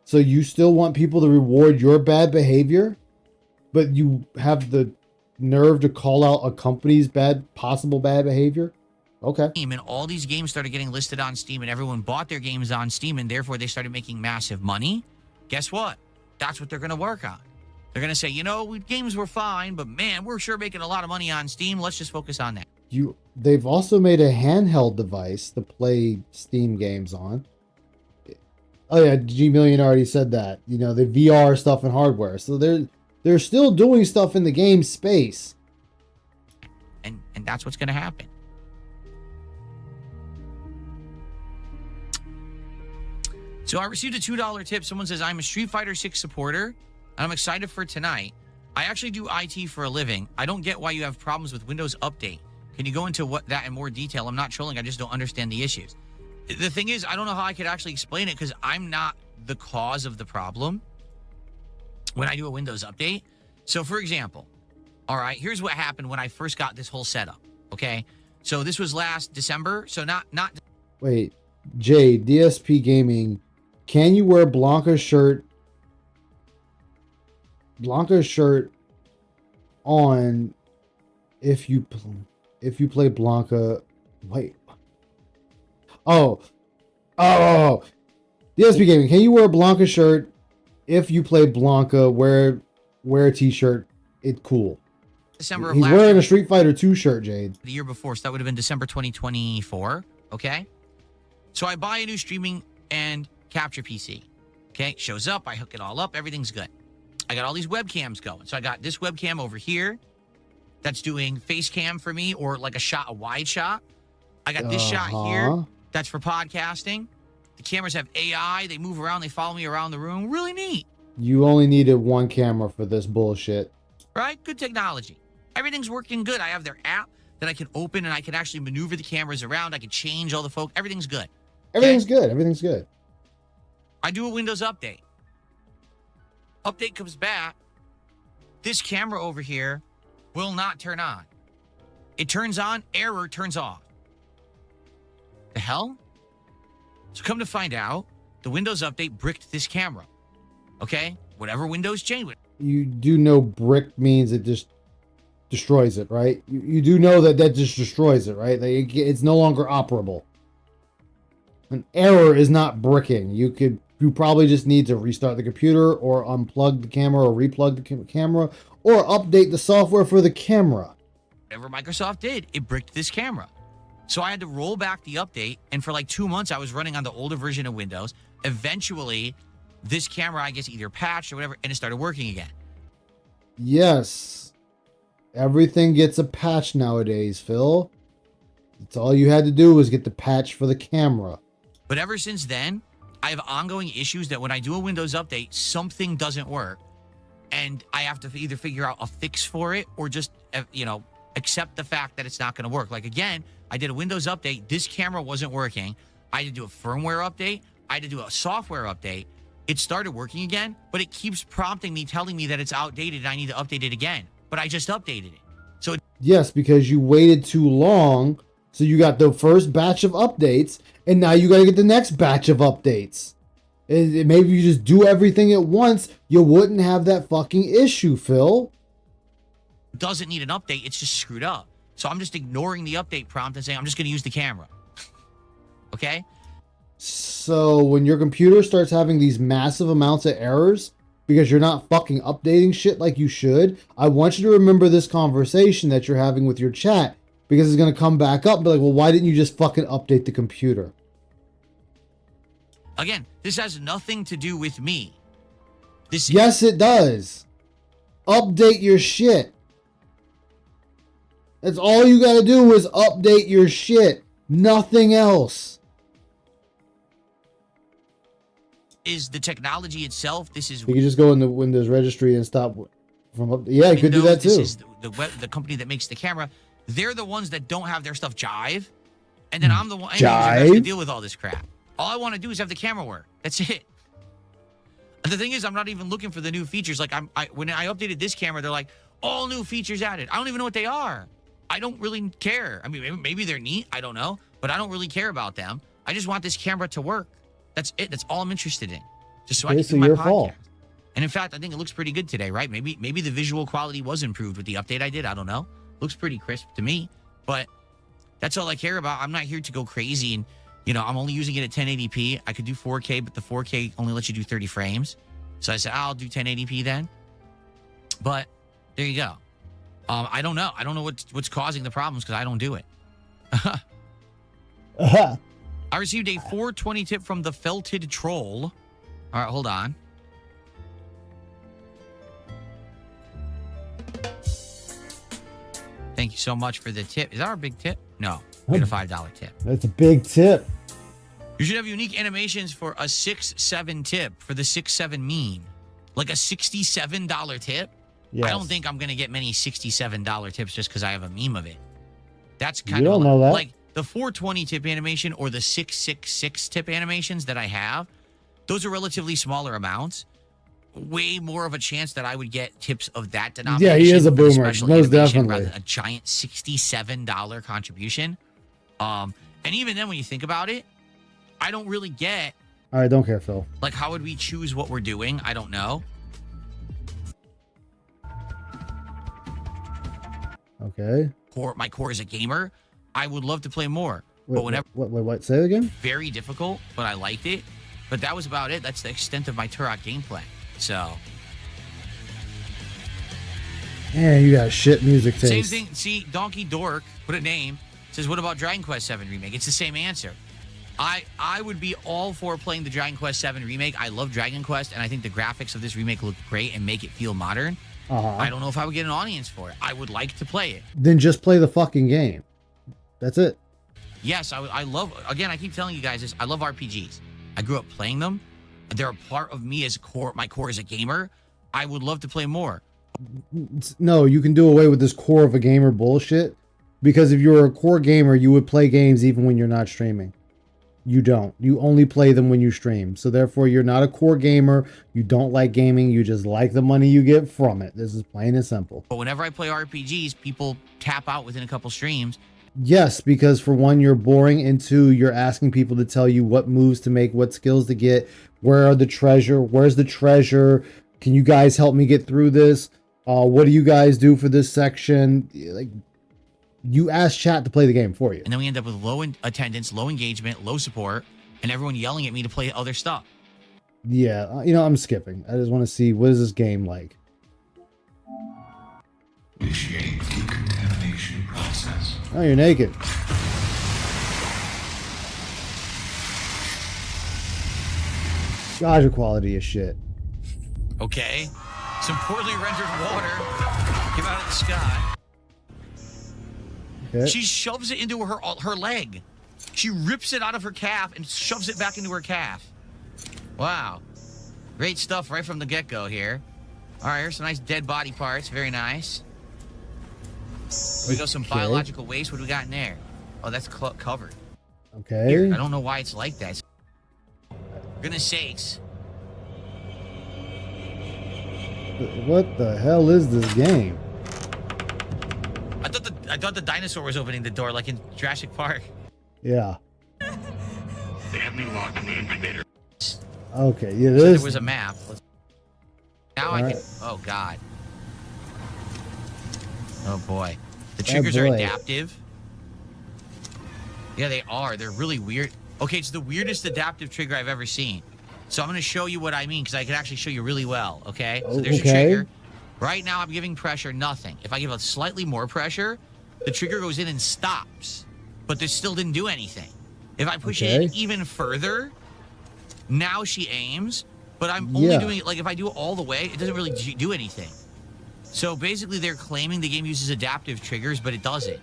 So you still want people to reward your bad behavior, but you have the nerve to call out a company's possible bad behavior. Okay. and all these games started getting listed on Steam, and everyone bought their games on Steam, and therefore they started making massive money. Guess what? That's what they're going to work on. They're going to say, games were fine, but man, we're sure making a lot of money on Steam. Let's just focus on that. They've also made a handheld device to play Steam games on. Oh yeah, G Million already said that. The VR stuff and hardware. So they're still doing stuff in the game space. And that's what's going to happen. So I received a $2 tip. Someone says, I'm a Street Fighter 6 supporter, and I'm excited for tonight. I actually do IT for a living. I don't get why you have problems with Windows Update. Can you go into that in more detail? I'm not trolling. I just don't understand the issues. The thing is, I don't know how I could actually explain it because I'm not the cause of the problem when I do a Windows Update. So, for example, all right, here's what happened when I first got this whole setup, okay? So this was last December. So not. Wait, Jay, DSP Gaming, can you wear Blanca's shirt on if you play Blanca? Wait. Oh. DSP Gaming, can you wear a Blanca shirt if you play Blanca? Wear a t-shirt. It's cool. December of He's last wearing year, a Street Fighter 2 shirt, Jade. the year before, so that would have been December 2024. Okay. So I buy a new streaming and capture PC. Okay. Shows up. I hook it all up. Everything's good. I got all these webcams going. So I got this webcam over here that's doing face cam for me, or like a wide shot. I got this shot here that's for podcasting. The cameras have AI. They move around. They follow me around the room. Really neat. You only needed one camera for this bullshit. Right? Good technology. Everything's working good. I have their app that I can open, and I can actually maneuver the cameras around. I can change all the folk. Everything's good. Everything's good. Everything's good. I do a Windows update. Update comes back. This camera over here will not turn on. It turns on, error turns off. The hell? So come to find out, the Windows update bricked this camera. Okay? Whatever Windows changed. You do know brick means it just destroys it, right? You do know that just destroys it, right? Like it's no longer operable. An error is not bricking. You probably just need to restart the computer or unplug the camera or replug the camera or update the software for the camera. Whatever Microsoft did, it bricked this camera. So I had to roll back the update, and for like 2 months, I was running on the older version of Windows. Eventually, this camera, I guess, either patched or whatever, and it started working again. Yes. Everything gets a patch nowadays, Phil. That's all you had to do was get the patch for the camera. But ever since then, I have ongoing issues that when I do a Windows update, something doesn't work. And I have to either figure out a fix for it or just, accept the fact that it's not going to work. Like, again, I did a Windows update. This camera wasn't working. I had to do a firmware update. I had to do a software update. It started working again, but it keeps prompting me, telling me that it's outdated and I need to update it again. But I just updated it. So yes, because you waited too long. So you got the first batch of updates, and now you got to get the next batch of updates. Maybe you just do everything at once, you wouldn't have that fucking issue, Phil. it doesn't need an update. It's just screwed up. So I'm just ignoring the update prompt and saying, I'm just going to use the camera. Okay? So when your computer starts having these massive amounts of errors because you're not fucking updating shit like you should, I want you to remember this conversation that you're having with your chat, because it's going to come back up and be like, well, why didn't you just fucking update the computer? Again, this has nothing to do with me. Yes, it does. Update your shit. That's all you got to do is update your shit. Nothing else. Is the technology itself. This is. You can just go in the Windows registry and stop from. Yeah, you could do that too. This is the company that makes the camera. They're the ones that don't have their stuff jive, and then I'm the one who has to deal with all this crap. All I want to do is have the camera work. That's it. The thing is, I'm not even looking for the new features. Like when I updated this camera, they're like, all new features added. I don't even know what they are. I don't really care. I mean, maybe they're neat. I don't know. But I don't really care about them. I just want this camera to work. That's it. That's all I'm interested in. Just so I can do my podcast. And in fact, I think it looks pretty good today, right? Maybe the visual quality was improved with the update I did. I don't know. Looks pretty crisp to me. But that's all I care about. I'm not here to go crazy. And, I'm only using it at 1080p. I could do 4K, but the 4K only lets you do 30 frames. So I said, I'll do 1080p then. But there you go. I don't know. I don't know what's causing the problems because I don't do it. I received a 420 tip from the Felted Troll. All right, hold on. Thank you so much for the tip. Is that our big tip? No, we had a $5 tip. That's a big tip. You should have unique animations for a 6-7 tip for the 6-7 meme. Like a $67 tip? Yes. I don't think I'm going to get many $67 tips just because I have a meme of it. That's kind You of don't know that. like the 420 tip animation or the 666 tip animations that I have. Those are relatively smaller amounts. Way more of a chance that I would get tips of that denomination. Yeah, he is a with boomer. special Most animation definitely. rather than a giant $67 contribution. And even then, when you think about it, I don't really get. All right, don't care, Phil. Like, how would we choose what we're doing? I don't know. Okay. My core is a gamer. I would love to play more. Wait, but whenever what? Say it again? very difficult, but I liked it. But that was about it. That's the extent of my Turok gameplay. So Man, you got shit music taste. same thing. See, Donkey Dork, what a name, says, what about Dragon Quest VII Remake? It's the same answer. I would be all for playing the Dragon Quest VII Remake. I love Dragon Quest, and I think the graphics of this remake look great and make it feel modern. I don't know if I would get an audience for it. I would like to play it. Then just play the fucking game. That's it. Yes, I love, again, I keep telling you guys this, I love RPGs. I grew up playing them. They're a part of me as my core as a gamer. I would love to play more. No, you can do away with this core of a gamer bullshit. Because if you're a core gamer, you would play games even when you're not streaming. You don't. You only play them when you stream. So therefore, you're not a core gamer. You don't like gaming. You just like the money you get from it. This is plain and simple. But whenever I play RPGs, people tap out within a couple streams. Yes, because for one, you're boring, and two, you're asking people to tell you what moves to make, what skills to get, where are the treasure, where's the treasure, can you guys help me get through this, what do you guys do for this section? Like, you ask chat to play the game for you. And then we end up with low attendance, low engagement, low support, and everyone yelling at me to play other stuff. Yeah, I'm skipping. I just want to see, what is this game like? Initiate decontamination process. Oh, you're naked. God, your quality is shit. Okay. Some poorly rendered water came out of the sky. Okay. She shoves it into her leg. She rips it out of her calf and shoves it back into her calf. Wow. Great stuff right from the get-go here. All right, here's some nice dead body parts. Very nice. We got some biological waste. What do we got in there? Oh, that's covered. Okay. Here, I don't know why it's like that. For goodness sakes. What the hell is this game? I thought the dinosaur was opening the door like in Jurassic Park. Yeah. They have me locked in the incubator. Okay, yeah, So this... there was a map. Now I can... Oh, God. Oh, boy. The triggers are adaptive. Yeah, they are. They're really weird. Okay, it's the weirdest adaptive trigger I've ever seen. So I'm going to show you what I mean, because I can actually show you really well, okay? So there's your trigger. Right now, I'm giving pressure, nothing. If I give a slightly more pressure, the trigger goes in and stops. But this still didn't do anything. If I push it in even further, now she aims. But I'm only doing it, like, if I do it all the way, it doesn't really do anything. So basically, they're claiming the game uses adaptive triggers, but it doesn't.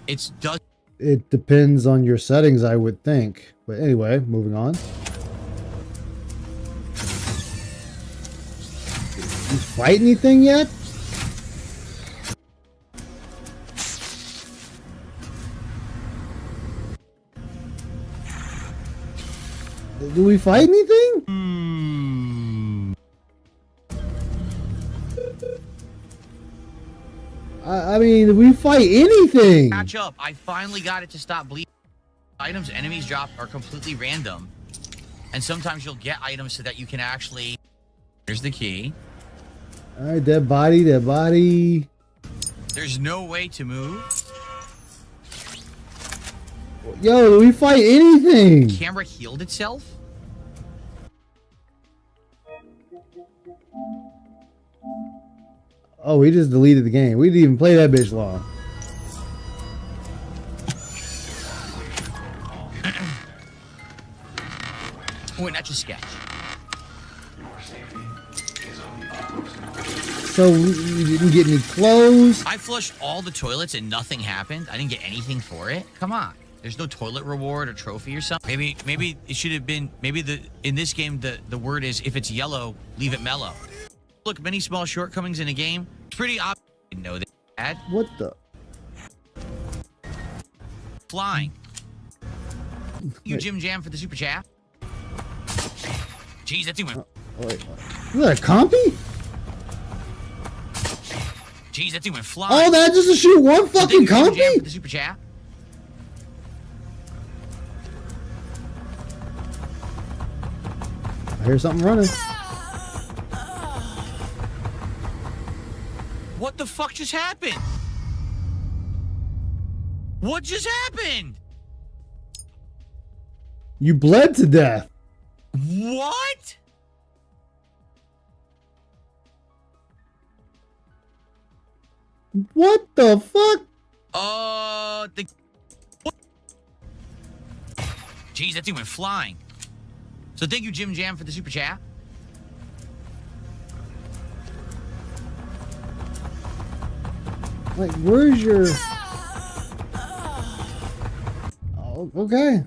It depends on your settings, I would think. But anyway, moving on. You fight anything yet? Do we fight anything? I mean, we fight anything. Catch up. I finally got it to stop bleeding. Items enemies drop are completely random. And sometimes you'll get items so that you can actually... Here's the key. All right, dead body, dead body. There's no way to move. Yo, we fight anything. The camera healed itself? Oh, we just deleted the game. We didn't even play that bitch long. Wait, not just sketch. So you didn't get any clothes? I flushed all the toilets and nothing happened. I didn't get anything for it. Come on. There's no toilet reward or trophy or something. Maybe it should have been, in this game, the word is, if it's yellow, leave it mellow. Look, many small shortcomings in a game. It's pretty obvious. I didn't know that. What the? Flying. You Jim Jam for the super chat. Jeez, that thing went. Wait, is that a compy? Jeez, that thing went flying. Oh, that just to shoot one fucking Jim Jam for compy? the super chat. I hear something running. What the fuck just happened? What just happened? You bled to death. What? What the fuck? Jeez, that thing went flying. So thank you, Jim Jam, for the super chat. Like, where's your... Oh, okay.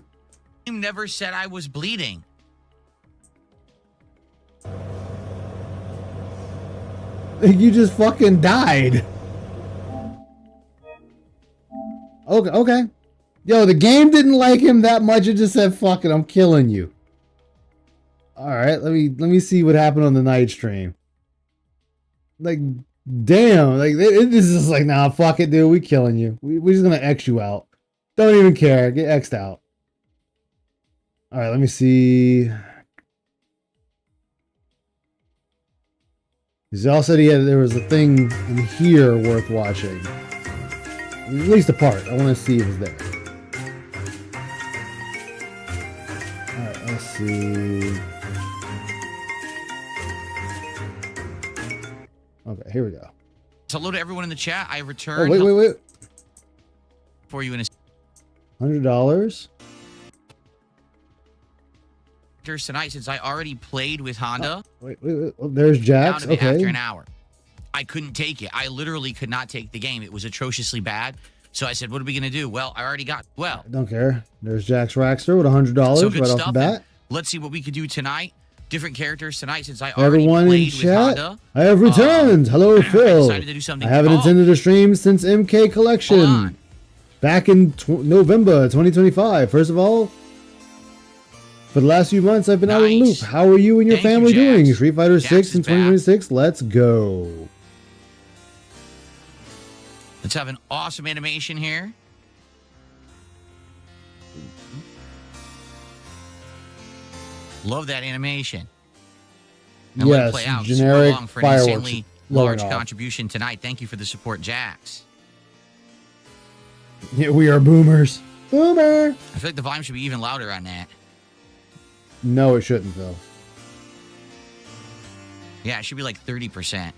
You never said I was bleeding. You just fucking died. Okay, okay. Yo, the game didn't like him that much. It just said, "Fuck it, I'm killing you." All right, let me see what happened on the night stream. Like, damn, like this is just like, nah, fuck it, dude. We killing you. We're just gonna X you out. Don't even care. Get X'd out. All right, let me see. Zell said there was a thing in here worth watching. At least a part. I want to see if it's there. Alright, let's see. Okay, here we go. So hello to everyone in the chat. I returned. Oh, wait. For you in a $100? tonight, since I already played with Honda. Wait. Oh, there's Jax. Okay. After an hour. I couldn't take it. I literally could not take the game. It was atrociously bad. So I said, what are we going to do? Well, I already got, Don't care. There's Jax Raxter with $100 right off the bat. Let's see what we could do tonight. Different characters tonight, since I already Everyone in played chat, with Honda. I have returned. Hello, Phil. I decided to do something. I haven't attended a stream since MK Collection. Back in November 2025. First of all, for the last few months, I've been out of the loop. How are you and your family doing? Street Fighter 6 in 2026. Let's go. Let's have an awesome animation here. Love that animation. And let it play out. Generic long for fireworks. an insanely large contribution tonight. Thank you for the support, Jax. Yeah, we are boomers. Boomer. I feel like the volume should be even louder on that. No, it shouldn't, though. Yeah, it should be like 30%.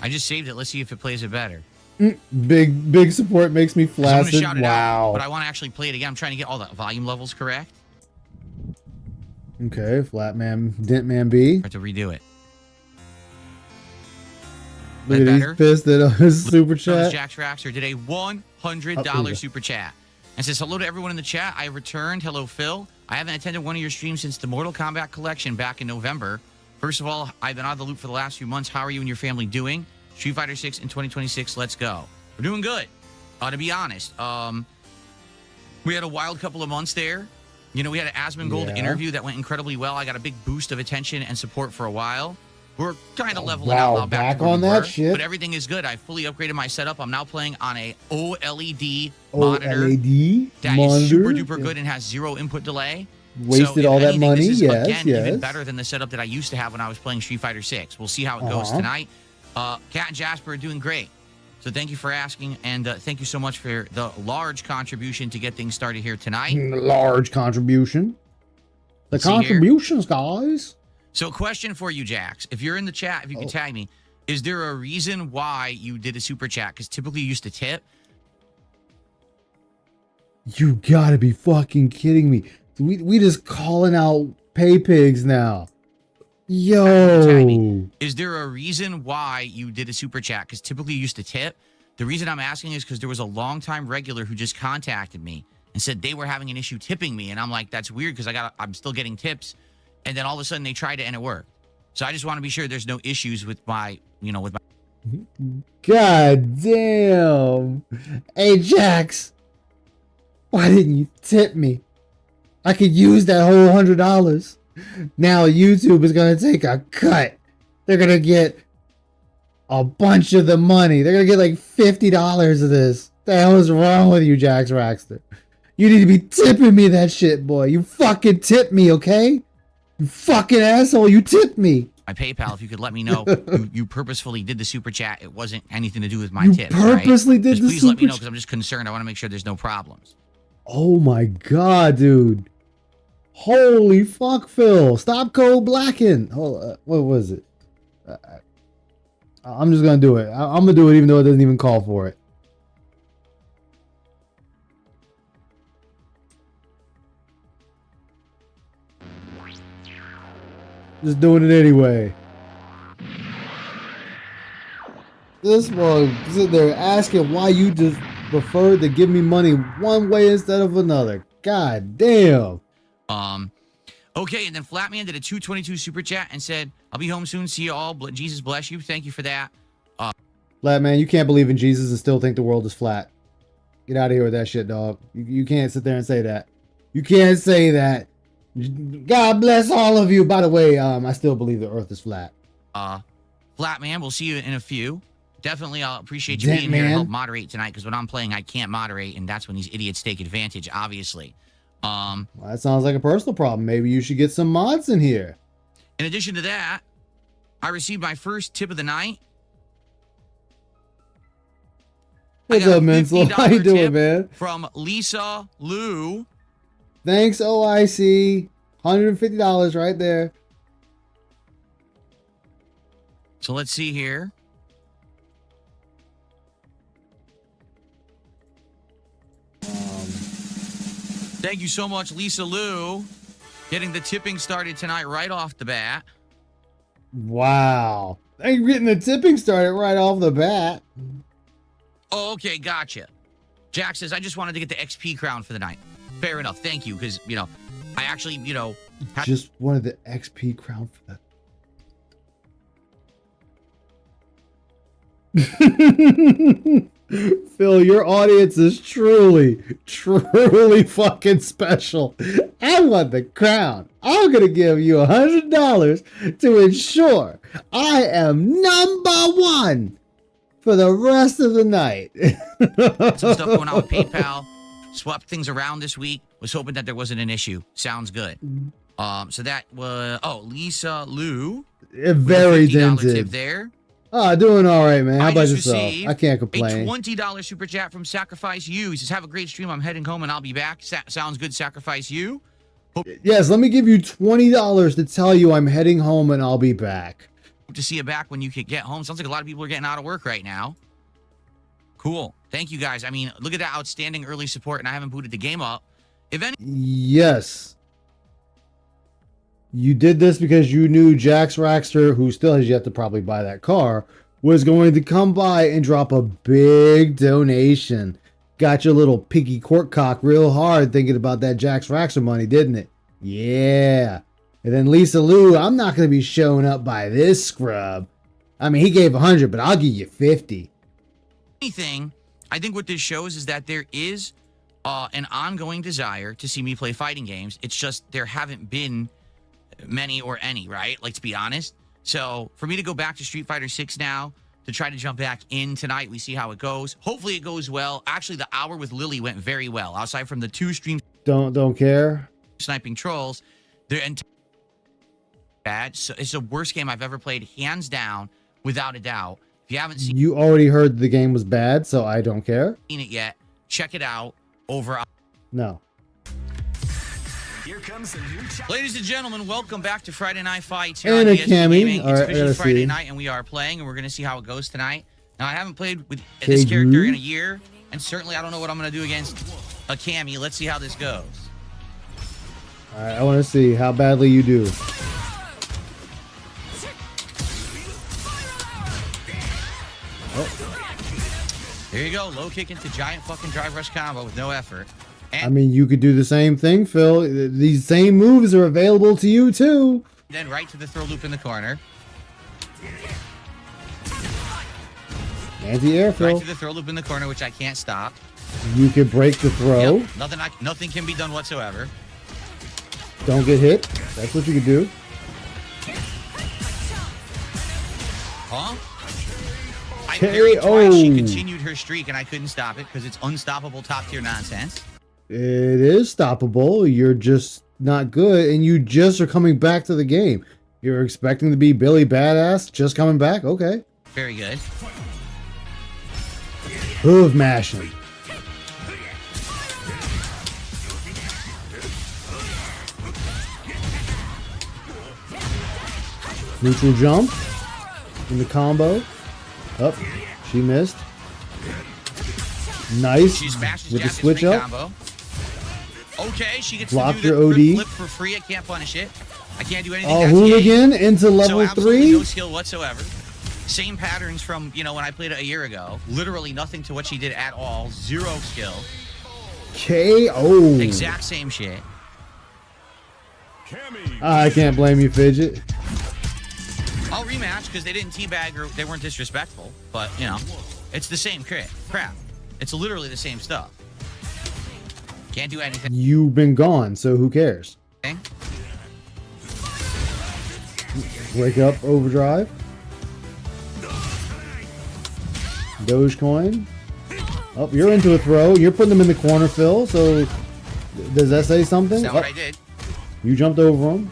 I just saved it. Let's see if it plays it better. Big support makes me flaccid. Wow. But I want to actually play it again. I'm trying to get all the volume levels correct. Okay, Flatman, Dentman B. I have to redo it. Look at he's pissed at his super chat. Jax Raxter did a $100 super chat and says, hello to everyone in the chat. I returned. Hello, Phil. I haven't attended one of your streams since the Mortal Kombat collection back in November. First of all, I've been out of the loop for the last few months. How are you and your family doing? Street Fighter 6 in 2026. Let's go. We're doing good. To be honest, we had a wild couple of months there. You know, we had an Asmongold interview that went incredibly well. I got a big boost of attention and support for a while. We're kind of leveling out Wow, now back back to where on we that were, shit. but everything is good. I fully upgraded my setup. I'm now playing on a OLED monitor OLED that monitor. is super duper good and has 0 input delay. Wasted So, if all that anything, money. This is, Yes, again, yes. even better than the setup that I used to have when I was playing Street Fighter 6. We'll see how it goes tonight. Kat and Jasper are doing great. So thank you for asking, and thank you so much for the large contribution to get things started here tonight. Large contribution. The Let's see here. contributions, guys. So question for you, Jax. If you're in the chat, if you could tag me, is there a reason why you did a super chat? Because typically you used to tip. You gotta be fucking kidding me. We just calling out pay pigs now. Yo. Is there a reason why you did a super chat? Because typically you used to tip. The reason I'm asking is because there was a longtime regular who just contacted me and said they were having an issue tipping me, and I'm like, that's weird because I'm still getting tips, and then all of a sudden they tried it and it worked. So I just want to be sure there's no issues with my, God damn. Hey, Jax. Why didn't you tip me? I could use that whole $100. Now YouTube is going to take a cut. They're going to get a bunch of the money. They're going to get like $50 of this. The hell is wrong with you, Jax Raxter? You need to be tipping me that shit, boy. You fucking tip me, okay? You fucking asshole. You tip me. my PayPal if you could let me know you purposefully did the super chat. It wasn't anything to do with my You tips, purposely right? did Just the please let me super know because I'm just concerned. I want to make sure there's no problems. Oh my god, dude. Holy fuck, Phil. Stop cold blacking. Hold what was it? I'm just going to do it. I'm going to do it even though it doesn't even call for it. Just doing it anyway. This one sitting there asking why you just preferred to give me money one way instead of another. God damn. Okay, and then Flatman did a 222 super chat and said, I'll be home soon. See you all. Jesus bless you. Thank you for that. Flatman, you can't believe in Jesus and still think the world is flat. Get out of here with that shit, dog. You can't sit there and say that. You can't say that. God bless all of you. By the way, I still believe the earth is flat. Flatman, we'll see you in a few. Definitely, I'll appreciate you being here to help moderate tonight because when I'm playing, I can't moderate, and that's when these idiots take advantage, obviously. Well, that sounds like a personal problem. Maybe you should get some mods in here. In addition to that, I received my first tip of the night. What's up, Menzel? How you doing, man? From Lisa Lou. Thanks, OIC. $150 right there. So let's see here. Thank you so much, Lisa Lou. Getting the tipping started tonight right off the bat. Wow. They're getting the tipping started right off the bat. Oh, okay, gotcha. Jack says, I just wanted to get the XP crown for the night. Fair enough. Thank you, because, I actually, Just wanted the XP crown for that. Phil, your audience is truly fucking special. I want the crown. I'm going to give you $100 to ensure I am #1 for the rest of the night. some stuff going on with PayPal. Swapped things around this week. Was hoping that there wasn't an issue. Sounds good. So that was, Lisa Lou. Very $50 dented. tip there. Doing all right, man. How about just yourself? received I can't complain. A $20 super chat from Sacrifice You. He says, have a great stream. I'm heading home and I'll be back. Sounds good, Sacrifice You. Yes, let me give you $20 to tell you I'm heading home and I'll be back. Hope to see you back when you can get home. Sounds like a lot of people are getting out of work right now. Cool. Thank you, guys. I mean, look at that outstanding early support, and I haven't booted the game up. Yes. You did this because you knew Jax Raxter, who still has yet to probably buy that car, was going to come by and drop a big donation. Got your little piggy cork cock real hard thinking about that Jax Raxter money, didn't it? Yeah. And then Lisa Lou, I'm not going to be showing up by this scrub. I mean, he gave 100, but I'll give you 50. Anything, I think what this shows is that there is an ongoing desire to see me play fighting games. It's just there haven't been many or any, right? Like, to be honest. So for me to go back to Street Fighter 6 now, to try to jump back in tonight, we see how it goes. Hopefully it goes well. Actually, the hour with Lily went very well. Aside from the 2 streams Don't care. sniping trolls, they're bad. So it's the worst game I've ever played, hands down, without a doubt. If you haven't seen You already heard the game was bad, so I don't care. it yet, check it out over. No. Here comes a new Ladies and gentlemen, welcome back to Friday Night Fights here And on a DSP Cammy. Gaming. All It's right, I officially gotta Friday see. night, and we are playing, and we're going to see how it goes tonight. Now, I haven't played with this Okay, character you. in a year, and certainly I don't know what I'm going to do against a Cammy. Let's see how this goes. All right, I want to see how badly you do. There you go, low kick into giant fucking drive rush combo with no effort. I And mean, you could do the same thing, Phil. These same moves are available to you, too. then right to the throw loop in the corner. Anti-air, Right Phil. to the throw loop in the corner, which I can't stop. You could break the throw. Yep, nothing can be done whatsoever. Don't get hit. That's what you could do. Huh? I parried KO. twice. She continued her streak, and I couldn't stop it because it's unstoppable top tier nonsense. It is stoppable. You're just not good, and you just are coming back to the game. You're expecting to be Billy Badass, just coming back? Okay. Very good. Hoof mashing. Neutral jump in the combo. Up, she missed. Nice She smashes with the Jack's switch free up. combo. Okay, she gets Blocked to do your the OD. flip for free. I can't punish it. I can't do anything. Oh, That's hooligan into so level absolutely 3. no skill whatsoever. Same patterns from when I played it a year ago. Literally nothing to what she did at all. Zero skill. KO. Exact same shit. I can't blame you, Fidget. I'll rematch because they didn't teabag or they weren't disrespectful. But it's the same crap. It's literally the same stuff. Can't do anything. You've been gone, so who cares? Wake up, overdrive. Dogecoin. Oh, you're into a throw. You're putting them in the corner, Phil. So does that say something? That's not what I did. You jumped over him.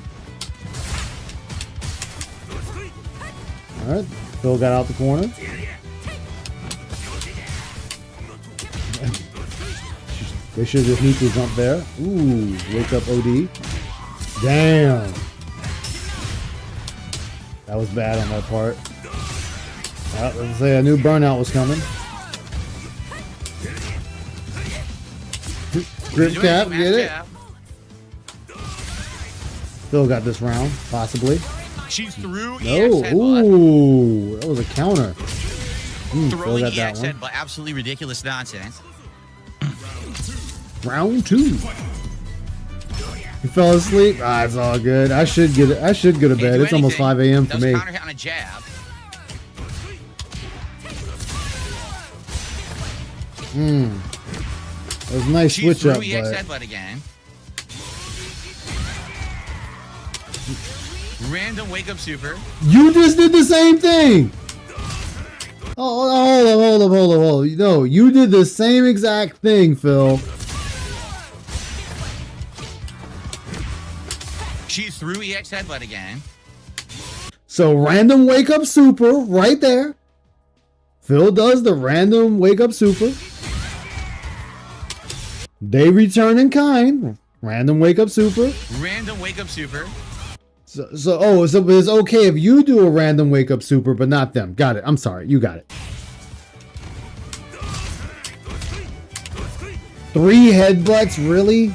All right. Phil got out the corner. They should just neutral jump there. Ooh, wake up OD. Damn. That was bad on that part. Let's say I knew burnout was coming. Grip cap, get it? Phil got this round, possibly. She's through EX No, headbutt. ooh, that was a counter. Phil Throwing got that EX one. headbutt. Absolutely ridiculous nonsense. Round 2. You fell asleep? Ah, it's all good. I should go to Can't bed. do it's almost anything. 5 a.m. for Does me. counter hit on a jab. That was a nice She switch threw up, EX but headbutt again. Random wake up super. you just did the same thing. Oh, hold up. No, you did the same exact thing, Phil. She threw EX headbutt again. So random wake up super right there. Phil does the random wake up super. They return in kind. Random wake up super. Random wake up super. So it's okay if you do a random wake up super, but not them. Got it. I'm sorry. You got it. 3 headbutts, really?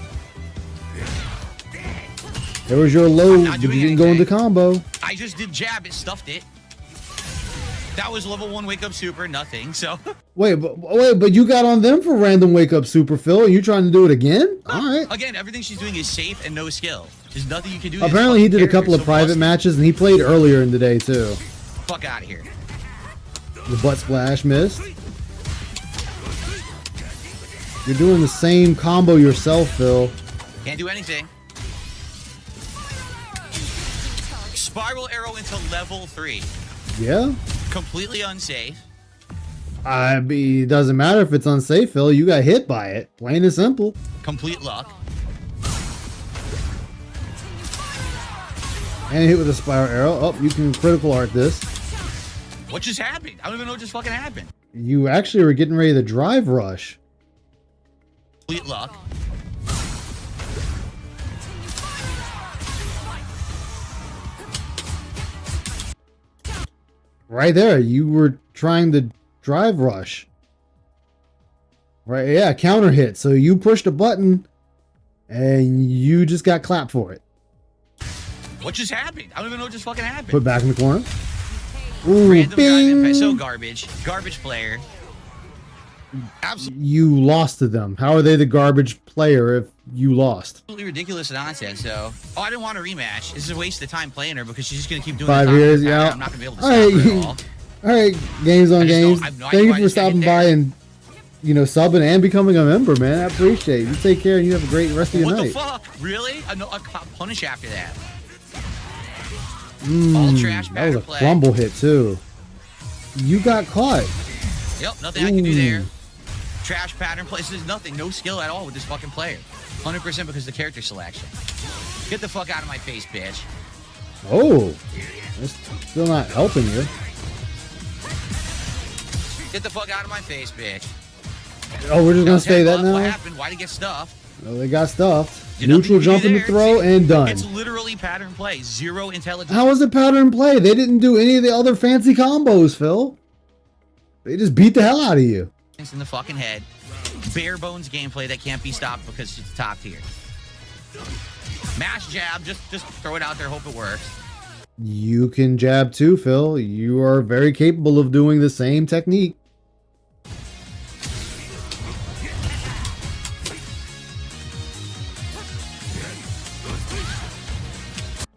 There was your low, I'm not but you doing didn't go into anything. combo. I just did jab. It stuffed it. That was level 1 wake up super. Nothing. So Wait, but you got on them for random wake up super, Phil, and you trying to do it again? All right. again, everything she's doing is safe and no skill. There's nothing you can do. Apparently, he did a couple of private matches, and he played earlier in the day too. Fuck out of here. The butt splash missed. You're doing the same combo yourself, Phil. Can't do anything. Spiral arrow into level 3. Yeah. Completely unsafe. I mean, it doesn't matter if it's unsafe, Phil. You got hit by it. Plain and simple. Complete luck. And hit with a spiral arrow. Oh, you can critical art this. What just happened? I don't even know what just fucking happened. You actually were getting ready to drive rush. Complete luck. Right there. You were trying to drive rush. Right, yeah, counter hit. So you pushed a button and you just got clapped for it. What just happened? I don't even know what just fucking happened. Put back in the corner. Ooh, Random bing. guy, so garbage. Garbage player. Absolutely You lost to them. How are they the garbage player if you lost? ridiculous nonsense. So, oh, I didn't want a rematch. This is a waste of time playing her because she's just gonna keep doing 5 the years, pattern. yeah. I'm not gonna be able to All stop right, her at all. all right. Games on I just games. don't- I have no Thank idea you why I for just got hit stopping by there. and subbing and becoming a member, man. I appreciate it. You take care and you have a great rest of your What the night. fuck? Really? A punish after that. All trash That was batter a play. crumble hit too. You got caught. Yep, nothing I can do there. Ooh. Trash pattern play. There's nothing, no skill at all with this fucking player. 100% because of the character selection. Get the fuck out of my face, bitch. Oh, that's still not helping you. Get the fuck out of my face, bitch. Oh, we're just gonna Now, say that Ted Love, now. What happened? Why did he get stuffed? No, they got stuffed. You know, Neutral you jump in the there. throw and done. It's literally pattern play. Zero intelligence. How was it pattern play? They didn't do any of the other fancy combos, Phil. They just beat the hell out of you. In the fucking head. Bare bones gameplay that can't be stopped because it's top tier. Mash jab, just throw it out there, hope it works. You can jab too, Phil. You are very capable of doing the same technique.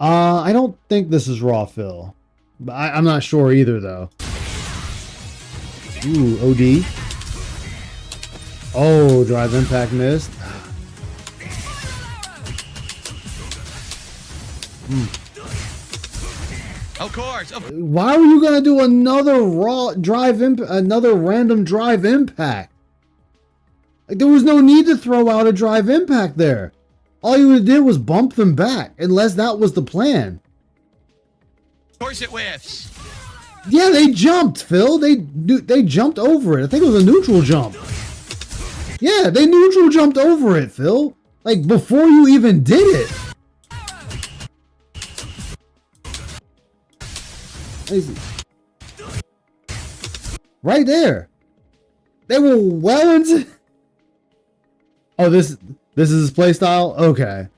I don't think this is raw, Phil. But I'm not sure either, though. Ooh, OD. Oh, drive impact missed. Of course. Why were you gonna do another another random drive impact? Like, there was no need to throw out a drive impact there. All you did was bump them back, unless that was the plan. Of course it whiffs. Yeah, they jumped, Phil. They jumped over it. I think it was a neutral jump. Yeah, they neutral jumped over it, Phil. Like, before you even did it. Right there. They were well into... Oh, this is his play style? Okay.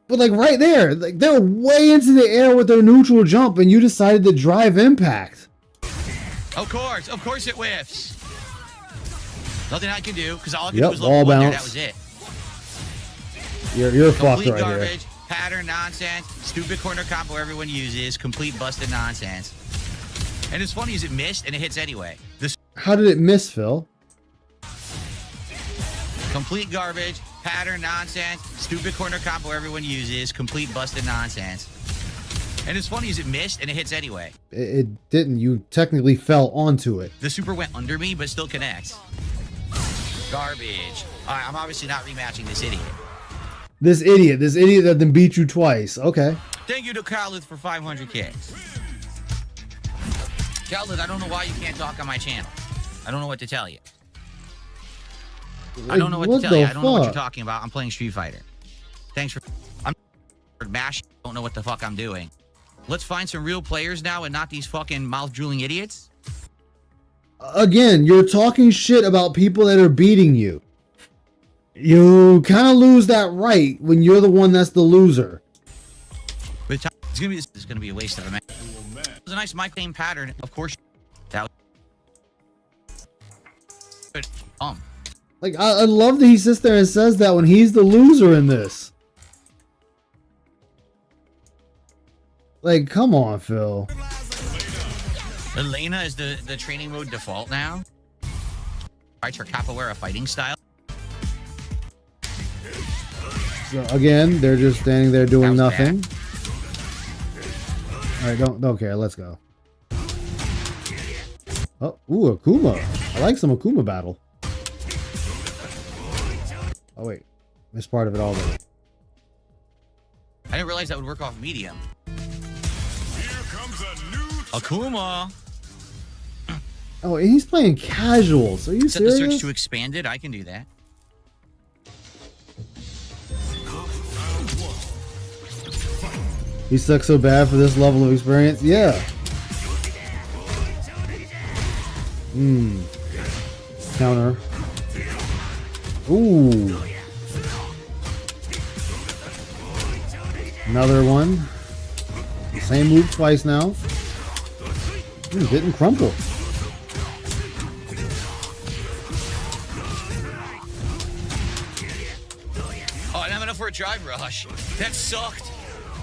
But like right there, like they're way into the air with their neutral jump and you decided to drive impact. Of course it whiffs. Nothing I can do because all I can Yep, do was level wall 1 there. bounce. That was it. You're fucked Complete right here. garbage, pattern nonsense, stupid corner combo everyone uses, complete busted nonsense. And it's funny is it missed and it hits anyway. This How did it miss, Phil? complete garbage, pattern nonsense, stupid corner combo everyone uses, complete busted nonsense. And it's funny is it missed and it hits anyway. It didn't. You technically fell onto it. The super went under me but still connects. Garbage. All right, I'm obviously not rematching this idiot. This idiot that then beat you twice. Okay. Thank you to Khaled for 500 kicks. Khaled, I don't know why you can't talk on my channel. I don't know what to tell you. I don't know what to tell you. I don't know what you're talking about. I'm playing Street Fighter. Thanks for... I'm mashing. Don't know what the fuck I'm doing. Let's find some real players now and not these fucking mouth-drooling idiots. Again, you're talking shit about people that are beating you. You kind of lose that right when you're the one that's the loser. It's gonna be a waste of a match. It was a nice mic name pattern. Of course, that was... Like, I love that he sits there and says that when he's the loser in this. Like, come on, Phil. Elena is the training mode default now. Right, her capoeira fighting style. So, again, they're just standing there doing nothing. All right, don't care. Let's go. Oh, ooh, Akuma. I like some Akuma battle. Oh wait, missed part of it all though. I didn't realize that would work off medium. Here comes a new Akuma. Oh, and he's playing casuals. Are you Set the serious? search to expanded. I can do that. He sucks so bad for this level of experience. Yeah. Counter. Ooh. Another one. Same move twice now. Didn't crumple. Oh, I didn't have enough for a drive rush. That sucked.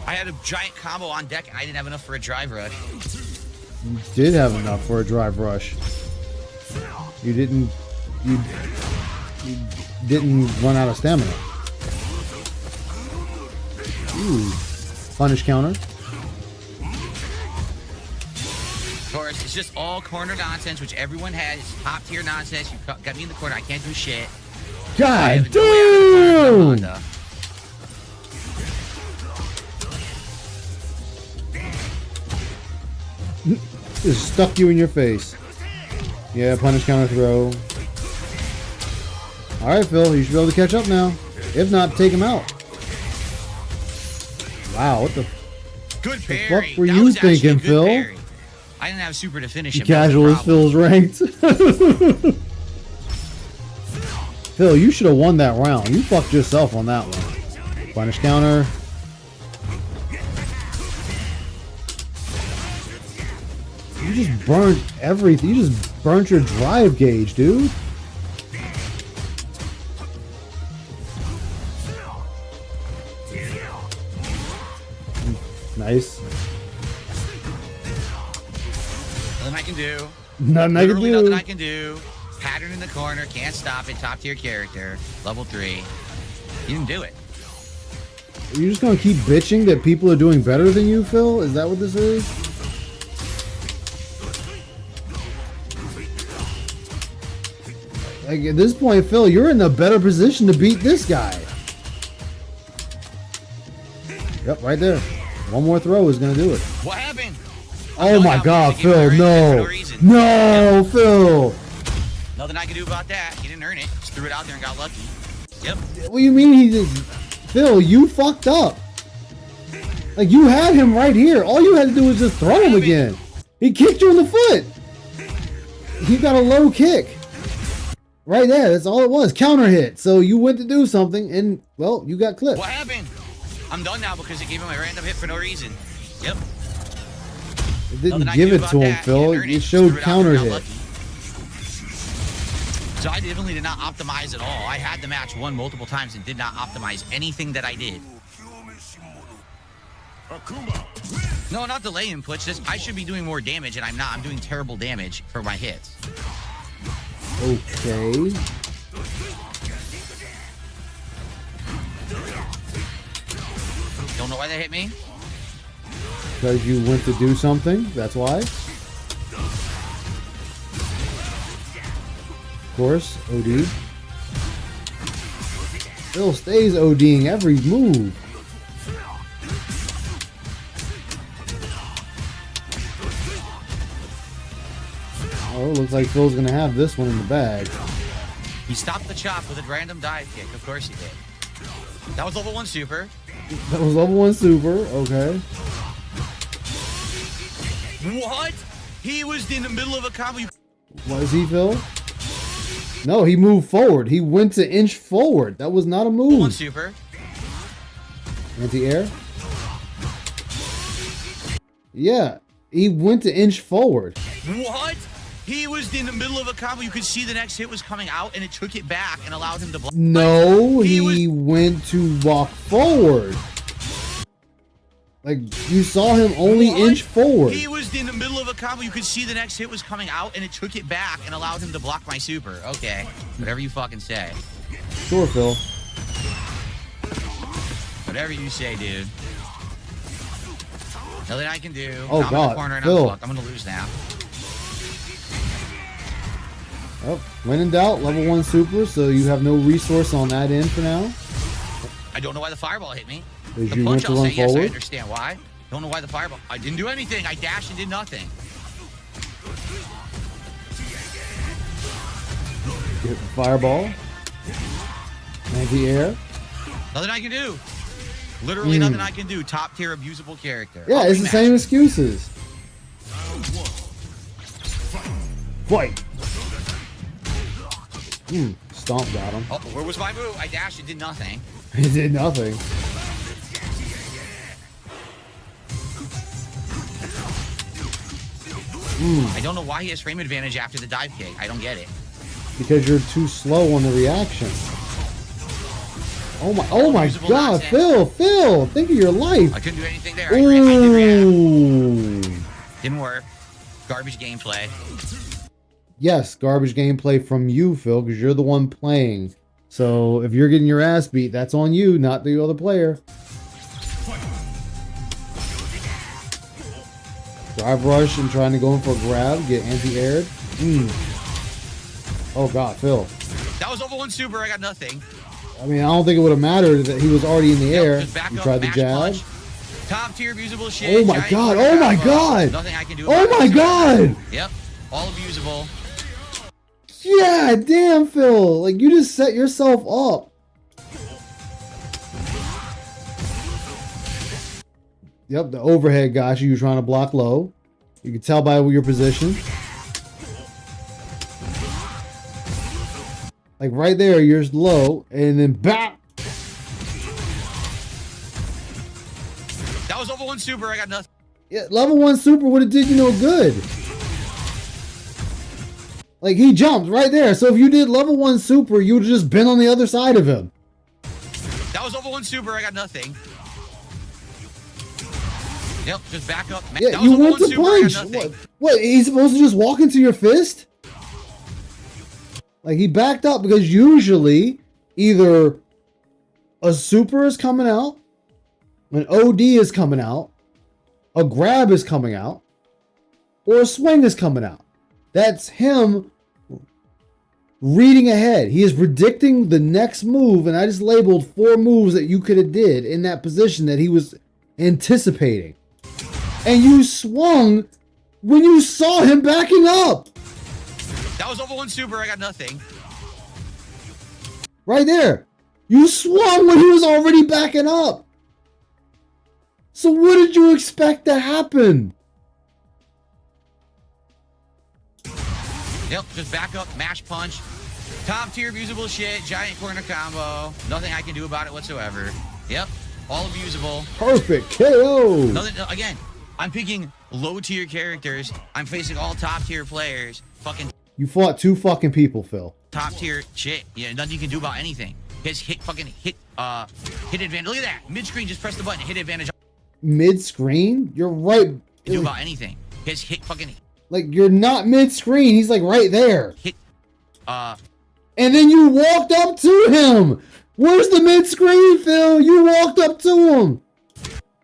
I had a giant combo on deck, and I didn't have enough for a drive rush. You did have enough for a drive rush. You didn't. You didn't run out of stamina. Ooh. Punish counter. Of course, it's just all corner nonsense, which everyone has. It's top tier nonsense. You got me in the corner. I can't do shit. God damn! damn! Just stuck you in your face. Yeah, punish counter throw. Alright, Phil, you should be able to catch up now. If not, take him out. Wow, what the Good fuck parry. were That you was actually a thinking, good Phil? parry. I didn't have super to finish him. Casual as Phil's ranked. Phil, you should have won that round. You fucked yourself on that one. Punish counter. You just burnt everything. You just burnt your drive gauge, dude. Nice. Nothing I can do. Nothing I can Literally do. nothing I can do. Pattern in the corner. Can't stop it. Top tier character. Level 3. You didn't do it. Are you just gonna keep bitching that people are doing better than you, Phil? Is that what this is? Like at this point, Phil, you're in a better position to beat this guy. Yep, right there. One more throw is gonna do it. What happened? Oh my God, Phil! No, no, Phil. Nothing I can do about that. He didn't earn it. Just threw it out there and got lucky. Yep. What do you mean he just? Phil, you fucked up. Like you had him right here. All you had to do was just throw him again. He kicked you in the foot. He got a low kick. Right there. That's all it was. Counter hit. So you went to do something and well, you got clipped. What happened? I'm done now because it gave him a random hit for no reason. Yep. It didn't give it to him, Phil. It showed counter hit. So I definitely did not optimize at all. I had the match won multiple times and did not optimize anything that I did. No, not delay inputs. Just I should be doing more damage, and I'm not. I'm doing terrible damage for my hits. Okay. Don't know why they hit me? Because you went to do something. That's why. Of course, OD. Phil stays ODing every move. Oh, looks like Phil's gonna have this one in the bag. He stopped the chop with a random dive kick. Of course he did. That was level 1 super. That was level 1 super. Okay. What? He was in the middle of a combo. Was he, Phil? No, he moved forward. He went to inch forward. That was not a move. 1 super. Anti-air? Yeah, he went to inch forward. What? He was in the middle of a combo. You could see the next hit was coming out, and it took it back and allowed him to block. No, he went to walk forward. Like, you saw him only inch forward. He was in the middle of a combo. You could see the next hit was coming out, and it took it back and allowed him to block my super. Okay, whatever you fucking say. Sure, Phil. Whatever you say, dude. Nothing I can do. Oh, I'm in God, the corner and Phil. I'm gonna lose now. Oh, when in doubt, level 1 super, so you have no resource on that end for now. I don't know why the fireball hit me. As The you punch, want to I'll run say yes, I forward. understand why. Don't know why the fireball. I didn't do anything. I dashed and did nothing. Get the fireball. Anti-air. Nothing I can do. Literally nothing I can do. Top tier abusable character. Yeah, I'll it's the rematch. same excuses. Fight. Stomp got him. Oh, where was my move? I dashed and did nothing. He did nothing. I don't know why he has frame advantage after the dive kick. I don't get it. Because you're too slow on the reaction. Oh my Usable God, nonsense. Phil, think of your life. I couldn't do anything there. I did react. Ooh. Didn't work. Garbage gameplay. Yes, garbage gameplay from you, Phil, because you're the one playing. So if you're getting your ass beat, that's on you, not the other player. Drive rush and trying to go in for a grab, get anti-aired. Oh God, Phil. That was over 1 super. I got nothing. I mean, I don't think it would have mattered that he was already in the air. Just back You up, tried the mash jab. punch. Top tier abusable shit. Oh my giant God, corner oh my combo. God. Nothing I can do. Oh about it my whatsoever. God. Yep. All abusable. Yeah, damn, Phil. Like, you just set yourself up. Yep, the overhead got you. You're trying to block low. You can tell by your position. Like, right there, you're low, and then back. That was over 1 super. I got nothing. Yeah, level 1 super would have did you no good. Like, he jumped right there. So if you did level 1 super, you would have just been on the other side of him. That was over 1 super. I got nothing. Yep, just back up. Yeah, That was you over went 1 to super. I got punch. nothing. What? He's supposed to just walk into your fist? Like, he backed up because usually either a super is coming out, an OD is coming out, a grab is coming out, or a swing is coming out. That's him reading ahead. He is predicting the next move, and I just labeled 4 moves that you could have did in that position that he was anticipating. And you swung when you saw him backing up. That was over 1 super. I got nothing. Right there. You swung when he was already backing up. So what did you expect to happen? Yep, just back up, mash punch. Top tier abusable shit, giant corner combo. Nothing I can do about it whatsoever. Yep, all abusable. Perfect KO. Nothing, again, I'm picking low tier characters. I'm facing all top tier players. Fucking You fought 2 fucking people, Phil. top tier shit. Yeah, nothing you can do about anything. His hit hit advantage. Look at that. Mid screen, just press the button. Hit advantage. Mid-screen? You're right. Do about anything. His hit Like, you're not mid-screen. He's like right there. hit. And then you walked up to him. Where's the mid-screen, Phil? You walked up to him.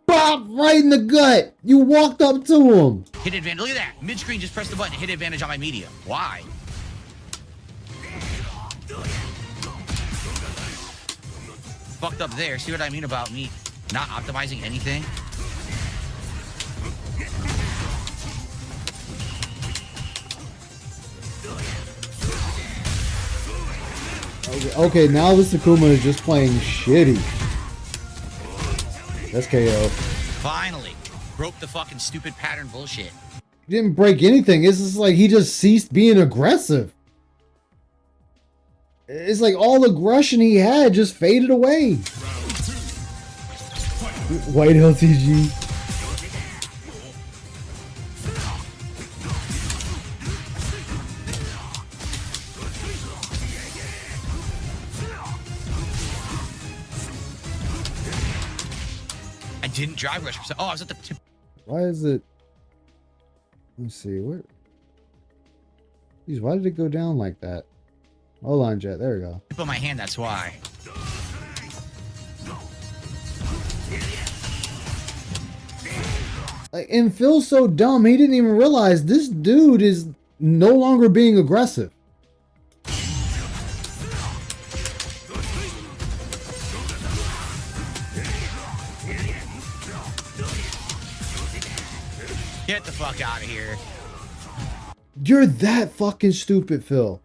Bop, right in the gut. You walked up to him. Hit advantage. Look at that. Mid screen, just press the button. Hit advantage on my medium. Why? Fucked up there. See what I mean about me not optimizing anything? Okay, now this Takuma is just playing shitty. That's KO. Finally. Broke the fucking stupid pattern bullshit. He didn't break anything. It's just like he just ceased being aggressive. It's like all aggression he had just faded away. White LTG. I didn't drive rush. Oh, I was at the tip. Why is it? Let's see. Where? Jeez, why did it go down like that? Hold on, Jet. There we go. Tip of my hand, that's why. And Phil's so dumb, he didn't even realize this dude is no longer being aggressive. Get the fuck out of here. You're that fucking stupid, Phil.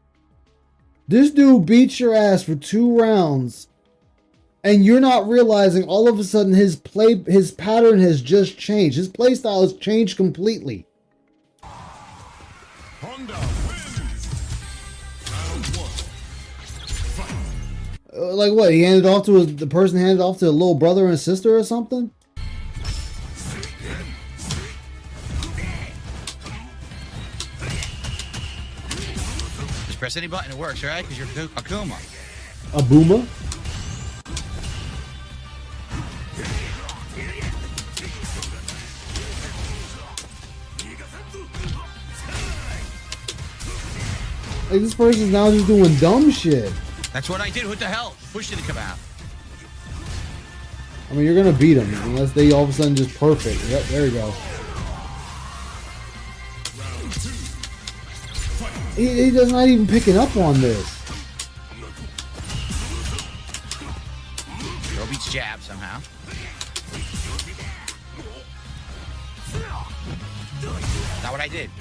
This dude beats your ass for 2 rounds, and you're not realizing all of a sudden his pattern has just changed. His play style has changed completely. Honda wins. Round 1. Fight. Like what? He handed off to the person handed off to a little brother and sister or something? Just press any button, it works, right? Because you're Akuma. A boomer? Like, this person's now just doing dumb shit. That's what I did. What the hell? Push didn't come out. I mean, you're gonna beat them unless they all of a sudden just perfect. Yep, there you go. He does not even picking up on this. Throw beats jab somehow. Not what I did.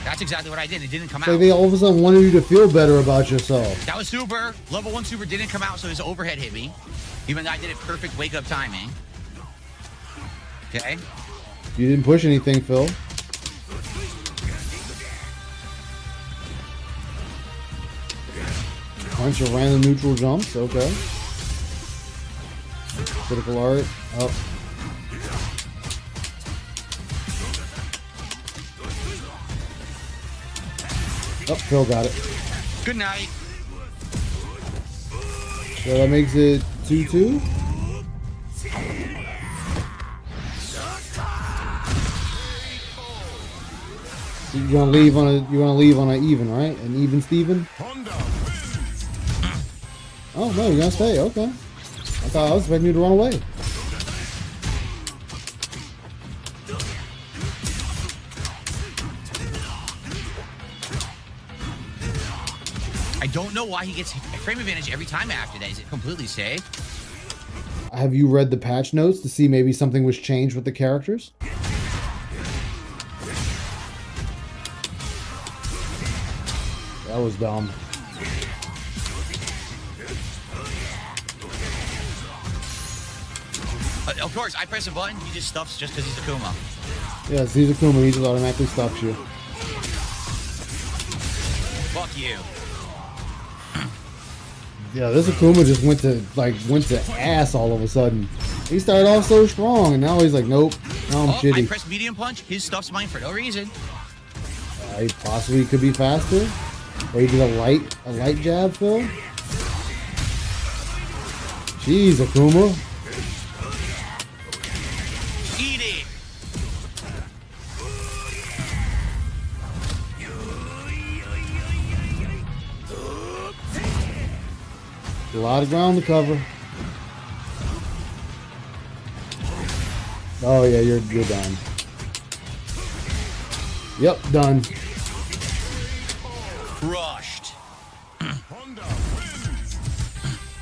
That's exactly what I did. It didn't come It's out. like they all of a sudden wanted you to feel better about yourself. That was super. Level 1 super didn't come out, so his overhead hit me. Even though I did it perfect wake up timing. Okay. You didn't push anything, Phil. Bunch of random neutral jumps, okay. Critical art, up. Oh, Phil got it. Good night. So that makes it 2-2. You wanna leave on a even, right? An even Steven? Honda. Oh no, you're gonna stay, okay. I thought I was expecting you to run away. I don't know why he gets frame advantage every time after that. Is it completely safe? Have you read the patch notes to see maybe something was changed with the characters? That was dumb. Of course, I press a button, he just stuffs just because he's Akuma. Yeah, he's Akuma, he just automatically stops you. Fuck you. Yeah, this Akuma just went to ass all of a sudden. He started off so strong, and now he's like, nope, now I'm I shitty. press medium punch, his stuff's mine for no reason. He possibly could be faster. Or he did a light jab, Phil. Jeez, Akuma. Eat it. A lot of ground to cover. Oh yeah, you're done. Yep, done. Crushed.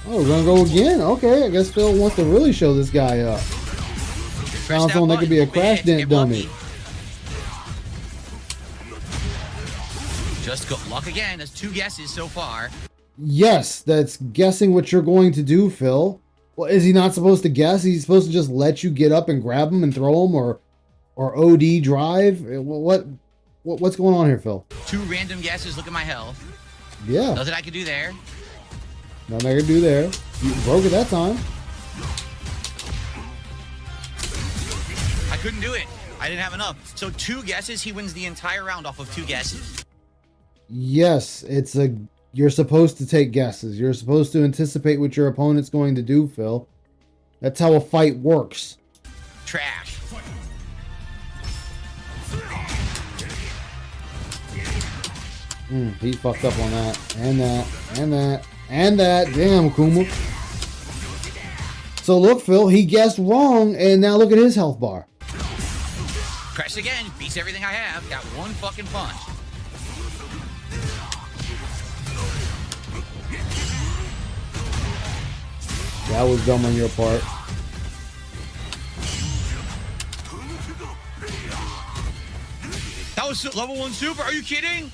Oh, we're gonna go again. Okay, I guess Phil wants to really show this guy up. Sounds like that could be a crash dent dummy. Just good luck again. That's 2 guesses so far. Yes, that's guessing what you're going to do, Phil. Well, is he not supposed to guess? He's supposed to just let you get up and grab him and throw him, or OD drive. What's going on here, Phil? 2 random guesses. Look at my health. Yeah, Nothing I could do there. nothing I can do there. You broke it that time. I couldn't do it. I didn't have enough. So 2 guesses. He wins the entire round off of 2 guesses. Yes, you're supposed to take guesses. You're supposed to anticipate what your opponent's going to do, Phil. That's how a fight works. Trash. He fucked up on that. And that. And that. And that. Damn, Akuma. So look, Phil, he guessed wrong, and now look at his health bar. Press again, beats everything I have. Got one fucking punch. That was dumb on your part. That was level 1 super. Are you kidding?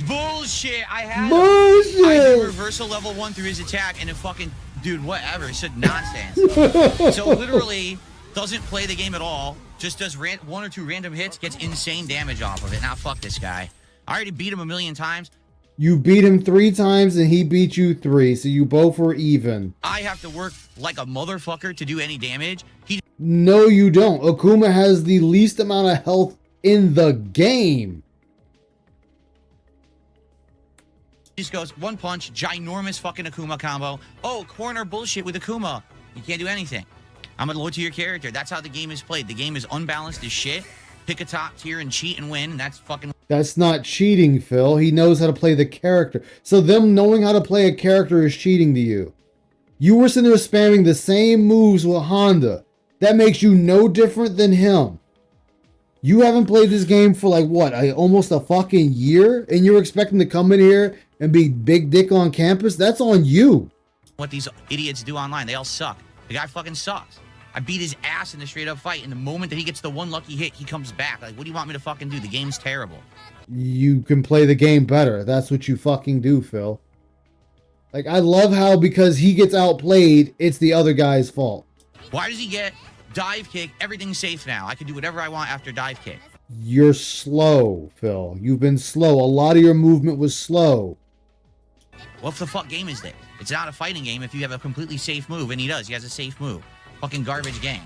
Bullshit. I had Bullshit. I did reversal level 1 through his attack, and it fucking, dude, whatever. It's just nonsense. So literally doesn't play the game at all. Just does 1 or 2 random hits, gets insane damage off of it. Now fuck this guy. I already beat him 1,000,000 times. You beat him 3 times and he beat you 3, so you both were even. I have to work like a motherfucker to do any damage. He No, you don't. Akuma has the least amount of health in the game. just goes 1 punch, ginormous fucking Akuma combo. Oh, corner bullshit with Akuma. You can't do anything. I'm gonna load to your character. That's how the game is played. The game is unbalanced as shit. Pick a top tier and cheat and win, and that's fucking... That's not cheating, Phil. He knows how to play the character. So them knowing how to play a character is cheating to you. You were sitting there spamming the same moves with Honda. That makes you no different than him. You haven't played this game for like, what, almost a fucking year? And you're expecting to come in here and be big dick on campus? That's on you. What these idiots do online, they all suck. The guy fucking sucks. I beat his ass in the straight up fight, and the moment that he gets the one lucky hit, he comes back. Like, what do you want me to fucking do? The game's terrible. You can play the game better. That's what you fucking do, Phil. Like, I love how because he gets outplayed, it's the other guy's fault. Why does he get dive kick? Everything's safe now. I can do whatever I want after dive kick. You're slow, Phil. You've been slow. A lot of your movement was slow. What the fuck game is this? It's not a fighting game if you have a completely safe move, and he does. He has a safe move. Fucking garbage game.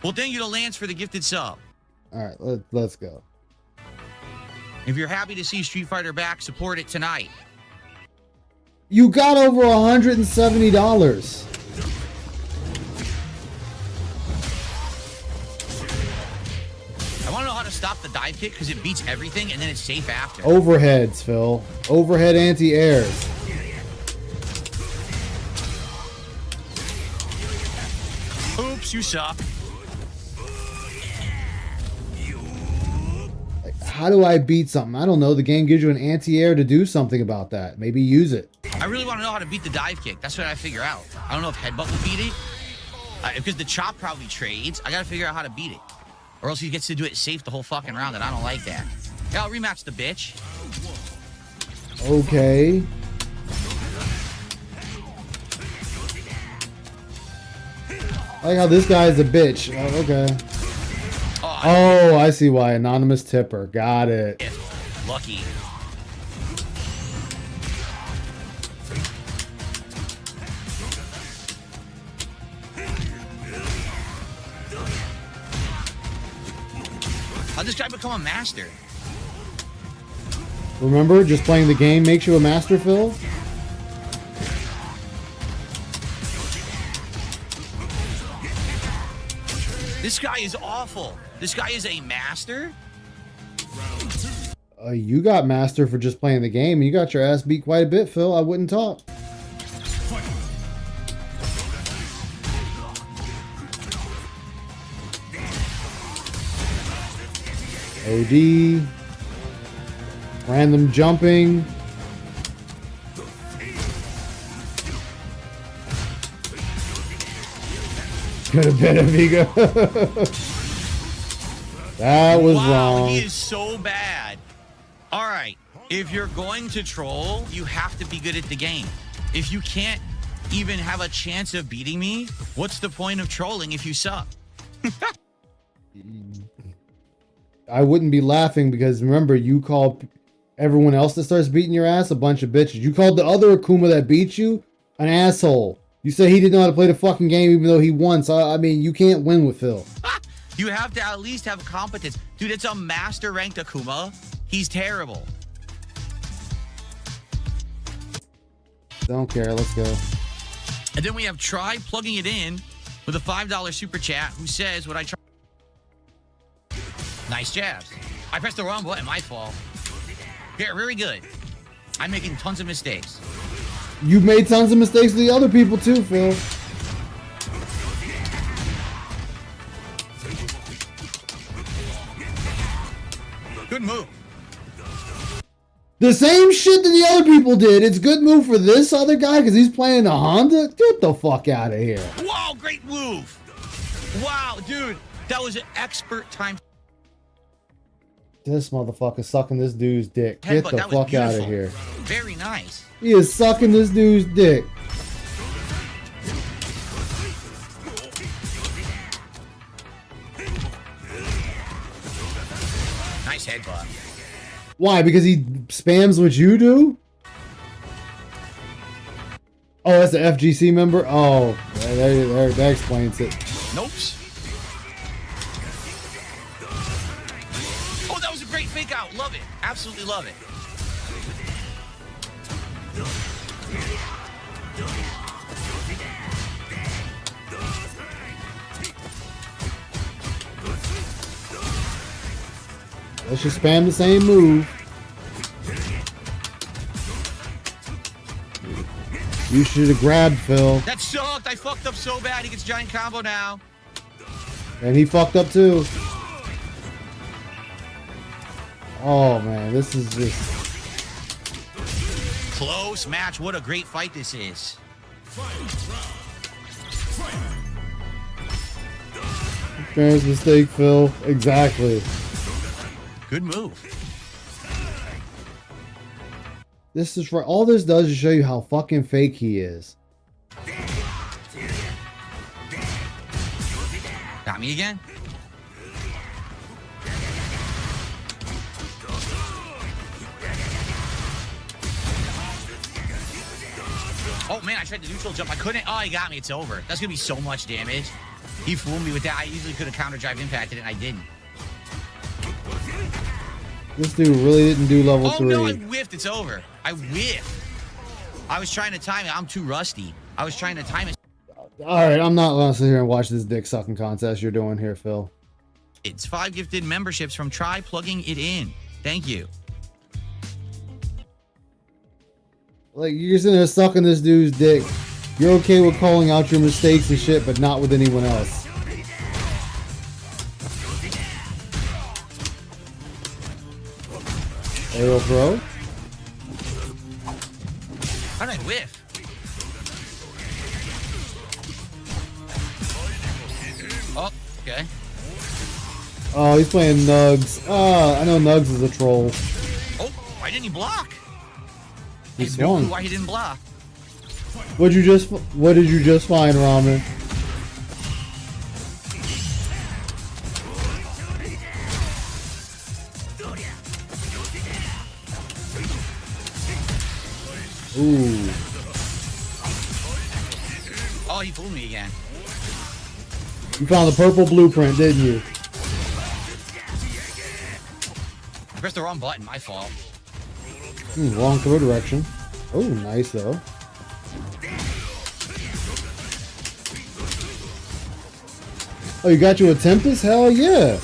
Well, thank you to Lance for the gifted sub. All right, let's go. If you're happy to see Street Fighter back, support it tonight. You got over $170. I want to know how to stop the dive kick because it beats everything and then it's safe after. Overheads, Phil. Overhead anti-airs. Oops, you suck. Like, how do I beat something? I don't know. The game gives you an anti-air to do something about that. Maybe use it. I really want to know how to beat the dive kick. That's what I figure out. I don't know if headbutt will beat it. Because the chop probably trades. I got to figure out how to beat it. Or else he gets to do it safe the whole fucking round, and I don't like that. Yeah, I'll rematch the bitch. Okay. I like how this guy is a bitch. Oh, okay. Oh, I see why. Anonymous tipper. Got it. Lucky. How'd this guy become a master? Remember, just playing the game makes you a master, Phil? This guy is awful. This guy is a master? You got master for just playing the game. You got your ass beat quite a bit, Phil. I wouldn't talk. OD. Random jumping. Could have been a Vigo. That was wrong. He is so bad. All right. If you're going to troll, you have to be good at the game. If you can't even have a chance of beating me, what's the point of trolling if you suck? I wouldn't be laughing because remember, you called everyone else that starts beating your ass a bunch of bitches. You called the other Akuma that beat you an asshole. You said he didn't know how to play the fucking game even though he won. So, I mean, you can't win with Phil. You have to at least have competence. Dude, it's a master ranked Akuma. He's terrible. Don't care. Let's go. And then we have Try plugging it in with a $5 super chat who says what I try. Nice jabs. I pressed the wrong button. My fault. Yeah, very good. I'm making tons of mistakes. You made tons of mistakes to the other people too, Phil. The same shit that the other people did. It's good move for this other guy because he's playing a Honda. Get the fuck out of here. Whoa, great move. Wow, dude. That was an expert time. This motherfucker sucking this dude's dick. Get Headbutt, the that was fuck out of beautiful. here. Very nice. He is sucking this dude's dick. Nice headbutt. Why? Because he spams what you do? Oh, that's the FGC member? Oh, that explains it. Nope. Oh, that was a great fake out. Love it. Absolutely love it. Let's just spam the same move. You should have grabbed Phil. That sucked. I fucked up so bad. He gets giant combo now. And he fucked up too. Oh man, this is just Close match. What a great fight this is. Fair's mistake, Phil. Exactly. Good move. This is right. All this does is show you how fucking fake he is. Got me again? Oh man, I tried to neutral jump. I couldn't. Oh, he got me. It's over. That's gonna be so much damage. He fooled me with that. I easily could have counter drive impacted it, and I didn't. This dude really didn't do level 3. No, I whiffed. It's over. I whiffed. I was trying to time it. I'm too rusty. I was trying to time it. Alright, I'm not gonna sit here and watch this dick sucking contest you're doing here, Phil. It's 5 gifted memberships from Try Plugging It In. Thank you. Like, you're sitting there sucking this dude's dick. You're okay with calling out your mistakes and shit, but not with anyone else. Aerial throw. How did I whiff? Oh, okay. Oh, he's playing Nugs. I know Nugs is a troll. Oh, why didn't he block? He I have no clue swung. why he didn't block. What did you just find, Ramen? Ooh. Oh, he fooled me again. You found the purple blueprint, didn't you? I pressed the wrong button. My fault. Wrong throw direction. Oh, nice though. Oh, you got you a Tempest? Hell yeah.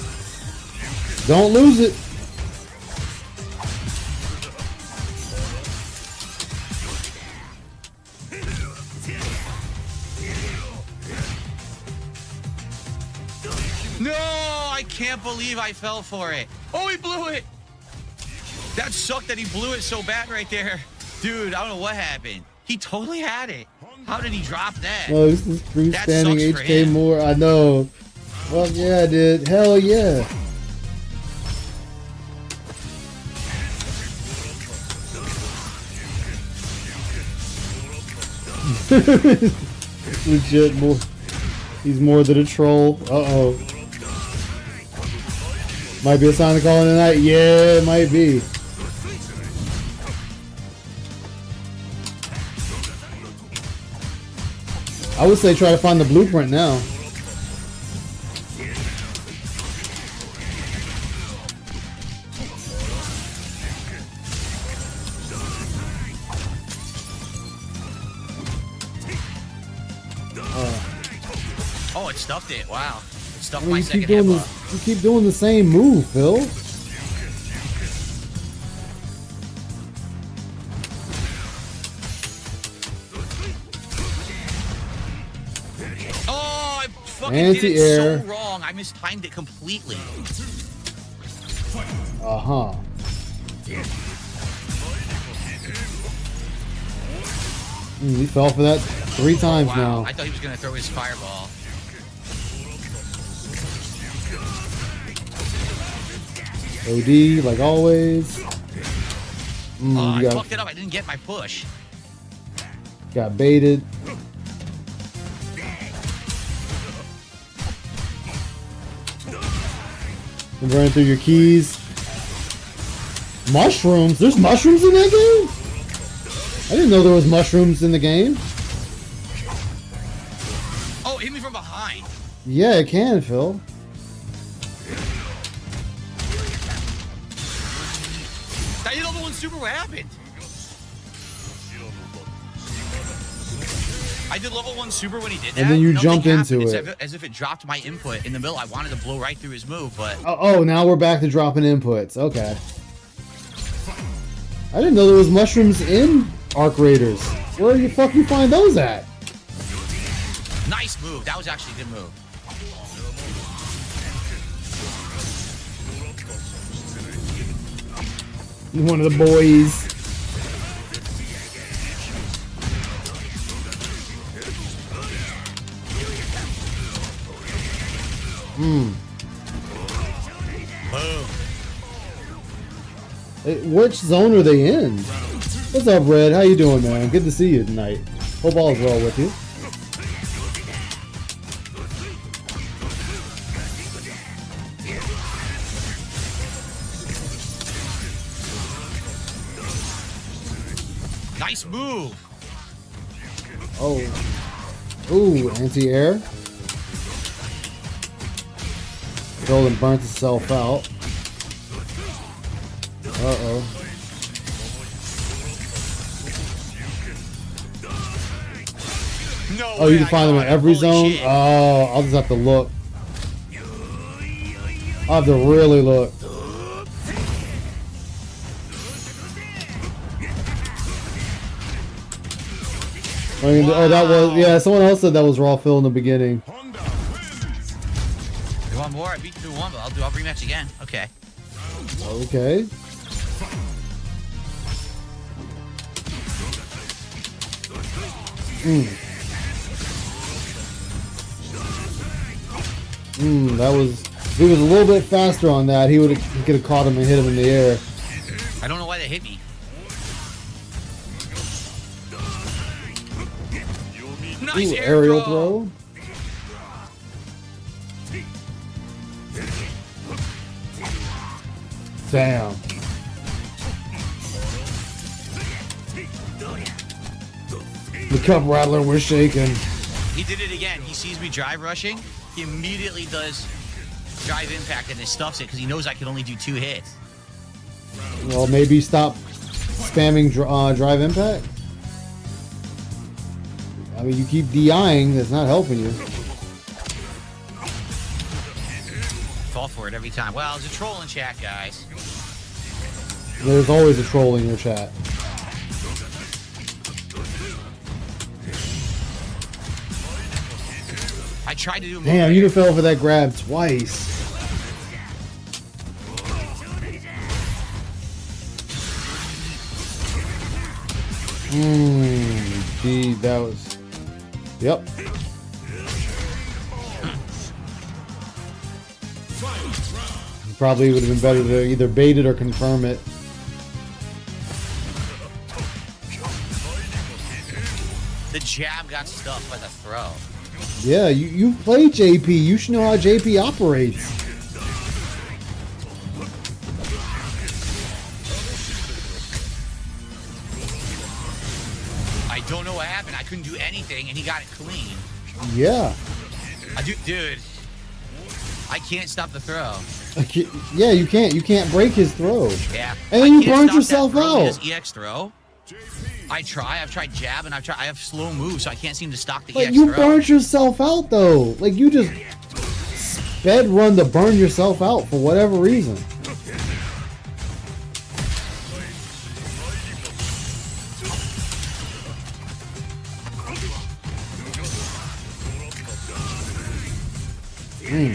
Don't lose it. No, I can't believe I fell for it. Oh, he blew it. That sucked that he blew it so bad right there. Dude, I don't know what happened. He totally had it. How did he drop that? Oh, this is freestanding sucks for HK him. more. I know. Fuck yeah, I did. Hell yeah. Legit more. He's more than a troll. Uh-oh. Might be a sign to call in the night. Yeah, it might be. I would say try to find the blueprint now. Oh, it stuffed it. Wow. It stuffed I mean, my you second keep doing headbutt. you keep doing the same move, Phil. Oh, I fucking Anti-air. did it so wrong. I mistimed it completely. Uh-huh. He fell for that 3 times Wow, now. I thought he was gonna throw his fireball. OD, like always. I You fucked it up. I didn't get my push. got baited. And running through your keys. Mushrooms? There's mushrooms in that game? I didn't know there was mushrooms in the game. Oh, hit me from behind. Yeah, it can, Phil. I did level 1 super. What happened? I did level 1 super when he did that. And then you Nothing jumped into happened. it. As if it dropped my input in the middle. I wanted to blow right through his move, but Oh, now we're back to dropping inputs. Okay. I didn't know there was mushrooms in Arc Raiders. Where the fuck you find those at? nice move. That was actually a good move. One of the boys. Boom. Hey, which zone are they in? What's up, Red? How you doing, man? Good to see you tonight. Hope all is well with you. Nice move. Oh. Ooh, anti-air. Golden burnt itself out. Uh-oh. No Oh, way, you can I find them got in him. every Holy zone? shit. Oh, I'll just have to look. I'll have to really look. Oh, that was, yeah, someone else said that was Raw Phil in the beginning. You want more? I beat you 2-1, but I'll rematch again. Okay. Okay. That was, if he was a little bit faster on that, he could have caught him and hit him in the air. I don't know why they hit me. Nice Ooh, air aerial throw. throw. Damn. The cup rattler was shaking. He did it again. He sees me drive rushing. He immediately does drive impact and then stuffs it because he knows I can only do 2 hits. Well, maybe stop spamming drive impact. I mean, you keep DIing, that's not helping you. Fall for it every time. Well, it's a troll in chat, guys. There's always a troll in your chat. I tried to do a move. Damn, you fell for that grab twice. Gee, that was... Yep. Probably would have been better to either bait it or confirm it. The jab got stuffed by the throw. Yeah, you play JP. You should know how JP operates. I don't know what happened. I couldn't do anything, and he got it clean. Yeah. Dude, I can't stop the throw. Yeah, you can't. You can't break his throw. Yeah. And I then you can't burned stop yourself that throw. He out. does EX throw. I've tried jab, and I have slow moves, so I can't seem to stop the But EX you throw. burnt yourself out though. Like you just sped run to burn yourself out for whatever reason.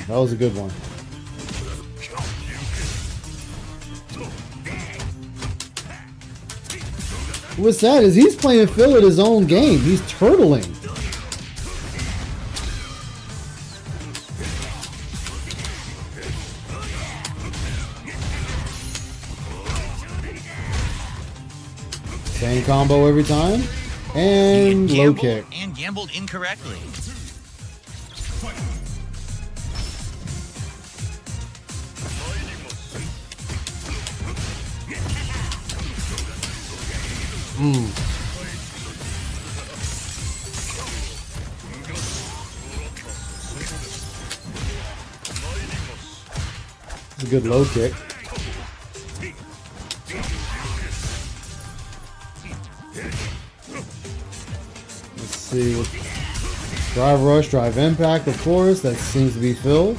That was a good one. What's sad is he's playing Phil at his own game. He's turtling. Same combo every time. And low kick. And gambled incorrectly. It's a good low kick. Let's see. Drive rush, drive impact, of course. That seems to be Phil.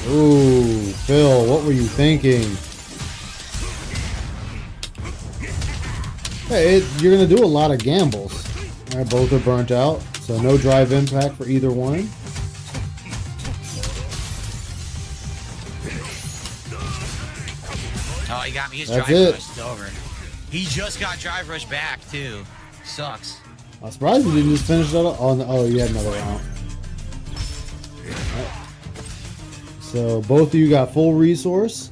Ooh, Phil, what were you thinking? Hey, you're going to do a lot of gambles. All right, both are burnt out, so no drive impact for either one. Oh, he got me. His That's drive it. rush is over. He just got drive rush back, too. Sucks. I'm surprised you didn't just finish that up. Oh, no, oh, you had another round. Right. So both of you got full resource.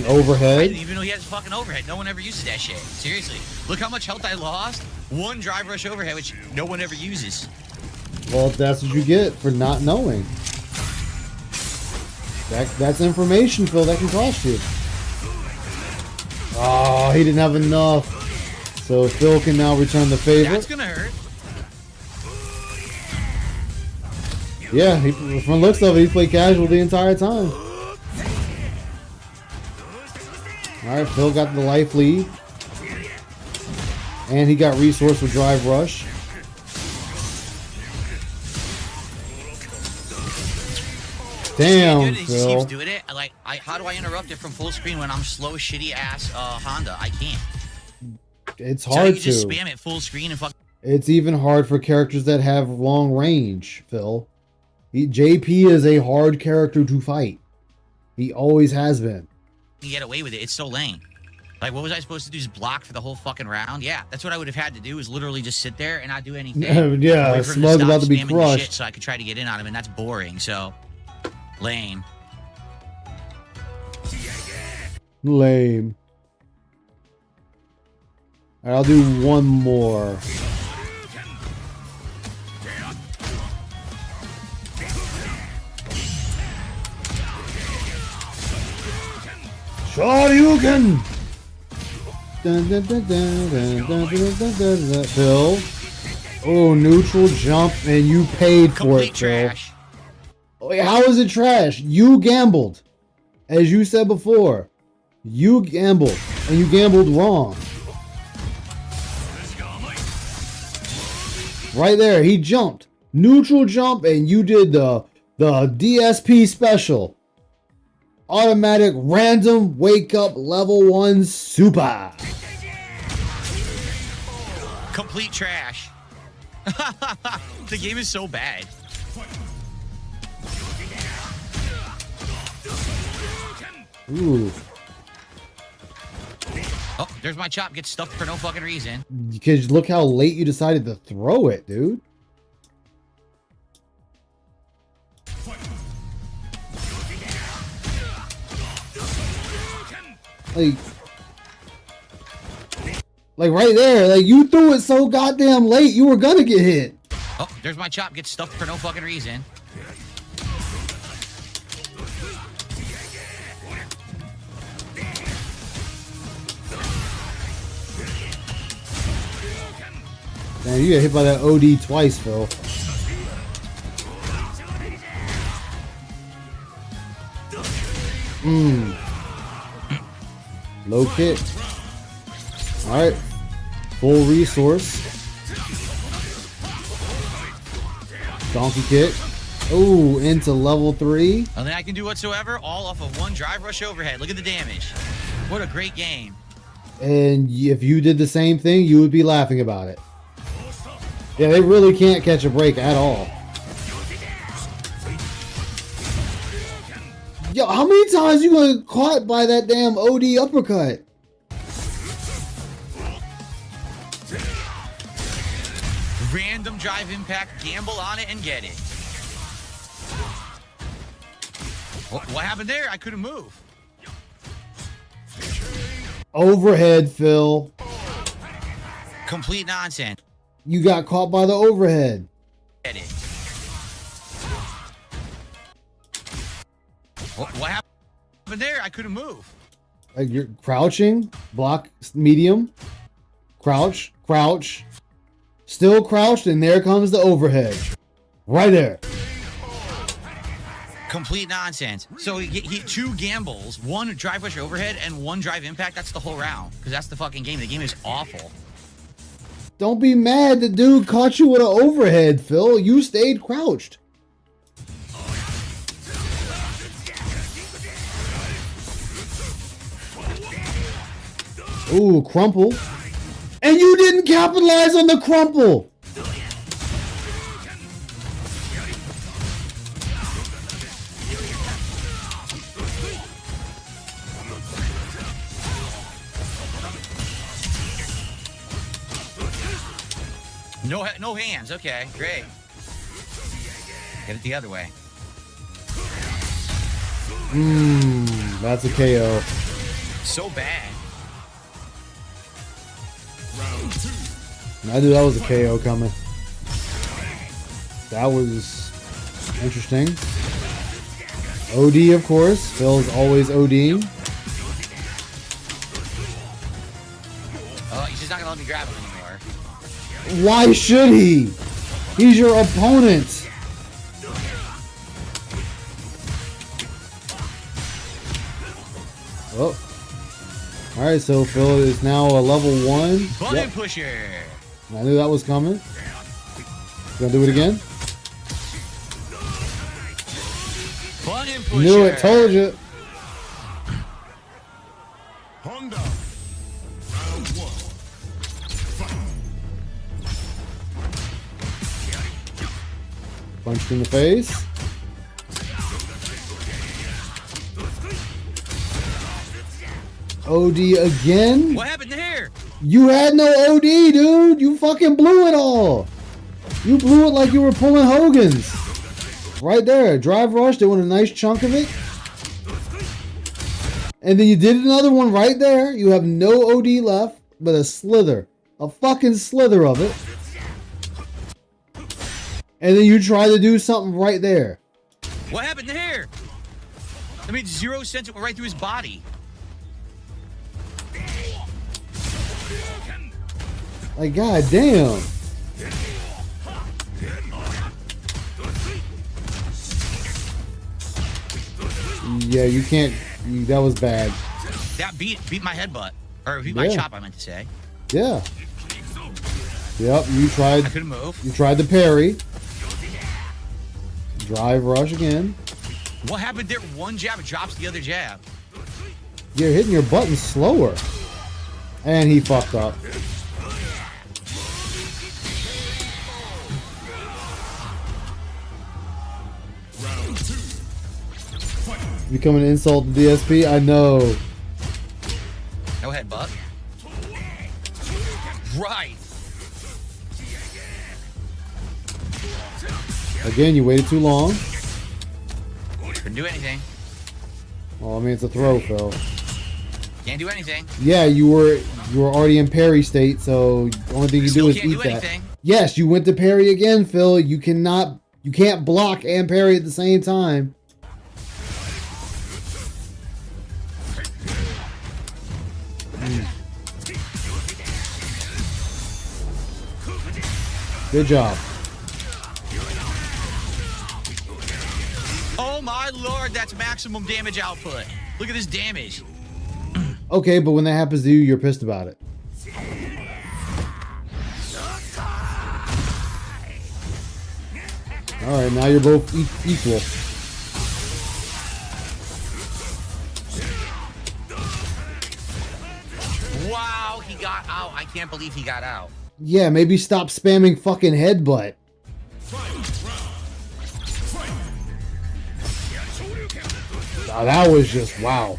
Overhead. Even though he has fucking overhead, no one ever uses that shit. Seriously. Look how much health I lost. One drive rush overhead, which no one ever uses. Well, that's what you get for not knowing. That's information, Phil, that can cost you. Oh, he didn't have enough. So Phil can now return the favor. That's gonna hurt. Yeah, from the looks of it, he played casual the entire time. Alright, Phil got the life lead. And he got resource with drive rush. Damn, He just Phil. keeps doing it. Like, how do I interrupt it from full screen when I'm slow, shitty ass Honda? I can't. It's So you hard can just to. spam it full screen and fuck. It's even hard for characters that have long range, Phil. JP is a hard character to fight. He always has been. You get away with it. It's so lame. Like, what was I supposed to do? Just block for the whole fucking round? Yeah, that's what I would have had to do. Is literally just sit there and not do anything. Yeah, Wait for him Smug stop about to be spamming the crushed. shit so I could try to get in on him, and that's boring. So lame. Lame. Alright, I'll do one more. Shoryuken! Dun, dun, dun, dun, dun, dun, dun, dun, dun, dun. Phil. Oh, neutral jump, and you paid for Complete it, Phil. trash. Wait, how is it trash? You gambled. As you said before. You gambled. And you gambled wrong. Right there, he jumped. Neutral jump, and you did the DSP special. Automatic random wake up level 1 super. Complete trash. The game is so bad. Ooh. Oh, there's my chop. Gets stuffed for no fucking reason. Because look how late you decided to throw it, dude. Like right there, like you threw it so goddamn late, you were gonna get hit. Oh, there's my chop. Gets stuffed for no fucking reason. Man, you got hit by that OD twice, Phil. Low kick. Alright. Full resource. Donkey kick. Ooh, into level 3. Nothing I can do whatsoever. All off of one drive rush overhead. Look at the damage. What a great game. And if you did the same thing, you would be laughing about it. Yeah, they really can't catch a break at all. Yo, how many times you gonna get caught by that damn OD uppercut? Random drive impact, gamble on it, and get it. What happened there? I couldn't move. Overhead, Phil. Complete nonsense. You got caught by the overhead. Get it. What happened there? I couldn't move. Like you're crouching, block medium, crouch, crouch, still crouched, and there comes the overhead. Right there. Complete nonsense. So he two gambles, one drive rush overhead and one drive impact. That's the whole round because that's the fucking game. The game is awful. Don't be mad. The dude caught you with an overhead, Phil. You stayed crouched. Ooh, crumple. And you didn't capitalize on the crumple. No hands. Okay, great. Get it the other way. That's a KO. So bad. I knew that was a KO coming. That was interesting. OD, of course. Phil's always ODing. Oh, he's just not gonna let me grab him anymore. Why should he? He's your opponent. Oh. Alright, so Phil is now a level 1. Button pusher. I knew that was coming. Gonna do it again? Button pusher. Knew it, told you. Honda. Round 1. Punched in the face. OD again? What happened there? You had no OD, dude. You fucking blew it all. You blew it like you were pulling Hogan's. Right there. Drive rush. They want a nice chunk of it. And then you did another one right there. You have no OD left, but a slither. A fucking slither of it. And then you try to do something right there. What happened there? I made 0 sense. It went right through his body. Like, god damn. Yeah, you can't. That was bad. That beat my headbutt. Or beat my chop, I meant to say. Yeah. Yep, you tried. I couldn't move. You tried the parry. Drive rush again. What happened there? One jab drops the other jab. You're hitting your button slower. And he fucked up. Round 2. Become an insult to DSP? I know. No headbutt. Right. Again, you waited too long. Couldn't do anything. Well, I mean, it's a throw, Phil. Can't do anything. Yeah, you were already in parry state, so the only thing you do is eat that. Anything. Yes, you went to parry again, Phil. You can't block and parry at the same time. Good job. Oh my lord, that's maximum damage output. Look at this damage. Okay, but when that happens to you, you're pissed about it. Alright, now you're both equal. Wow, he got out. I can't believe he got out. Yeah, maybe stop spamming fucking headbutt. Oh, that was just wow.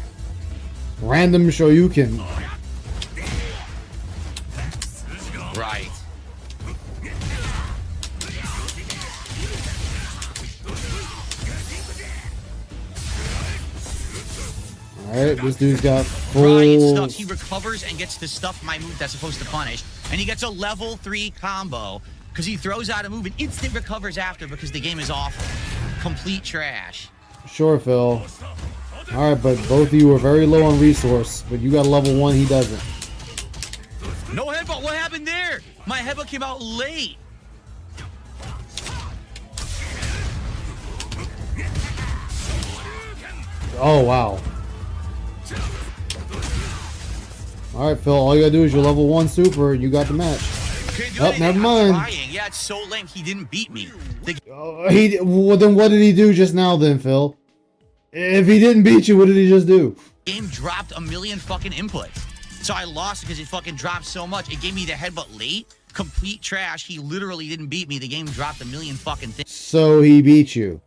Random Shoryuken. Right. Alright, this dude's got Right full... stuff. He recovers and gets to stuff my move that's supposed to punish. And he gets a level 3 combo because he throws out a move and instant recovers after because the game is awful. Complete trash. Sure, Phil. Alright, but both of you are very low on resource, but you got a level 1, he doesn't. No headbutt. What happened there? My headbutt came out late. Oh, wow. Alright, Phil, all you gotta do is your level 1 super, and you got the match. Oh, never mind. Trying. Yeah, it's so lame. He didn't beat me. Well, then what did he do just now then, Phil? If he didn't beat you, what did he just do? Game dropped a million fucking inputs. So I lost because it fucking dropped so much. It gave me the headbutt late. Complete trash. He literally didn't beat me. The game dropped a million fucking things. So he beat you.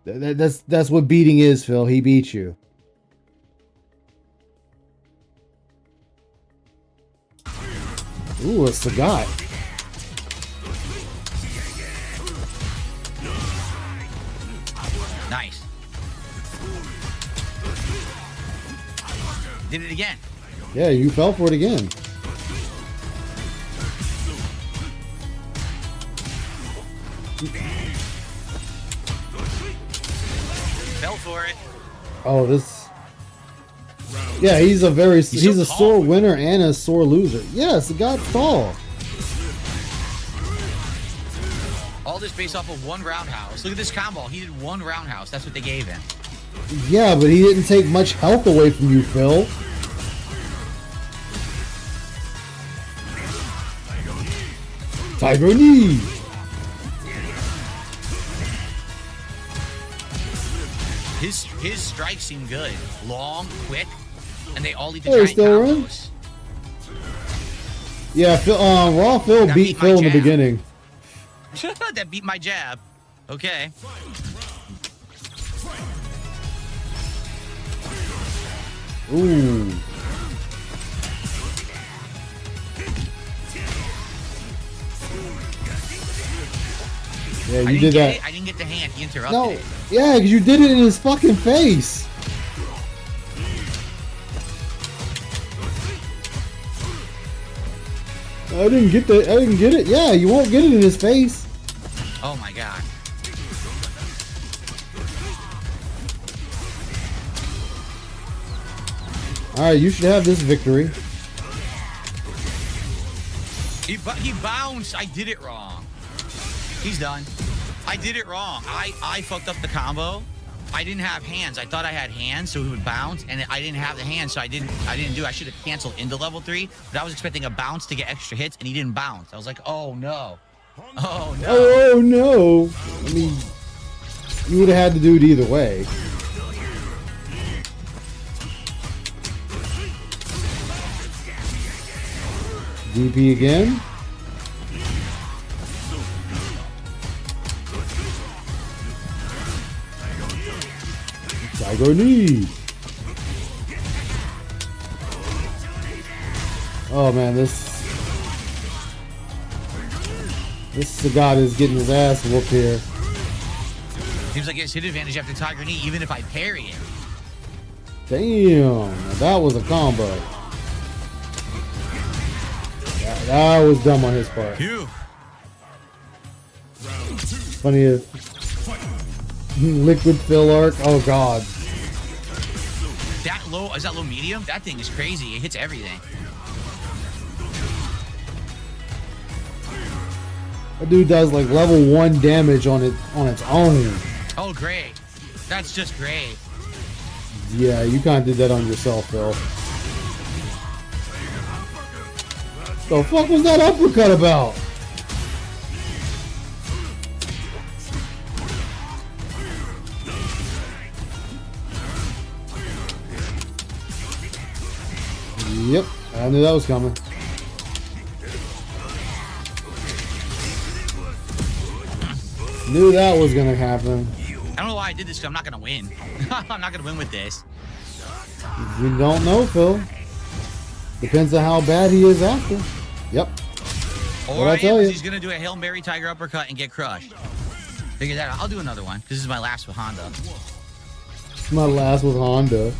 That's what beating is, Phil. He beat you. Ooh, a Sagat. Nice. Did it again. Yeah, you fell for it again. Fell for it. Oh, this. Yeah, he's a sore winner and a sore loser. Yes, it got fall. All this based off of one roundhouse. Look at this combo. He did one roundhouse. That's what they gave him. Yeah, but he didn't take much health away from you, Phil. Tiger knee. His strikes seem good. Long, quick, and they all lead to Hey, giant still in? combos. Yeah, Phil, Raw Phil That beat beat my Phil in the jab. beginning. That beat my jab. Okay. Ooh. Yeah, you did that. I didn't get the hand. He interrupted No, it. yeah, because you did it in his fucking face. I didn't get it. Yeah, you won't get it in his face. Oh my god. All right, you should have this victory. He bounced. I did it wrong. He's done. I did it wrong. I fucked up the combo. I didn't have hands. I thought I had hands, so he would bounce, and I didn't have the hands, so I didn't do it. I should have canceled into level 3, but I was expecting a bounce to get extra hits, and he didn't bounce. I was like, oh no. Oh no. Oh no. I mean, you would have had to do it either way. DP again. Tiger knee. Oh man, this Sagat is getting his ass whooped here. Seems like he has hit advantage after Tiger Knee, even if I parry it. Damn, that was a combo. That was dumb on his part. Phew. Funny if liquid fill arc. Oh god. That low, is that low medium? That thing is crazy. It hits everything. That dude does like level 1 damage on its own. Oh, great. That's just great. Yeah, you kind of did that on yourself, Phil. The fuck was that uppercut about? Yep, I knew that was coming. Knew that was gonna happen. don't know why I did this because I'm not going to win. I'm not going to win with this. You don't know, Phil. Depends on how bad he is after. Yep. Or I am, he's going to do a Hail Mary Tiger Uppercut and get crushed. Figure that out. I'll do another one. This is my last with Honda. My last with Honda.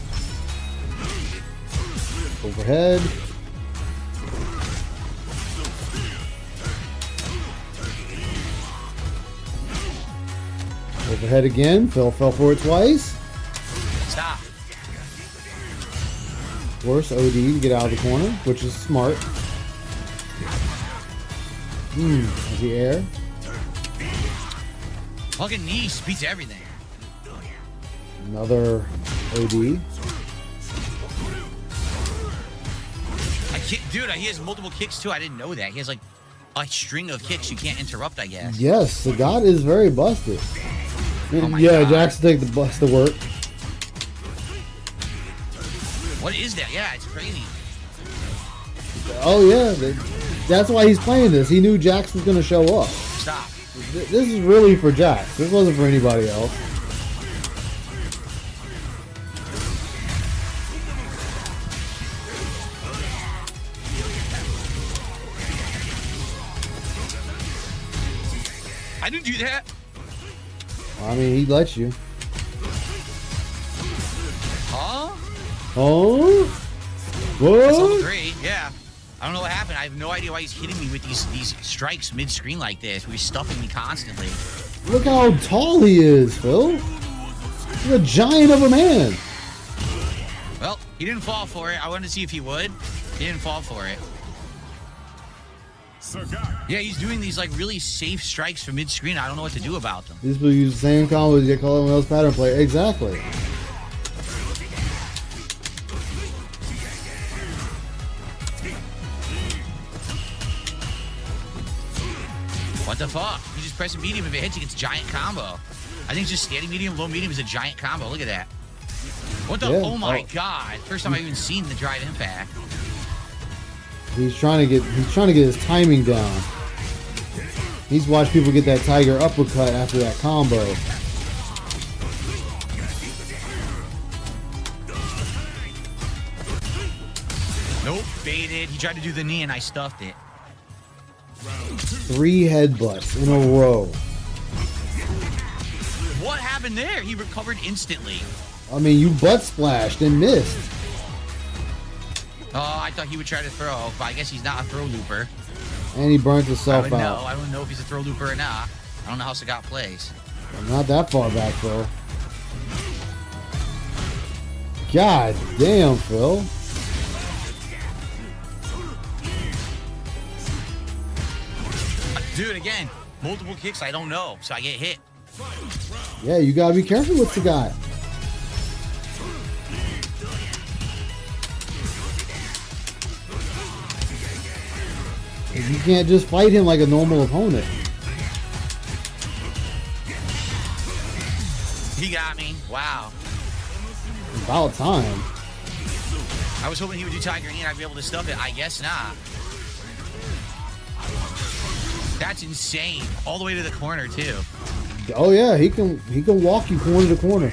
Overhead. Overhead again. Phil fell for it twice. Stop. Force OD to get out of the corner, which is smart. The air. Fucking knees beats everything. Another OD. Dude, he has multiple kicks too. I didn't know that. He has like a string of kicks you can't interrupt, I guess. Yes, the God is very busted. Oh my yeah, God. Jackson take the bust to work. What is that? Yeah, it's crazy. Oh yeah, that's why he's playing this. He knew Jax was going to show up. Stop. This is really for Jax. This wasn't for anybody else. I didn't do that. I mean, he lets you. Huh? Oh? That's level What? 3, yeah. I don't know what happened. I have no idea why he's hitting me with these strikes mid-screen like this. He's stuffing me constantly. Look how tall he is, Phil. He's a giant of a man. Well, he didn't fall for it. I wanted to see if he would. He didn't fall for it. Yeah, he's doing these like really safe strikes from mid-screen. I don't know what to do about them. These people use the same combos you call everyone else pattern play. Exactly. What the fuck? You just press a medium. If it hits, it gets a giant combo. I think just standing medium, low medium is a giant combo. Look at that. What the? Yeah. Oh my God! First time I've even seen the drive impact. He's trying to get his timing down. He's watched people get that tiger uppercut after that combo. Nope, baited. He tried to do the knee and I stuffed it. 3 headbutts in a row. What happened there? He recovered instantly. I mean, you butt splashed and missed. Oh, I thought he would try to throw, but I guess he's not a throw looper. And he burnt himself I out. don't know if he's a throw looper or not. I don't know how Sagat plays. Not that far back, Phil. God damn, Phil. Dude, again, multiple kicks, I don't know, so I get hit. Yeah, you gotta be careful with the guy. You can't just fight him like a normal opponent. He got me. Wow. About time. I was hoping he would do Tiger Knee and I'd be able to stuff it. I guess not. That's insane. All the way to the corner, too. Oh yeah, he can walk you corner to corner.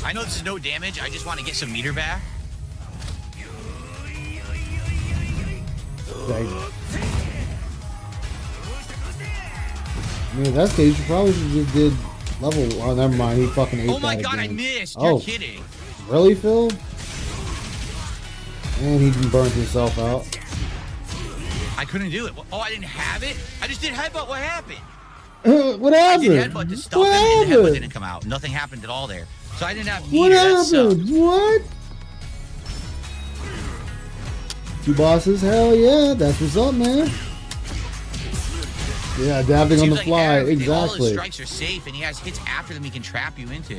I know this is no damage. I just want to get some meter back. I mean, in that case, you probably just did level. Oh, never mind. He fucking ate that. Oh my God, I again. missed. Oh. You're kidding. Really, Phil? And he burned himself out. I couldn't do it. Oh, I didn't have it? I just did headbutt. What happened? What I happened? did headbutt to stop What him and the happened? headbutt didn't come out. Nothing happened at all there. So I didn't have meter. What That sucked. happened? What? 2 bosses? Hell yeah, that's what's up, man. Yeah, adapting on Seems the like fly. everything, all his Exactly. strikes are safe, and he has hits after them he can trap you into.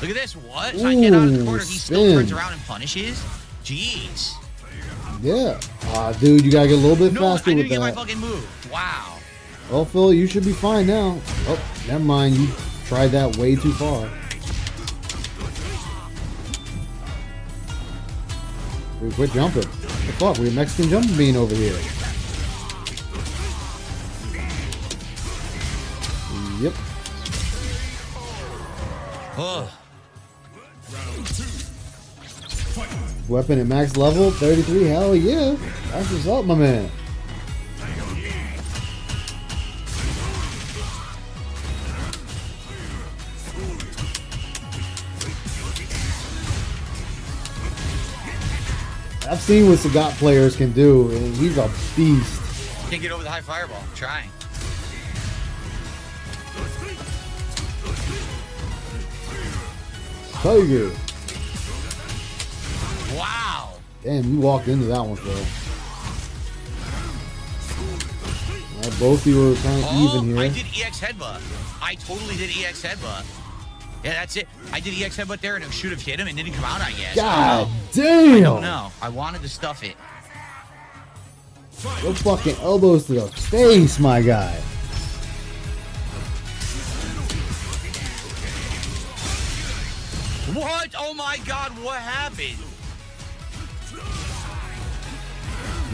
Look at this. What? So I get out of the corner. He still spin. turns around and punishes? Jeez. Yeah. Dude, you gotta get a little bit No, I faster didn't with get my that. fucking move. Wow. Well, Phil, you should be fine now. Oh, never mind. You tried that way too far. Dude, quit jumping. The fuck, we have Mexican jumping bean over here. Yep. Oh. Weapon at max level, 33. Hell yeah. That's what's up, my man. I've seen what Sagat players can do, and he's a beast. Can't get over the high fireball. I'm trying. Tiger. Wow. Damn, you walked into that one, Phil. Right, both of you were kind of even here. I did EX headbutt. I totally did EX headbutt. Yeah, that's it. I did EX headbutt there, and it should have hit him and didn't come out, I guess. God damn! I don't know. I wanted to stuff it. Go fucking elbows to the face, my guy. What? Oh my God, what happened?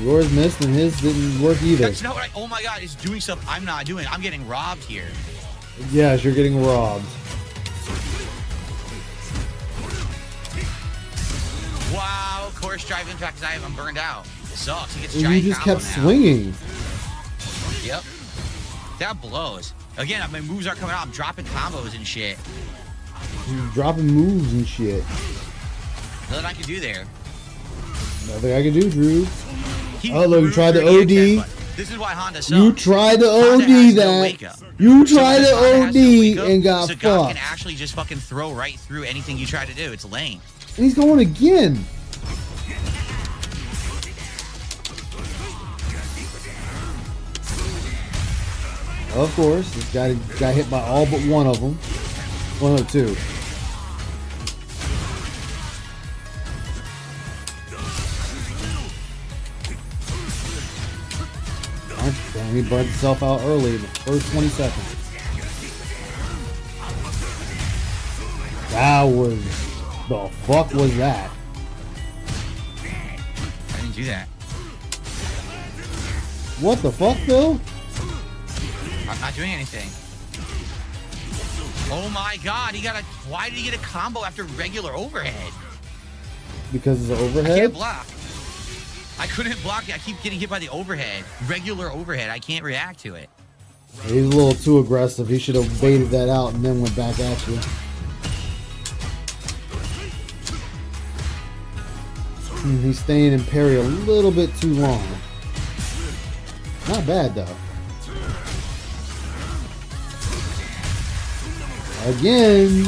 Yours missed and his didn't work either. That's not what oh my God, it's doing stuff I'm not doing. I'm getting robbed here. Yes, you're getting robbed. Wow, course drive impact because I'm burned out. It sucks. He gets You giant just combo kept now. swinging. Yep. That blows. Again, my moves aren't coming out. I'm dropping combos and shit. You're dropping moves and shit. Nothing I can do there. Nothing I can do, Drew. He Oh, look, you tried the threw the OD. EX, but this is why Honda sucks. You tried to Honda OD has no that. wake-up. You So tried because to Honda has OD no wake-up, and got Sagat fucked. can actually just fucking throw right through anything you try to do. It's lame. And he's going again. Of course, this guy got hit by all but one of them. One or two. Damn, he burnt himself out early in the first 20 seconds. That was... The fuck was that? I didn't do that. What the fuck, Phil? I'm not doing anything. Oh my God, why did he get a combo after regular overhead? Because it's an I overhead? can't block. I couldn't block it. I keep getting hit by the overhead. Regular overhead. I can't react to it. He's a little too aggressive. He should have baited that out and then went back at you. He's staying in parry a little bit too long. Not bad, though. Again.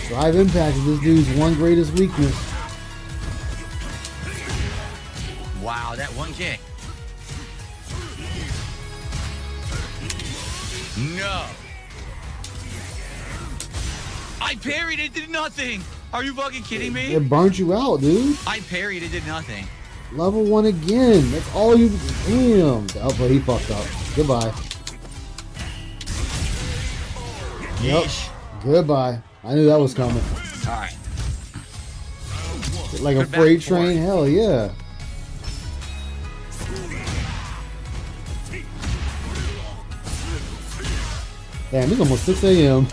Drive impact is this dude's one greatest weakness. Wow, that one kick. No. I parried, it did nothing. Are you fucking kidding me? It burnt you out, dude. I parried, it did nothing. Level 1 again. That's all you... Damn. Oh, but he fucked up. Goodbye. Yep. Yeesh. Goodbye. I knew that was coming. All right. Like a Good back freight and forth. train? Hell yeah. Damn, it's almost 6 a.m.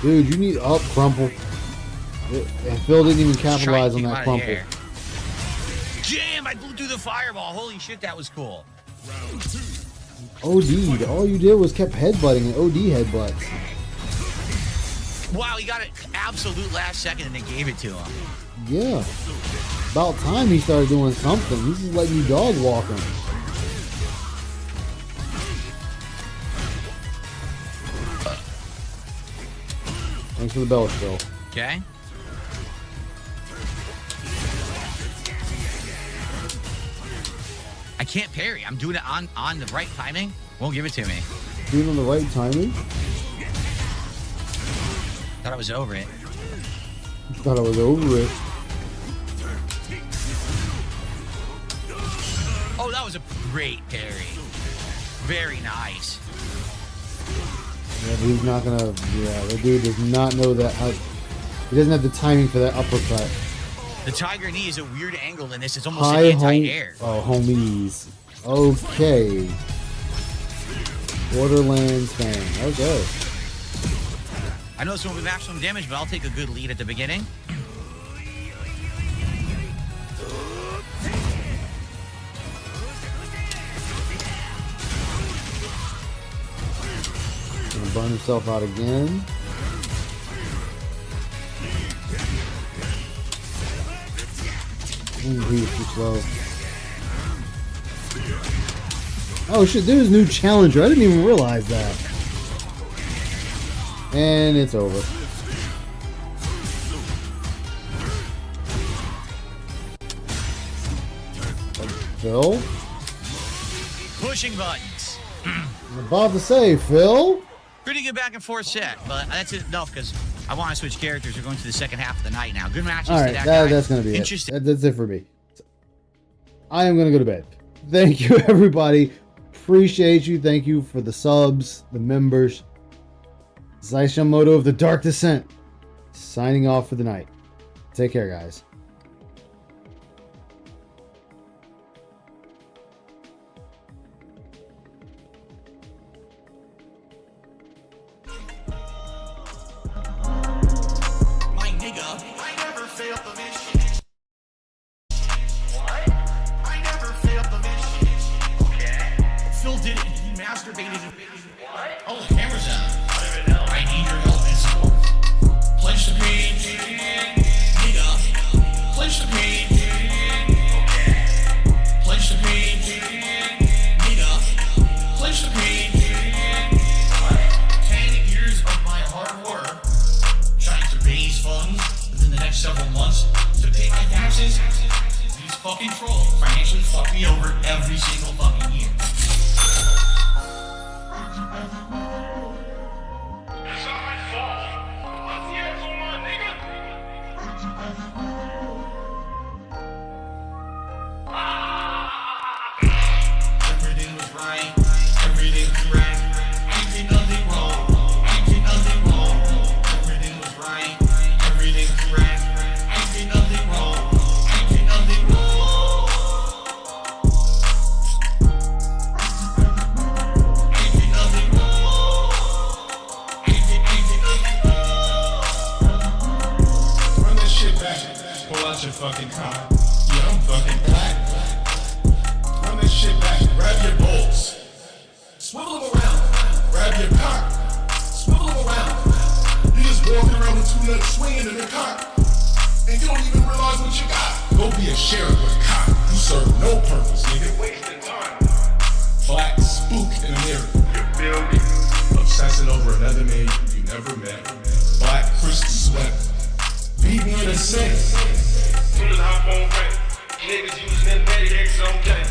Dude, you need up crumple. And Phil didn't even capitalize on that crumple. Jam! I blew through the fireball. Holy shit, that was cool. OD'd. All you did was kept headbutting and OD headbutts. Wow, he got it absolute last second and they gave it to him. Yeah. About time he started doing something. He's just letting you dog walk him. Thanks for the belch, Phil. Okay. I can't parry. I'm doing it on the right timing. Won't give it to me. Doing on the right timing? Thought I was over it. Thought I was over it. Oh, that was a great parry. Very nice. Yeah, but he's not gonna. Yeah, the dude does not know that. He doesn't have the timing for that uppercut. The tiger knee is a weird angle in this. It's almost High an anti-air. homies. Okay. Borderlands fan. Okay. I know this won't be maximum damage, but I'll take a good lead at the beginning. Gonna burn himself out again. Ooh, he's too slow. Oh shit, there's a new challenger. I didn't even realize that. And it's over. Phil? Pushing buttons. I'm about to say, Phil? Pretty good back and forth set, but that's enough because I want to switch characters. We're going to the second half of the night now. Good matches. Alright, that's going to be it. That's it for me. I am going to go to bed. Thank you, everybody. Appreciate you. Thank you for the subs, the members. Zaishamoto of the Dark Descent, signing off for the night. Take care, guys. My nigga, I never failed the mission. What? I never failed the mission. Okay. Phil did it and he masturbated. What? Oh, the camera's on. I need your help and support. Pledge to pain, nigga. Pledge to pain, okay. Pledge to pain, nigga. Pledge to pain. 10 years of my hard work trying to raise funds within the next several months to pay my taxes. These fucking trolls financially fuck me over every single fucking year. Everything was right, everything correct. I did nothing wrong, I did nothing wrong. Everything was right, everything correct. I did nothing wrong, I did nothing wrong. I did nothing wrong. I did nothing wrong. Run that shit back. Pull out your fucking car. Yeah, I'm fucking black. Run that shit back. Grab your bolts. Swivel them around. Grab your cock. Swivel them around. You just walking around with two legs swinging in the cock. And you don't even realize what you got. Go be a sheriff with a cock. You serve no purpose, nigga. Wasting time. Black spook in the mirror. You feel me? Obsessing over another man you never met. Black crystal sweat. Beat me in a sense. Soon as I hop on rent, niggas using that Medicaid some day.